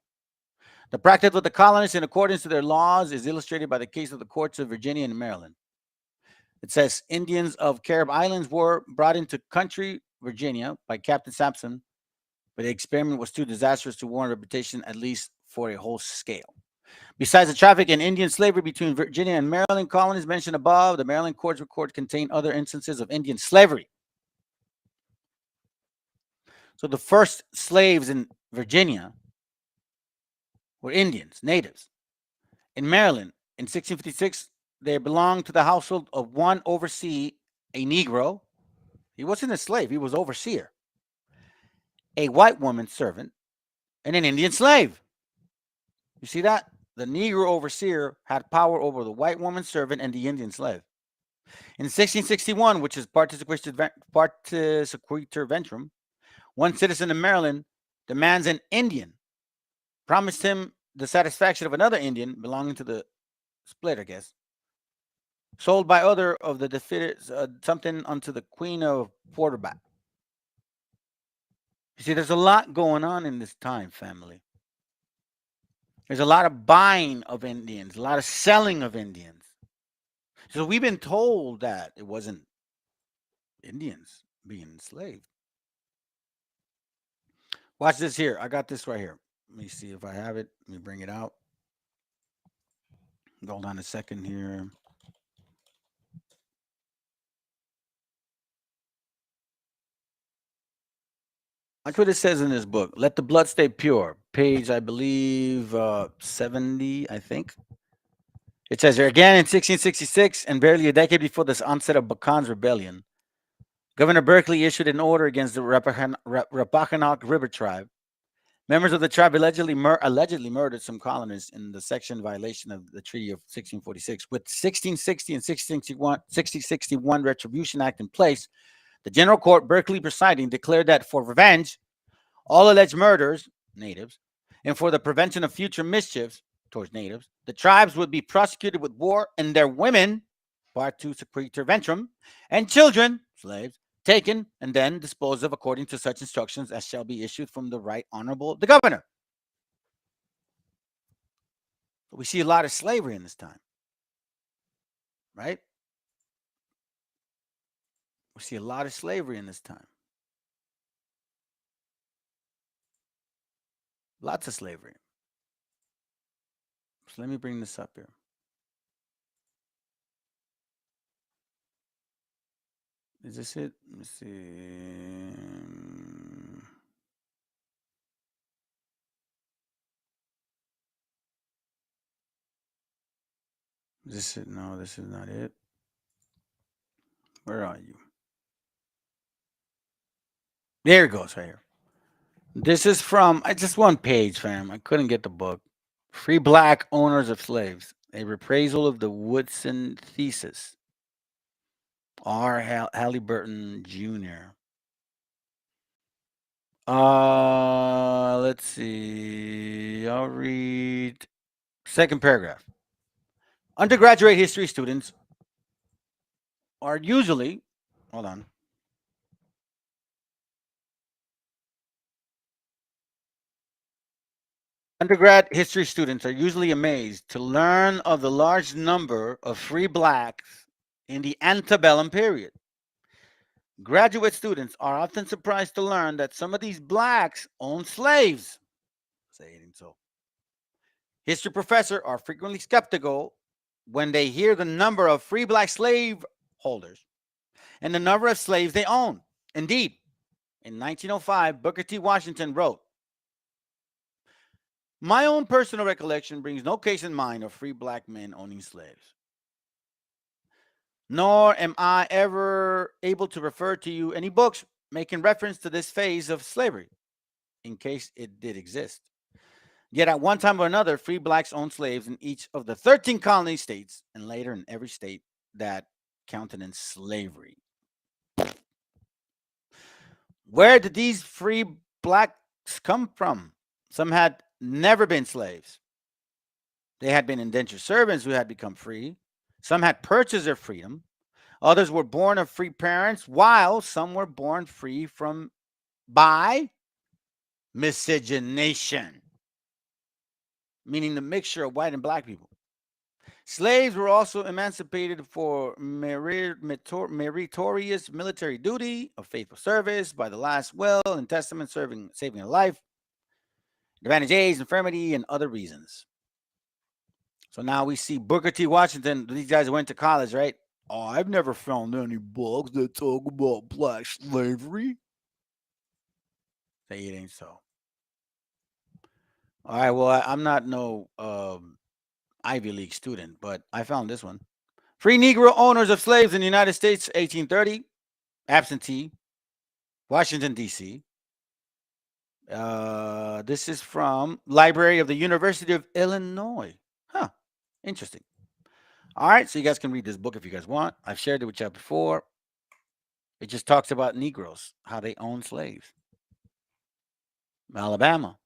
The practice of the colonists in accordance to their laws is illustrated by the case of the courts of Virginia and Maryland. It says Indians of Carib Islands were brought into country, Virginia, by Captain Sampson, but the experiment was too disastrous to warrant reputation, at least for a whole scale. Besides the traffic in Indian slavery between Virginia and Maryland colonies mentioned above, the Maryland courts record contain other instances of Indian slavery. So the first slaves in Virginia were Indians, natives. In Maryland, in 1656, they belonged to the household of one overseer, a Negro. He wasn't a slave, he was overseer. A white woman servant, and an Indian slave. You see that? The Negro overseer had power over the white woman servant and the Indian slave. In 1661, which is partus sequitur ventrum, one citizen of Maryland demands an Indian, promised him the satisfaction of another Indian belonging to the split, I guess, sold by other of the defeated something unto the Queen of Porterback. You see, there's a lot going on in this time, family. There's a lot of buying of Indians, a lot of selling of Indians. So we've been told that it wasn't Indians being enslaved. Watch this here. I got this right here. Let me see if I have it. Let me bring it out. Hold on a second here. That's what it says in this book. Let the blood stay pure. page, I believe, 70, I think. It says here, again in 1666, and barely a decade before the onset of Bacan's rebellion, Governor Berkeley issued an order against the Rappahannock River tribe. Members of the tribe allegedly murdered some colonists in the section violation of the Treaty of 1646. With 1660 and 1661 Retribution Act in place, the General Court, Berkeley presiding, declared that for revenge, all alleged murders, natives, and for the prevention of future mischiefs towards natives, the tribes would be prosecuted with war, and their women, part 2 sequitur ventrum, and children, slaves, taken and then disposed of according to such instructions as shall be issued from the right honorable the governor. We see a lot of slavery in this time, right? We see a lot of slavery in this time. Lots of slavery. So let me bring this up here. Is this it? Let me see. Is this it? No, this is not it. Where are you? There it goes, right here. This is from just one page, fam. I couldn't get the book. Free Black Owners of Slaves, a reprisal of the Woodson Thesis. R. Halliburton Jr. Let's see. I'll read second paragraph. Undergraduate history students are usually, hold on. Undergrad history students are usually amazed to learn of the large number of free blacks in the antebellum period. Graduate students are often surprised to learn that some of these blacks owned slaves. Saying so. History professors are frequently skeptical when they hear the number of free black slave holders and the number of slaves they own. Indeed, in 1905, Booker T. Washington wrote, "My own personal recollection brings no case in mind of free black men owning slaves. Nor am I ever able to refer to you any books making reference to this phase of slavery, in case it did exist. Yet at one time or another, free blacks owned slaves in each of the 13 colony states, and later in every state that countenanced slavery." Where did these free blacks come from? Some had never been slaves. They had been indentured servants who had become free. Some had purchased their freedom. Others were born of free parents, while some were born free by miscegenation, meaning the mixture of white and black people. Slaves were also emancipated for meritorious military duty, of faithful service by the last will and testament, saving a life, advantage age, infirmity, and other reasons. So now we see Booker T. Washington. These guys went to college, right? Oh, I've never found any books that talk about black slavery. Say it ain't so. All right, well, I'm not no Ivy League student, but I found this one. Free Negro owners of slaves in the United States, 1830, absentee, Washington, D.C. This is from Library of the University of Illinois. Huh, interesting. All right, so you guys can read this book if you guys want. I've shared it with you before. It just talks about Negroes, how they own slaves. Alabama,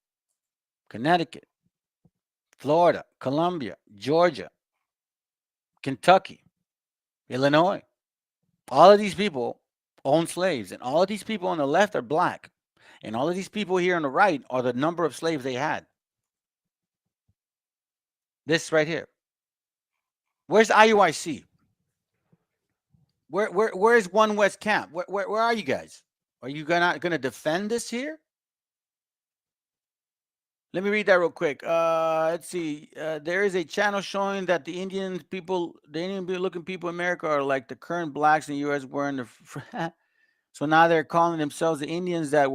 Connecticut, Florida, Columbia, Georgia, Kentucky, Illinois. All of these people own slaves, and all of these people on the left are black, and all of these people here on the right are the number of slaves they had. This right here. Where's IUIC? Where's One West Camp? Where are you guys? Are you gonna defend this here? Let me read that real quick. Let's see. There is a channel showing that the Indian looking people in America are like the current blacks in the U.S. were in the. So now they're calling themselves the Indians that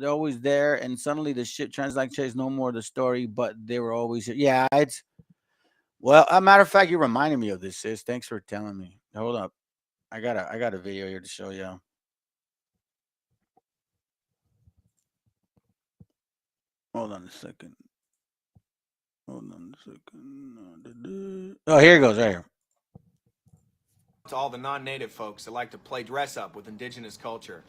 they're always there, and suddenly the ship translate chase no more the story, but they were always here. Yeah, it's well. A matter of fact, you reminded me of this, sis. Thanks for telling me. Hold up, I got a video here to show you. Hold on a second. Hold on a second. Oh, here it goes, right here. To all the non-native folks that like to play dress up with indigenous culture.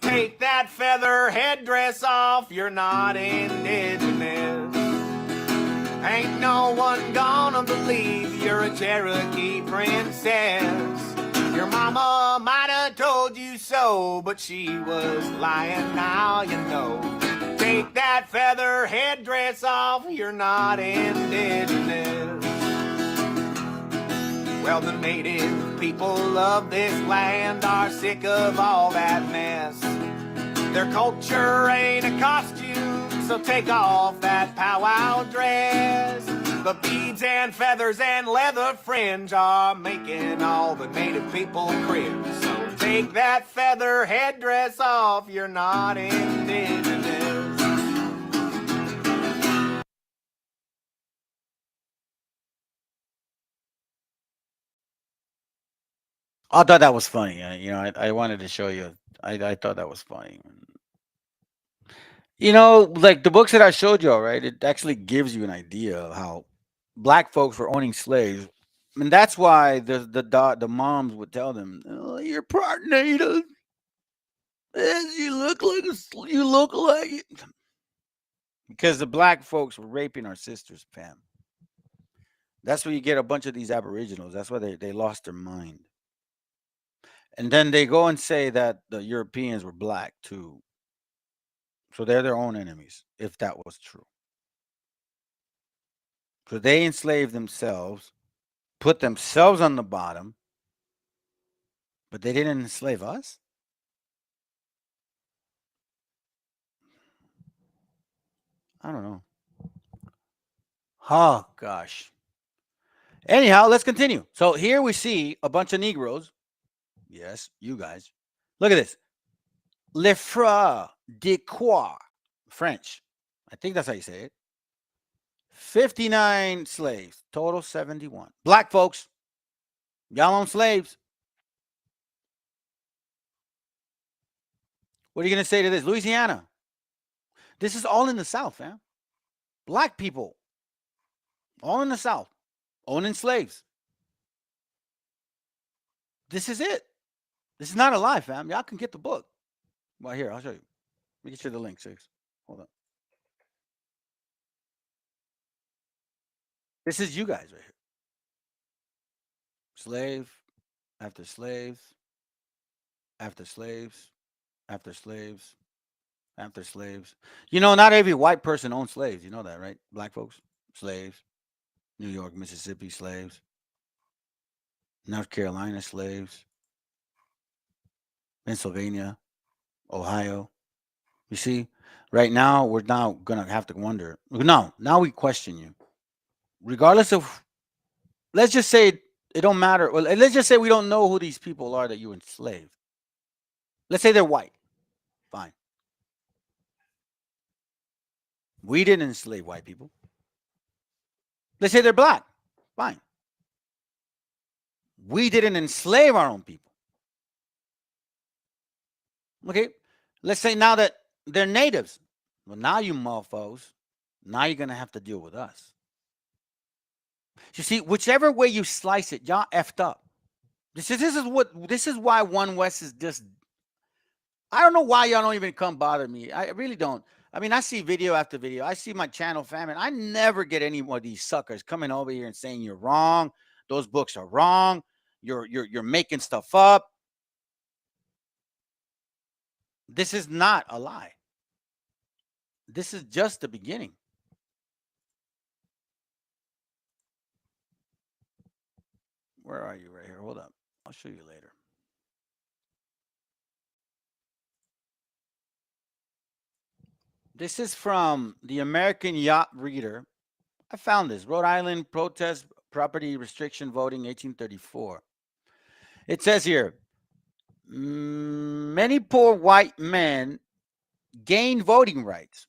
Take that feather headdress off, you're not indigenous. Ain't no one gonna believe you're a Cherokee princess. Your mama might have told you so, but she was lying, now you know. Take that feather headdress off, you're not indigenous. Well, the native people of this land are sick of all that mess. Their culture ain't a costume, so take off that powwow dress. The beads and feathers and leather fringe are making all the native people cringe. So take that feather headdress off, you're not indigenous. I thought that was funny. I wanted to show you. I thought that was funny. Like the books that I showed you, all right, it actually gives you an idea of how black folks were owning slaves. And that's why the moms would tell them, oh, you're part native. You look like it. Because the black folks were raping our sisters, fam. That's where you get a bunch of these aboriginals. That's why they lost their mind. And then they go and say that the Europeans were black too. So they're their own enemies, if that was true. So they enslaved themselves, put themselves on the bottom, but they didn't enslave us? I don't know. Oh, gosh. Anyhow, let's continue. So here we see a bunch of Negroes. Yes, you guys. Look at this. Le Frères de Croix, French. I think that's how you say it. 59 slaves, total 71. Black folks, y'all own slaves. What are you going to say to this? Louisiana. This is all in the South, fam. Black people, all in the South, owning slaves. This is it. This is not a lie, fam. Y'all can get the book. Well, here, I'll show you. Let me get you the link, Six. Hold on. This is you guys right here. Slave after slaves, after slaves, after slaves, after slaves. Not every white person owns slaves. You know that, right? Black folks, slaves. New York, Mississippi, slaves. North Carolina, slaves. Pennsylvania, Ohio. You see, right now, we're now going to have to wonder. No, now we question you. Regardless of, let's just say it don't matter. Well, let's just say we don't know who these people are that you enslaved. Let's say they're white. Fine. We didn't enslave white people. Let's say they're black. Fine. We didn't enslave our own people. Okay. Let's say now that they're natives. Well, now you mofos, now you're going to have to deal with us. You see, whichever way you slice it, y'all effed up. This is why One West is just, I don't know why y'all don't even come bother me. I really don't. I mean, I see video after video. I see my channel fam, and I never get any of these suckers coming over here and saying you're wrong. Those books are wrong. You're making stuff up. This is not a lie. This is just the beginning. Where are you right here? Hold up. I'll show you later. This is from the American Yacht Reader. I found this. Rhode Island Protest Property Restriction Voting, 1834. It says here, many poor white men gained voting rights.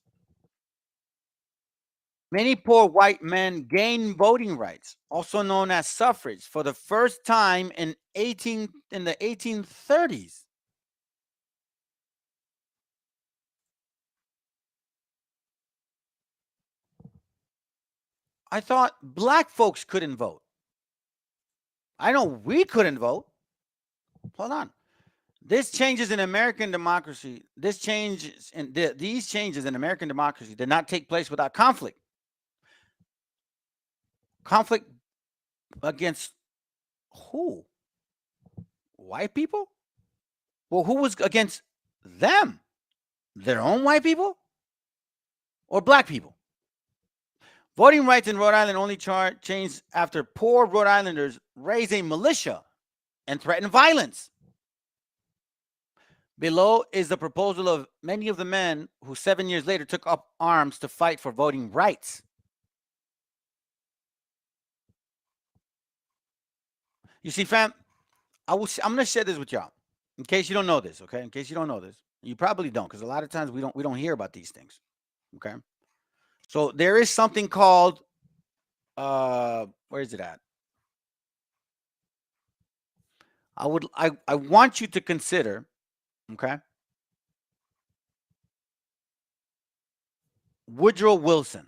Many poor white men gained voting rights, also known as suffrage, for the first time in the 1830s. I thought black folks couldn't vote. I know we couldn't vote. Hold on. This changes in American democracy. These changes in American democracy did not take place without conflict. Conflict against who? White people? Well, who was against them? Their own white people? Or black people? Voting rights in Rhode Island only changed after poor Rhode Islanders raised a militia and threatened violence. Below is the proposal of many of the men who 7 years later took up arms to fight for voting rights. You see, fam, I'm going to share this with y'all in case you don't know this, okay? In case you don't know this. You probably don't, because a lot of times we don't hear about these things, okay? So there is something called, where is it at? I want you to consider, okay, Woodrow Wilson.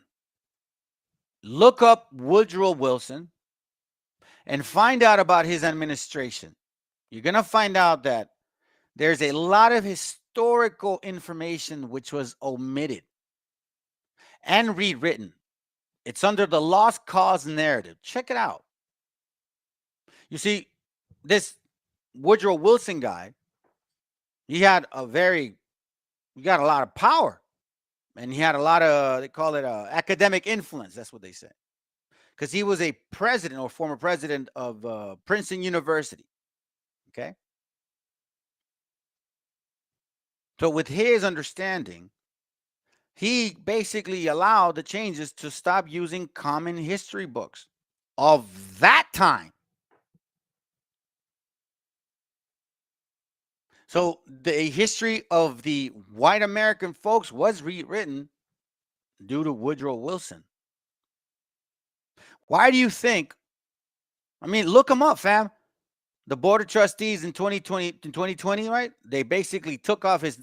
Look up Woodrow Wilson and find out about his administration. You're going to find out that there's a lot of historical information which was omitted and rewritten. It's under the lost cause narrative. Check it out. You see, this Woodrow Wilson guy, he got a lot of power, and he had a lot of, they call it academic influence. That's what they say. Because he was a president or former president of Princeton University. Okay. So with his understanding, he basically allowed the changes to stop using common history books of that time. So the history of the white American folks was rewritten due to Woodrow Wilson. Why do you think? I mean, look him up, fam. The Board of Trustees in 2020, right? They basically took off his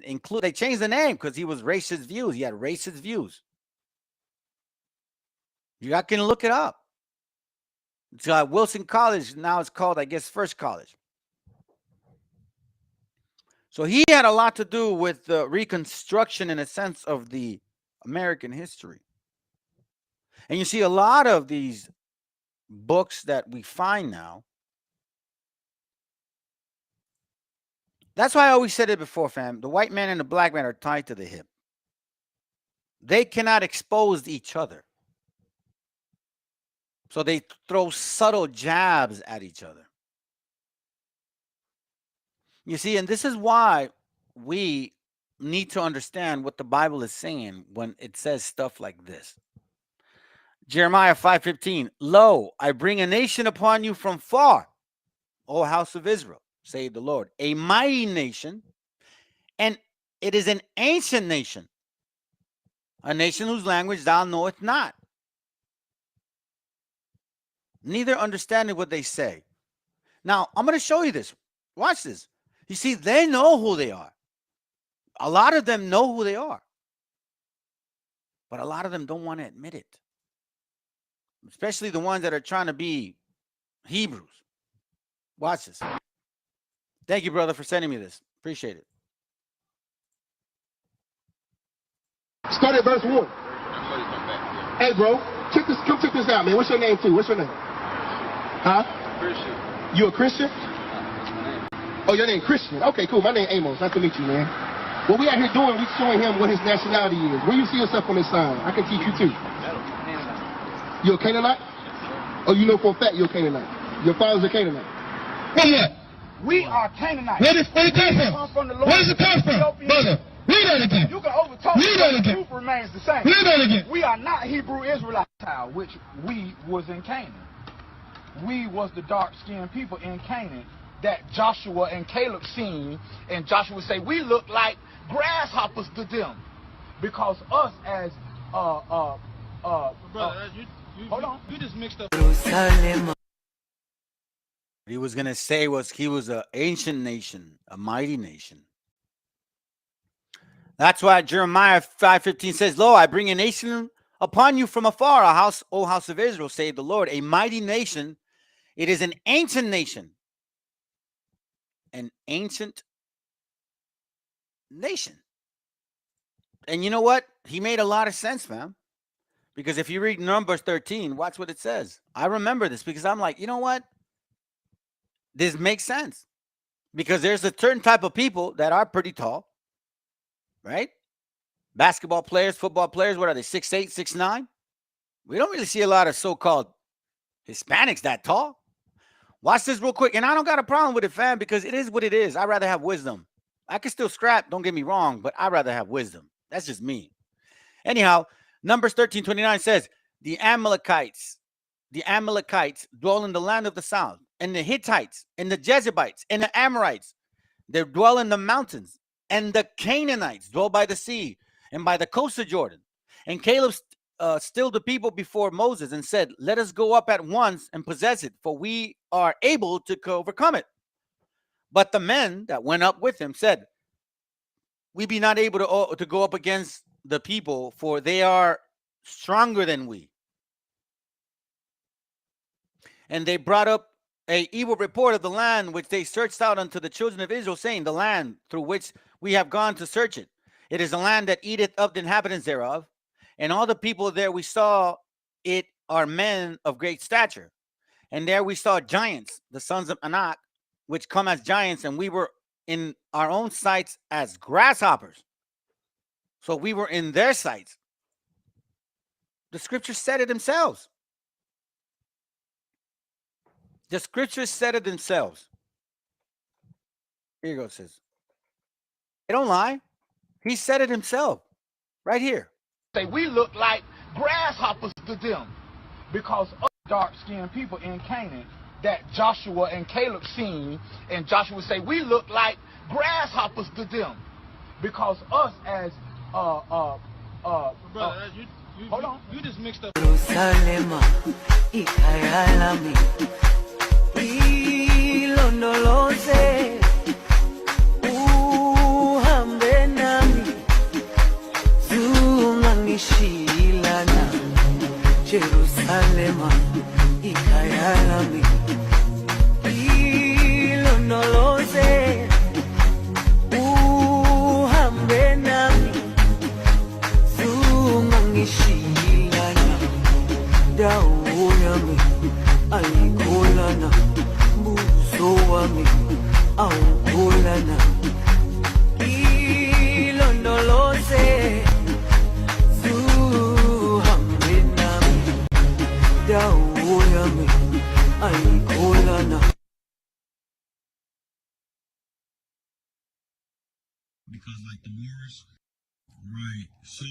include. They changed the name because he was racist views. He had racist views. You can look it up. It's Wilson College. Now it's called, I guess, First College. So he had a lot to do with the reconstruction, in a sense, of the American history. And you see a lot of these books that we find now. That's why I always said it before, fam. The white man and the black man are tied to the hip. They cannot expose each other. So they throw subtle jabs at each other. You see, and this is why we need to understand what the Bible is saying when it says stuff like this. Jeremiah 5:15, lo, I bring a nation upon you from far, O house of Israel, saith the Lord, a mighty nation, and it is an ancient nation, a nation whose language thou knowest not, neither understanding what they say. Now, I'm going to show you this. Watch this. You see, they know who they are. A lot of them know who they are. But a lot of them don't want to admit it. Especially the ones that are trying to be Hebrews. Watch this. Thank you, brother, for sending me this. Appreciate it. Start at verse 1. Hey, bro, come check this out, man. What's your name, too? What's your name? Huh? Christian. You a Christian? Oh, your name Christian. Okay, cool. My name Amos. Nice to meet you, man. What we out here doing, we showing him what his nationality is. Where you see yourself on this sign? I can teach you, too. You a Canaanite? Oh, you know for a fact you're a Canaanite. Your father's a Canaanite. Yeah. We are Canaanites. Where does it come from? Where does it come from? Brother, read that again. You can overtalk, but the truth remains the same. Read that again. We are not Hebrew Israelites, which we was in Canaan. We was the dark-skinned people in Canaan that Joshua and Caleb seen, and Joshua say, we look like grasshoppers to them, because us as hold on. You just mixed up. What he was going to say was he was an ancient nation, a mighty nation. That's why Jeremiah 5:15 says, "Lo, I bring a nation upon you from afar, a house, O house of Israel, save the Lord, a mighty nation. It is an ancient nation." An ancient nation. And you know what? He made a lot of sense, man. Because if you read Numbers 13, watch what it says. I remember this because I'm like, you know what? This makes sense. Because there's a certain type of people that are pretty tall, right? Basketball players, football players, what are they, 6'8", 6'9"? We don't really see a lot of so-called Hispanics that tall. Watch this real quick. And I don't got a problem with it, fam, because it is what it is. I'd rather have wisdom. I can still scrap, don't get me wrong, but I'd rather have wisdom. That's just me. Anyhow, Numbers 13:29 says, the Amalekites dwell in the land of the south, and the Hittites, and the Jebusites, and the Amorites, they dwell in the mountains, and the Canaanites dwell by the sea, and by the coast of Jordan. And Caleb stilled the people before Moses and said, let us go up at once and possess it, for we are able to overcome it. But the men that went up with him said, we be not able to go up against the people, for they are stronger than we. And they brought up an evil report of the land which they searched out unto the children of Israel, saying, the land through which we have gone to search it, it is a land that eateth up the inhabitants thereof. And all the people there we saw it are men of great stature. And there we saw giants, the sons of Anak, which come as giants, and we were in our own sights as grasshoppers. So we were in their sights. The scriptures said it themselves. The scriptures said it themselves. Here you go, sis. They don't lie. He said it himself. Right here. Say we look like grasshoppers to them, because of dark-skinned people in Canaan that Joshua and Caleb seen, and Joshua say we look like grasshoppers to them, because us as hold on. You just mixed up. Jerusalem, ikayalami, ilonoloze, uhambe nami, zungangishiyana, dawo yami, ayikholana, buso wami, awukholana, ilondoloze. Because like the Moors, right? So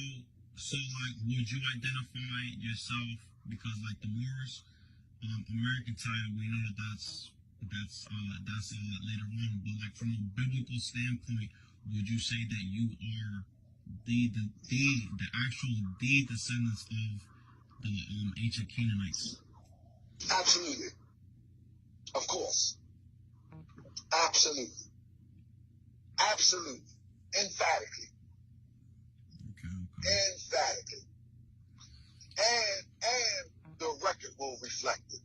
like, would you identify yourself because like the Moors, American title, we know that's later on, but like from a biblical standpoint, would you say that you are the actual descendants of the ancient Canaanites? Absolutely. Of course. Absolutely. Absolutely. Emphatically. Okay. Emphatically. And the record will reflect it.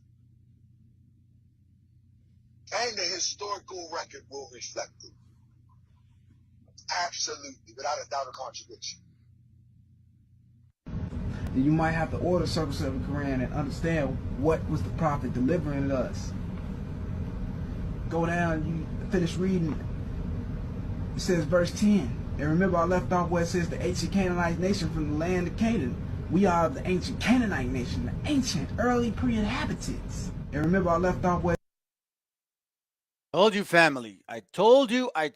And the historical record will reflect it. Absolutely. Without a doubt or contradiction. You might have to order Circle 7 Quran and understand what was the prophet delivering to us. Go down, you finish reading, it says verse 10. And remember I left off where it says the ancient Canaanite nation from the land of Canaan. We are the ancient Canaanite nation, the ancient early pre-inhabitants. And remember I left off where Told you, family. I told you. I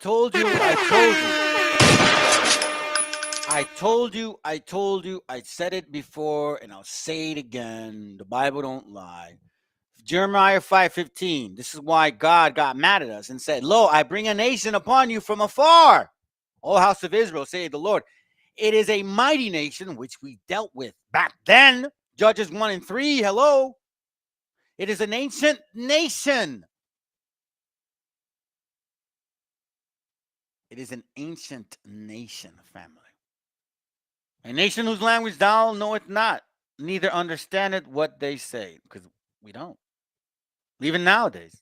said it before, and I'll say it again. The Bible don't lie. Jeremiah 5:15. This is why God got mad at us and said, lo, I bring a nation upon you from afar. O house of Israel, saith the Lord, it is a mighty nation which we dealt with back then. Judges 1 and 3, hello. It is an ancient nation. It is an ancient nation, family. A nation whose language thou knowest not, neither understandeth what they say. Because we don't. Even nowadays.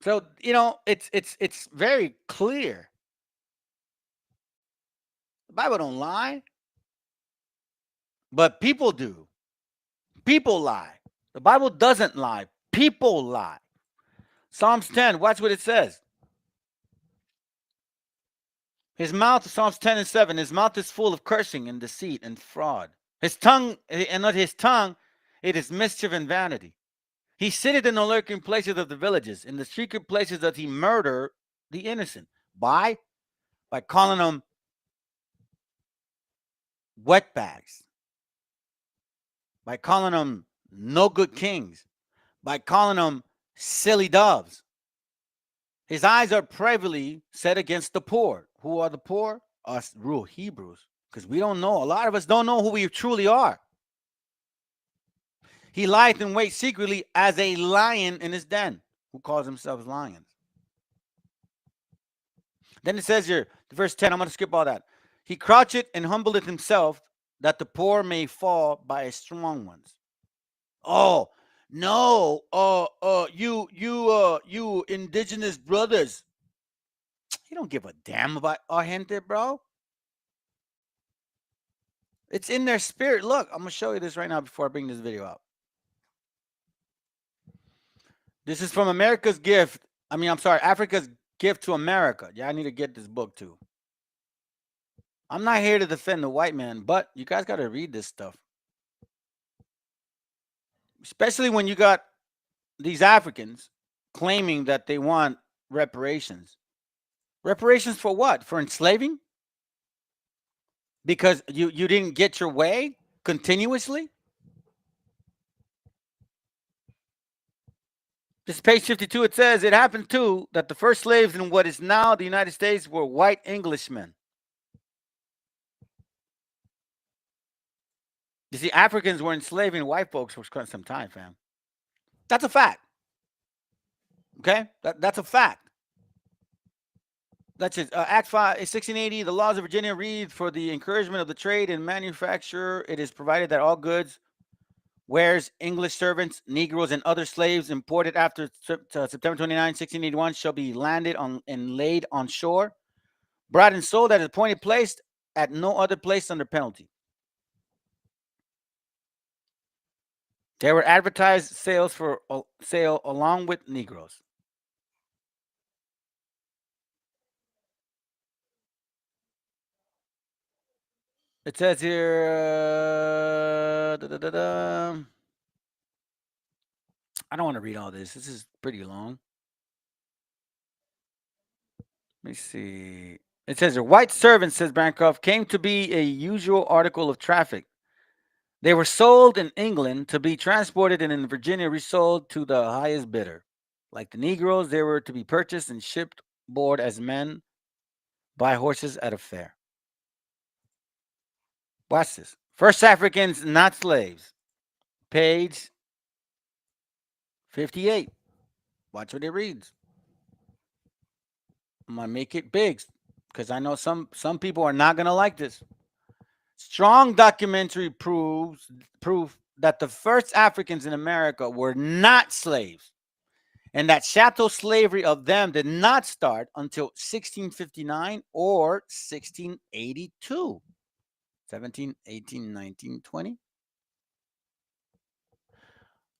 So, you know, it's very clear. The Bible don't lie. But people do. People lie. The Bible doesn't lie. People lie. Psalms 10, watch what it says. His mouth, Psalms 10 and 7, his mouth is full of cursing and deceit and fraud. His tongue, and not his tongue, it is mischief and vanity. He sitteth in the lurking places of the villages. In the secret places doth he murder the innocent. By calling them wetbags. By calling them no good kings. By calling them silly doves. His eyes are privily set against the poor. Who are the poor? Us real Hebrews. Because we don't know. A lot of us don't know who we truly are. He lieth in wait secretly as a lion in his den. Who calls themselves lions? Then it says here, verse 10, I'm going to skip all that. He croucheth and humbleth himself that the poor may fall by strong ones. Oh, no, you indigenous brothers, you don't give a damn about our gente, bro. It's in their spirit. Look, I'm gonna show you this right now before I bring this video out. This is from Africa's gift to America. Yeah, I need to get this book too. I'm not here to defend the white man, but you guys got to read this stuff. Especially when you got these Africans claiming that they want reparations. Reparations for what? For enslaving? Because you didn't get your way continuously? This is page 52. It says, it happened too that the first slaves in what is now the United States were white Englishmen. You see, Africans were enslaving white folks for quite some time, fam. That's a fact. Okay? That's a fact. That's it. Act 5, 1680, the laws of Virginia read, for the encouragement of the trade and manufacture, it is provided that all goods, wares, English servants, Negroes, and other slaves imported after September 29, 1681 shall be landed on and laid on shore, brought and sold at a appointed place, at no other place under penalty. They were advertised sales for sale along with Negroes. It says here, I don't want to read all this. This is pretty long. Let me see. It says here, white servants, says Bancroft, came to be a usual article of traffic. They were sold in England to be transported and in Virginia resold to the highest bidder. Like the Negroes, they were to be purchased and shipped aboard as men by horses at a fair. Watch this. First Africans, not slaves. Page 58. Watch what it reads. I'm going to make it big because I know some people are not going to like this. Strong documentary proof that the first Africans in America were not slaves, and that chattel slavery of them did not start until 1659 or 1682. 17, 18, 19, 20.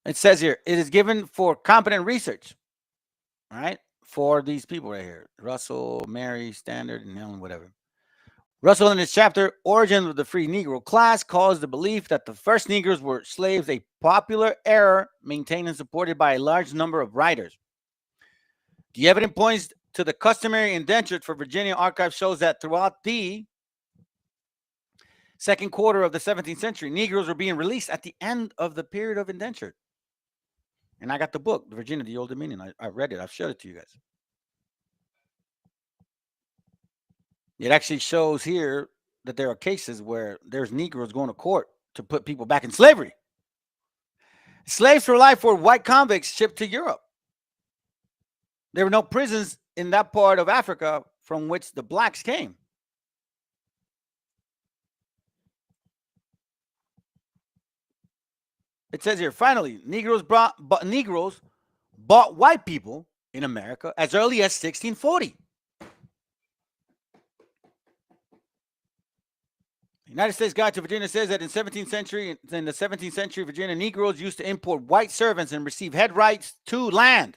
It says here, it is given for competent research, all right, for these people right here. Russell, Mary, Standard, and Helen, whatever. Russell, in his chapter, Origin of the Free Negro Class, calls the belief that the first Negroes were slaves a popular error maintained and supported by a large number of writers. The evidence points to the customary indenture for Virginia archive shows that throughout the second quarter of the 17th century, Negroes were being released at the end of the period of indenture. And I got the book, Virginia, the Old Dominion. I read it. I've showed it to you guys. It actually shows here that there are cases where there's Negroes going to court to put people back in slavery. Slaves for life were white convicts shipped to Europe. There were no prisons in that part of Africa from which the blacks came. It says here, finally, Negroes bought white people in America as early as 1640. The United States Guide to Virginia says that in the 17th century, Virginia Negroes used to import white servants and receive head rights to land.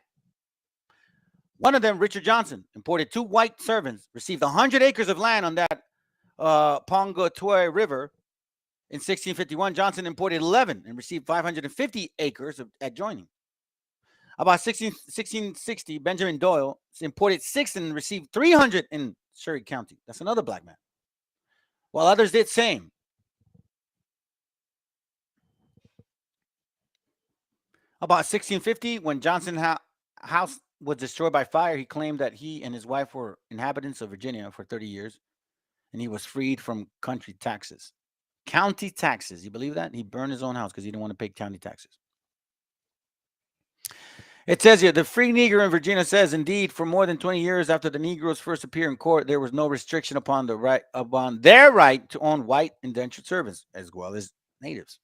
One of them, Richard Johnson, imported 2 white servants, received 100 acres of land on that Pongotoy River. In 1651, Johnson imported 11 and received 550 acres of adjoining. About 1660, Benjamin Doyle imported 6 and received 300 in Surrey County. That's another black man. While others did same. About 1650, when Johnson's house was destroyed by fire, he claimed that he and his wife were inhabitants of Virginia for 30 years, and he was freed from country taxes. County taxes. You believe that? He burned his own house because he didn't want to pay county taxes. It says here, the free Negro in Virginia says, indeed, for more than 20 years after the Negroes first appeared in court, there was no restriction upon their right to own white indentured servants as well as natives.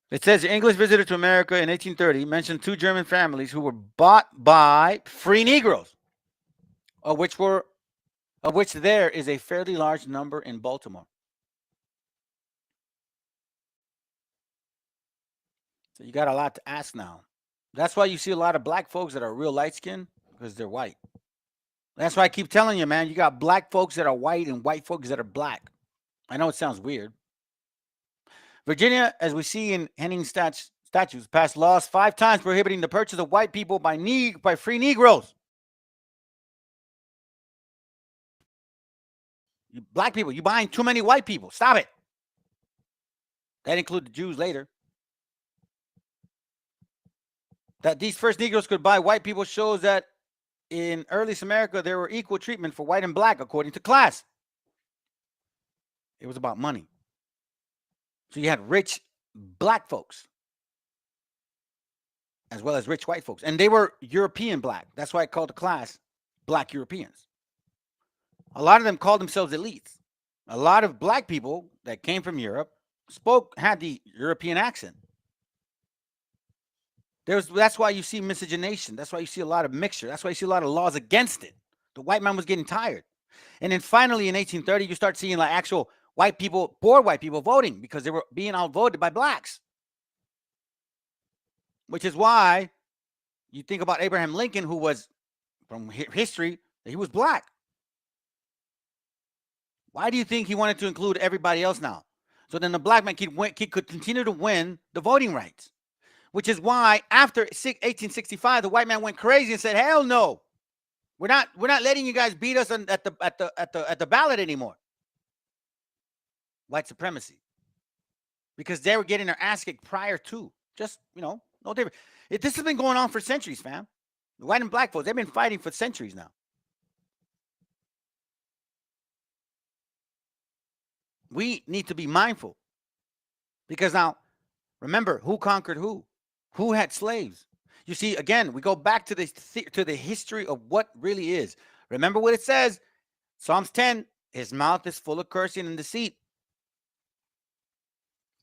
It says the English visitor to America in 1830 mentioned 2 German families who were bought by free Negroes, of which there is a fairly large number in Baltimore. So you got a lot to ask now. That's why you see a lot of black folks that are real light skinned, because they're white. That's why I keep telling you, man, you got black folks that are white and white folks that are black. I know it sounds weird. Virginia, as we see in Henning statutes, passed laws 5 times prohibiting the purchase of white people by free Negroes. You black people, you buying too many white people. Stop it. That included the Jews later. That these first Negroes could buy white people shows that in earliest America, there were equal treatment for white and black according to class. It was about money. So you had rich black folks as well as rich white folks. And they were European black. That's why I called the class black Europeans. A lot of them called themselves elites. A lot of black people that came from Europe had the European accent. That's why you see miscegenation. That's why you see a lot of mixture. That's why you see a lot of laws against it. The white man was getting tired. And then finally in 1830, you start seeing like actual white people, poor white people voting because they were being outvoted by blacks. Which is why you think about Abraham Lincoln, who was, from history, he was black. Why do you think he wanted to include everybody else now? So then the black man could continue to win the voting rights. Which is why after 1865, the white man went crazy and said, "Hell no, we're not letting you guys beat us at the ballot anymore." White supremacy, because they were getting their ass kicked prior to. Just no different. This has been going on for centuries, fam. The white and black folks, they've been fighting for centuries now. We need to be mindful, because now, remember, who conquered who? Who had slaves? You see, again, we go back to the history of what really is. Remember what it says, Psalms 10, his mouth is full of cursing and deceit.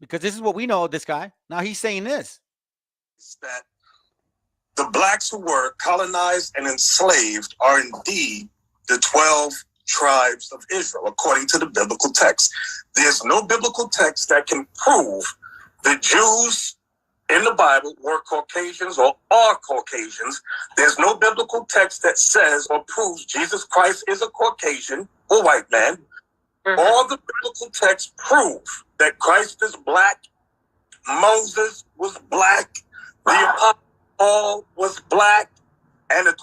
Because this is what we know of this guy. Now he's saying this. That the blacks who were colonized and enslaved are indeed the 12 tribes of Israel, according to the biblical text. There's no biblical text that can prove the Jews in the Bible were Caucasians or are Caucasians. There's no biblical text that says or proves Jesus Christ is a Caucasian or white man. All the biblical texts prove that Christ is black, Moses was black, the Apostle Paul was black, and the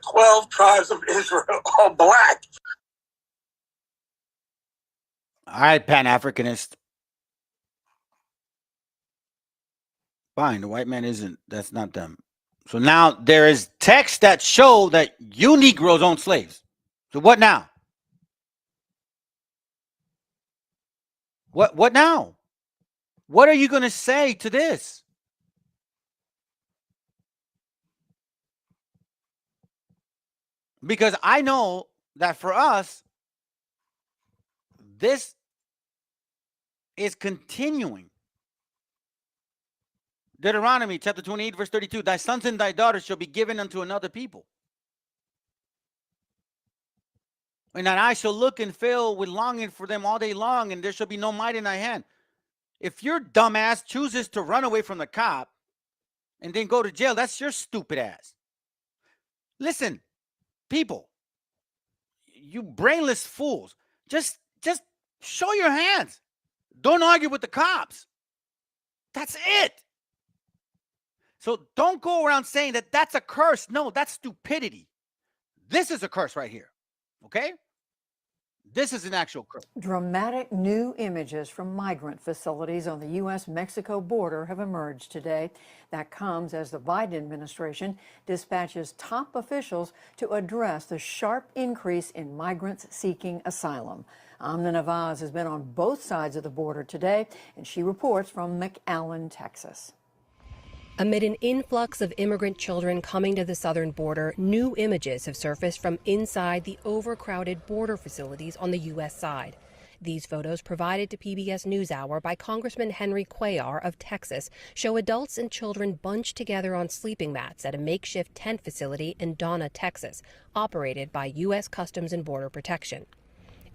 12 tribes of Israel are black. All right, Pan-Africanist. Fine, the white man isn't. That's not them. So now there is texts that show that you Negroes own slaves. So what now? What now? What are you going to say to this? Because I know that for us, this is continuing. Deuteronomy chapter 28, verse 32, thy sons and thy daughters shall be given unto another people. And that I shall look and fill with longing for them all day long, and there shall be no might in thy hand. If your dumbass chooses to run away from the cop and then go to jail, that's your stupid ass. Listen, people, you brainless fools, just show your hands. Don't argue with the cops. That's it. So don't go around saying that that's a curse. No, that's stupidity. This is a curse right here. Okay? This is an actual curse. Dramatic new images from migrant facilities on the U.S.-Mexico border have emerged today. That comes as the Biden administration dispatches top officials to address the sharp increase in migrants seeking asylum. Amna Navaz has been on both sides of the border today, and she reports from McAllen, Texas. Amid an influx of immigrant children coming to the southern border, new images have surfaced from inside the overcrowded border facilities on the U.S. side. These photos, provided to PBS NewsHour by Congressman Henry Cuellar of Texas, show adults and children bunched together on sleeping mats at a makeshift tent facility in Donna, Texas, operated by U.S. Customs and Border Protection.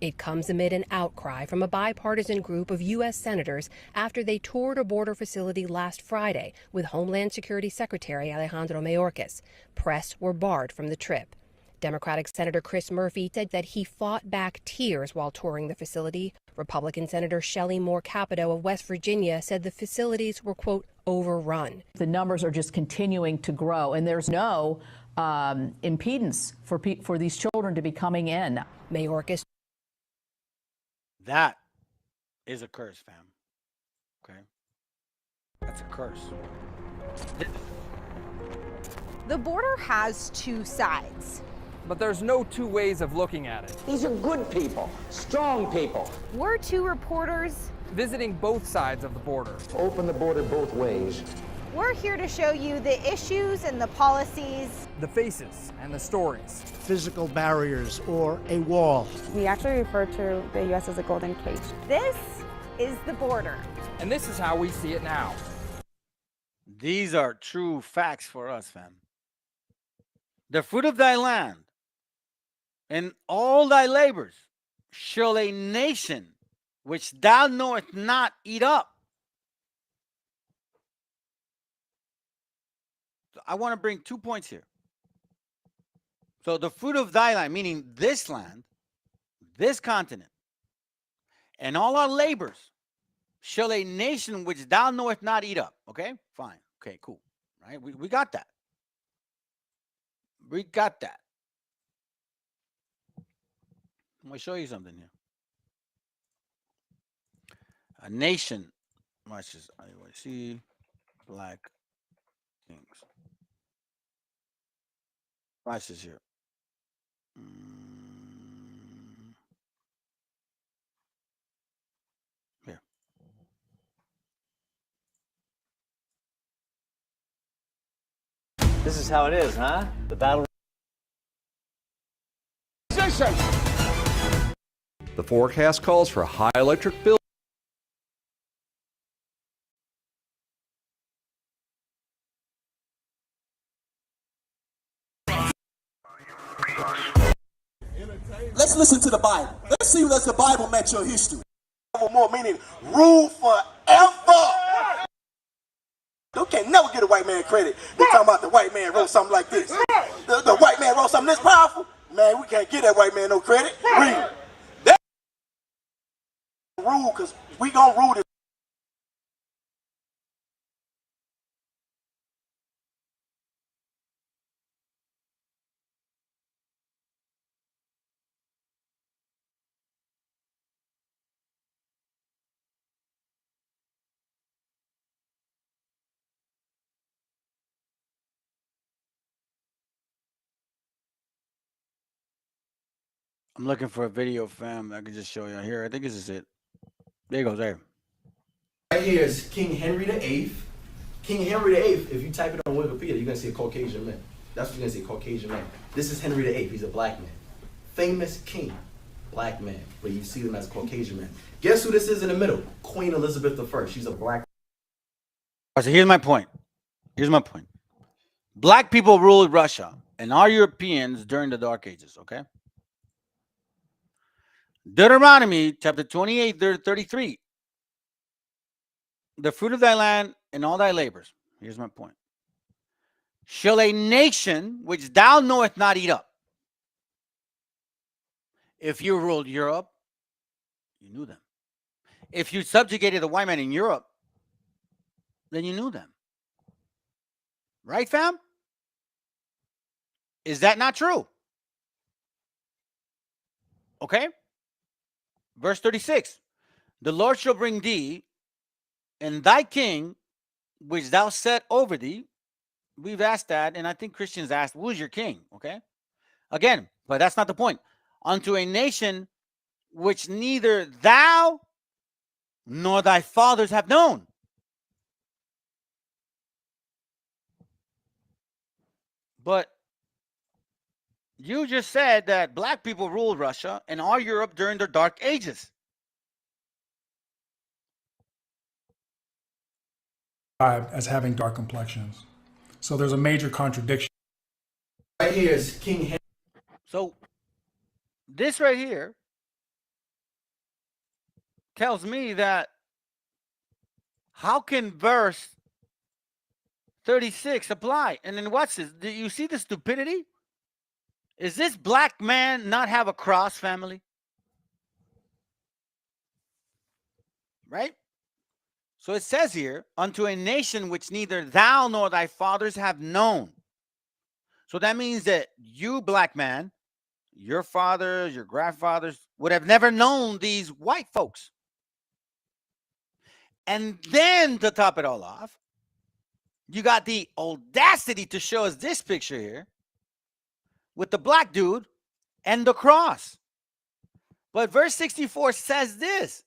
It comes amid an outcry from a bipartisan group of U.S. senators after they toured a border facility last Friday with Homeland Security Secretary Alejandro Mayorkas. Press were barred from the trip. Democratic Senator Chris Murphy said that he fought back tears while touring the facility. Republican Senator Shelley Moore Capito of West Virginia said the facilities were, quote, overrun. The numbers are just continuing to grow, and there's no impedance for these children to be coming in. Mayorkas. That is a curse, fam. Okay? That's a curse. The border has two sides. But there's no two ways of looking at it. These are good people, strong people. We're two reporters visiting both sides of the border. Open the border both ways. We're here to show you the issues and the policies, the faces and the stories. Physical barriers or a wall. We actually refer to the U.S. as a golden cage. This is the border. And this is how we see it now. These are true facts for us, fam. The fruit of thy land and all thy labors shall a nation which thou knowest not eat up. So I want to bring 2 points here. So the fruit of thy land, meaning this land, this continent, and all our labors shall a nation which thou knowest not eat up. Okay, fine. Okay, cool. Right? We got that. We got that. I'm going to show you something here. A nation, watch this. I see black kings. Watch this here. Here. This is how it is, huh? The battle. The forecast calls for high electric bills. Let's listen to the Bible. Let's see what the Bible match your history. More meaning rule forever. You can never get a white man credit. They talking about the white man wrote something like this. The white man wrote something this powerful. Man, we can't give that white man no credit. Read. That rule, because we gonna rule this. I'm looking for a video, fam. I can just show you here. I think this is it. There you go. There. Right here is King Henry VIII. King Henry VIII, if you type it on Wikipedia, you're going to see a Caucasian man. That's what you're going to see, Caucasian man. This is Henry VIII. He's a black man. Famous king, black man. But you see them as Caucasian man. Guess who this is in the middle? Queen Elizabeth I. She's a black. So here's my point. Here's my point. Black people ruled Russia and our Europeans during the Dark Ages, okay? Deuteronomy chapter 28, 33. The fruit of thy land and all thy labors. Here's my point. Shall a nation which thou knowest not eat up? If you ruled Europe, you knew them. If you subjugated the white man in Europe, then you knew them. Right, fam? Is that not true? Okay. Verse 36. The Lord shall bring thee and thy king, which thou set over thee. We've asked that, and I think Christians asked, who's your king? Okay. Again, but that's not the point. Unto a nation which neither thou nor thy fathers have known. But you just said that black people ruled Russia and all Europe during the Dark Ages. As having dark complexions. So there's a major contradiction. Right here is King Henry. So this right here tells me that how can verse 36 apply? And then what's this? Do you see the stupidity? Is this black man not have a cross, family? Right? So it says here, unto a nation which neither thou nor thy fathers have known. So that means that you, black man, your fathers, your grandfathers would have never known these white folks. And then to top it all off, you got the audacity to show us this picture here with the black dude and the cross. But verse 64 says this.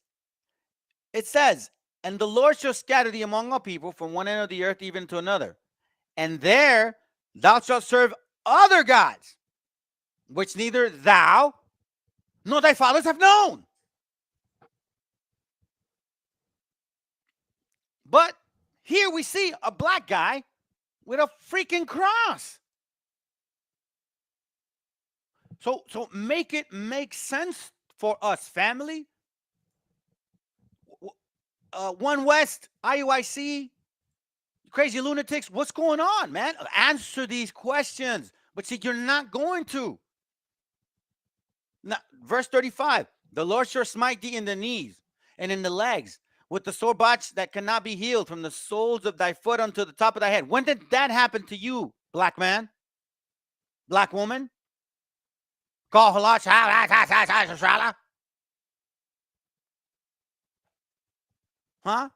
It says, and the Lord shall scatter thee among all people from one end of the earth even to another. And there thou shalt serve other gods, which neither thou nor thy fathers have known. But here we see a black guy with a freaking cross. So make it make sense for us, family. One West, IUIC, crazy lunatics, what's going on, man? Answer these questions. But see, you're not going to. Now, verse 35, the Lord shall smite thee in the knees and in the legs with the sore botch that cannot be healed from the soles of thy foot unto the top of thy head. When did that happen to you, black man? Black woman? Huh?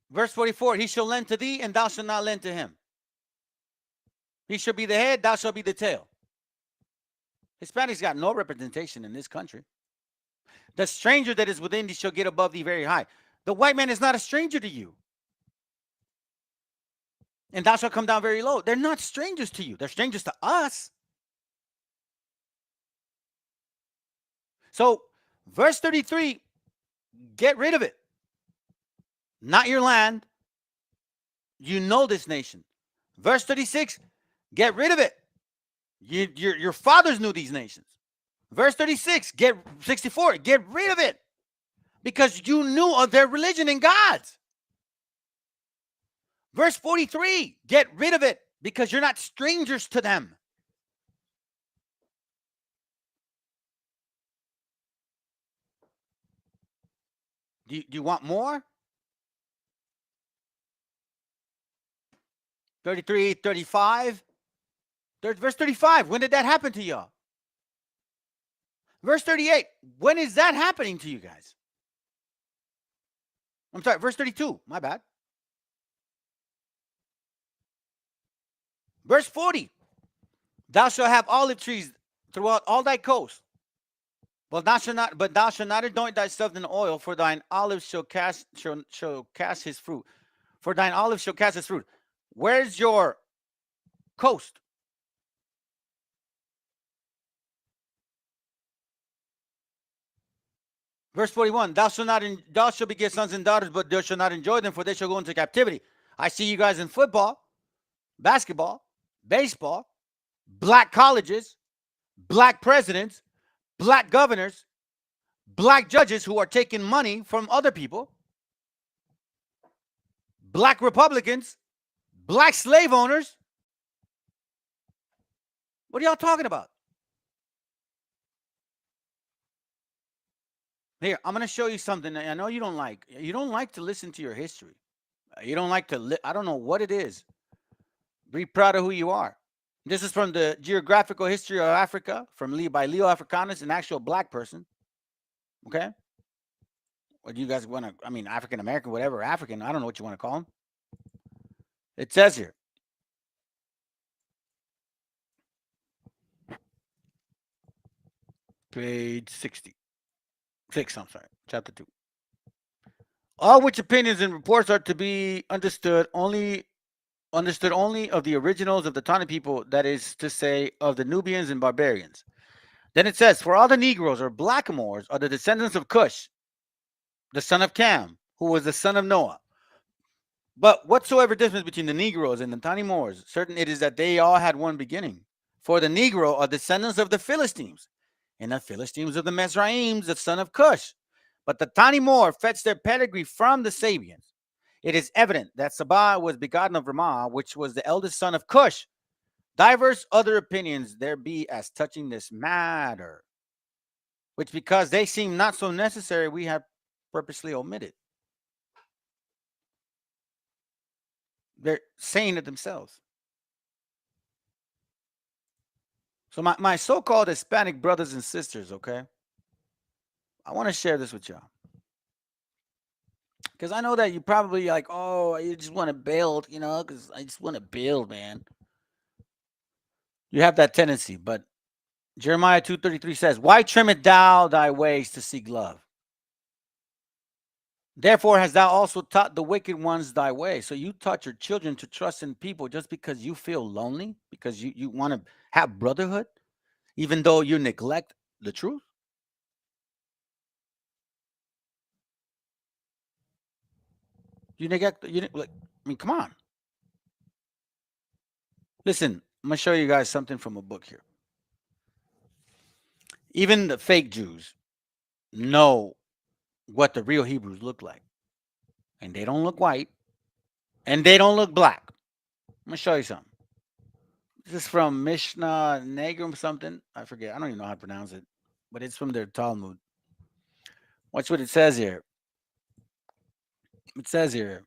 Verse 44, he shall lend to thee, and thou shalt not lend to him. He shall be the head, thou shalt be the tail. Hispanics got no representation in this country. The stranger that is within thee shall get above thee very high. The white man is not a stranger to you. And thou shalt come down very low. They're not strangers to you. They're strangers to us. So, verse 33, get rid of it. Not your land. You know this nation. Verse 36, get rid of it. Your fathers knew these nations. Verse 36, 64, get rid of it. Because you knew of their religion and gods. Verse 43, get rid of it because you're not strangers to them. Do you want more? 33, 35. Verse 35, when did that happen to y'all? Verse 38, when is that happening to you guys? I'm sorry, verse 32, my bad. Verse 40, thou shalt have olive trees throughout all thy coast. But thou shalt not anoint thyself in oil, for thine olive shall cast his fruit. For thine olive shall cast its fruit. Where's your coast? Verse 41, thou shalt beget sons and daughters, but thou shalt not enjoy them, for they shall go into captivity. I see you guys in football, basketball, baseball, black colleges, black presidents, black governors, black judges who are taking money from other people, black Republicans, black slave owners. What are y'all talking about? Here, I'm going to show you something I know you don't like. You don't like to listen to your history. You don't like to, I don't know what it is. Be proud of who you are. This is from the Geographical History of Africa by Leo Africanus, an actual black person. Okay? What do you guys want to, I mean, African American, whatever, African, I don't know what you want to call them. It says here. Page 66, I'm sorry, chapter 2. All which opinions and reports are to be understood only of the originals of the Tani people, that is to say, of the Nubians and barbarians. Then it says, for all the Negroes or blackamoors are the descendants of Cush, the son of Cam, who was the son of Noah. But whatsoever difference between the Negroes and the Tani Moors, certain it is that they all had one beginning. For the Negro are descendants of the Philistines, and the Philistines of the Mizraims, the son of Cush. But the Tani Moor fetched their pedigree from the Sabians. It is evident that Saba was begotten of Ramah, which was the eldest son of Cush. Diverse other opinions there be as touching this matter, which because they seem not so necessary, we have purposely omitted. They're saying it themselves. So my so-called Hispanic brothers and sisters, okay? I want to share this with y'all. Because I know that you probably like, oh, you just want to build, you know, because I just want to build, man. You have that tendency, but Jeremiah 2:33 says, why trimmest thou thy ways to seek love? Therefore hast thou also taught the wicked ones thy way. So you taught your children to trust in people just because you feel lonely, because you want to have brotherhood, even though you neglect the truth. You neglect, like, I mean, come on. Listen, I'm going to show you guys something from a book here. Even the fake Jews know what the real Hebrews look like. And they don't look white. And they don't look black. I'm going to show you something. This is from Mishnah Negrum something. I forget. I don't even know how to pronounce it. But it's from their Talmud. Watch what it says here. It says here.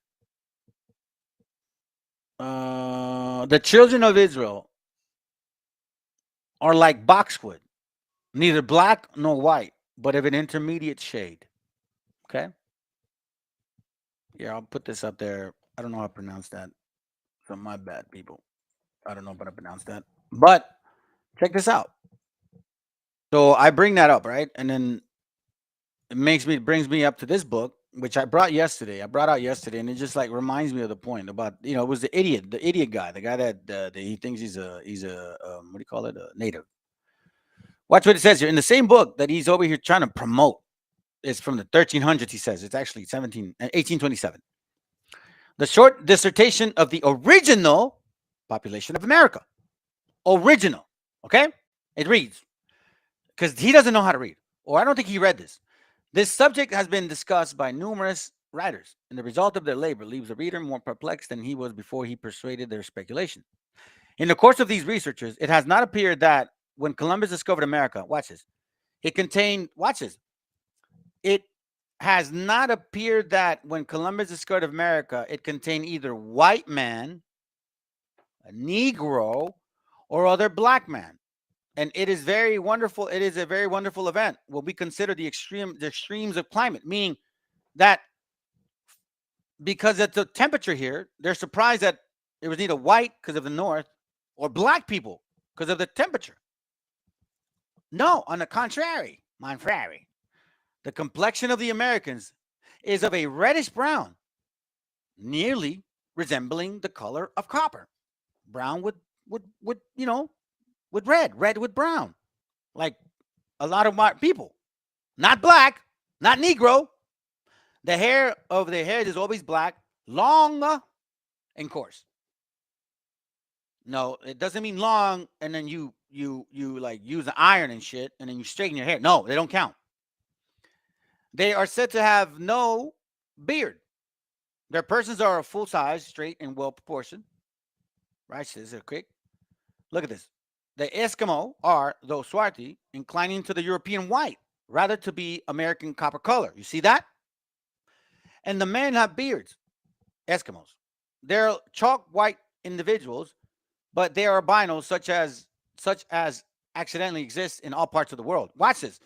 The children of Israel are like boxwood, neither black nor white, but of an intermediate shade. Okay? Yeah, I'll put this up there. I don't know how to pronounce that. So my bad, people. I don't know how to pronounce that. But check this out. So I bring that up, right? And then it brings me up to this book, which I brought yesterday. I brought out yesterday, and it just like reminds me of the point about, you know, it was the idiot guy, the guy that he thinks he's a what do you call it, a native. Watch what it says here in the same book that he's over here trying to promote. It's from the 1300s. He says it's actually 1827. The short dissertation of the original population of America. Original, okay? It reads, because he doesn't know how to read, or I don't think he read this. This subject has been discussed by numerous writers, and the result of their labor leaves the reader more perplexed than he was before he persuaded their speculation. In the course of these researches, it has not appeared that when Columbus discovered America, watch this, it has not appeared that when Columbus discovered America, it contained either white man, a Negro, or other black man. And it is very wonderful. It is a very wonderful event. What we consider the extremes of climate, meaning that because at the temperature here, they're surprised that it was either white because of the north or black people because of the temperature. No, on the contrary, the complexion of the Americans is of a reddish brown, nearly resembling the color of copper. Brown with with red with brown, like a lot of my people. Not black, not Negro. The hair of their head is always black, long and coarse. No, it doesn't mean long and then you like use an iron and shit and then you straighten your hair. No, they don't count. They are said to have no beard. Their persons are a full size, straight, and well proportioned. Right? So this is quick. Look at this. The Eskimo are, though swarthy, inclining to the European white, rather to be American copper color. You see that? And the men have beards. Eskimos. They're chalk white individuals, but they are albinos such as accidentally exist in all parts of the world. Watch this.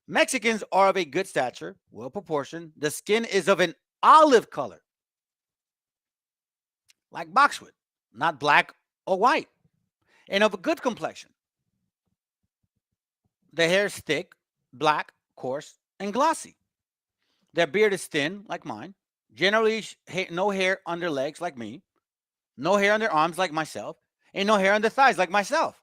Mexicans are of a good stature, well proportioned. The skin is of an olive color, like boxwood, not black or white, and of a good complexion. The hair is thick, black, coarse, and glossy. Their beard is thin, like mine. Generally, no hair on their legs, like me. No hair on their arms, like myself. And no hair on their thighs, like myself.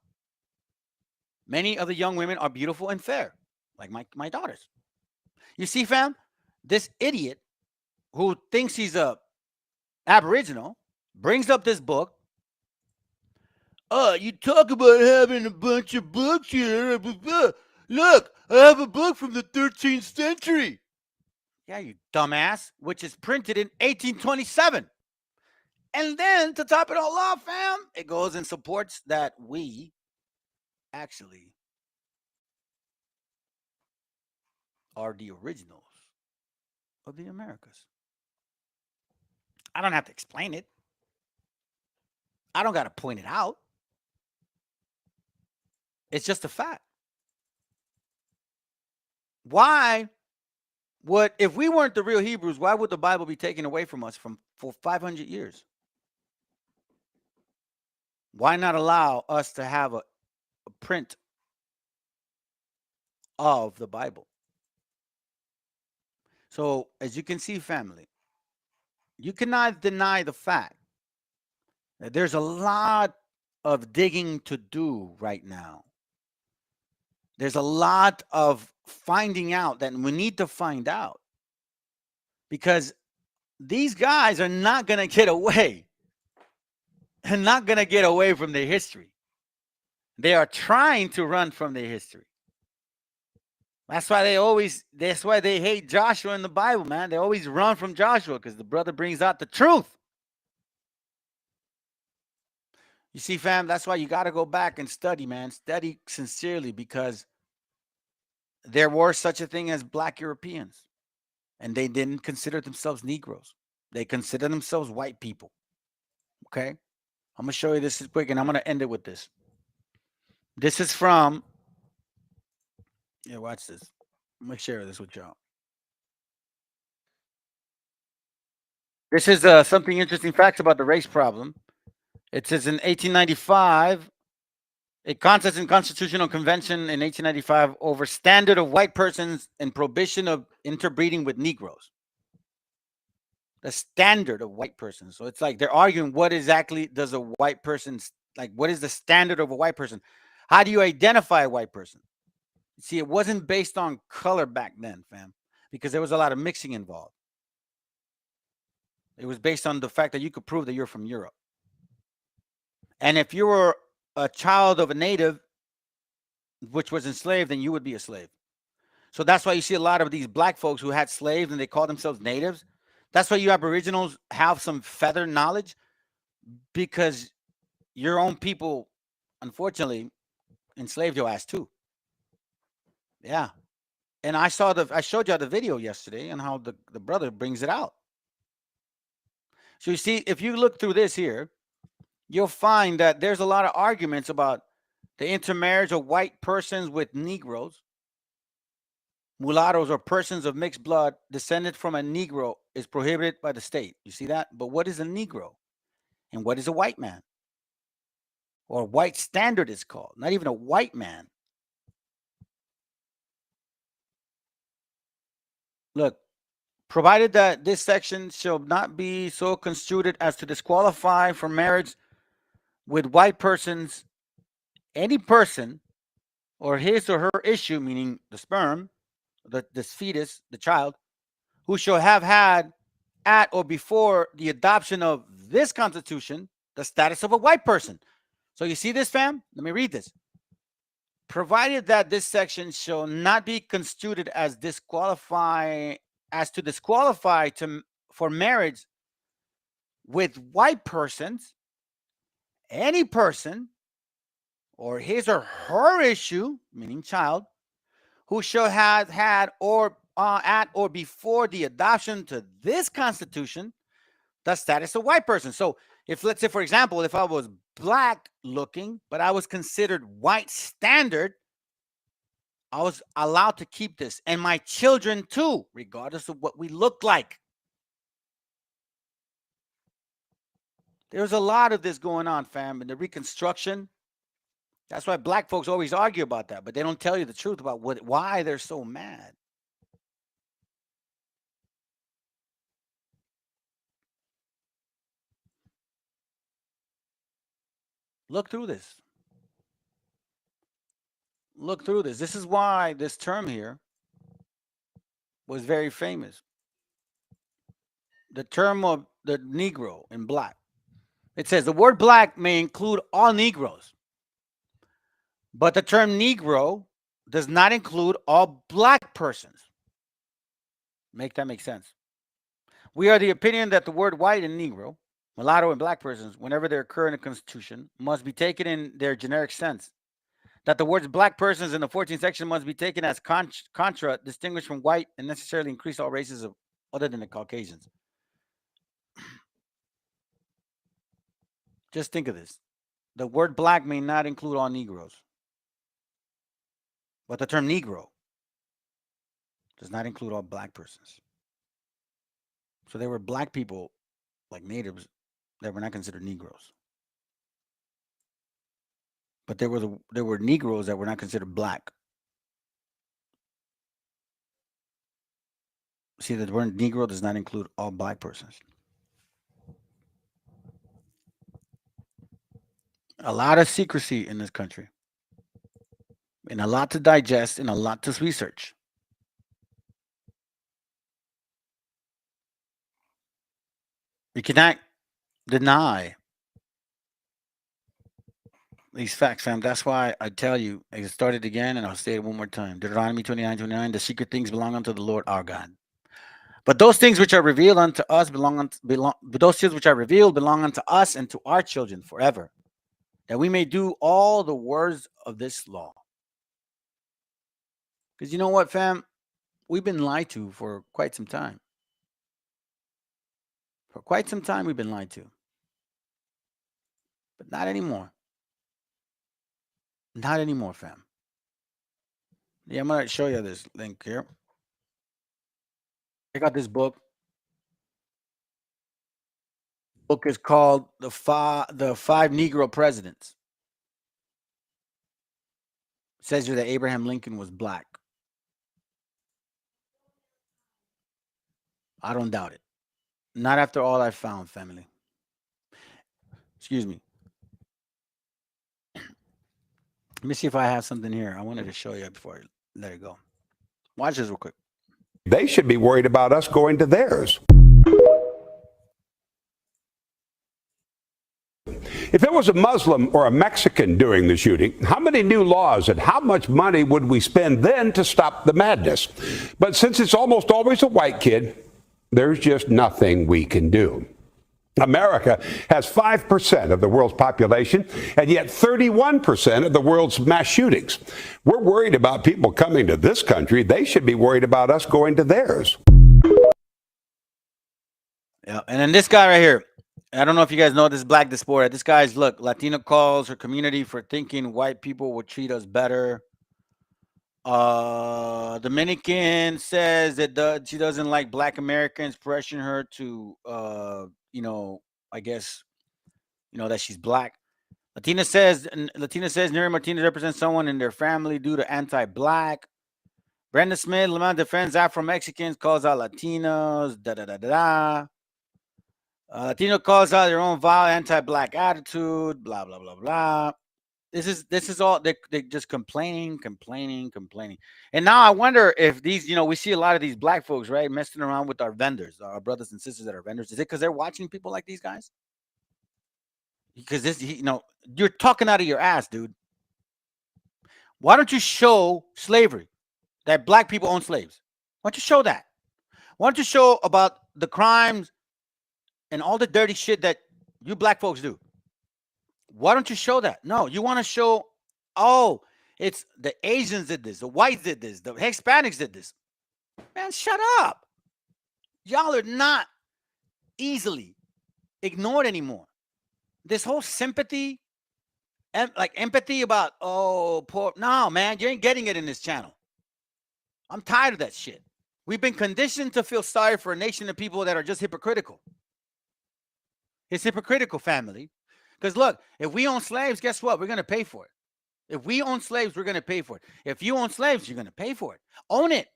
Many of the young women are beautiful and fair, like my daughters. You see, fam, this idiot who thinks he's a Aboriginal brings up this book. You talk about having a bunch of books here. Look, I have a book from the 13th century. Yeah, you dumbass, which is printed in 1827. And then to top it all off, fam, it goes and supports that we actually are the originals of the Americas. I don't have to explain it. I don't got to point it out. It's just a fact. Why would, if we weren't the real Hebrews, why would the Bible be taken away from us for 500 years? Why not allow us to have a print of the Bible? So, as you can see, family, you cannot deny the fact that there's a lot of digging to do right now. There's a lot of finding out that we need to find out, because these guys are not going to get away. They're not going to get away from their history. They are trying to run from their history. That's why they hate Joshua in the Bible, man. They always run from Joshua because the brother brings out the truth. You see, fam, that's why you got to go back and study, man. Study sincerely, because there was such a thing as black Europeans, and they didn't consider themselves Negroes. They considered themselves white people. Okay? I'm going to show you this quick, and I'm going to end it with this. This is from, watch this. I'm going to share this with y'all. This is something interesting facts about the race problem. It says in 1895, a contest in Constitutional Convention in 1895 over standard of white persons and prohibition of interbreeding with Negroes. The standard of white persons. So it's like they're arguing what exactly does a white person, like what is the standard of a white person? How do you identify a white person? See, it wasn't based on color back then, fam, because there was a lot of mixing involved. It was based on the fact that you could prove that you're from Europe. And if you were a child of a native, which was enslaved, then you would be a slave. So that's why you see a lot of these black folks who had slaves and they call themselves natives. That's why you Aboriginals have some feather knowledge, because your own people, unfortunately, enslaved your ass too. Yeah. And I showed you the video yesterday and how the brother brings it out. So you see, if you look through this here, you'll find that there's a lot of arguments about the intermarriage of white persons with Negroes. Mulattoes or persons of mixed blood descended from a Negro is prohibited by the state. You see that? But what is a Negro? And what is a white man? Or white standard is called. Not even a white man. Look, provided that this section shall not be so construed as to disqualify from marriage with white persons, any person, or his or her issue, meaning the sperm, this fetus, the child, who shall have had at or before the adoption of this Constitution the status of a white person. So you see this, fam? Let me read this. Provided that this section shall not be construed as disqualify for marriage with white persons, any person, or his or her issue, meaning child, who shall have had or at or before the adoption to this Constitution the status of white person. So if, let's say, for example, if I was black looking, but I was considered white standard, I was allowed to keep this, and my children too, regardless of what we look like. There's a lot of this going on, fam, in the Reconstruction. That's why black folks always argue about that, but they don't tell you the truth about why they're so mad. Look through this. Look through this. This is why this term here was very famous. The term of the Negro in black. It says the word black may include all Negroes, but the term Negro does not include all black persons. Make that make sense. We are the opinion that the word white and Negro, mulatto, and black persons, whenever they occur in a constitution, must be taken in their generic sense. That the words black persons in the 14th section must be taken as contra, distinguished from white, and necessarily increase all races other than the Caucasians. Just think of this. The word black may not include all Negroes, but the term Negro does not include all black persons. So there were black people, like natives, that were not considered Negroes. But there were Negroes that were not considered black. See, the word Negro does not include all black persons. A lot of secrecy in this country, and a lot to digest, and a lot to research. You cannot deny these facts, fam. That's why I tell you, I started again, and I'll say it one more time. Deuteronomy 29:29, the secret things belong unto the Lord our God. But those things which are revealed unto us belong unto us and to our children forever, that we may do all the words of this law. Because you know what, fam? We've been lied to for quite some time. For quite some time, we've been lied to. But not anymore. Not anymore, fam. Yeah, I'm going to show you this link here. I got this book. The book is called The Five Negro Presidents. It says here that Abraham Lincoln was black. I don't doubt it. Not after all I found, family. Excuse me. Let me see if I have something here I wanted to show you before I let it go. Watch this real quick. They should be worried about us going to theirs. If it was a Muslim or a Mexican doing the shooting, how many new laws and how much money would we spend then to stop the madness? But since it's almost always a white kid, there's just nothing we can do. America has 5% of the world's population and yet 31% of the world's mass shootings. We're worried about people coming to this country. They should be worried about us going to theirs. Yeah, and then this guy right here. I don't know if you guys know this black diaspora. This guy's, look, Latina calls her community for thinking white people would treat us better. Dominican says that she doesn't like black Americans pressuring her to, I guess, that she's black. Latina says Neri Martinez represents someone in their family due to anti-black. Brenda Smith, Lamont defends Afro-Mexicans, calls out Latinos, Latino calls out their own vile anti-black attitude, blah, blah, blah, blah. This is all, they're just complaining. And now I wonder if these, we see a lot of these black folks, right, messing around with our vendors, our brothers and sisters that are vendors. Is it because they're watching people like these guys? Because this, you're talking out of your ass, dude. Why don't you show slavery, that black people own slaves? Why don't you show that? Why don't you show about the crimes and all the dirty shit that you black folks do? Why don't you show that? No, you want to show, it's the Asians did this, the whites did this, the Hispanics did this. Man, shut up. Y'all are not easily ignored anymore. This whole sympathy and like empathy about, poor. No, man, you ain't getting it in this channel. I'm tired of that shit. We've been conditioned to feel sorry for a nation of people that are just hypocritical. It's hypocritical, family. Because look, if we own slaves, guess what? We're going to pay for it. If we own slaves, we're going to pay for it. If you own slaves, you're going to pay for it. Own it.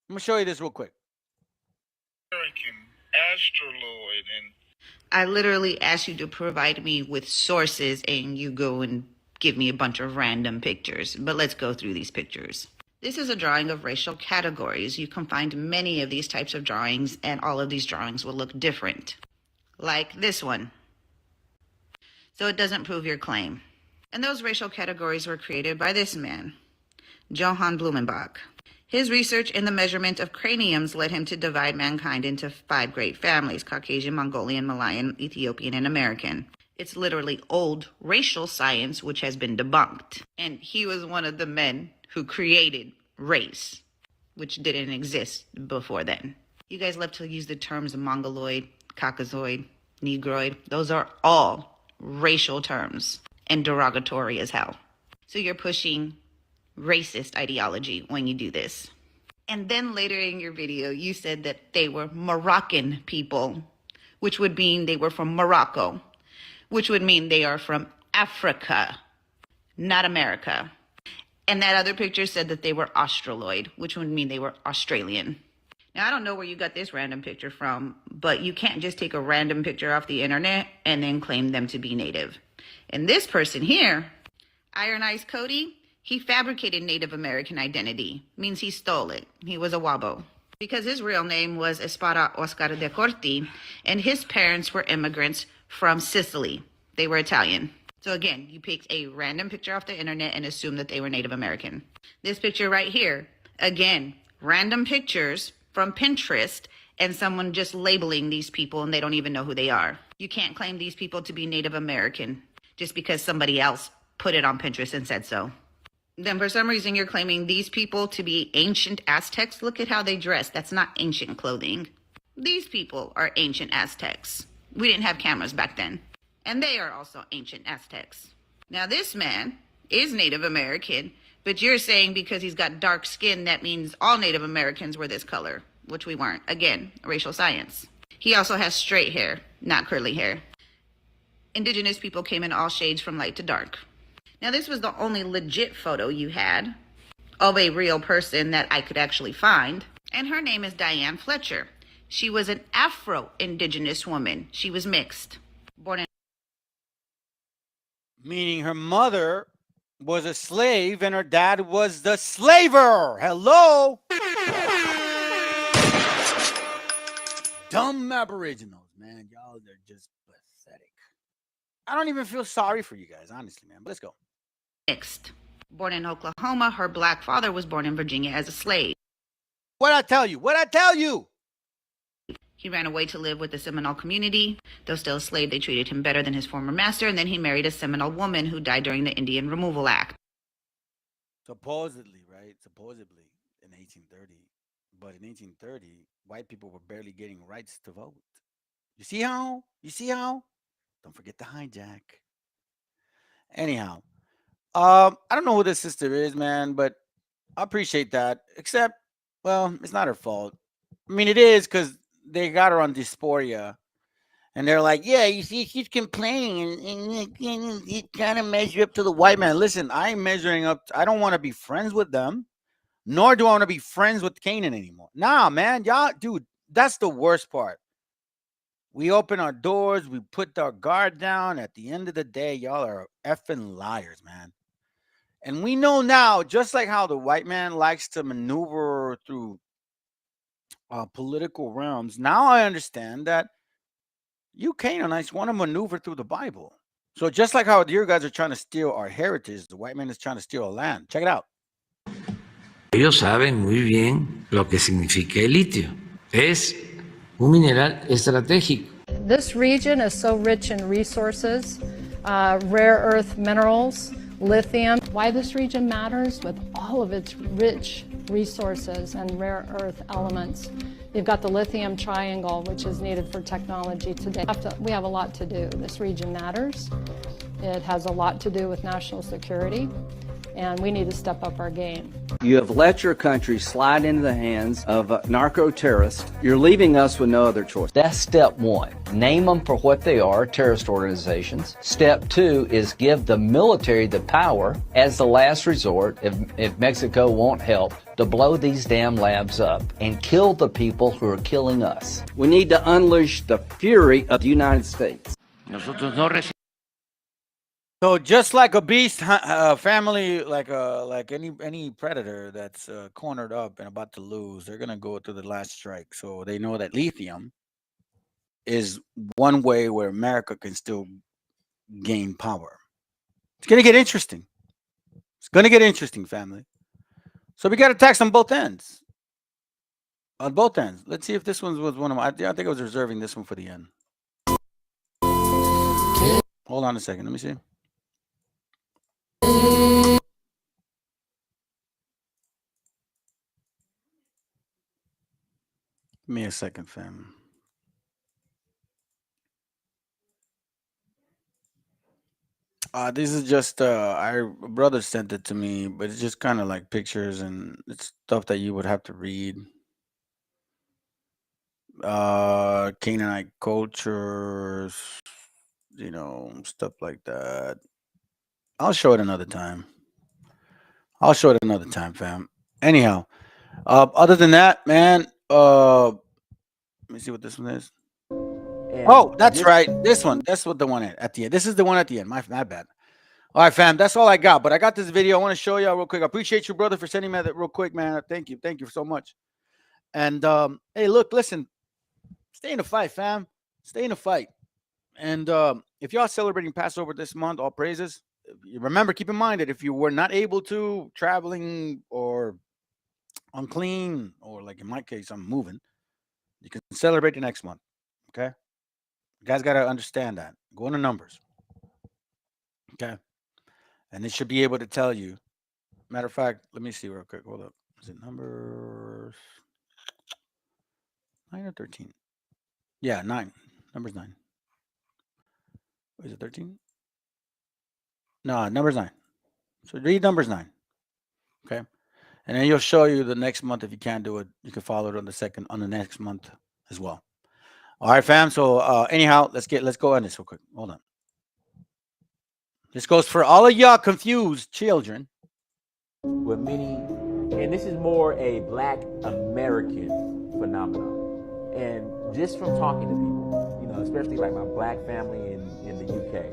I'm going to show you this real quick. American astroloid, and I literally asked you to provide me with sources and you go and give me a bunch of random pictures. But let's go through these pictures. This is a drawing of racial categories. You can find many of these types of drawings, and all of these drawings will look different. Like this one. So it doesn't prove your claim. And those racial categories were created by this man, Johann Blumenbach. His research in the measurement of craniums led him to divide mankind into 5 great families: Caucasian, Mongolian, Malayan, Ethiopian, and American. It's literally old racial science which has been debunked. And he was one of the men who created race, which didn't exist before then. You guys love to use the terms Mongoloid, Caucasoid, Negroid. Those are all racial terms and derogatory as hell. So you're pushing racist ideology when you do this. And then later in your video, you said that they were Moroccan people, which would mean they were from Morocco, which would mean they are from Africa, not America. And that other picture said that they were Australoid, which would mean they were Australian. Now, I don't know where you got this random picture from, but you can't just take a random picture off the internet and then claim them to be native. And this person here, Iron Eyes Cody, he fabricated Native American identity. Means he stole it. He was a Wabo. Because his real name was Espada Oscar de Corti, and his parents were immigrants from Sicily. They were Italian. So again, you picked a random picture off the internet and assumed that they were Native American. This picture right here, again, random pictures from Pinterest and someone just labeling these people and they don't even know who they are. You can't claim these people to be Native American just because somebody else put it on Pinterest and said so. Then for some reason you're claiming these people to be ancient Aztecs. Look at how they dress. That's not ancient clothing. These people are ancient Aztecs. We didn't have cameras back then. And they are also ancient Aztecs. Now this man is Native American, but you're saying because he's got dark skin, that means all Native Americans were this color, which we weren't. Again, racial science. He also has straight hair, not curly hair. Indigenous people came in all shades from light to dark. Now this was the only legit photo you had of a real person that I could actually find. And her name is Diane Fletcher. She was an Afro-Indigenous woman. She was mixed. Born in Meaning her mother was a slave and her dad was the slaver. Hello? Dumb aboriginals, man. Y'all, they're just pathetic. I don't even feel sorry for you guys, honestly, man. But let's go. Mixed. Born in Oklahoma, her black father was born in Virginia as a slave. What'd I tell you? What'd I tell you? He ran away to live with the Seminole community. Though still a slave, they treated him better than his former master, and then he married a Seminole woman who died during the Indian Removal Act. Supposedly, right? Supposedly in 1830. But in 1830, white people were barely getting rights to vote. You see how? You see how? Don't forget the hijack. Anyhow, I don't know who this sister is, man, but I appreciate that. Except, well, it's not her fault. I mean, it is because they got her on dysphoria. And they're like, yeah, you see, she's complaining and you kind of measure up to the white man. Listen, I'm measuring up. I don't want to be friends with them. nor do I want to be friends with Canaan anymore. Nah, man, y'all, dude, that's the worst part. We open our doors, we put our guard down. At the end of the day, y'all are effing liars, man. And we know now, just like how the white man likes to maneuver through political realms, now I understand that you Canaanites want to maneuver through the Bible. So just like how you guys are trying to steal our heritage, the white man is trying to steal our land. Check it out. Ellos saben muy bien lo que significa el litio. Es un mineral estratégico. This region is so rich in resources, rare earth minerals, lithium. Why this region matters with all of its rich resources and rare earth elements. You've got the lithium triangle, which is needed for technology today. We have a lot to do. This region matters. It has a lot to do with national security, and we need to step up our game. You have let your country slide into the hands of narco-terrorists. You're leaving us with no other choice. That's step one. Name them for what they are, terrorist organizations. Step two is give the military the power, as the last resort, if Mexico won't help, to blow these damn labs up and kill the people who are killing us. We need to unleash the fury of the United States. Nosotros no So just like a beast family, like any predator that's cornered up and about to lose, they're gonna go to the last strike. So they know that lithium is one way where America can still gain power. It's gonna get interesting. It's gonna get interesting, family. So we got attacks on both ends. On both ends. Let's see if this one was one of my. I think I was reserving this one for the end. Hold on a second. Let me see. Give me a second, fam. This is just our brother sent it to me, but it's just kind of like pictures and it's stuff that you would have to read. Canaanite cultures, you know, stuff like that. I'll show it another time. Fam. Anyhow, other than that, man, let me see what this one is. Oh, that's right. This one. That's what the one at the end. This is the one at the end. My bad. All right, fam. That's all I got. But I got this video. I want to show y'all real quick. I appreciate you, brother, for sending me that real quick, man. Thank you. Thank you so much. And hey, look, listen. Stay in the fight, fam. Stay in the fight. And if y'all celebrating Passover this month, all praises. Remember, keep in mind that if you were not able to, traveling or unclean, or like in my case, I'm moving, you can celebrate the next month. Okay? You guys got to understand that. Go into numbers. Okay? And it should be able to tell you. Matter of fact, let me see real quick. Hold up. Is it numbers 9 or 13? Yeah, 9. Numbers 9. Is it 13? No, numbers 9. So read numbers 9. Okay. And then you'll show you the next month. If you can't do it, you can follow it on the next month as well. All right, fam. So anyhow, let's go on this real quick. Hold on. This goes for all of y'all confused children. With many, and this is more a Black American phenomenon. And just from talking to people, you know, especially like my Black family in the UK,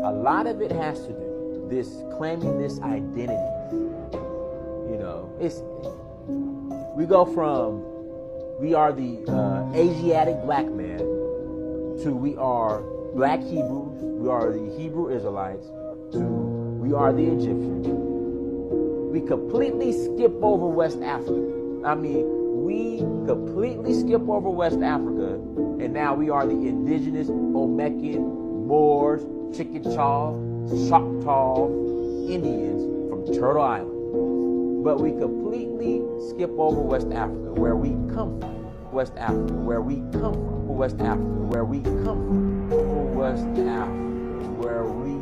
a lot of it has to do this claiming this identity. You know, we go from we are the Asiatic black man to we are Black Hebrews, we are the Hebrew Israelites, to we are the Egyptians. We completely skip over West Africa. I mean, we completely skip over West Africa, and now we are the indigenous Olmecan, Moors, Chickasaw, Choctaw Indians from Turtle Island. But we completely skip over West Africa, where we come from. West Africa, where we come from. West Africa, where we come from. West Africa, where we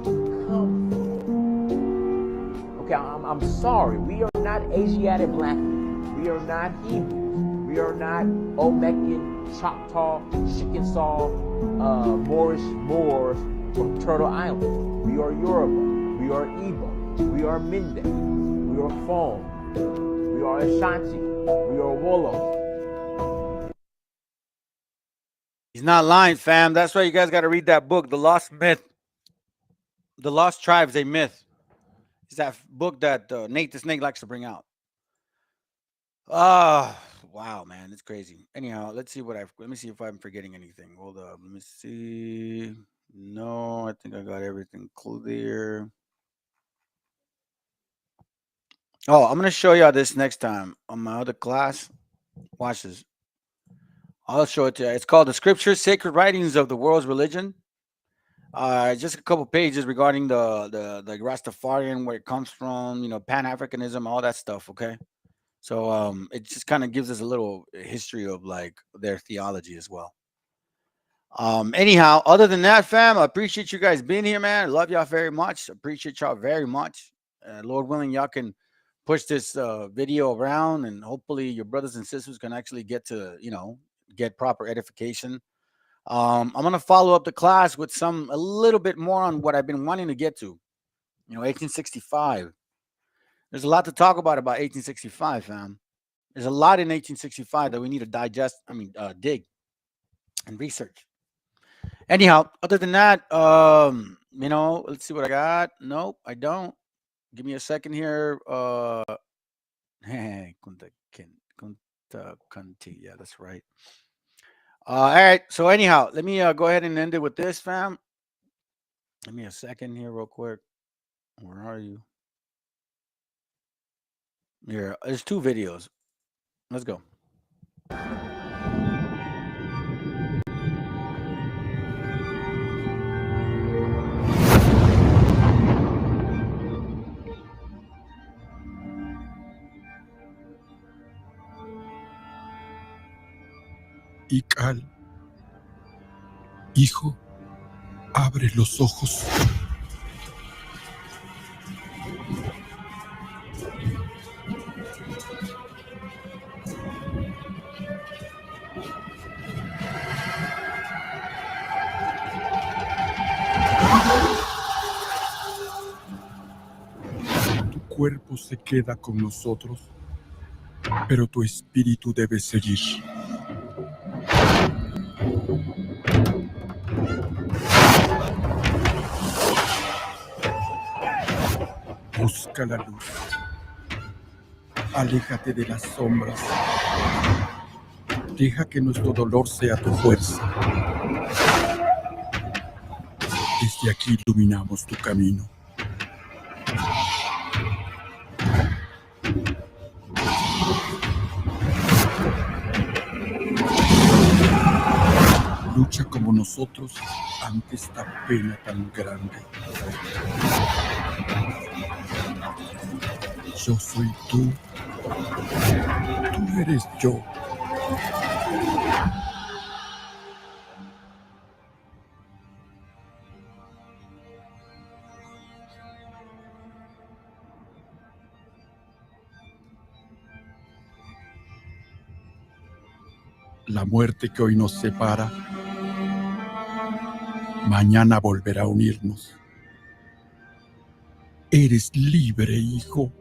come from. Okay, I'm sorry. We are not Asiatic black people. We are not Hebrews. We are not Olmecan, Choctaw, Chickasaw, Moorish Moors from Turtle Island. We are Yoruba. We are Igbo. We are Mende. We are Fon. We are Ashanti. We are Wolo. He's not lying, fam. That's why you guys got to read that book, The Lost Myth. The Lost Tribes, a Myth. It's that book that Nate the Snake likes to bring out. Wow, man. It's crazy. Anyhow, let me see if I'm forgetting anything. Hold up. Let me see. No, I think I got everything clear. Oh, I'm going to show y'all this next time on my other class. Watch this. I'll show it to you. It's called The Scriptures, Sacred Writings of the World's Religion. Just a couple pages regarding the Rastafarian, where it comes from, Pan-Africanism, all that stuff, okay? So it just kind of gives us a little history of like their theology as well. Anyhow, other than that, fam, I appreciate you guys being here, man. I love y'all very much. Appreciate y'all very much. Lord willing, y'all can push this video around, and hopefully your brothers and sisters can actually get to, get proper edification. I'm going to follow up the class with a little bit more on what I've been wanting to get to, 1865. There's a lot to talk about 1865, fam. There's a lot in 1865 that we need to dig and research. Anyhow, other than that, let's see what I got. Nope, I don't. Give me a second here. Yeah, that's right. All right. So anyhow, let me go ahead and end it with this, fam. Give me a second here real quick. Where are you? Here, there's 2 videos. Let's go. Ical, hijo, abre los ojos. Tu cuerpo se queda con nosotros, pero tu espíritu debe seguir. Busca la luz. Aléjate de las sombras. Deja que nuestro dolor sea tu fuerza. Desde aquí iluminamos tu camino. Lucha como nosotros ante esta pena tan grande. Yo soy tú. Tú eres yo. La muerte que hoy nos separa, mañana volverá a unirnos. Eres libre, hijo.